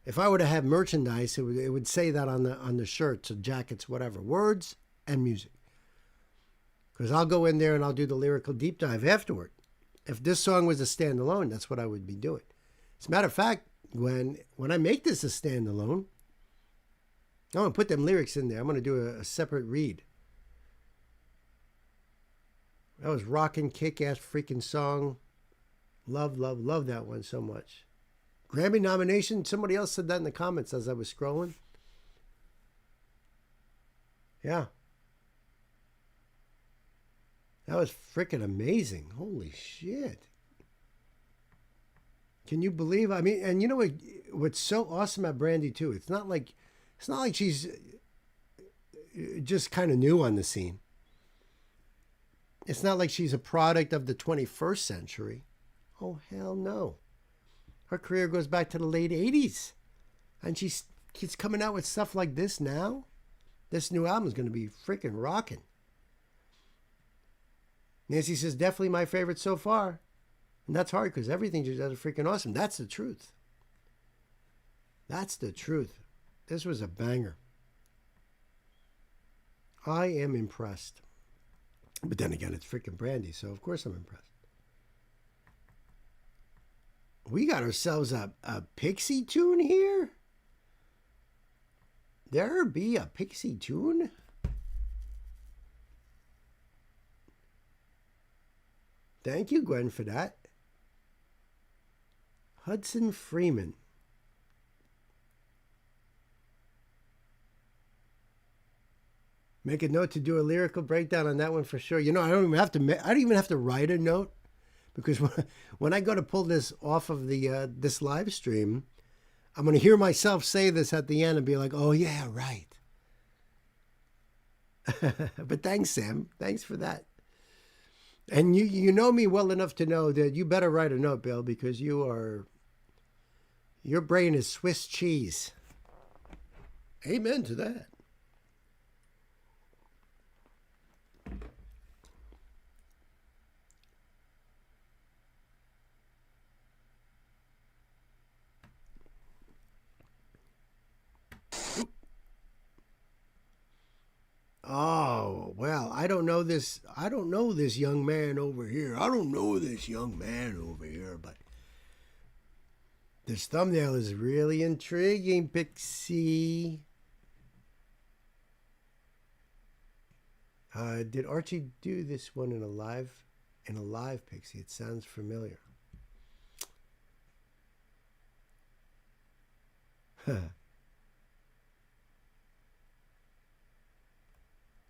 A: If I were to have merchandise, it would say that on the shirts or jackets, whatever. Words and music. Because I'll go in there and I'll do the lyrical deep dive afterward. If this song was a standalone, that's what I would be doing. As a matter of fact, when I make this a standalone, I'm going to put them lyrics in there. I'm going to do a separate read. That was rockin', kick-ass freaking song. Love, love, love that one so much. Grammy nomination. Somebody else said that in the comments as I was scrolling. Yeah. That was freaking amazing. Holy shit. Can you believe? I mean, and you know what's so awesome about Brandy too? It's not like she's just kind of new on the scene. It's not like she's a product of the 21st century. Oh, hell no. Her career goes back to the late 80s. And she's coming out with stuff like this now. This new album is going to be freaking rocking. Nancy says, definitely my favorite so far. And that's hard because everything she does is freaking awesome. That's the truth. That's the truth. This was a banger. I am impressed. But then again, it's freaking Brandy, so of course I'm impressed. We got ourselves a Pixie tune here? There be a Pixie tune? Thank you, Gwen, for that. Hudson Freeman. Make a note to do a lyrical breakdown on that one for sure. You know, I don't even have to write a note, because when I go to pull this off of the this live stream, I'm going to hear myself say this at the end and be like, "Oh yeah, right." But thanks, Sam. Thanks for that. And you know me well enough to know that you better write a note, Bill, because your brain is Swiss cheese. Amen to that. Oh, well, I don't know this young man over here. But this thumbnail is really intriguing, Pixie. Did Archie do this one in a live Pixie? It sounds familiar.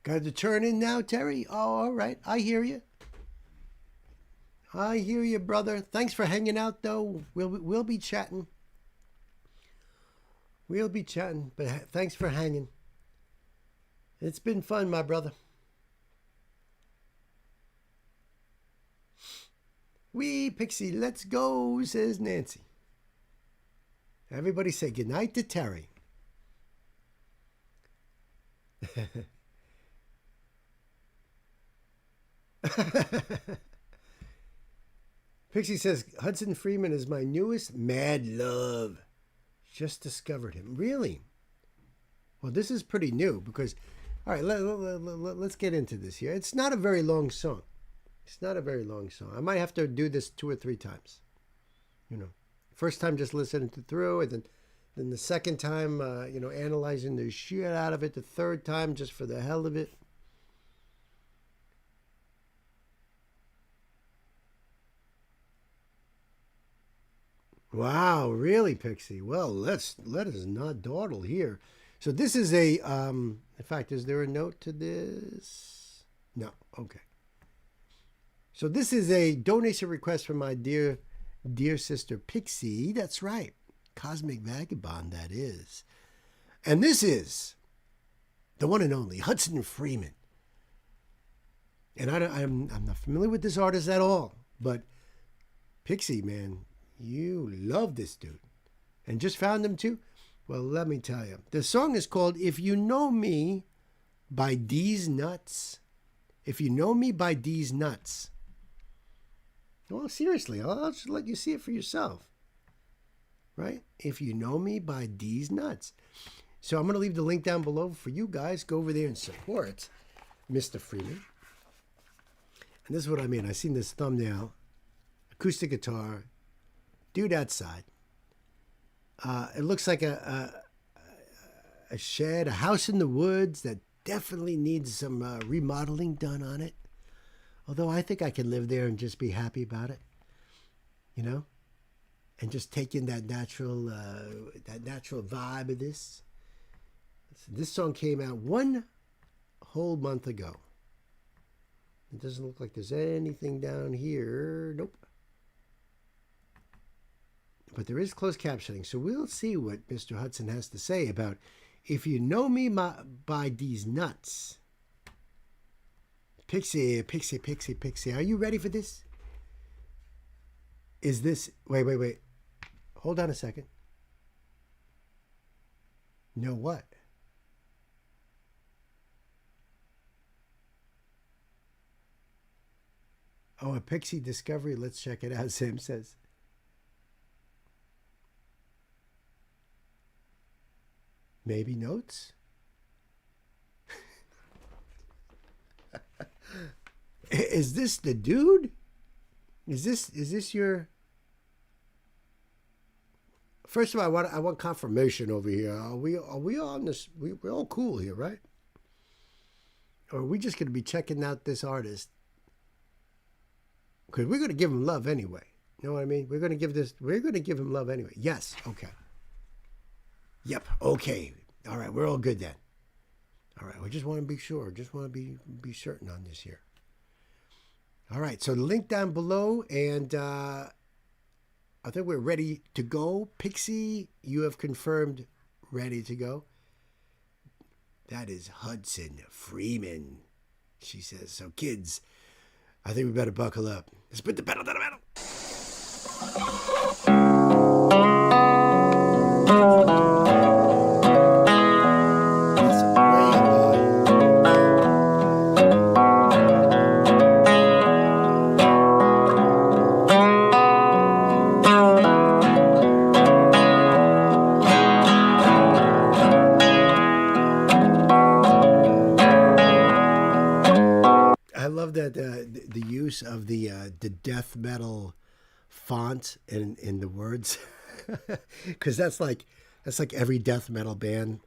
A: Got to turn in now, Terry? Oh, all right. I hear you. I hear you, brother. Thanks for hanging out, though. We'll be chatting. We'll be chatting, but thanks for hanging. It's been fun, my brother. Wee, Pixie, let's go, says Nancy. Everybody say goodnight to Terry. Pixie says, Hudson Freeman is my newest mad love. Just discovered him. Really? Well, this is pretty new because, all right, let's get into this here. It's not a very long song. It's not a very long song. I might have to do this 2 or 3 times. You know, first time just listening to through, and then the second time, analyzing the shit out of it. The third time just for the hell of it. Wow, really, Pixie? Well, let us not dawdle here. So this is a, in fact, is there a note to this? No, okay. So this is a donation request from my dear sister Pixie. That's right, Cosmic Vagabond, that is. And this is the one and only Hudson Freeman. And I'm not familiar with this artist at all, but Pixie, man, you love this dude. And just found him too? Well, let me tell you. The song is called If You Know Me by D's Nuts. If You Know Me by D's Nuts. Well, seriously, I'll just let you see it for yourself. Right? If You Know Me by D's Nuts. So I'm going to leave the link down below for you guys. Go over there and support Mr. Freeman. And this is what I mean. I seen this thumbnail. Acoustic guitar. Dude outside. It looks like a shed, a house in the woods that definitely needs some remodeling done on it. Although I think I can live there and just be happy about it, you know, and just take in that natural vibe of this. This song came out 1 whole month ago. It doesn't look like there's anything down here. Nope. But there is closed captioning, so we'll see what Mr. Hudson has to say about If You Know Me by These Nuts. Pixie, are you ready for this? Is this... Wait. Hold on a second. No what? Oh, a Pixie discovery. Let's check it out, Sam says. Maybe notes? Is this the dude? Is this your... First of all, I want confirmation over here. Are we on this? We're all cool here, right? Or are we just going to be checking out this artist? Because we're going to give him love anyway. You know what I mean? We're going to give him love anyway. Yes. Okay. Yep. Okay. All right. We're all good then. All right. We just want to be sure. Just want to be certain on this here. All right. So the link down below, and I think we're ready to go. Pixie, you have confirmed ready to go. That is Hudson Freeman, she says. So kids, I think we better buckle up. Let's put the pedal to the metal. That the use of the death metal font in the words, because that's like every death metal band.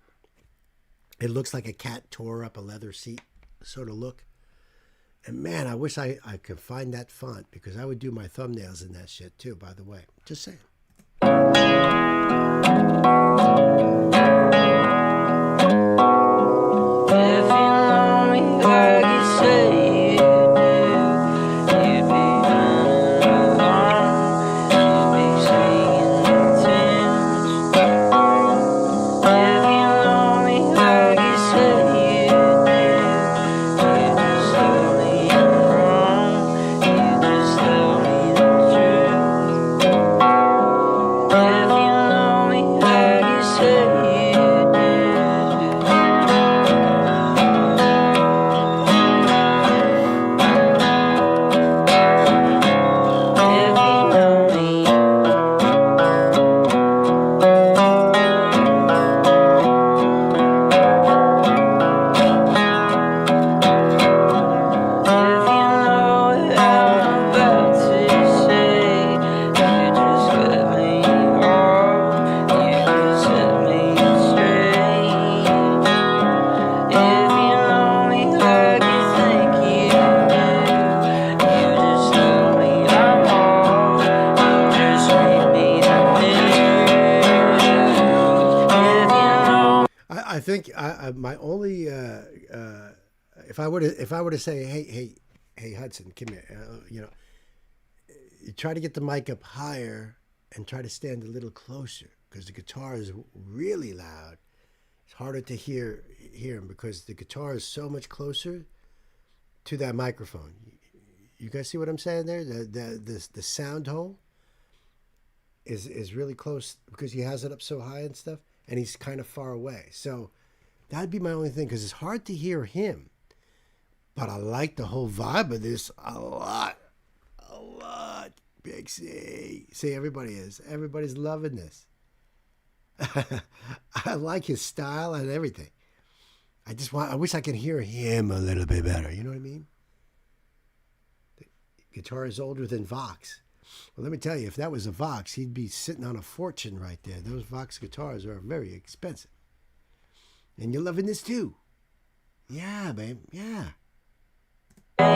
A: It looks like a cat tore up a leather seat sort of look. And man, I wish I could find that font, because I would do my thumbnails in that shit too, by the way. Just saying.
F: If you know me like you say.
A: I think my only if I were to say, hey Hudson, come here, you try to get the mic up higher and try to stand a little closer because the guitar is really loud. It's harder to hear him because the guitar is so much closer to that microphone. You guys see what I'm saying there? The sound hole is really close because he has it up so high and stuff, and he's kind of far away. So that'd be my only thing because it's hard to hear him. But I like the whole vibe of this a lot. Big C. See, everybody's loving this. I like his style and everything. I wish I could hear him a little bit better. You know what I mean? The guitar is older than Vox. Well, let me tell you, if that was a Vox, he'd be sitting on a fortune right there. Those Vox guitars are very expensive. And you're loving this too. Yeah, babe. Yeah.
F: If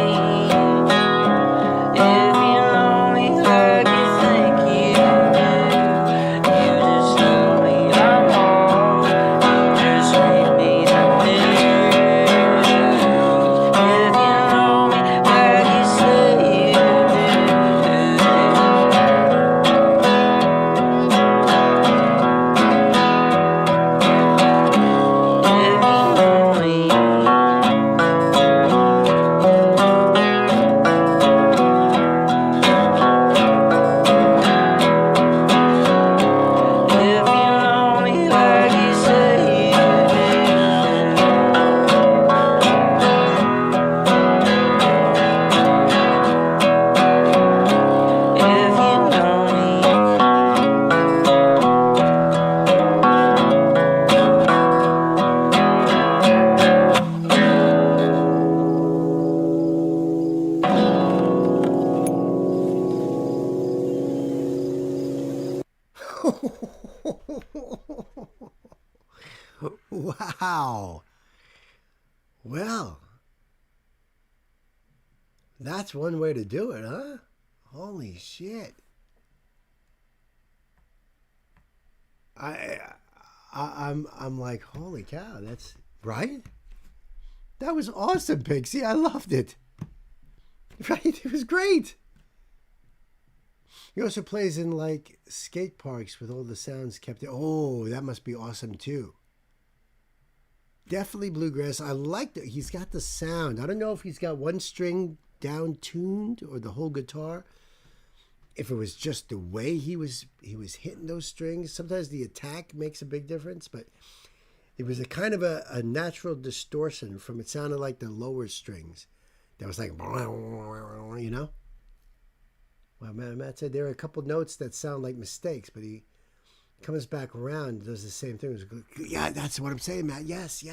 F: you know me like you think you do, you just tell me I'm wrong. You just make me confused. If you know me like you say you do. If you know me.
A: Wow. Well, that's one way to do it, huh? Holy shit. I'm like, holy cow, that's right. That was awesome, Pixie. I loved it. Right? It was great. He also plays in like skate parks with all the sounds kept. Oh, that must be awesome too. Definitely bluegrass. I like that. He's got the sound. I don't know if he's got one string down tuned or the whole guitar. If it was just the way he was hitting those strings. Sometimes the attack makes a big difference, but it was a kind of a natural distortion from it sounded like the lower strings. That was like, you know? Well, Matt said there are a couple notes that sound like mistakes, but he comes back around and does the same thing. Yeah, that's what I'm saying, Matt. Yes.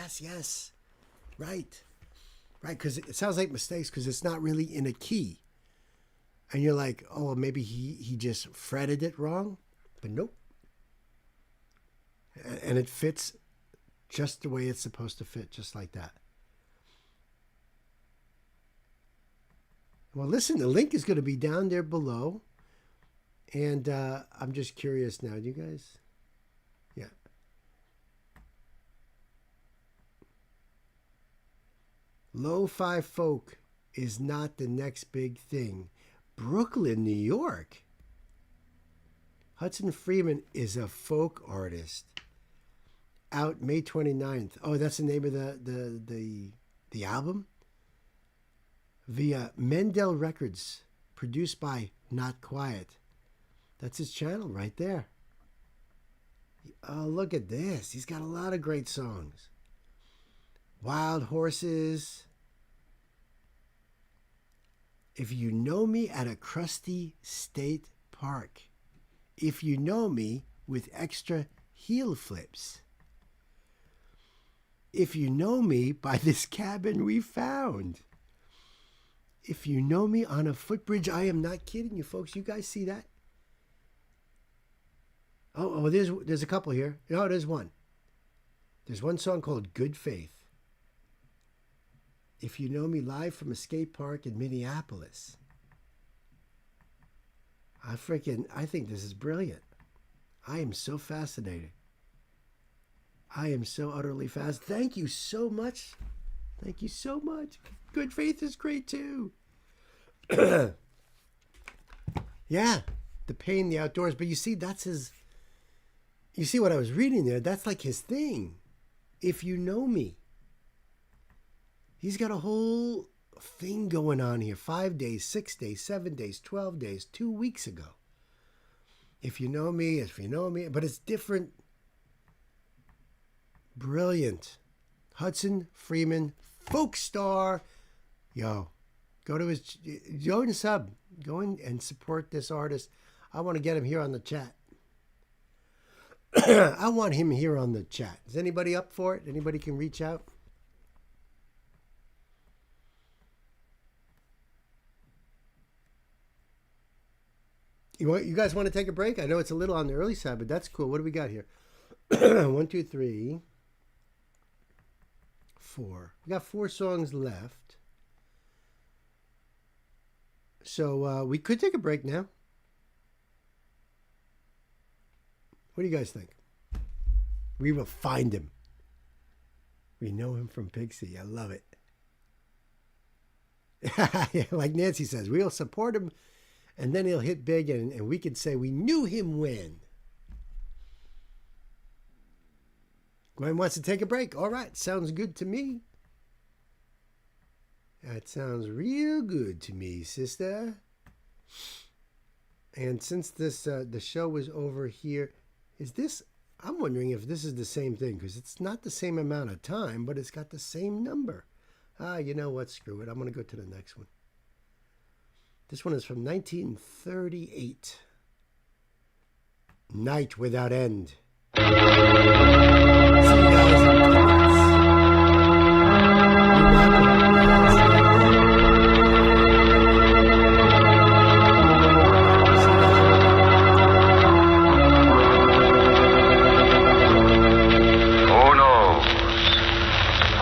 A: Right, because it sounds like mistakes because it's not really in a key. And you're like, oh, well, maybe he just fretted it wrong. But nope. And it fits just the way it's supposed to fit, just like that. Well, listen, the link is going to be down there below. And I'm just curious now. Do you guys? Yeah. Lo-fi folk is not the next big thing. Brooklyn, New York. Hudson Freeman is a folk artist. Out May 29th. Oh, that's the name of the album? Via Mendel Records. Produced by Not Quiet. That's his channel right there. Oh, look at this. He's got a lot of great songs. Wild Horses. If You Know Me at a Crusty State Park. If You Know Me with Extra Heel Flips. If You Know Me by This Cabin We Found. If You Know Me on a Footbridge. I am not kidding you, folks. You guys see that? Oh, there's a couple here. No, there's one. There's one song called Good Faith. If You Know Me live from a skate park in Minneapolis. I think this is brilliant. I am so fascinated. I am so utterly fast. Thank you so much. Thank you so much. Good faith is great too. Yeah, the pain, the outdoors. But you see, that's his. You see what I was reading there? That's like his thing. If you know me. He's got a whole thing going on here. 5 days, 6 days, 7 days, 12 days, 2 weeks ago. If you know me, if you know me. But it's different. Brilliant. Hudson Freeman, folk star. Yo, go to his, join the sub. Go in and support this artist. I want to get him here on the chat. I want him here on the chat. Is anybody up for it? Anybody can reach out? You guys want to take a break? I know it's a little on the early side, but that's cool. What do we got here? 1, 2, 3, 4. We got 4 songs left. So we could take a break now. What do you guys think? We will find him. We know him from Pixie. I love it. Like Nancy says, we'll support him and then he'll hit big and we can say we knew him when. Gwen wants to take a break. All right. Sounds good to me. That sounds real good to me, sister. And since this the show was over here, is this, I'm wondering if this is the same thing, because it's not the same amount of time, but it's got the same number. You know what? Screw it. I'm going to go to the next one. This one is from 1938. Night Without End. See you guys in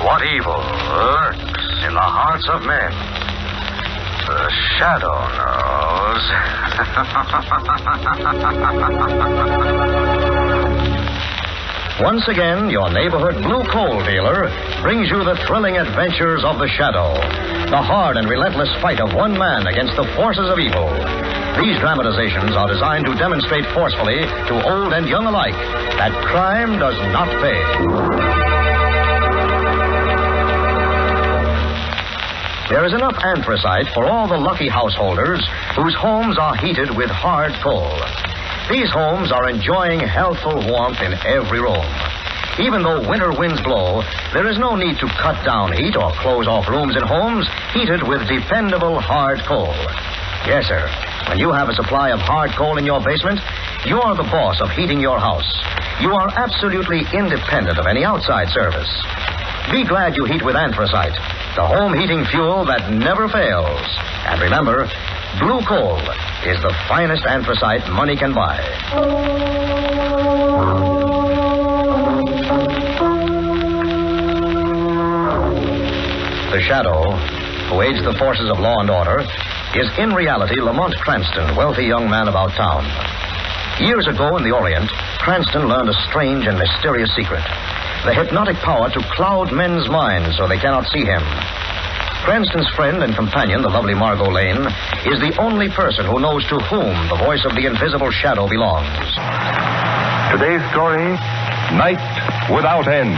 I: What evil lurks in the hearts of men? The shadow knows. Once again, your neighborhood blue coal dealer brings you the thrilling adventures of the shadow. The hard and relentless fight of one man against the forces of evil. These dramatizations are designed to demonstrate forcefully to old and young alike that crime does not pay. There is enough anthracite for all the lucky householders whose homes are heated with hard coal. These homes are enjoying healthful warmth in every room. Even though winter winds blow, there is no need to cut down heat or close off rooms in homes heated with dependable hard coal. Yes, sir. When you have a supply of hard coal in your basement, you're the boss of heating your house. You are absolutely independent of any outside service. Be glad you heat with anthracite, the home heating fuel that never fails. And remember, blue coal is the finest anthracite money can buy. The shadow, who aids the forces of law and order, is in reality Lamont Cranston, wealthy young man about town. Years ago in the Orient, Cranston learned a strange and mysterious secret. The hypnotic power to cloud men's minds so they cannot see him. Cranston's friend and companion, the lovely Margot Lane, is the only person who knows to whom the voice of the invisible shadow belongs.
O: Today's story, Night Without End.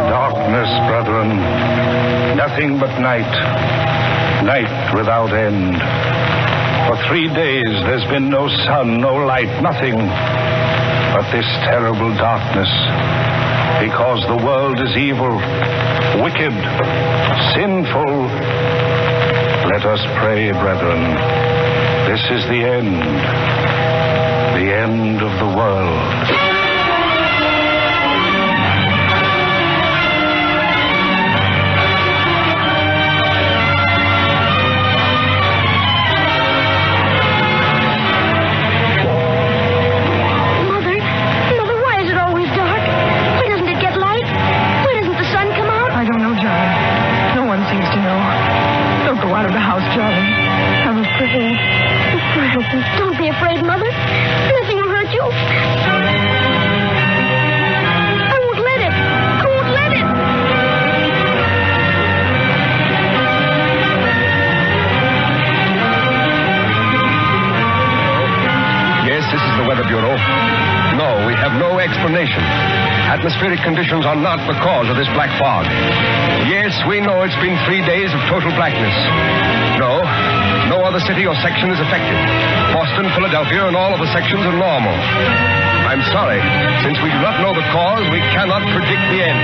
O: Darkness, brethren, nothing but night. Night without end. For 3 days there's been no sun, no light, nothing but this terrible darkness. Because the world is evil, wicked, sinful. Let us pray, brethren. This is the end of the world.
K: Out of the house, Charlie. I was praying.
N: Don't be afraid, Mother. Nothing will hurt you. I won't let it. I won't let it.
O: Yes, this is the Weather Bureau. No, we have no explanation. Atmospheric conditions are not the cause of this black fog. Yes, we know it's been 3 days of total blackness. No other city or section is affected. Boston, Philadelphia, and all of the sections are normal. I'm sorry. Since we do not know the cause, we cannot predict the end.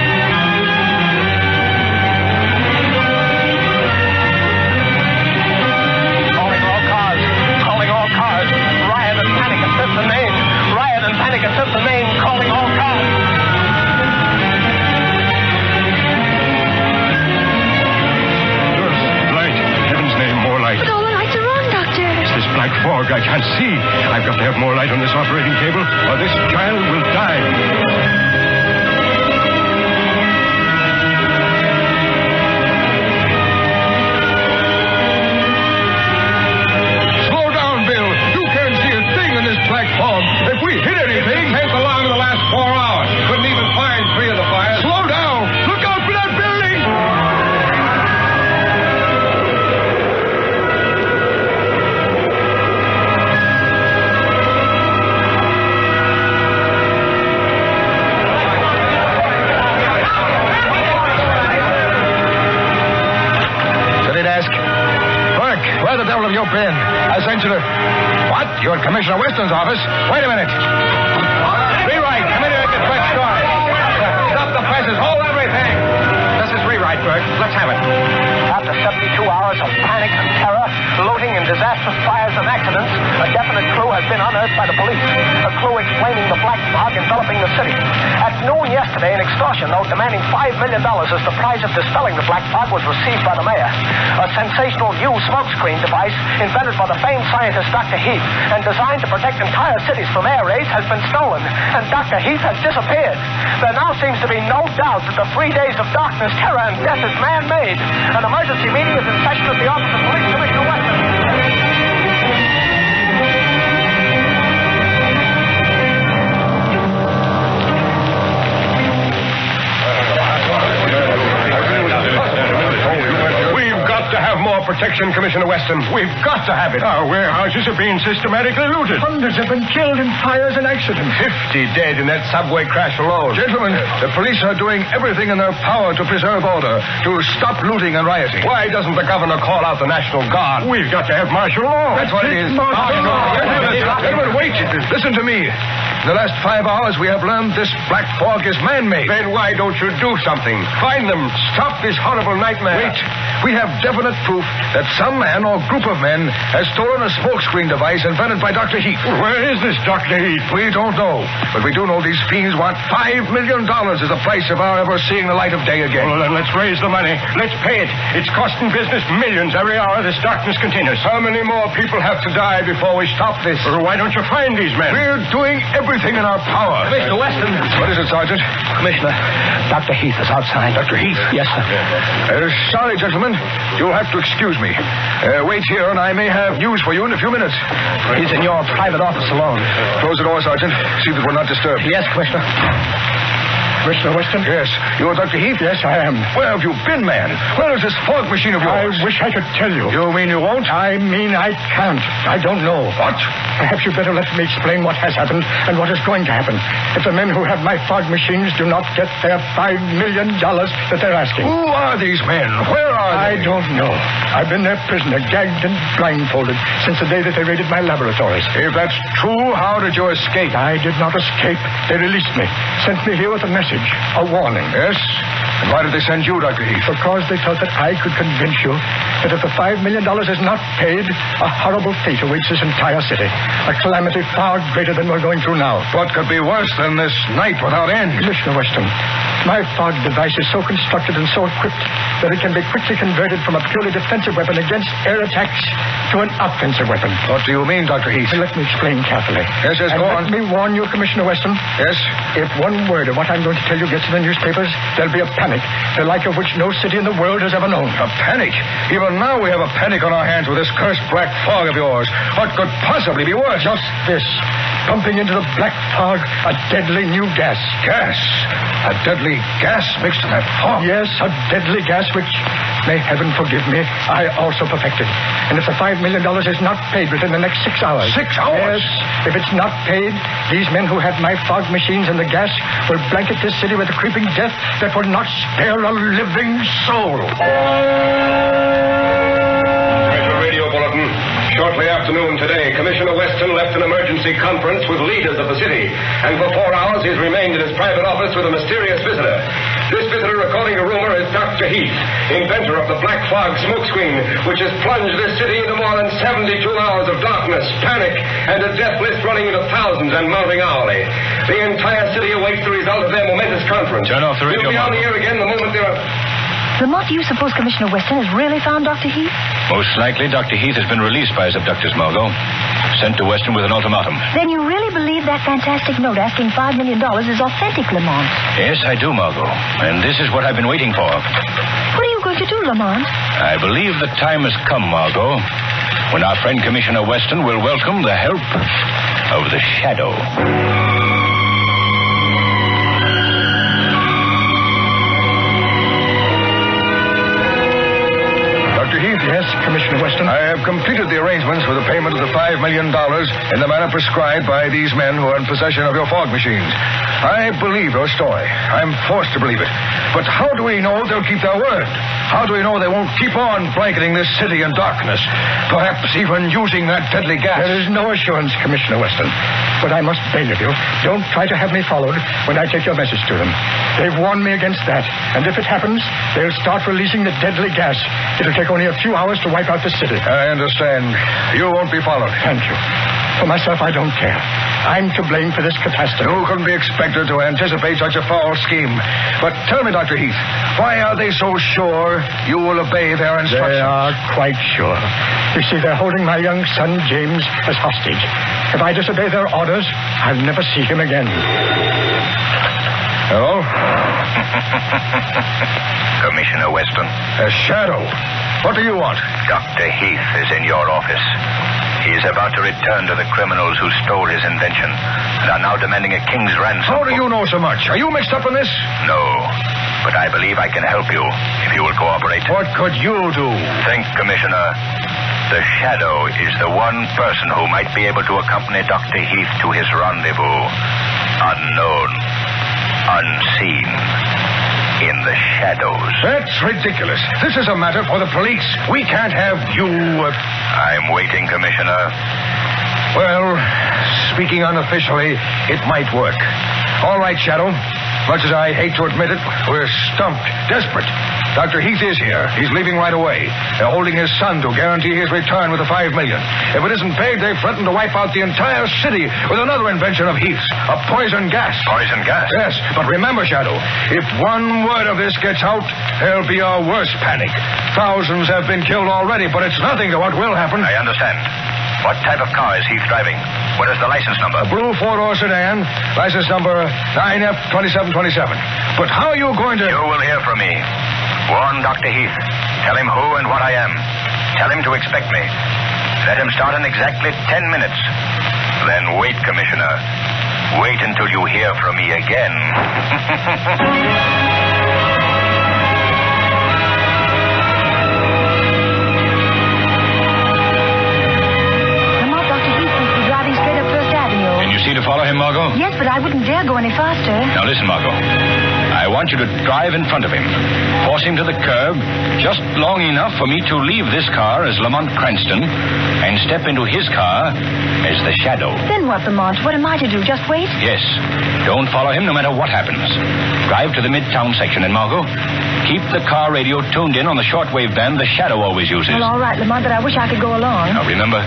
J: Calling all cars. Calling all cars. Riot and panic at Fifth and Main. Riot and panic at Fifth and Main. Calling all cars.
N: But all the lights are on, Doctor.
O: It's this black fog I can't see. I've got to have more light on this operating table, or this child will die. Slow down, Bill. You can't see a thing in this black fog. If we hit anything... It came along in the last 4 hours. Couldn't even find 3 of the fires. Slow down. Look out for that building. Where the devil have you been? I sent you to... What? You're at Commissioner Weston's office? Wait a minute. Rewrite. Come in here and get fresh story. Stop the presses. Hold everything. This is rewrite, Burke. Let's have it.
J: After 72 hours of panic and terror, looting and disastrous fires and accidents, a definite clue has been unearthed by the police. A clue explaining the black fog enveloping the city. At noon yesterday, an extortion note demanding $5 million as the price of dispelling the black fog was received by the mayor. A sensational new smokescreen device invented by the famed scientist Dr. Heath and designed to protect entire cities from air raids has been stolen, and Dr. Heath has disappeared. There now seems to be no doubt that the 3 days of darkness, terror, and death is man-made. An emergency meeting is in session at the office of Police Commissioner Weston.
O: protection, Commissioner Weston. We've got to have it. Our warehouses are being systematically looted.
I: Hundreds have been killed in fires and accidents.
O: 50 dead in that subway crash alone. Gentlemen, the police are doing everything in their power to preserve order, to stop looting and rioting. Why doesn't the governor call out the National Guard? We've got to have martial law. That's what it is. Martial law. Gentlemen, wait. Listen to me. In the last 5 hours, we have learned this black fog is man-made. Then why don't you do something? Find them. Stop this horrible nightmare. Wait. We have definite proof that some man or group of men has stolen a smokescreen device invented by Dr. Heath. Where is this Dr. Heath? We don't know. But we do know these fiends want $5 million as the price of our ever seeing the light of day again. Well, then let's raise the money. Let's pay it. It's costing business millions every hour this darkness continues. How many more people have to die before we stop this? Well, why don't you find these men? We're doing everything in our power.
J: Commissioner Weston.
O: What is it, Sergeant?
J: Commissioner, Dr. Heath is outside.
O: Dr. Heath?
J: Yes, sir.
O: Sorry, gentlemen. You'll have to excuse me. Wait here, and I may have news for you in a few minutes.
J: He's in your private office alone.
O: Close the door, Sergeant. See that we're not disturbed.
J: Yes, Commissioner.
O: Commissioner Weston? Yes. You're Dr. Heath?
I: Yes, I am.
O: Where have you been, man? Where is this fog machine of yours?
I: I wish I could tell you.
O: You mean you won't?
I: I mean I can't. I don't know.
O: What?
I: Perhaps you'd better let me explain what has happened and what is going to happen. If the men who have my fog machines do not get their $5 million that they're asking.
O: Who are these men? Where are
I: I
O: they?
I: don't know. I've been their prisoner, gagged and blindfolded, since the day that they raided my laboratories.
O: If that's true, how did you escape?
I: I did not escape. They released me, sent me here with a message, a warning.
O: Yes? And why did they send you, Dr. Heath?
I: Because they thought that I could convince you that if the $5 million is not paid, a horrible fate awaits this entire city. A calamity far greater than we're going through now.
O: What could be worse than this night without end?
I: Commissioner Weston,
P: My fog device is so constructed and so equipped that it can be quickly converted from a purely defensive weapon against air attacks to an offensive weapon.
O: What do you mean, Dr. Heath?
P: Let me explain carefully.
O: Yes, go on.
P: Let me warn you, Commissioner Weston.
O: Yes?
P: If one word of what I'm going to tell you gets in the newspapers, there'll be a panic, the like of which no city in the world has ever known.
O: A panic? Even now we have a panic on our hands with this cursed black fog of yours. What could possibly be worse?
P: Just this. Pumping into the black fog a deadly new gas.
O: Gas? A deadly gas mixed in that fog?
P: Yes, a deadly gas which, may heaven forgive me, I also perfected. And if the $5 million is not paid within the next 6 hours...
O: 6 hours?
P: Yes, if it's not paid, these men who have my fog machines and the gas will blanket this city with a creeping death that will not spare a living soul.
O: Special radio bulletin. Shortly after noon today, Commissioner Weston left an emergency conference with leaders of the city, and for 4 hours he's remained in his private office with a mysterious visitor. This visitor, according to rumor, is Dr. Heath, inventor of the black fog smokescreen, which has plunged this city into more than 72 hours of darkness, panic, and a death list running into thousands and mounting hourly. The entire city awaits the result of their momentous conference.
L: Turn off the radio.
O: We'll be on the air again the moment there are...
Q: Lamont, do you suppose Commissioner Weston has really found Dr. Heath?
L: Most likely, Dr. Heath has been released by his abductors, Margot. Sent to Weston with an ultimatum.
Q: Then you really believe that fantastic note asking $5 million is authentic, Lamont?
L: Yes, I do, Margot. And this is what I've been waiting for.
Q: What are you going to do, Lamont?
L: I believe the time has come, Margot, when our friend Commissioner Weston will welcome the help of the Shadow.
P: Yes, Commissioner Weston.
O: I have completed the arrangements for the payment of the $5 million in the manner prescribed by these men who are in possession of your fog machines. I believe your story. I'm forced to believe it. But how do we know they'll keep their word? How do we know they won't keep on blanketing this city in darkness? Perhaps even using that deadly gas?
P: There is no assurance, Commissioner Weston. But I must beg of you, don't try to have me followed when I take your message to them. They've warned me against that. And if it happens, they'll start releasing the deadly gas. It'll take only a few hours to wipe out the city.
O: I understand. You won't be followed.
P: Thank you. For myself, I don't care. I'm to blame for this catastrophe.
O: You couldn't be expected to anticipate such a foul scheme. But tell me, Dr. Heath, why are they so sure you will obey their instructions?
P: They are quite sure. You see, they're holding my young son, James, as hostage. If I disobey their orders, I'll never see him again.
O: Hello?
L: Commissioner Weston.
O: A shadow. What do you want?
L: Dr. Heath is in your office. He is about to return to the criminals who stole his invention and are now demanding a king's ransom.
O: How do you know so much? Are you mixed up in this?
L: No, but I believe I can help you if you will cooperate.
O: What could you do?
L: Think, Commissioner. The Shadow is the one person who might be able to accompany Dr. Heath to his rendezvous. Unknown. Unseen. In the shadows.
O: That's ridiculous. This is a matter for the police. We can't have you...
L: I'm waiting, Commissioner.
O: Well, speaking unofficially, it might work. All right, Shadow. Much as I hate to admit it, we're stumped, desperate. Dr. Heath is here. He's leaving right away. They're holding his son to guarantee his return with the $5 million. If it isn't paid, they've threatened to wipe out the entire city with another invention of Heath's, a poison gas.
L: Poison gas?
O: Yes, but remember, Shadow, if one word of this gets out, there'll be a worse panic. Thousands have been killed already, but it's nothing to what will happen.
L: I understand. What type of car is Heath driving? What is the license number?
O: A blue four-door sedan, license number 9F2727. But how are you going to...
L: You will hear from me. Warn Dr. Heath. Tell him who and what I am. Tell him to expect me. Let him start in exactly 10 minutes. Then wait, Commissioner. Wait until you hear from me again. To follow him, Margot?
Q: Yes, but I wouldn't dare go any faster.
L: Now listen, Margot. I want you to drive in front of him. Force him to the curb just long enough for me to leave this car as Lamont Cranston and step into his car as the Shadow.
Q: Then what, Lamont? What am I to do? Just wait?
L: Yes. Don't follow him no matter what happens. Drive to the Midtown section, and Margot, keep the car radio tuned in on the shortwave band the Shadow always uses.
Q: Well, all right, Lamont, but I wish I could go along.
L: Now remember,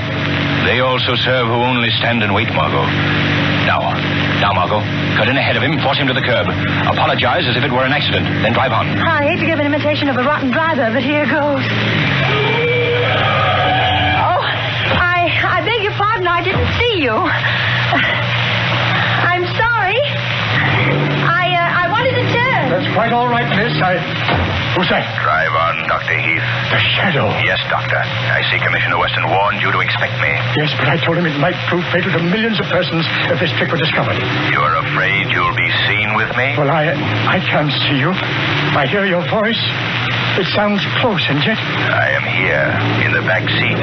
R: They also serve who only stand and wait, Margot. Now, Margot, cut in ahead of him, force him to the curb. Apologize as if it were an accident, then drive on.
Q: I hate to give an imitation of a rotten driver, but here goes. Oh, I beg your pardon, I didn't see you. I'm sorry. I wanted to turn.
P: That's quite all right, miss. Who's that?
R: Drive on, Dr. Heath.
P: The shadow.
R: Yes, Doctor. I see Commissioner Weston warned you to expect me.
P: Yes, but I told him it might prove fatal to millions of persons if this trick were discovered.
R: You're afraid you'll be seen with me?
P: Well, I can't see you. I hear your voice. It sounds close, and yet...
R: I am here, in the back seat,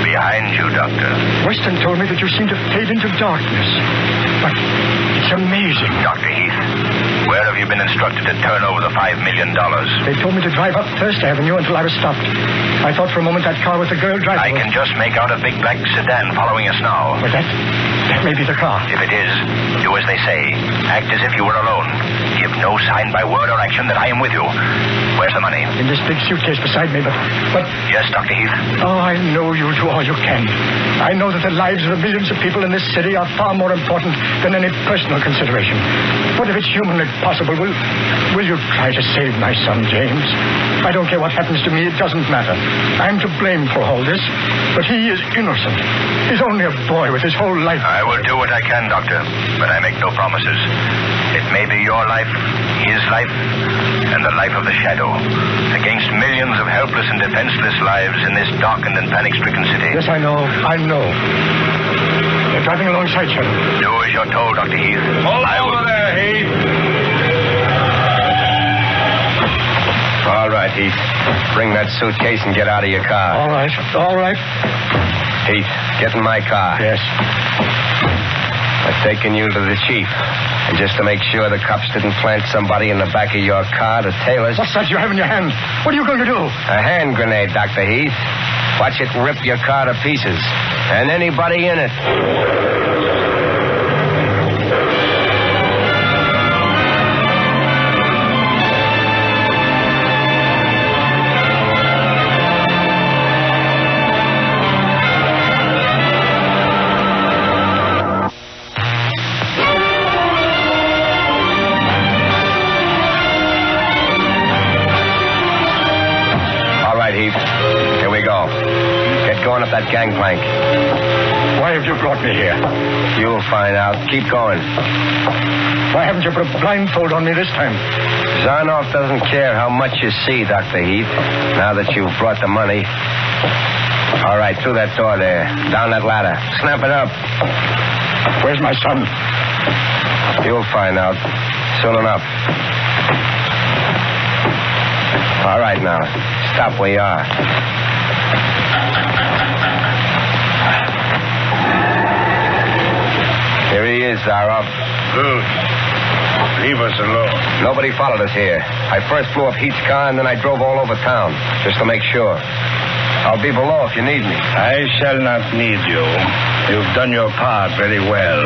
R: behind you, Doctor.
P: Weston told me that you seem to fade into darkness. But it's amazing.
R: Dr. Heath, where have you been instructed to turn over the $5 million?
P: They told me to drive up First Avenue until I was stopped. I thought for a moment that car with the girl driving...
R: I can just make out a big black sedan following us now.
P: Well, that may be the car.
R: If it is, do as they say. Act as if you were alone. Give no sign by word or action that I am with you. Where's the money?
P: In this big suitcase beside me, but...
R: Yes, Dr. Heath?
P: Oh, I know you'll do all you can. I know that the lives of the millions of people in this city are far more important than any personal consideration. But if it's humanly possible, will you try to save my son, James? I don't care what happens to me. It doesn't matter. I'm to blame for all this, but he is innocent. He's only a boy with his whole life.
R: I will do what I can, Doctor, but I make no promises. It may be your life, his life, and the life of the Shadow, against millions of helpless and defenseless lives in this darkened and panic-stricken city.
P: Yes, I know. They're driving alongside Shadow.
R: Do as you're told, Dr. Heath.
O: Hold over there, Heath.
S: All right, Heath. Bring that suitcase and get out of your car.
P: All right.
S: Heath, get in my car.
P: Yes.
S: I've taken you to the chief. And just to make sure the cops didn't plant somebody in the back of your car to tail us...
P: What's that you have in your hand? What are you going to do?
S: A hand grenade, Dr. Heath. Watch it rip your car to pieces. And anybody in it. Going up that gangplank.
P: Why have you brought me here?
S: You'll find out. Keep going.
P: Why haven't you put a blindfold on me this time?
S: Zarnoff doesn't care how much you see, Dr. Heath, now that you've brought the money. All right, through that door there. Down that ladder. Snap it up.
P: Where's my son?
S: You'll find out. Soon enough. All right, now. Stop where you are. Here he is, Zaroff.
O: Good. Leave us alone.
S: Nobody followed us here. I first blew up Heath's car, and then I drove all over town, just to make sure. I'll be below if you need me.
O: I shall not need you. You've done your part very well.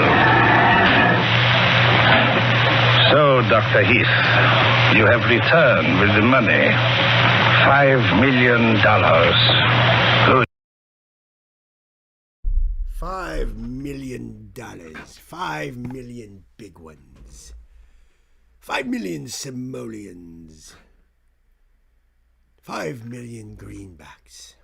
O: So, Dr. Heath, you have returned with the money. $5 million. Good.
A: $5 million. 5 million big ones. 5 million simoleons. 5 million greenbacks.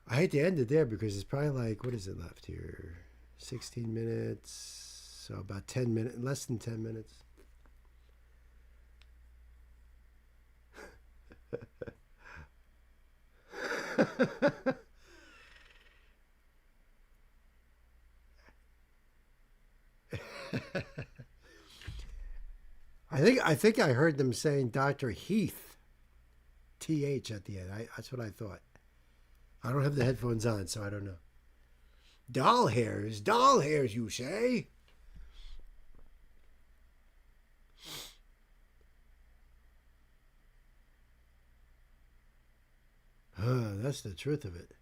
A: I hate to end it there because it's probably like, what is it left here? 16 minutes. So about 10 minutes, less than 10 minutes. I think I heard them saying Dr. Heath, TH at the end. That's what I thought. I don't have the headphones on, so I don't know. Doll hairs, you say? That's the truth of it.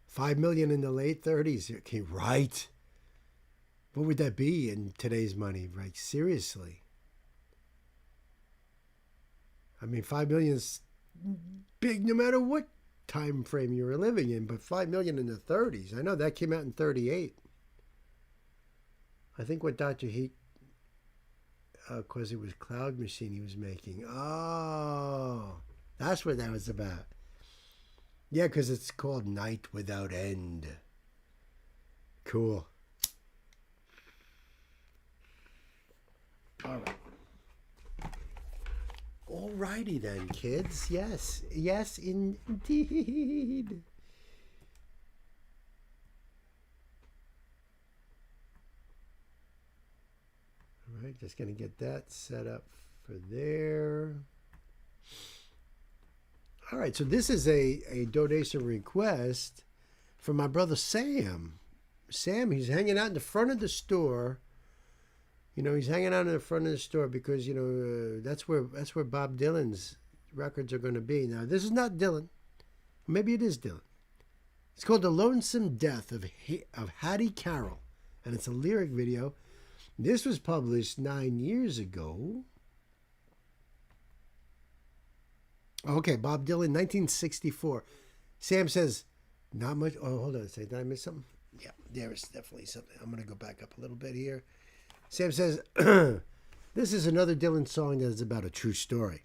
A: 5 million in the late 30s. Okay, right. What would that be in today's money? Right, seriously. I mean, 5 million is big no matter what time frame you were living in, but 5 million in the 30s. I know that came out in 38. I think what Dr. Heat, because it was Cloud Machine he was making. Oh, that's what that was about. Yeah, because it's called Night Without End. Cool. All right. All righty then, kids. Yes. Yes, indeed. All right, just going to get that set up for there. All right, so this is a donation request from my brother Sam. Sam, he's hanging out in the front of the store. You know, he's hanging out in the front of the store because, you know, that's where Bob Dylan's records are going to be. Now, this is not Dylan. Maybe it is Dylan. It's called The Lonesome Death of Hattie Carroll, and it's a lyric video. This was published 9 years ago. Okay, Bob Dylan, 1964. Sam says, not much. Oh, hold on a second. Did I miss something? Yeah, there is definitely something. I'm going to go back up a little bit here. Sam says, this is another Dylan song that is about a true story.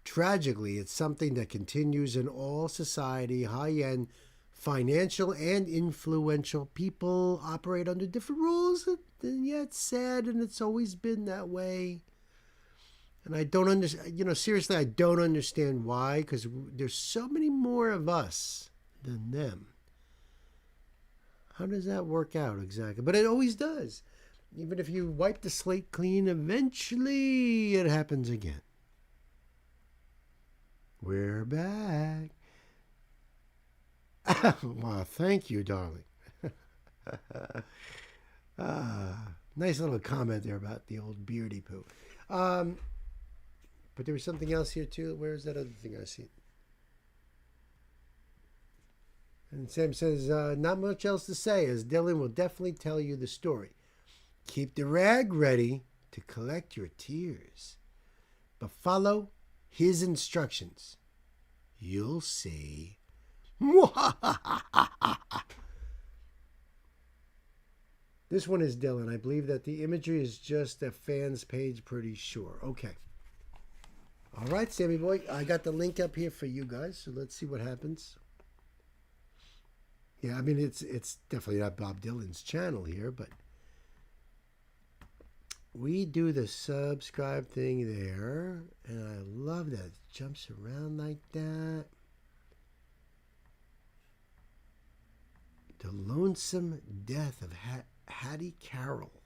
A: Tragically, it's something that continues in all society. High-end, financial, and influential people operate under different rules. And yeah, it's sad, and it's always been that way. And I don't understand, you know, seriously, I don't understand why, because there's so many more of us than them. How does that work out exactly? But it always does. Even if you wipe the slate clean, eventually it happens again. We're back. Wow, thank you, darling. Nice little comment there about the old beardy poo. But there was something else here too. Where's that other thing I see? And Sam says, not much else to say, as Dylan will definitely tell you the story. Keep the rag ready to collect your tears, but follow his instructions. You'll see. This one is Dylan. I believe that the imagery is just a fans page, pretty sure. Okay. All right, Sammy boy. I got the link up here for you guys, so let's see what happens. Yeah, I mean, it's definitely not Bob Dylan's channel here, but we do the subscribe thing there, and I love that. It jumps around like that. The Lonesome Death of Hattie Carroll.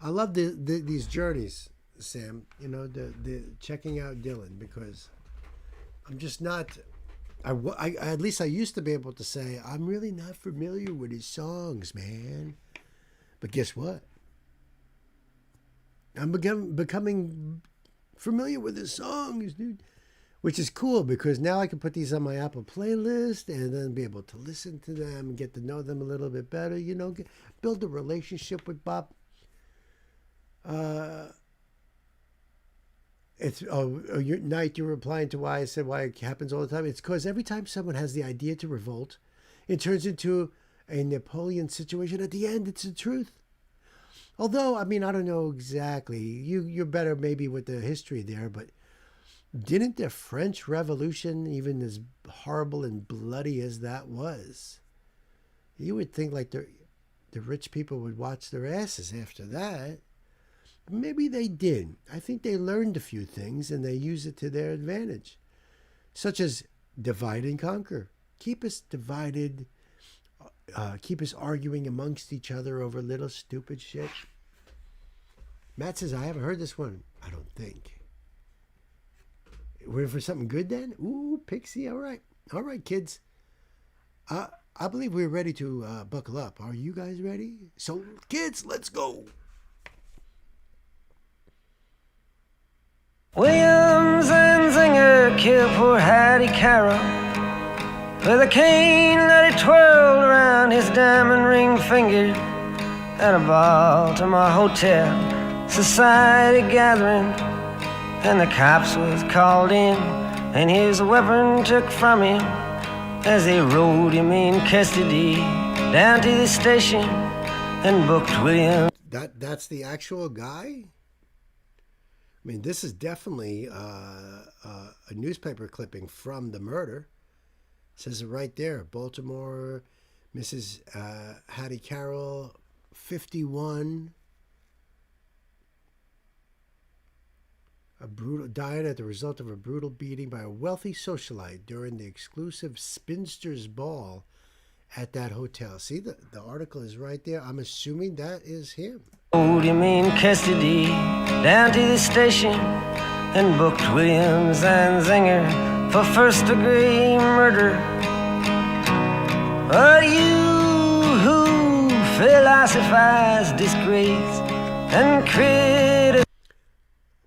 A: I love these journeys, Sam. You know, the checking out Dylan, because I'm just not. I at least I used to be able to say I'm really not familiar with his songs, man. But guess what? I'm becoming familiar with his songs, dude. Which is cool, because now I can put these on my Apple playlist and then be able to listen to them and get to know them a little bit better. You know, build a relationship with Bob. Night, you're replying to why I said why it happens all the time. It's because every time someone has the idea to revolt, it turns into a Napoleon situation. At the end, it's the truth. Although, I mean, I don't know exactly. You're better maybe with the history there, but didn't the French Revolution, even as horrible and bloody as that was, you would think like the rich people would watch their asses after that. Maybe they did. I think they learned a few things and they use it to their advantage, such as divide and conquer. Keep us divided. Keep us arguing amongst each other over little stupid shit. Matt says, I haven't heard this one. I don't think. We're in for something good then? Ooh, Pixie. All right. All right, kids. I believe we're ready to buckle up. Are you guys ready? So, kids, let's go.
T: Williams and Zinger killed poor Hattie Carroll with a cane that he twirled around his diamond ring finger at a Baltimore hotel society gathering, and the cops was called in and his weapon took from him as they rode him in custody down to the station and booked William.
A: That's the actual guy? I mean, this is definitely a newspaper clipping from the murder. It says it right there. Baltimore, Mrs. Hattie Carroll, 51. Died at the result of a brutal beating by a wealthy socialite during the exclusive Spinsters Ball at that hotel. See, the article is right there. I'm assuming that is him.
T: Hold him in custody down to the station and booked William Zanzinger for first-degree murder. But you who philosophize disgrace and criticize.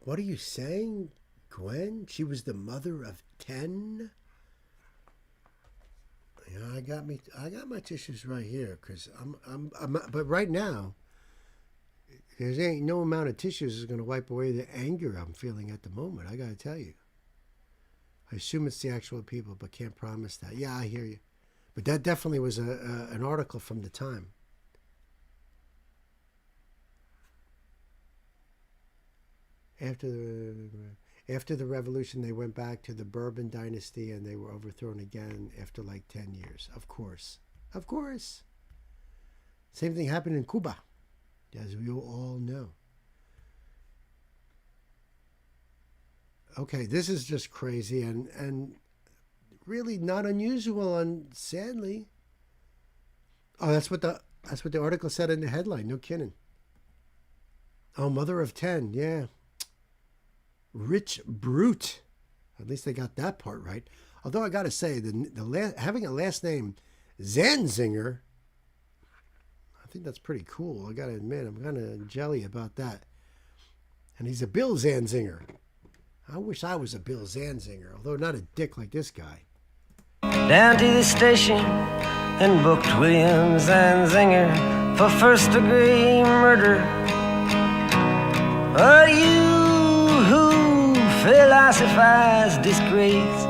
A: What are you saying, Gwen? She was the mother of 10? Yeah, I got my tissues right here, because but right now, there ain't no amount of tissues is going to wipe away the anger I'm feeling at the moment. I got to tell you. I assume it's the actual people, but can't promise that. Yeah, I hear you. But that definitely was an article from the time. After the revolution, they went back to the Bourbon dynasty, and they were overthrown again after like 10 years. Of course. Of course. Same thing happened in Cuba, as we all know. Okay, this is just crazy and really not unusual, and sadly. Oh, that's what the article said in the headline. No kidding. Oh, mother of 10, yeah. Rich brute. At least they got that part right. Although I got to say, having a last name Zanzinger, I think that's pretty cool. I got to admit, I'm kind of jelly about that. And he's a Bill Zanzinger. I wish I was a Bill Zanzinger, although not a dick like this guy.
T: Down to the station and booked William Zanzinger for first-degree murder. But you who philosophize disgrace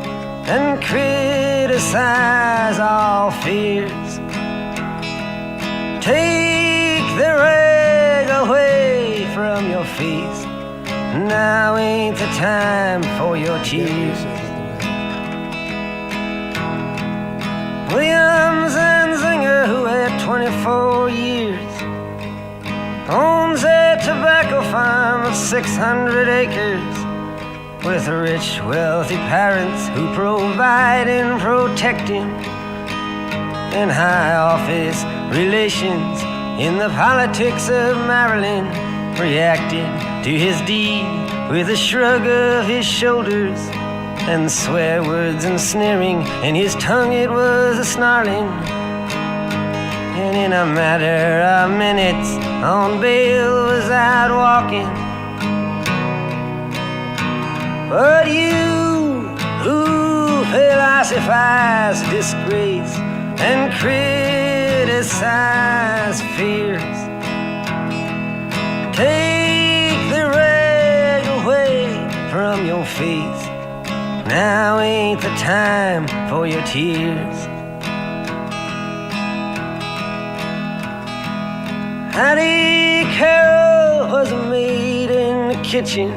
T: and criticize all fears, take the rag away from your face. Now ain't the time for your tears. William Zanzinger, who had 24 years, owns a tobacco farm of 600 acres with rich, wealthy parents who provide and protect him, and high office relations in the politics of Maryland reacted to his deed with a shrug of his shoulders and swear words and sneering, and his tongue it was a snarling. And in a matter of minutes, on bail was out walking. But you who philosophize disgrace and criticize fears, take the rag away from your face. Now ain't the time for your tears. Hattie Carroll was a maid in the kitchen.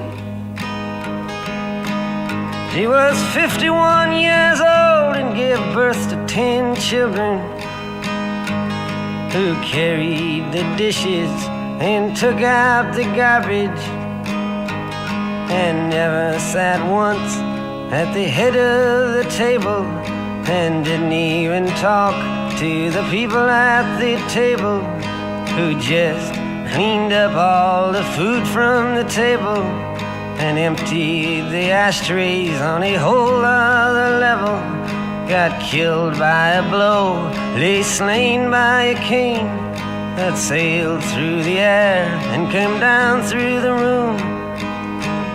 T: She was 51 years old and gave birth to 10 children, who carried the dishes and took out the garbage, and never sat once at the head of the table, and didn't even talk to the people at the table, who just cleaned up all the food from the table and emptied the ashtrays on a whole other level. Got killed by a blow, lay slain by a cane that sailed through the air and came down through the room,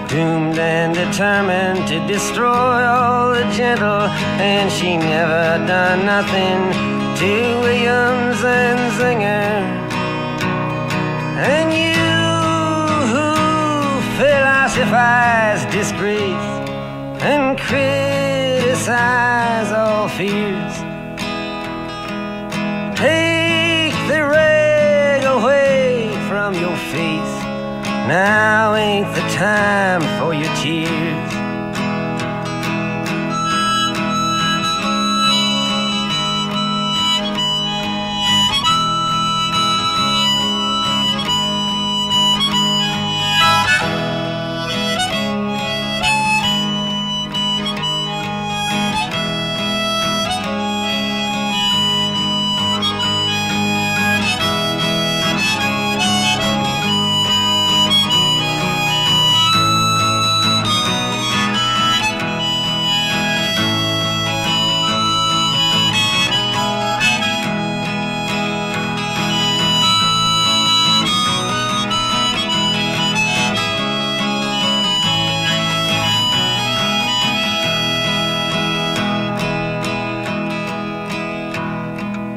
T: doomed and determined to destroy all the gentle, and she never done nothing to William Zanzinger. And you who philosophize disgrace and criticize criticize all fears. Take the rag away from your face. Now ain't the time for your tears.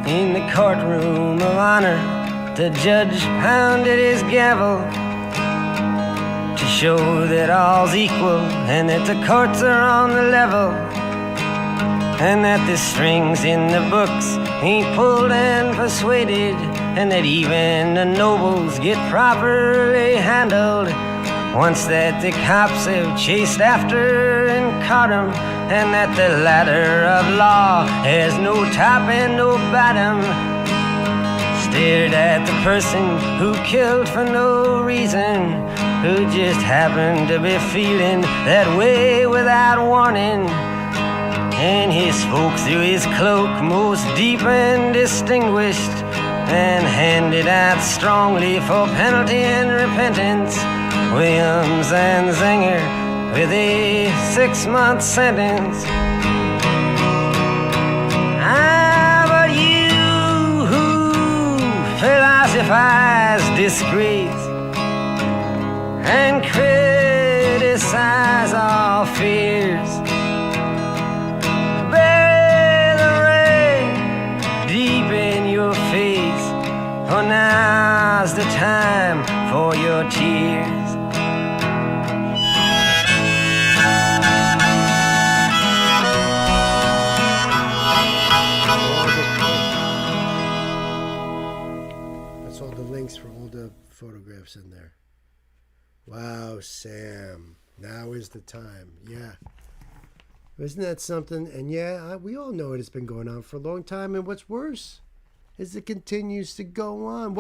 T: In the courtroom of honor, the judge pounded his gavel to show that all's equal and that the courts are on the level, and that the strings in the books ain't pulled and persuaded, and that even the nobles get properly handled once that the cops have chased after and caught 'em, and that the ladder of law has no top and no bottom. Stared at the person who killed for no reason, who just happened to be feeling that way without warning. And he spoke through his cloak most deep and distinguished, and handed out strongly for penalty and repentance Williams and Zinger with a 6-month sentence. But you who philosophize disgrace and criticize all fears, bury the rain deep in your face, for now's the time for your tears.
A: For all the photographs in there. Wow, Sam. Now is the time. Yeah. Isn't that something? And yeah, we all know it has been going on for a long time. And what's worse is it continues to go on.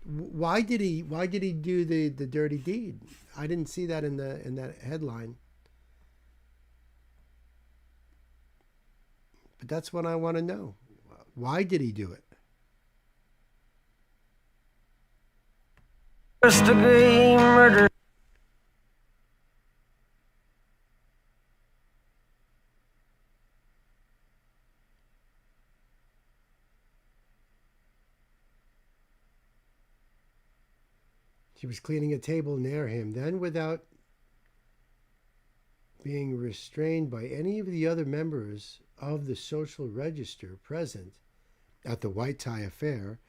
A: Why did he do the dirty deed? I didn't see that in that headline. But that's what I want to know. Why did he do it?
T: First-degree murder.
A: She was cleaning a table near him. Then, without being restrained by any of the other members of the social register present at the white tie affair,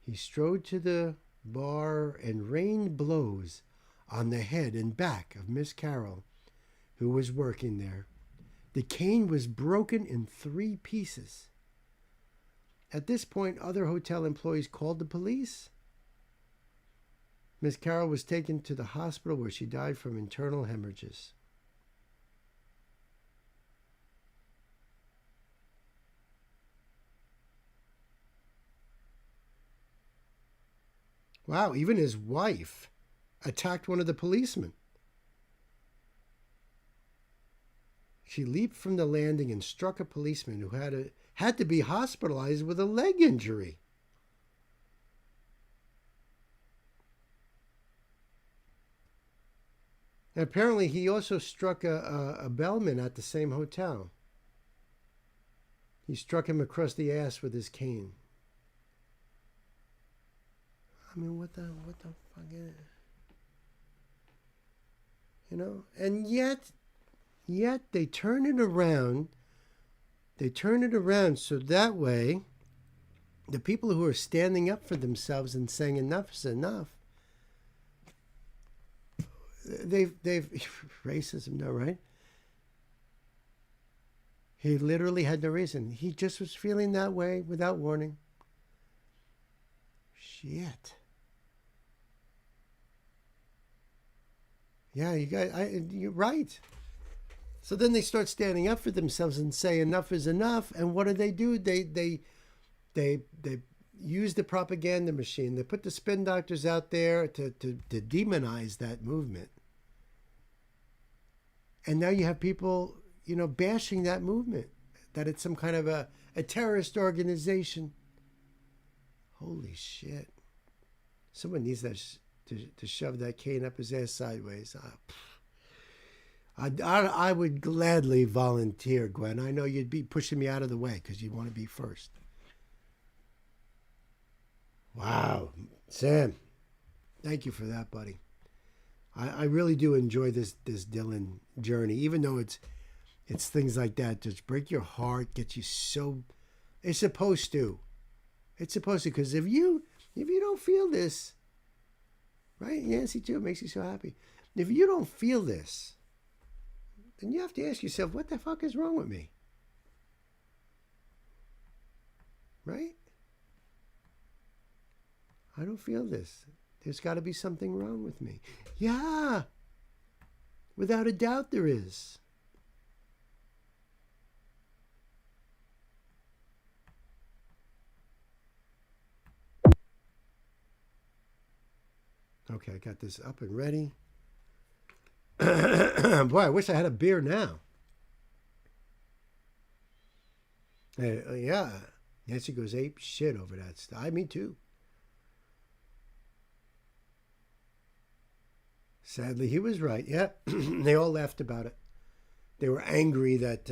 A: he strode to the bar and rained blows on the head and back of Miss Carroll, who was working there. The cane was broken in 3 pieces. At this point, other hotel employees called the police. Miss Carroll was taken to the hospital where she died from internal hemorrhages. Wow, even his wife attacked one of the policemen. She leaped from the landing and struck a policeman who had to be hospitalized with a leg injury. And apparently he also struck a bellman at the same hotel. He struck him across the ass with his cane. I mean, what the fuck is it? You know, and yet they turn it around. They turn it around so that way the people who are standing up for themselves and saying enough is enough, they've racism, no, right? He literally had no reason. He just was feeling that way without warning. Shit. Yeah, you're right. So then they start standing up for themselves and say enough is enough. And what do? They use the propaganda machine. They put the spin doctors out there to demonize that movement. And now you have people, bashing that movement, that it's some kind of a terrorist organization. Holy shit. Someone needs to shove that cane up his ass sideways. I would gladly volunteer, Gwen. I know you'd be pushing me out of the way because you want to be first. Wow. Sam, thank you for that, buddy. I really do enjoy this Dylan journey, even though it's things like that just break your heart, get you so... It's supposed to. It's supposed to, because if you don't feel this, right? Yancy too, it makes you so happy. If you don't feel this, then you have to ask yourself, what the fuck is wrong with me? Right? I don't feel this. There's got to be something wrong with me. Yeah. Without a doubt there is. Okay, I got this up and ready. Boy, I wish I had a beer now. Yeah. Nancy goes ape shit over that stuff. Me too. Sadly, he was right. Yeah, they all laughed about it. They were angry that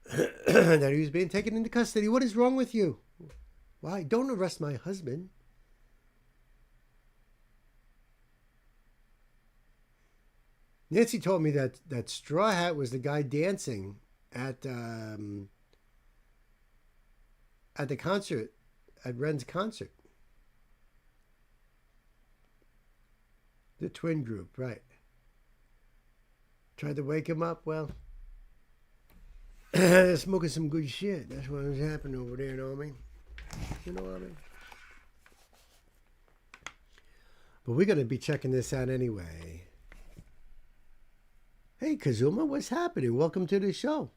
A: that he was being taken into custody. What is wrong with you? Why? Don't arrest my husband. Nancy told me that Straw Hat was the guy dancing at the concert, at Ren's concert. The twin group, right. Tried to wake him up. Well, they're smoking some good shit. That's what was happening over there, you know what I mean? You know what I mean? But we're going to be checking this out anyway. Hey, Kazuma, what's happening? Welcome to the show.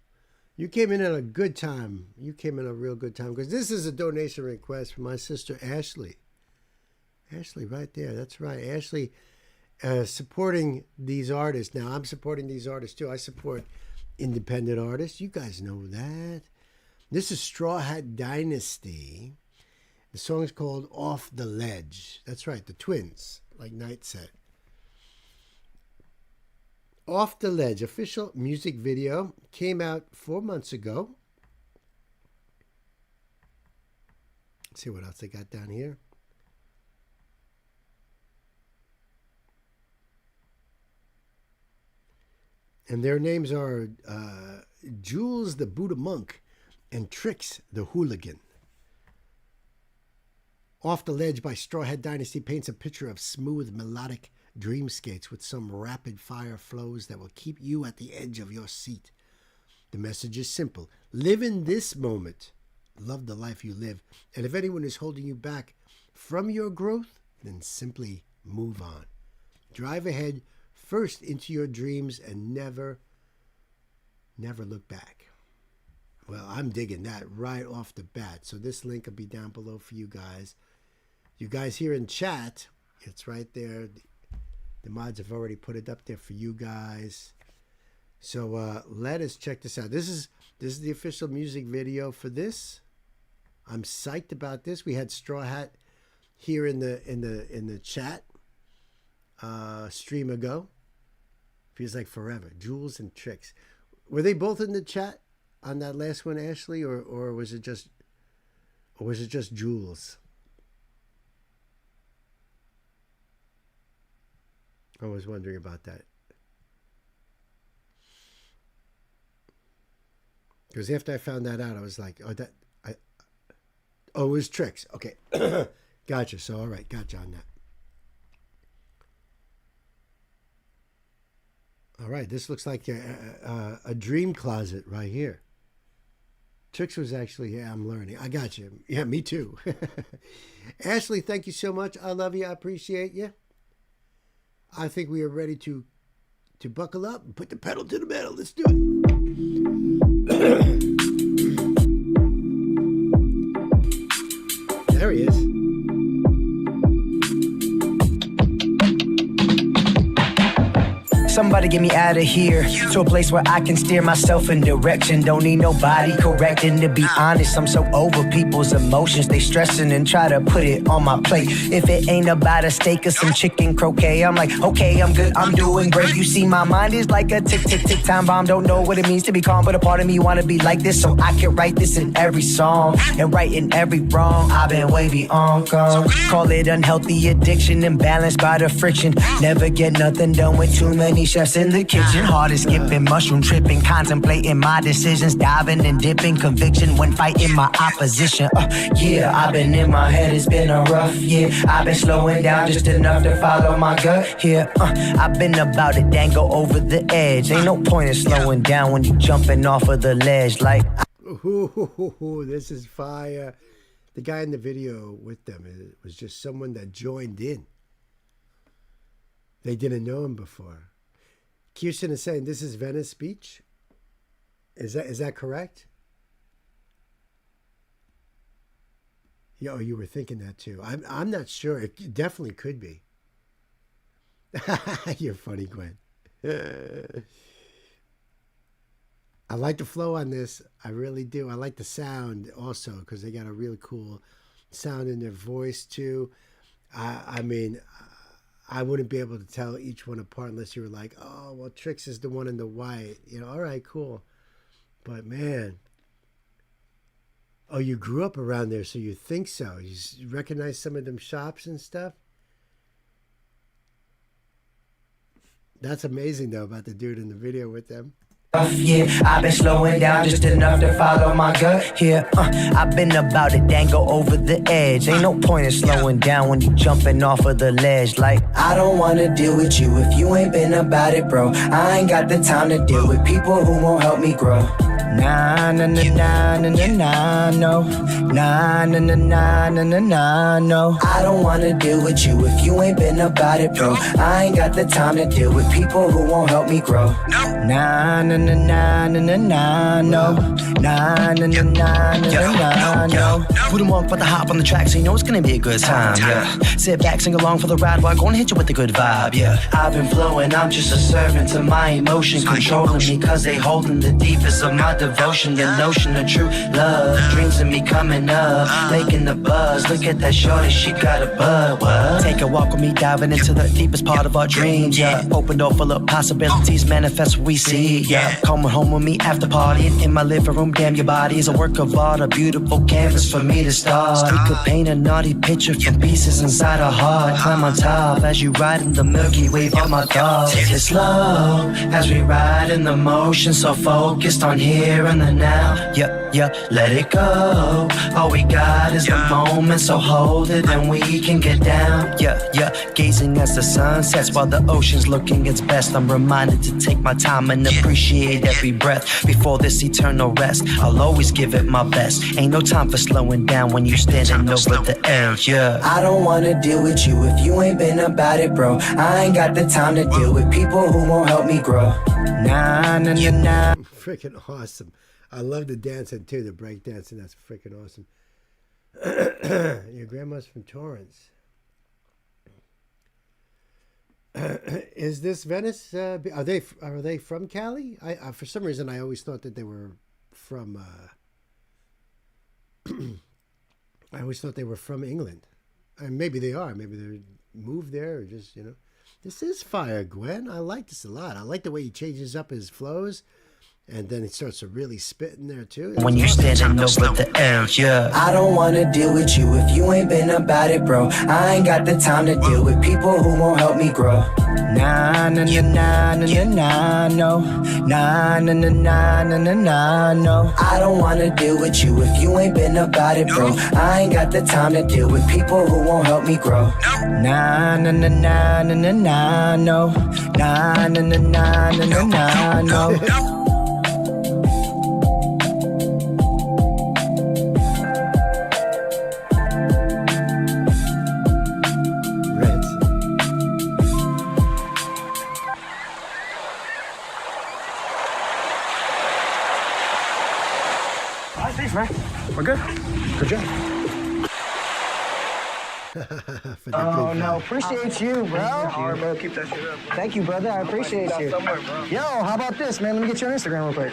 A: You came in at a good time. You came in a real good time because this is a donation request from my sister, Ashley. Ashley, right there. That's right. Ashley supporting these artists. Now, I'm supporting these artists, too. I support independent artists. You guys know that. This is Straw Hat Dynasty. The song is called Off the Ledge. That's right. The Twins, like Knight said. Off the Ledge, official music video, came out 4 months ago. Let's see what else they got down here. And their names are Jules the Buddha Monk and Trix the Hooligan. Off the Ledge by Straw Hat Dynasty paints a picture of smooth, melodic dreamscapes with some rapid-fire flows that will keep you at the edge of your seat. The message is simple. Live in this moment. Love the life you live. And if anyone is holding you back from your growth, then simply move on. Drive ahead, first into your dreams, and never look back. Well, I'm digging that right off the bat. So this link will be down below for you guys. You guys here in chat, it's right there. The mods have already put it up there for you guys. So let us check this out. This is the official music video for this. I'm psyched about this. We had Straw Hat here in the chat stream ago. Feels like forever. Jules and Trix. Were they both in the chat on that last one, Ashley, or was it just Jules? I was wondering about that. Because after I found that out, I was like, it was Trix. Okay. Gotcha. So, all right. Gotcha on that. All right, this looks like a dream closet right here. Trix was actually, yeah, I'm learning. I got you. Yeah, me too. Ashley, thank you so much. I love you. I appreciate you. I think we are ready to buckle up and put the pedal to the metal. Let's do it. There he is.
T: Somebody get me out of here to a place where I can steer myself in direction. Don't need nobody correcting. To be honest, I'm so over people's emotions. They stressing and try to put it on my plate. If it ain't about a steak or some chicken croquet, I'm like, okay, I'm good, I'm doing great. You see, my mind is like a tick, tick, tick time bomb. Don't know what it means to be calm, but a part of me wanna be like this, so I can write this in every song and write in every wrong. I've been way beyond gone. Call it unhealthy addiction, imbalanced by the friction. Never get nothing done with too many chefs in the kitchen. Hard as skipping, mushroom tripping, contemplating my decisions, diving and dipping, conviction when fighting my opposition. Yeah, I've been in my head, it's been a rough year. I've been slowing down just enough to follow my gut here. I've been about it, dang, go over the edge. Ain't no point in slowing down when you jumping off of the ledge like.
A: Ooh, this is fire. The guy in the video with them was just someone that joined in. They didn't know him before. Kirsten is saying this is Venice Beach. Is that correct? Yeah, you were thinking that too. I'm not sure. It definitely could be. You're funny, Gwen. I like the flow on this. I really do. I like the sound also because they got a really cool sound in their voice too. I mean, I wouldn't be able to tell each one apart unless you were like, oh, well, Trix is the one in the white. You know, all right, cool. But man, oh, you grew up around there, so you think so. You recognize some of them shops and stuff. That's amazing, though, about the dude in the video with them.
T: Yeah, I've been slowing down just enough to follow my gut here. I've been about it, dang, go over the edge. Ain't no point in slowing down when you jumping off of the ledge. Like, I don't wanna deal with you if you ain't been about it, bro. I ain't got the time to deal with people who won't help me grow. Nah, nah, nah, nah, nah, nah, nah, no. Nah, nah, nah, nah, nah, nah, nah, no. I don't wanna deal with you if you ain't been about it, bro. I ain't got the time to deal with people who won't help me grow. Nah, nah, nah, nah, nah, nah, nah, no. Nah, nah, nah, nah, nah, nah, no. Put them on, put the hop on the track so you know it's gonna be a good time, yeah. Sit back, sing along for the ride while I'm gonna hit you with a good vibe, yeah. I've been flowing, I'm just a servant to my emotion, controlling me cause they holding the deepest of my devotion. The notion of true love, dreams of me coming up, making the buzz. Look at that shorty, she got a bud. What? Take a walk with me, diving into the deepest part of our dreams, yeah. Open door full of possibilities, manifest what we see, yeah. Coming home with me after partying in my living room. Damn, your body is a work of art, a beautiful canvas for me to start. We could paint a naughty picture from pieces inside our heart. Climb on top as you ride in the Milky Way of my thoughts. Take it slow as we ride in the motion, so focused on here and the now. Yeah, yeah, let it go. All we got is the moment, so hold it and we can get down. Yeah, yeah, gazing as the sun sets while the ocean's looking its best. I'm reminded to take my time and appreciate every breath before this eternal rest. I'll always give it my best. Ain't no time for slowing down when you're standing over the edge, yeah. I don't wanna deal with you if you ain't been about it, bro. I ain't got the time to deal with people who won't help me grow. Nah, nah, nah, nah.
A: Freaking awesome. I love the dancing too, the break dancing. That's freaking awesome. Your grandma's from Torrance. Is this Venice? Are they from Cali? I for some reason I always thought that they were from. I always thought they were from England, and maybe they are. Maybe they moved there, or just This is fire, Gwen. I like this a lot. I like the way he changes up his flows. And then he starts to really spit in there too.
F: When you standing over the edge, yeah. I don't wanna deal with you if you ain't been about it, bro. I ain't got the time to deal with people who won't help me grow. Nah, nah, nah, nah, nah, nah, no. Nah, nah, nah, nah, nah, nah, nah, no. I don't wanna deal with you if you ain't been about it, bro. I ain't got the time to deal with people who won't help me grow. Nah, nah, nah, nah, nah, nah, nah, no. Nah, nah, nah, nah, nah, nah, nah, no.
P: Thanks, man. We're good. Good job.
A: Oh,
U: no, appreciate you, bro.
P: All right, bro. Keep that shit up, bro.
U: Thank you, brother. I appreciate you.
P: Somewhere, bro.
U: Yo, how about this, man? Let me get you on Instagram real quick.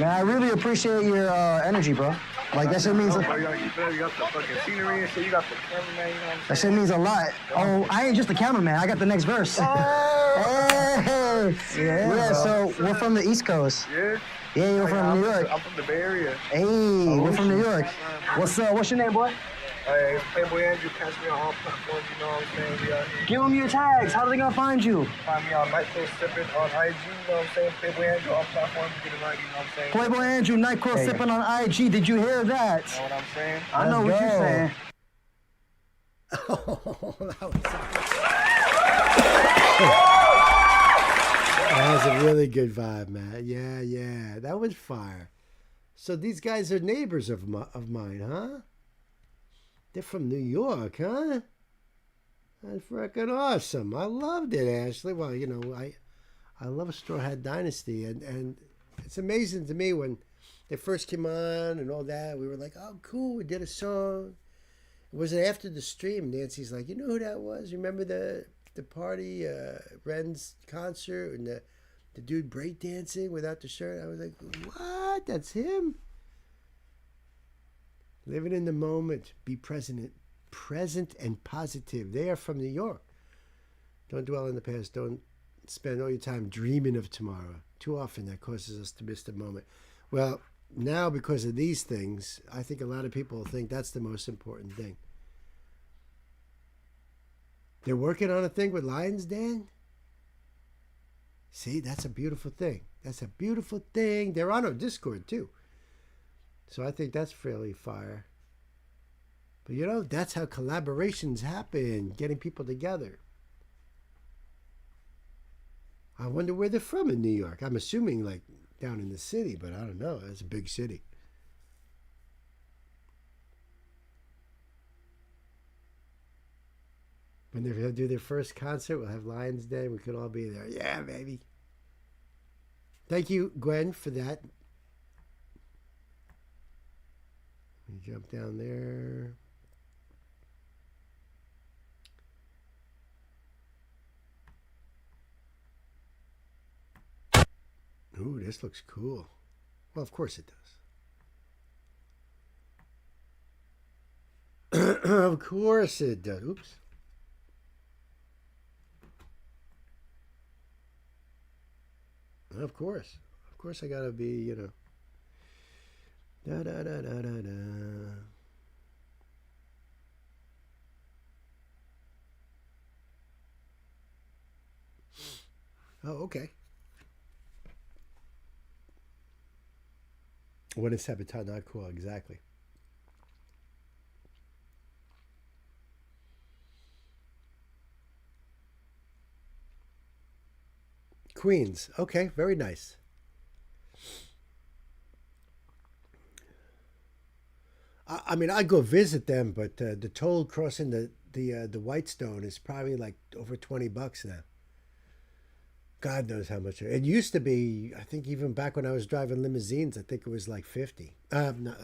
U: Man, I really appreciate your energy, bro. Like, that shit means...
P: You got the fucking scenery and shit. You got the cameraman, you know what I'm saying?
U: That shit means a lot. Oh, I ain't just the cameraman. I got the next verse. Hey! Yeah, so we're from the East Coast.
P: Yeah?
U: Yeah, you're from New York.
P: I'm from the Bay Area.
U: Hey, we're from New York. What's your name, boy?
P: Hey, Playboy Andrew, catch me on all platforms, you know what I'm saying? We out here.
U: Give them your tags. How are they gonna find you?
P: Find me on Nightclub Sippin' on IG, you know what I'm saying? Playboy Andrew, all platforms, get it right, you know what I'm saying?
U: Playboy Andrew, Nightclub Sippin' on IG. Did you hear that?
P: You know what I'm saying?
U: I know what you're saying.
A: Oh, that was a really good vibe, man. Yeah. That was fire. So these guys are neighbors of mine, huh? They're from New York, huh? That's freaking awesome. I loved it, Ashley. Well, you know, I love Straw Hat Dynasty, and it's amazing to me when they first came on and all that. We were like, oh, cool, we did a song. It was after the stream. Nancy's like, you know who that was? Remember the party, Ren's concert, and the dude breakdancing without the shirt? I was like, what? That's him? Living in the moment. Be present and positive. They are from New York. Don't dwell in the past. Don't spend all your time dreaming of tomorrow. Too often that causes us to miss the moment. Well, now because of these things, I think a lot of people think that's the most important thing. They're working on a thing with Lions Den. See, that's a beautiful thing. That's a beautiful thing. They're on our Discord too. So I think that's fairly fire. But you know, that's how collaborations happen, getting people together. I wonder where they're from in New York. I'm assuming like down in the city, but I don't know. It's a big city. When they do their first concert, we'll have Lions Day. We could all be there. Yeah, baby. Thank you, Gwen, for that. Let me jump down there. Ooh, this looks cool. Well, of course it does. Of course it does. Oops. Of course I gotta be, you know. Da da da da da da. Oh, okay. When is sabotage not cool? Exactly. Queens. Okay, very nice. I mean, I'd go visit them, but the toll crossing the Whitestone is probably like over $20 now. God knows how much. It used to be, I think even back when I was driving limousines, I think it was like 15. But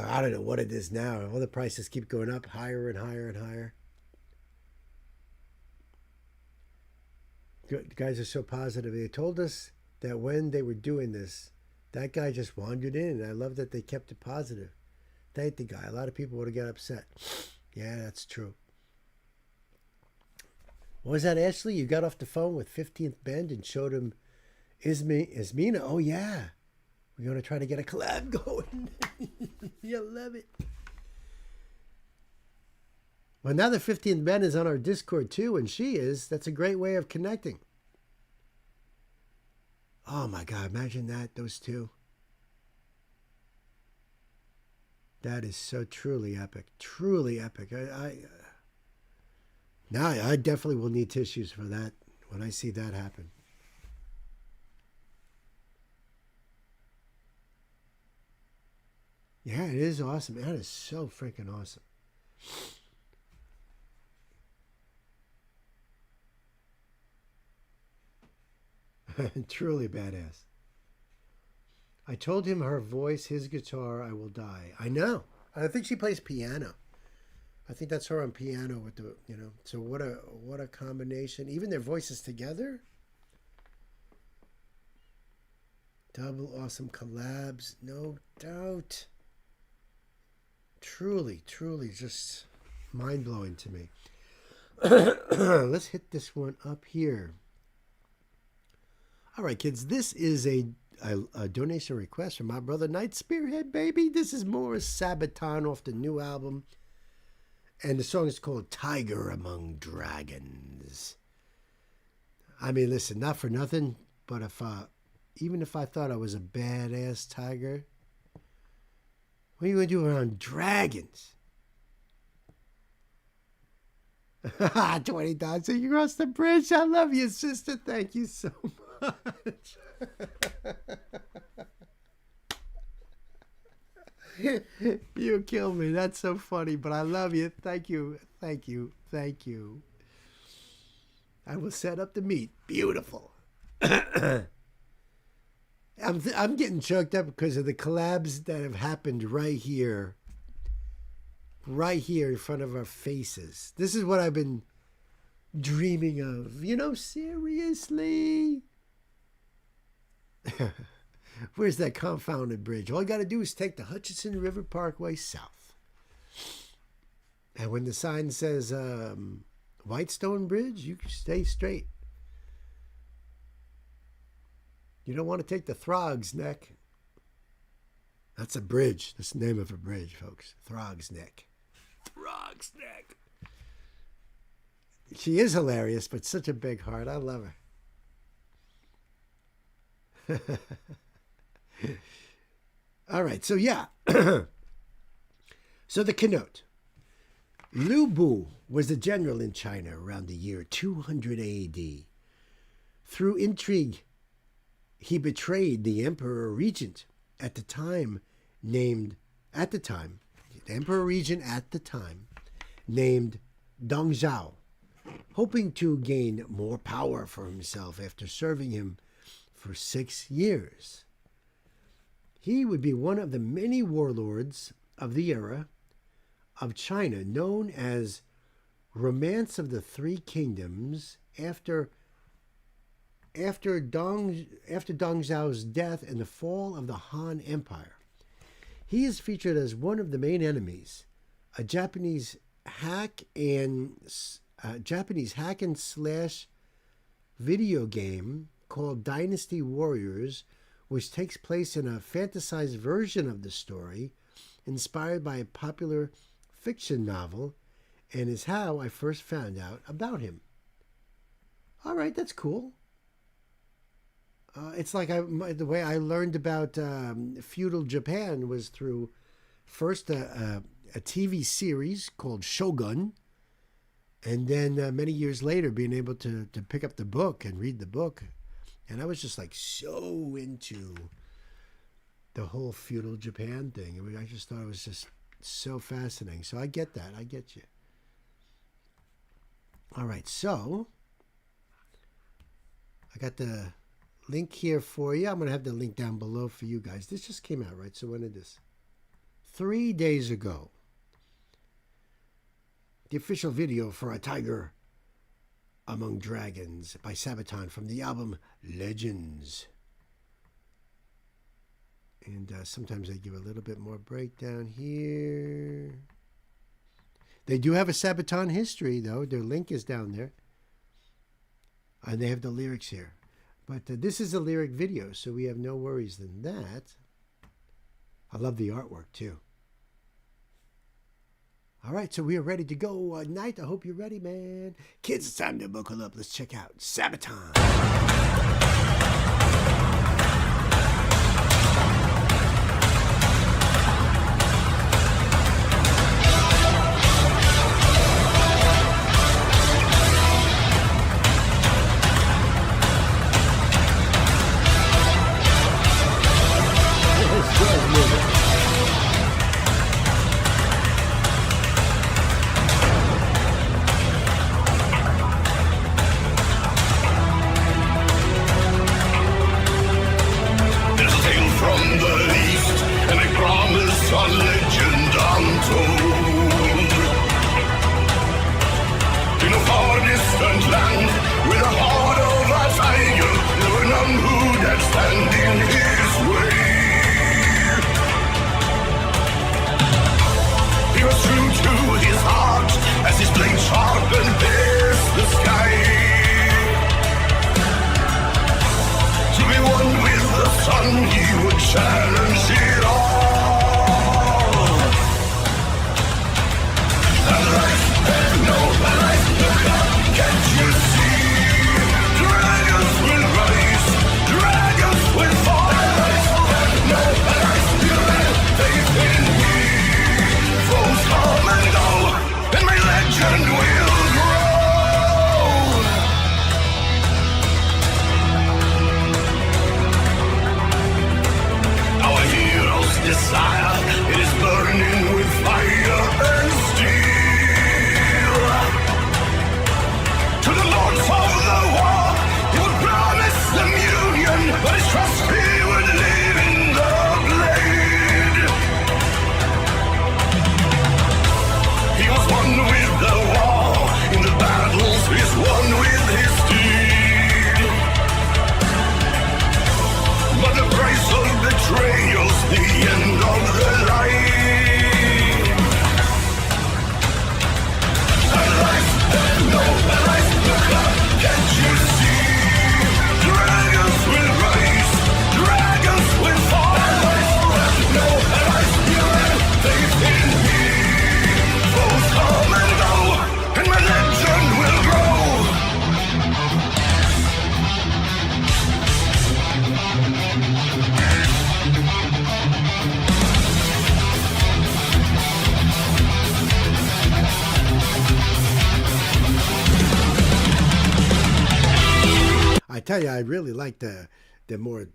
A: I don't know what it is now. All the prices keep going up higher and higher and higher. The guys are so positive. They told us that when they were doing this, that guy just wandered in. And I love that they kept it positive. Thank the guy. A lot of people would have got upset. Yeah, that's true. What was that, Ashley? You got off the phone with 15th Bend and showed him Ismina. Oh, yeah. We're going to try to get a collab going. You'll love it. Well, now the 15th Ben is on our Discord too, and she is. That's a great way of connecting. Oh my God, imagine that, those two. That is so truly epic. Truly epic. I definitely will need tissues for that when I see that happen. Yeah, it is awesome. That is so freaking awesome. Truly badass. I told him her voice, his guitar, I will die. I know. I think she plays piano. I think that's her on piano with the, you know. So what a combination. Even their voices together. Double awesome collabs, no doubt. Truly, truly just mind-blowing to me. Let's hit this one up here. All right, kids, this is a donation request from my brother Night Spearhead, baby. This is more Sabaton off the new album. And the song is called Tiger Among Dragons. I mean, listen, not for nothing, but even if I thought I was a badass tiger, what are you going to do around dragons? 20,000 so you cross the bridge. I love you, sister. Thank you so much. You kill me. That's so funny, but I love you. Thank you. Thank you. Thank you. I will set up the meat. Beautiful. I'm getting choked up because of the collabs that have happened right here in front of our faces. This is what I've been dreaming of. You know, seriously. Where's that confounded bridge? All you got to do is take the Hutchinson River Parkway south. And when the sign says Whitestone Bridge, you can stay straight. You don't want to take the Throg's Neck. That's a bridge. That's the name of a bridge, folks. Throg's Neck. Throg's Neck. She is hilarious, but such a big heart. I love her. All right, so yeah. So the keynote. Lu Bu was a general in China around the year 200 AD. Through intrigue, he betrayed the emperor regent the emperor regent at the time, named Dong Zhao, hoping to gain more power for himself after serving him for 6 years. He would be one of the many warlords of the era of China known as Romance of the Three Kingdoms after Dong Zhao's death and the fall of the Han Empire. He is featured as one of the main enemies. A Japanese hack and slash video game called Dynasty Warriors, which takes place in a fantasized version of the story inspired by a popular fiction novel, and is how I first found out about him. All right, that's cool. It's like the way I learned about feudal Japan was through first a TV series called Shogun, and then many years later being able to pick up the book and read the book. And I was just like so into the whole feudal Japan thing. I just thought it was just so fascinating. So I get that. I get you. All right, so I got the link here for you. I'm going to have the link down below for you guys. This just came out, right? So when did this? 3 days ago. The official video for A Tiger Among Dragons by Sabaton from the album Legends. And sometimes they give a little bit more breakdown here. They do have a Sabaton history, though. Their link is down there. And they have the lyrics here. But this is a lyric video, so we have no worries than that. I love the artwork, too. All right, so we are ready to go. Night, I hope you're ready, man. Kids, it's time to buckle up. Let's check out Sabaton. I tell you, I really like the more,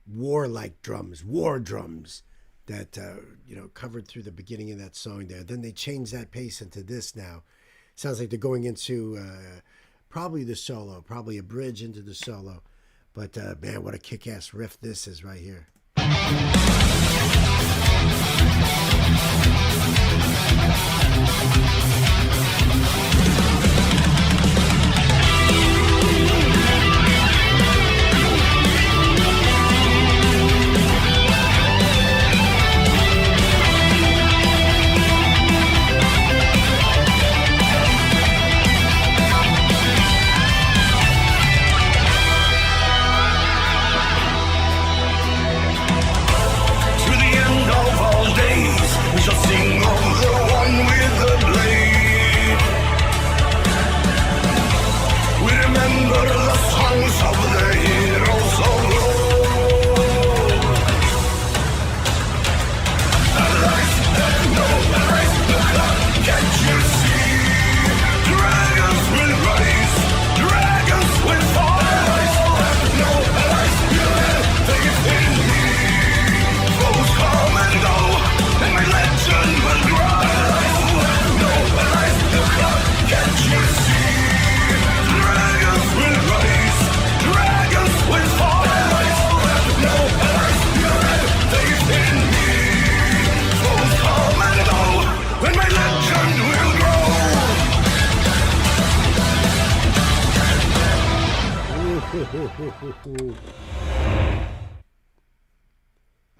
A: war-like drums, war drums that, covered through the beginning of that song there. Then they changed that pace into this now. Sounds like they're going into probably the solo, probably a bridge into the solo. But, man, what a kick-ass riff this is right here.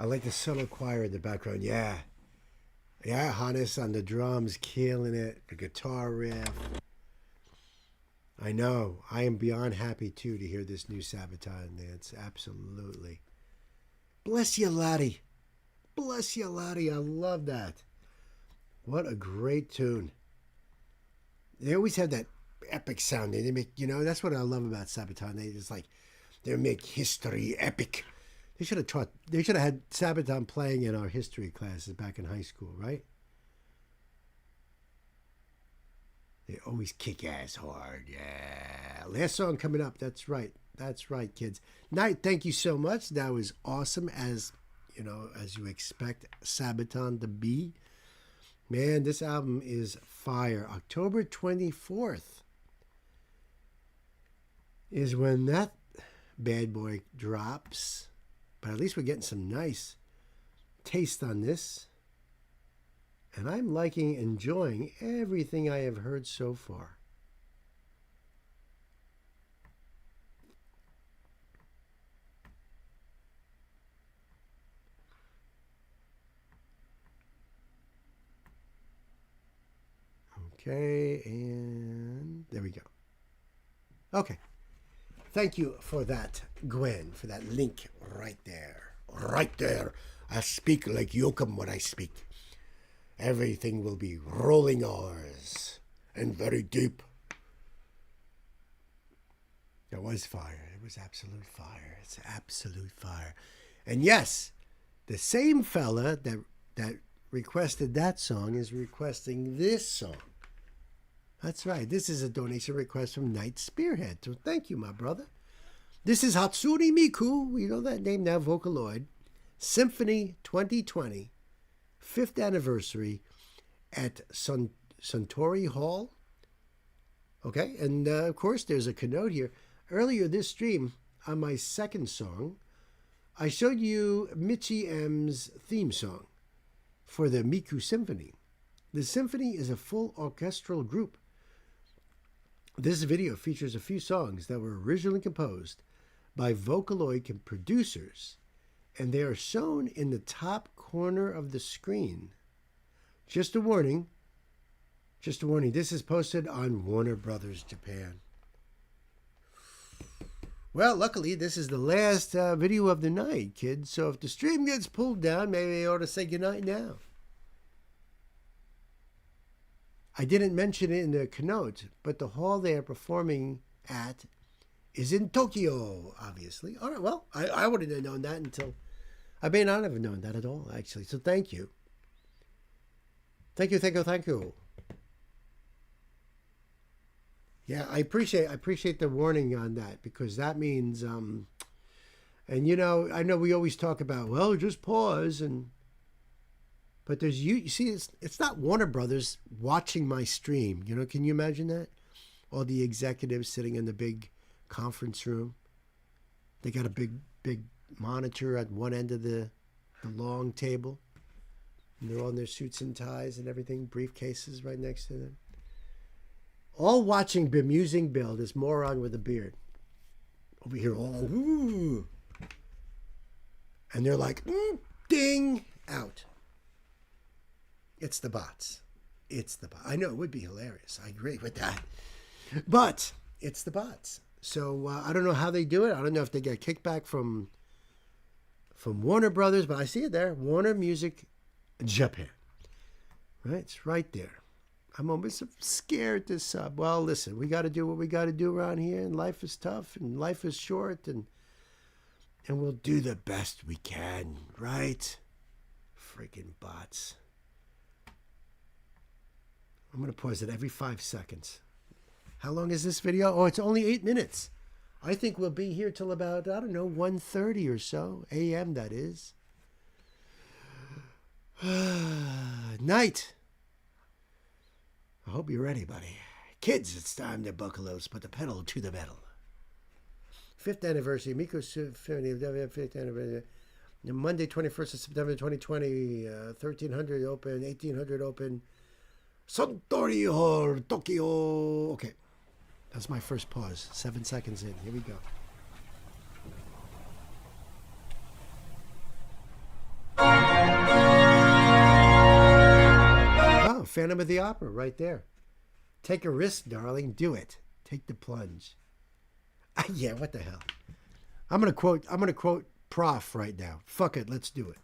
A: I like the solo choir in the background. Yeah, Hannes on the drums, killing it. The guitar riff. I know. I am beyond happy, too, to hear this new Sabaton dance. Absolutely. Bless you, laddie. Bless you, laddie. I love that. What a great tune. They always have that epic sound. They make, that's what I love about Sabaton. They make history epic. They should have had Sabaton playing in our history classes back in high school, right? They always kick ass hard. Yeah. Last song coming up. That's right. That's right, kids. Night, thank you so much. That was awesome, as you expect Sabaton to be. Man, this album is fire. October 24th is when that bad boy drops. But at least we're getting some nice taste on this. And I'm enjoying everything I have heard so far. Okay, and there we go. Okay. Thank you for that, Gwen, for that link right there. Right there. I speak like Yoakum when I speak. Everything will be rolling R's and very deep. It was fire. It was absolute fire. It's absolute fire. And yes, the same fella that requested that song is requesting this song. That's right. This is a donation request from Night Spearhead. So thank you, my brother. This is Hatsune Miku. You know that name now, Vocaloid. Symphony 2020. 5th anniversary at Suntory Hall. Okay, and of course there's a connote here. Earlier this stream, on my second song, I showed you Michi M's theme song for the Miku Symphony. The symphony is a full orchestral group. This video features a few songs that were originally composed by Vocaloid producers, and they are shown in the top corner of the screen. Just a warning. This is posted on Warner Brothers Japan. Well, luckily, this is the last video of the night, kids. So if the stream gets pulled down, maybe I ought to say goodnight now. I didn't mention it in the keynote, but the hall they are performing at is in Tokyo, obviously. All right, well, I wouldn't have known that until... I may not have known that at all, actually. So thank you. Thank you. Yeah, I appreciate the warning on that, because that means, and I know we always talk about, well, just pause, but there's you see, it's not Warner Brothers watching my stream. Can you imagine that? All the executives sitting in the big conference room. They got a big monitor at one end of the long table. And they're all in their suits and ties and everything, briefcases right next to them. All watching bemusing Bill, this moron with a beard. Over here, all, ooh. And they're like, ding, out. It's the bots. I know it would be hilarious. I agree with that. But it's the bots. So I don't know how they do it. I don't know if they get kickback from Warner Brothers, but I see it there. Warner Music Japan. Right? It's right there. I'm almost scared to sub. Well, listen, we got to do what we got to do around here, and life is tough, and life is short, and we'll do the best we can, right? Freaking bots. I'm going to pause it every 5 seconds. How long is this video? Oh, it's only 8 minutes. I think we'll be here till about, 1:30 or so. A.M., that is. Night. I hope you're ready, buddy. Kids, it's time to buckle those, put the pedal to the metal. 5th anniversary, Miku Symphony, 5th anniversary. Monday, 21st of September 2020, 1300 open, 1800 open. Suntory Hall, Tokyo. Okay, that's my first pause. 7 seconds in. Here we go. Oh, Phantom of the Opera right there. Take a risk, darling. Do it. Take the plunge. Yeah, what the hell? I'm gonna quote Prof right now. Fuck it, let's do it.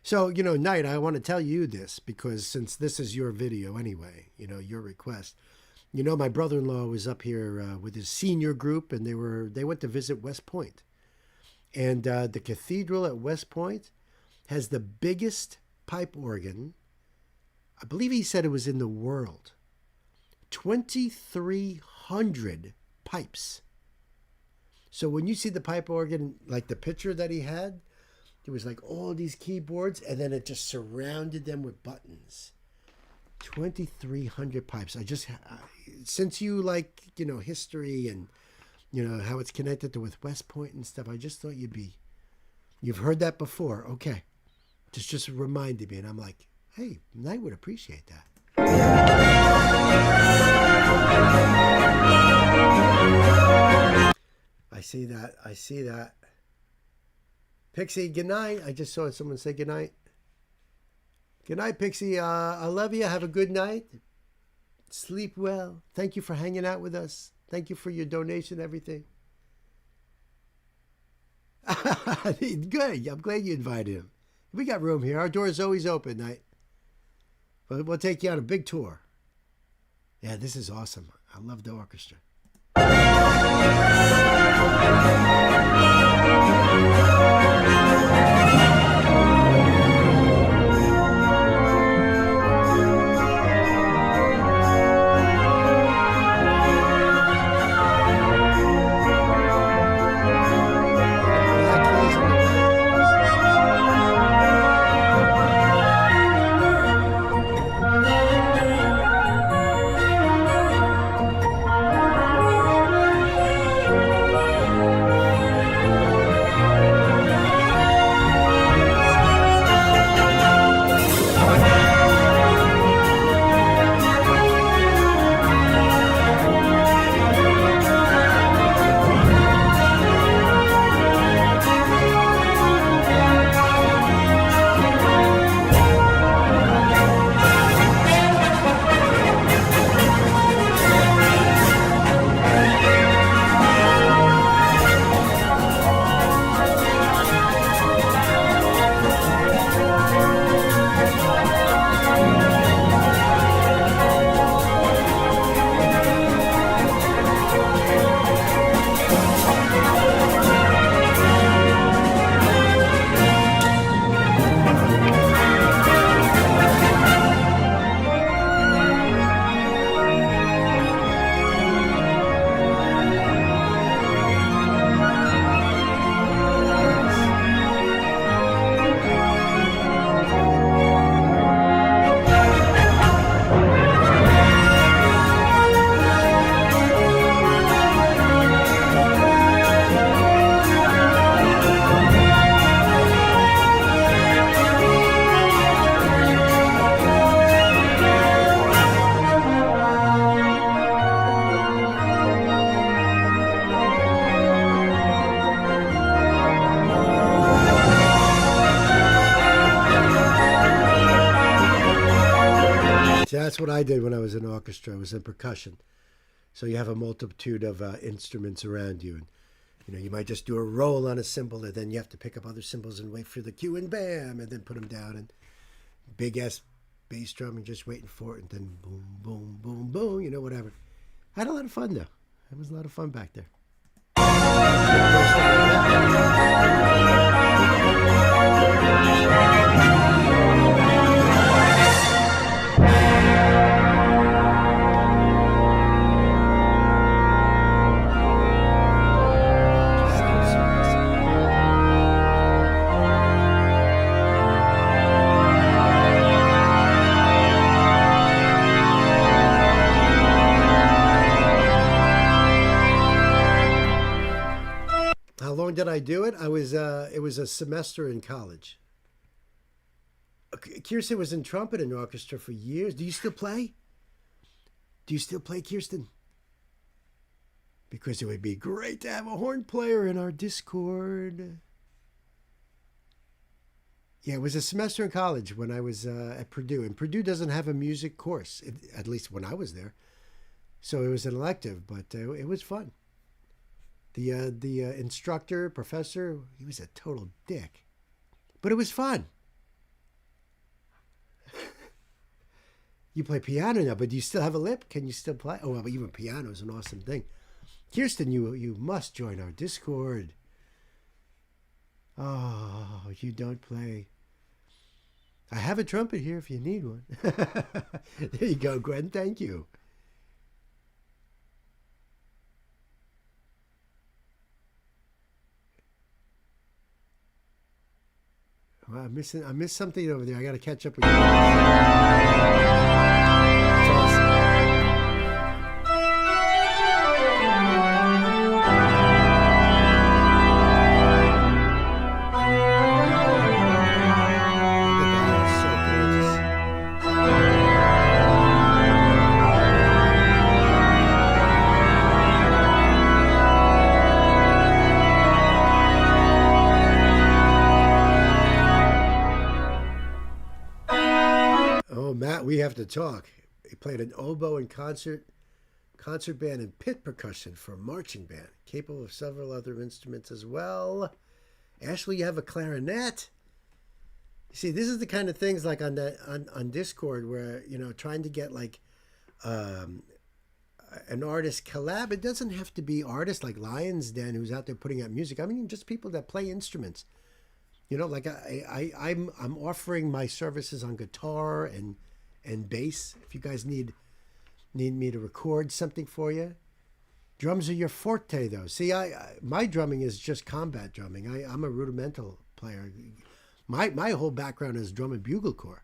A: So, Knight, I want to tell you this because since this is your video anyway, your request. My brother-in-law was up here with his senior group, and they went to visit West Point. And the cathedral at West Point has the biggest pipe organ. I believe he said it was in the world. 2,300 pipes. So when you see the pipe organ, like the picture that he had, it was like all these keyboards, and then it just surrounded them with buttons. 2,300 pipes. Since you like, history and, how it's connected with West Point and stuff, I just thought you've heard that before. Okay. Just reminded me, and I'm like, hey, Knight would appreciate that. I see that. Pixie, good night. I just saw someone say good night. Good night, Pixie. I love you. Have a good night. Sleep well. Thank you for hanging out with us. Thank you for your donation, everything. Good. I'm glad you invited him. We got room here. Our door is always open, Night. But we'll take you on a big tour. Yeah, this is awesome. I love the orchestra. That's what I did when I was in orchestra. I was in percussion. So you have a multitude of instruments around you. And, you might just do a roll on a cymbal, and then you have to pick up other cymbals and wait for the cue, and bam, and then put them down. And big-ass bass drum, and just waiting for it, and then boom, boom, boom, boom, whatever. I had a lot of fun, though. It was a lot of fun back there. did I do it? It was a semester in college. Kirsten was in trumpet and orchestra for years. Do you still play? Do you still play, Kirsten? Because it would be great to have a horn player in our Discord. Yeah, it was a semester in college when I was at Purdue. And Purdue doesn't have a music course, at least when I was there. So it was an elective, but it was fun. The instructor, professor, he was a total dick. But it was fun. You play piano now, but do you still have a lip? Can you still play? Oh, well, even piano is an awesome thing. Kirsten, you must join our Discord. Oh, you don't play. I have a trumpet here if you need one. There you go, Gwen. Thank you. Well, I missed something over there. I got to catch up with you. That's awesome. Matt, we have to talk. He played an oboe in concert band, and pit percussion for a marching band, capable of several other instruments as well. Ashley, you have a clarinet. You see, this is the kind of things like on Discord where, trying to get like an artist collab. It doesn't have to be artists like Lions Den who's out there putting out music. I mean, just people that play instruments. Like I'm offering my services on guitar and bass. If you guys need me to record something for you, drums are your forte, though. See, my drumming is just combat drumming. I'm a rudimental player. My whole background is drum and bugle corps.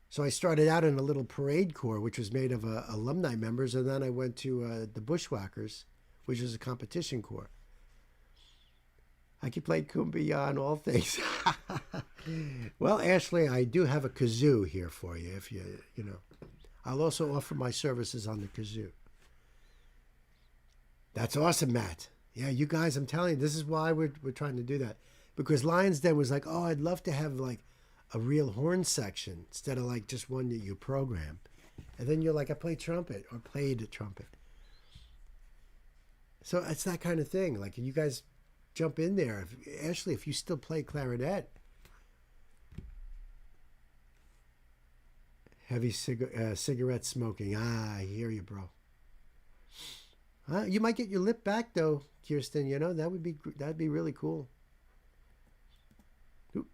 A: So I started out in a little parade corps, which was made of alumni members, and then I went to the Bushwhackers, which is a competition corps. I could play Kumbaya and all things. Well, Ashley, I do have a kazoo here for you. If I'll also offer my services on the kazoo. That's awesome, Matt. Yeah, you guys, I'm telling you, this is why we're trying to do that. Because Lions Den was like, oh, I'd love to have like a real horn section instead of like just one that you program. And then you're like, I play trumpet or played a trumpet. So it's that kind of thing. Like, you guys jump in there. Ashley, if you still play clarinet. Heavy cigarette smoking. I hear you, bro. You might get your lip back, though, Kirsten. That'd be really cool. Oop.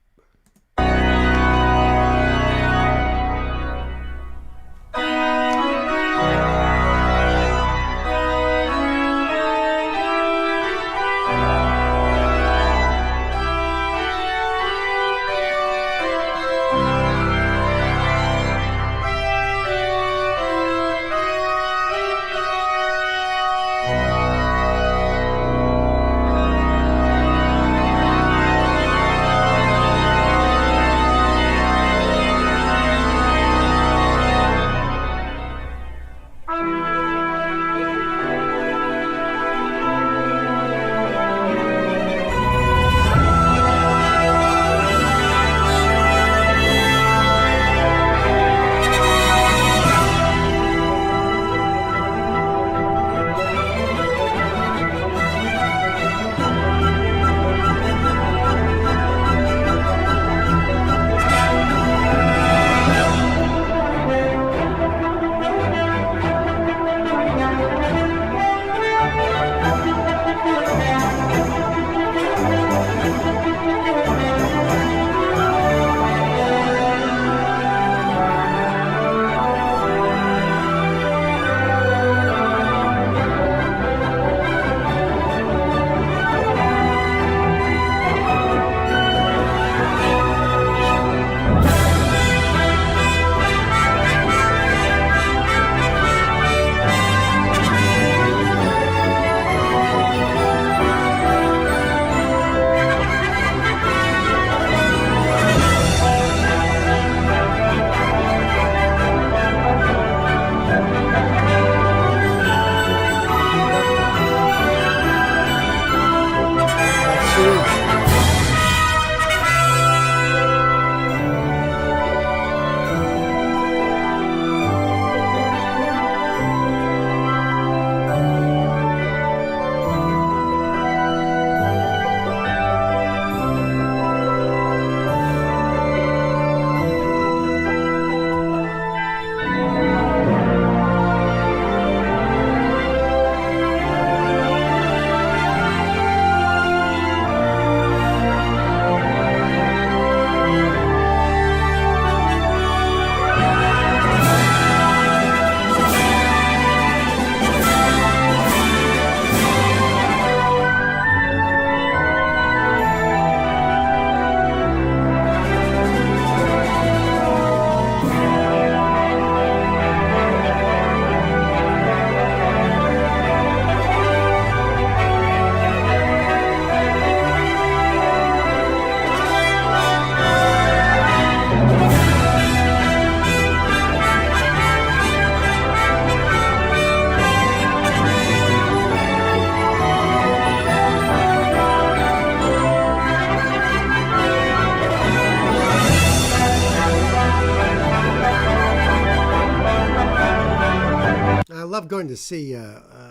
A: love going to see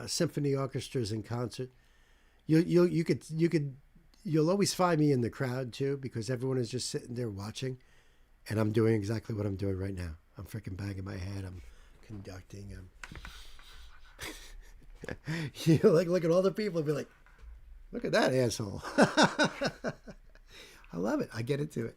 A: symphony orchestras in concert. You'll always find me in the crowd too, because everyone is just sitting there watching, and I'm doing exactly what I'm doing right now. I'm freaking banging my head. I'm conducting. Like look at all the people and be like, look at that asshole. I love it. I get into it.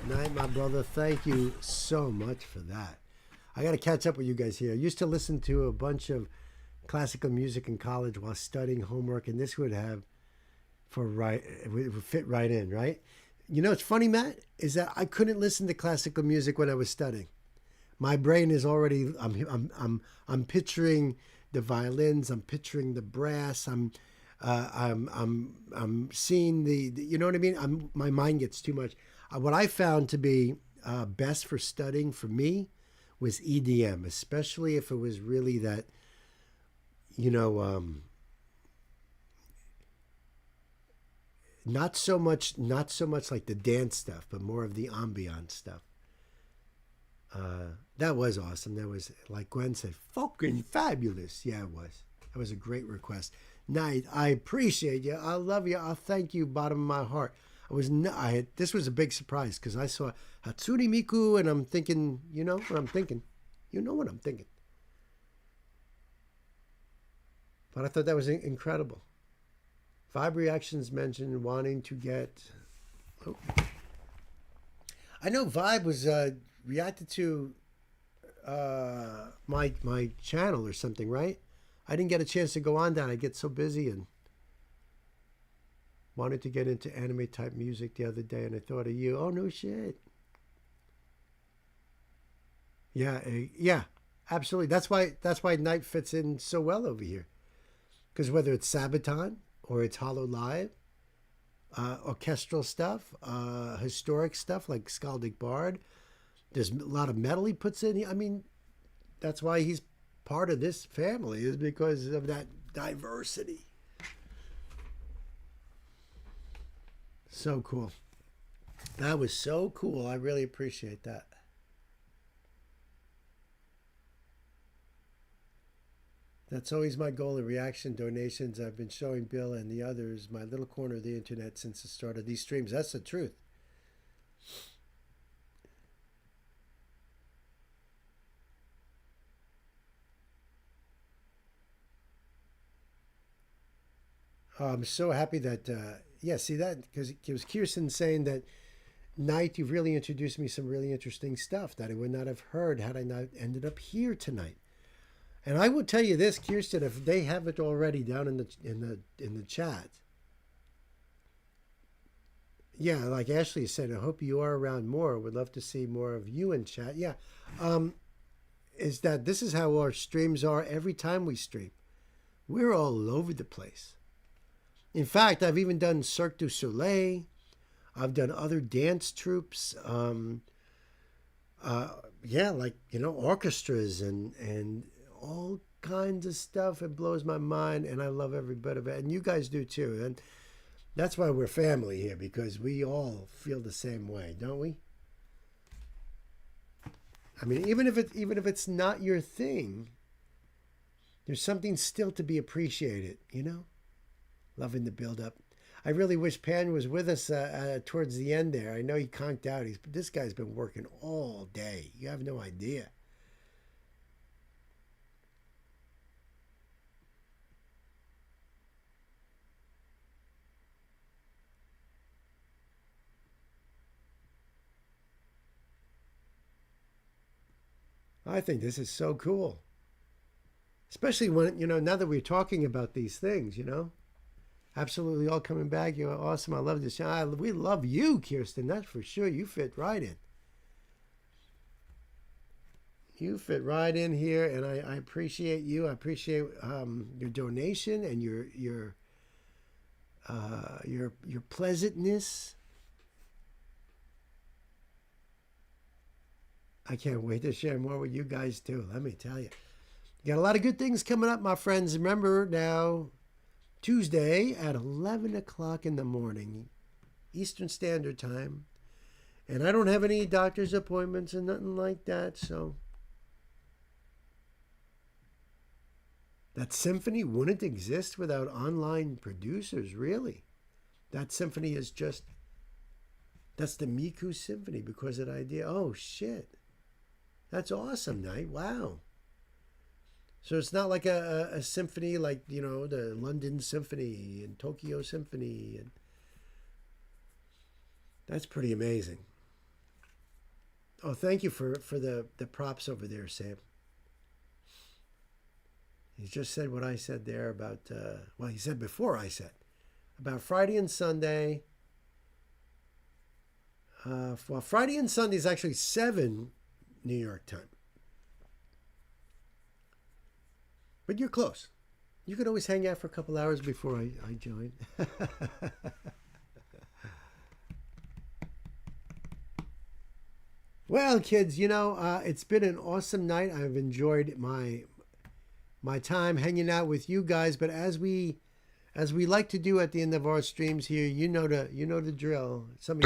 A: Night, my brother. Thank you so much for that. I got to catch up with you guys here. I used to listen to a bunch of classical music in college while studying homework, and this would have it would fit right in, right? You know, it's funny, Matt, is that I couldn't listen to classical music when I was studying. My brain is already. I'm picturing the violins. I'm picturing the brass. I'm seeing the you know what I mean? My mind gets too much. What I found to be best for studying for me was EDM, especially if it was really that, you know, not so much like the dance stuff, but more of the ambient stuff. That was awesome. That was, like Gwen said, fucking fabulous. Yeah, it was. That was a great request. Night, I appreciate you. I love you. I thank you, bottom of my heart. This was a big surprise because I saw Hatsune Miku and I'm thinking, you know what I'm thinking. You know what I'm thinking. But I thought that was incredible. Vibe Reactions mentioned wanting to get. Oh. I know Vibe was reacted to my channel or something, right? I didn't get a chance to go on that. I get so busy and wanted to get into anime type music the other day, and I thought of you. Oh no shit. Yeah, absolutely. That's why Night fits in so well over here, because whether it's Sabaton or it's Hollow Live, orchestral stuff, historic stuff like Skaldic Bard, there's a lot of metal he puts in. I mean, that's why he's part of this family, is because of that diversity. So cool. That was so cool. I really appreciate that. That's always my goal in reaction donations. I've been showing Bill and the others my little corner of the internet since the start of these streams. That's the truth. I'm so happy that, see that, because it was Kirsten saying that, Night, you've really introduced me some really interesting stuff that I would not have heard had I not ended up here tonight. And I will tell you this, Kirsten, if they have it already down in the chat. Yeah, like Ashley said, I hope you are around more. Would love to see more of you in chat. Yeah. Is that this is how our streams are every time we stream. We're all over the place. In fact, I've even done Cirque du Soleil. I've done other dance troupes. Orchestras and all kinds of stuff. It blows my mind, and I love every bit of it. And you guys do too. And that's why we're family here, because we all feel the same way, don't we? I mean, even if it's not your thing, there's something still to be appreciated, you know? Loving the build-up. I really wish Pan was with us towards the end there. I know he conked out. This guy's been working all day. You have no idea. I think this is so cool. Especially when, now that we're talking about these things, Absolutely all coming back. You're awesome. I love this. We love you, Kirsten. That's for sure. You fit right in. You fit right in here, and I appreciate you. I appreciate your donation and your pleasantness. I can't wait to share more with you guys too. Let me tell you, got a lot of good things coming up, my friends. Remember now, Tuesday at 11 o'clock in the morning, Eastern Standard Time, and I don't have any doctor's appointments and nothing like that, so. That symphony wouldn't exist without online producers, really. That symphony is that's the Miku Symphony because of that idea. Oh, shit. That's awesome, Knight. Wow. So it's not like a symphony like, the London Symphony and Tokyo Symphony. And that's pretty amazing. Oh, thank you for the props over there, Sam. He just said what I said there about, he said before I said, about Friday and Sunday. Friday and Sunday is actually 7 New York time. But you're close. You could always hang out for a couple hours before I join. Well, kids, it's been an awesome night. I've enjoyed my time hanging out with you guys, but as we like to do at the end of our streams here, you know the drill.
B: Good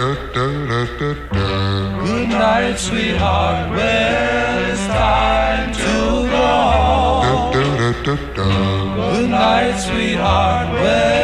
B: night, sweetheart. Well, it's time to go home. Good night, sweetheart. Well,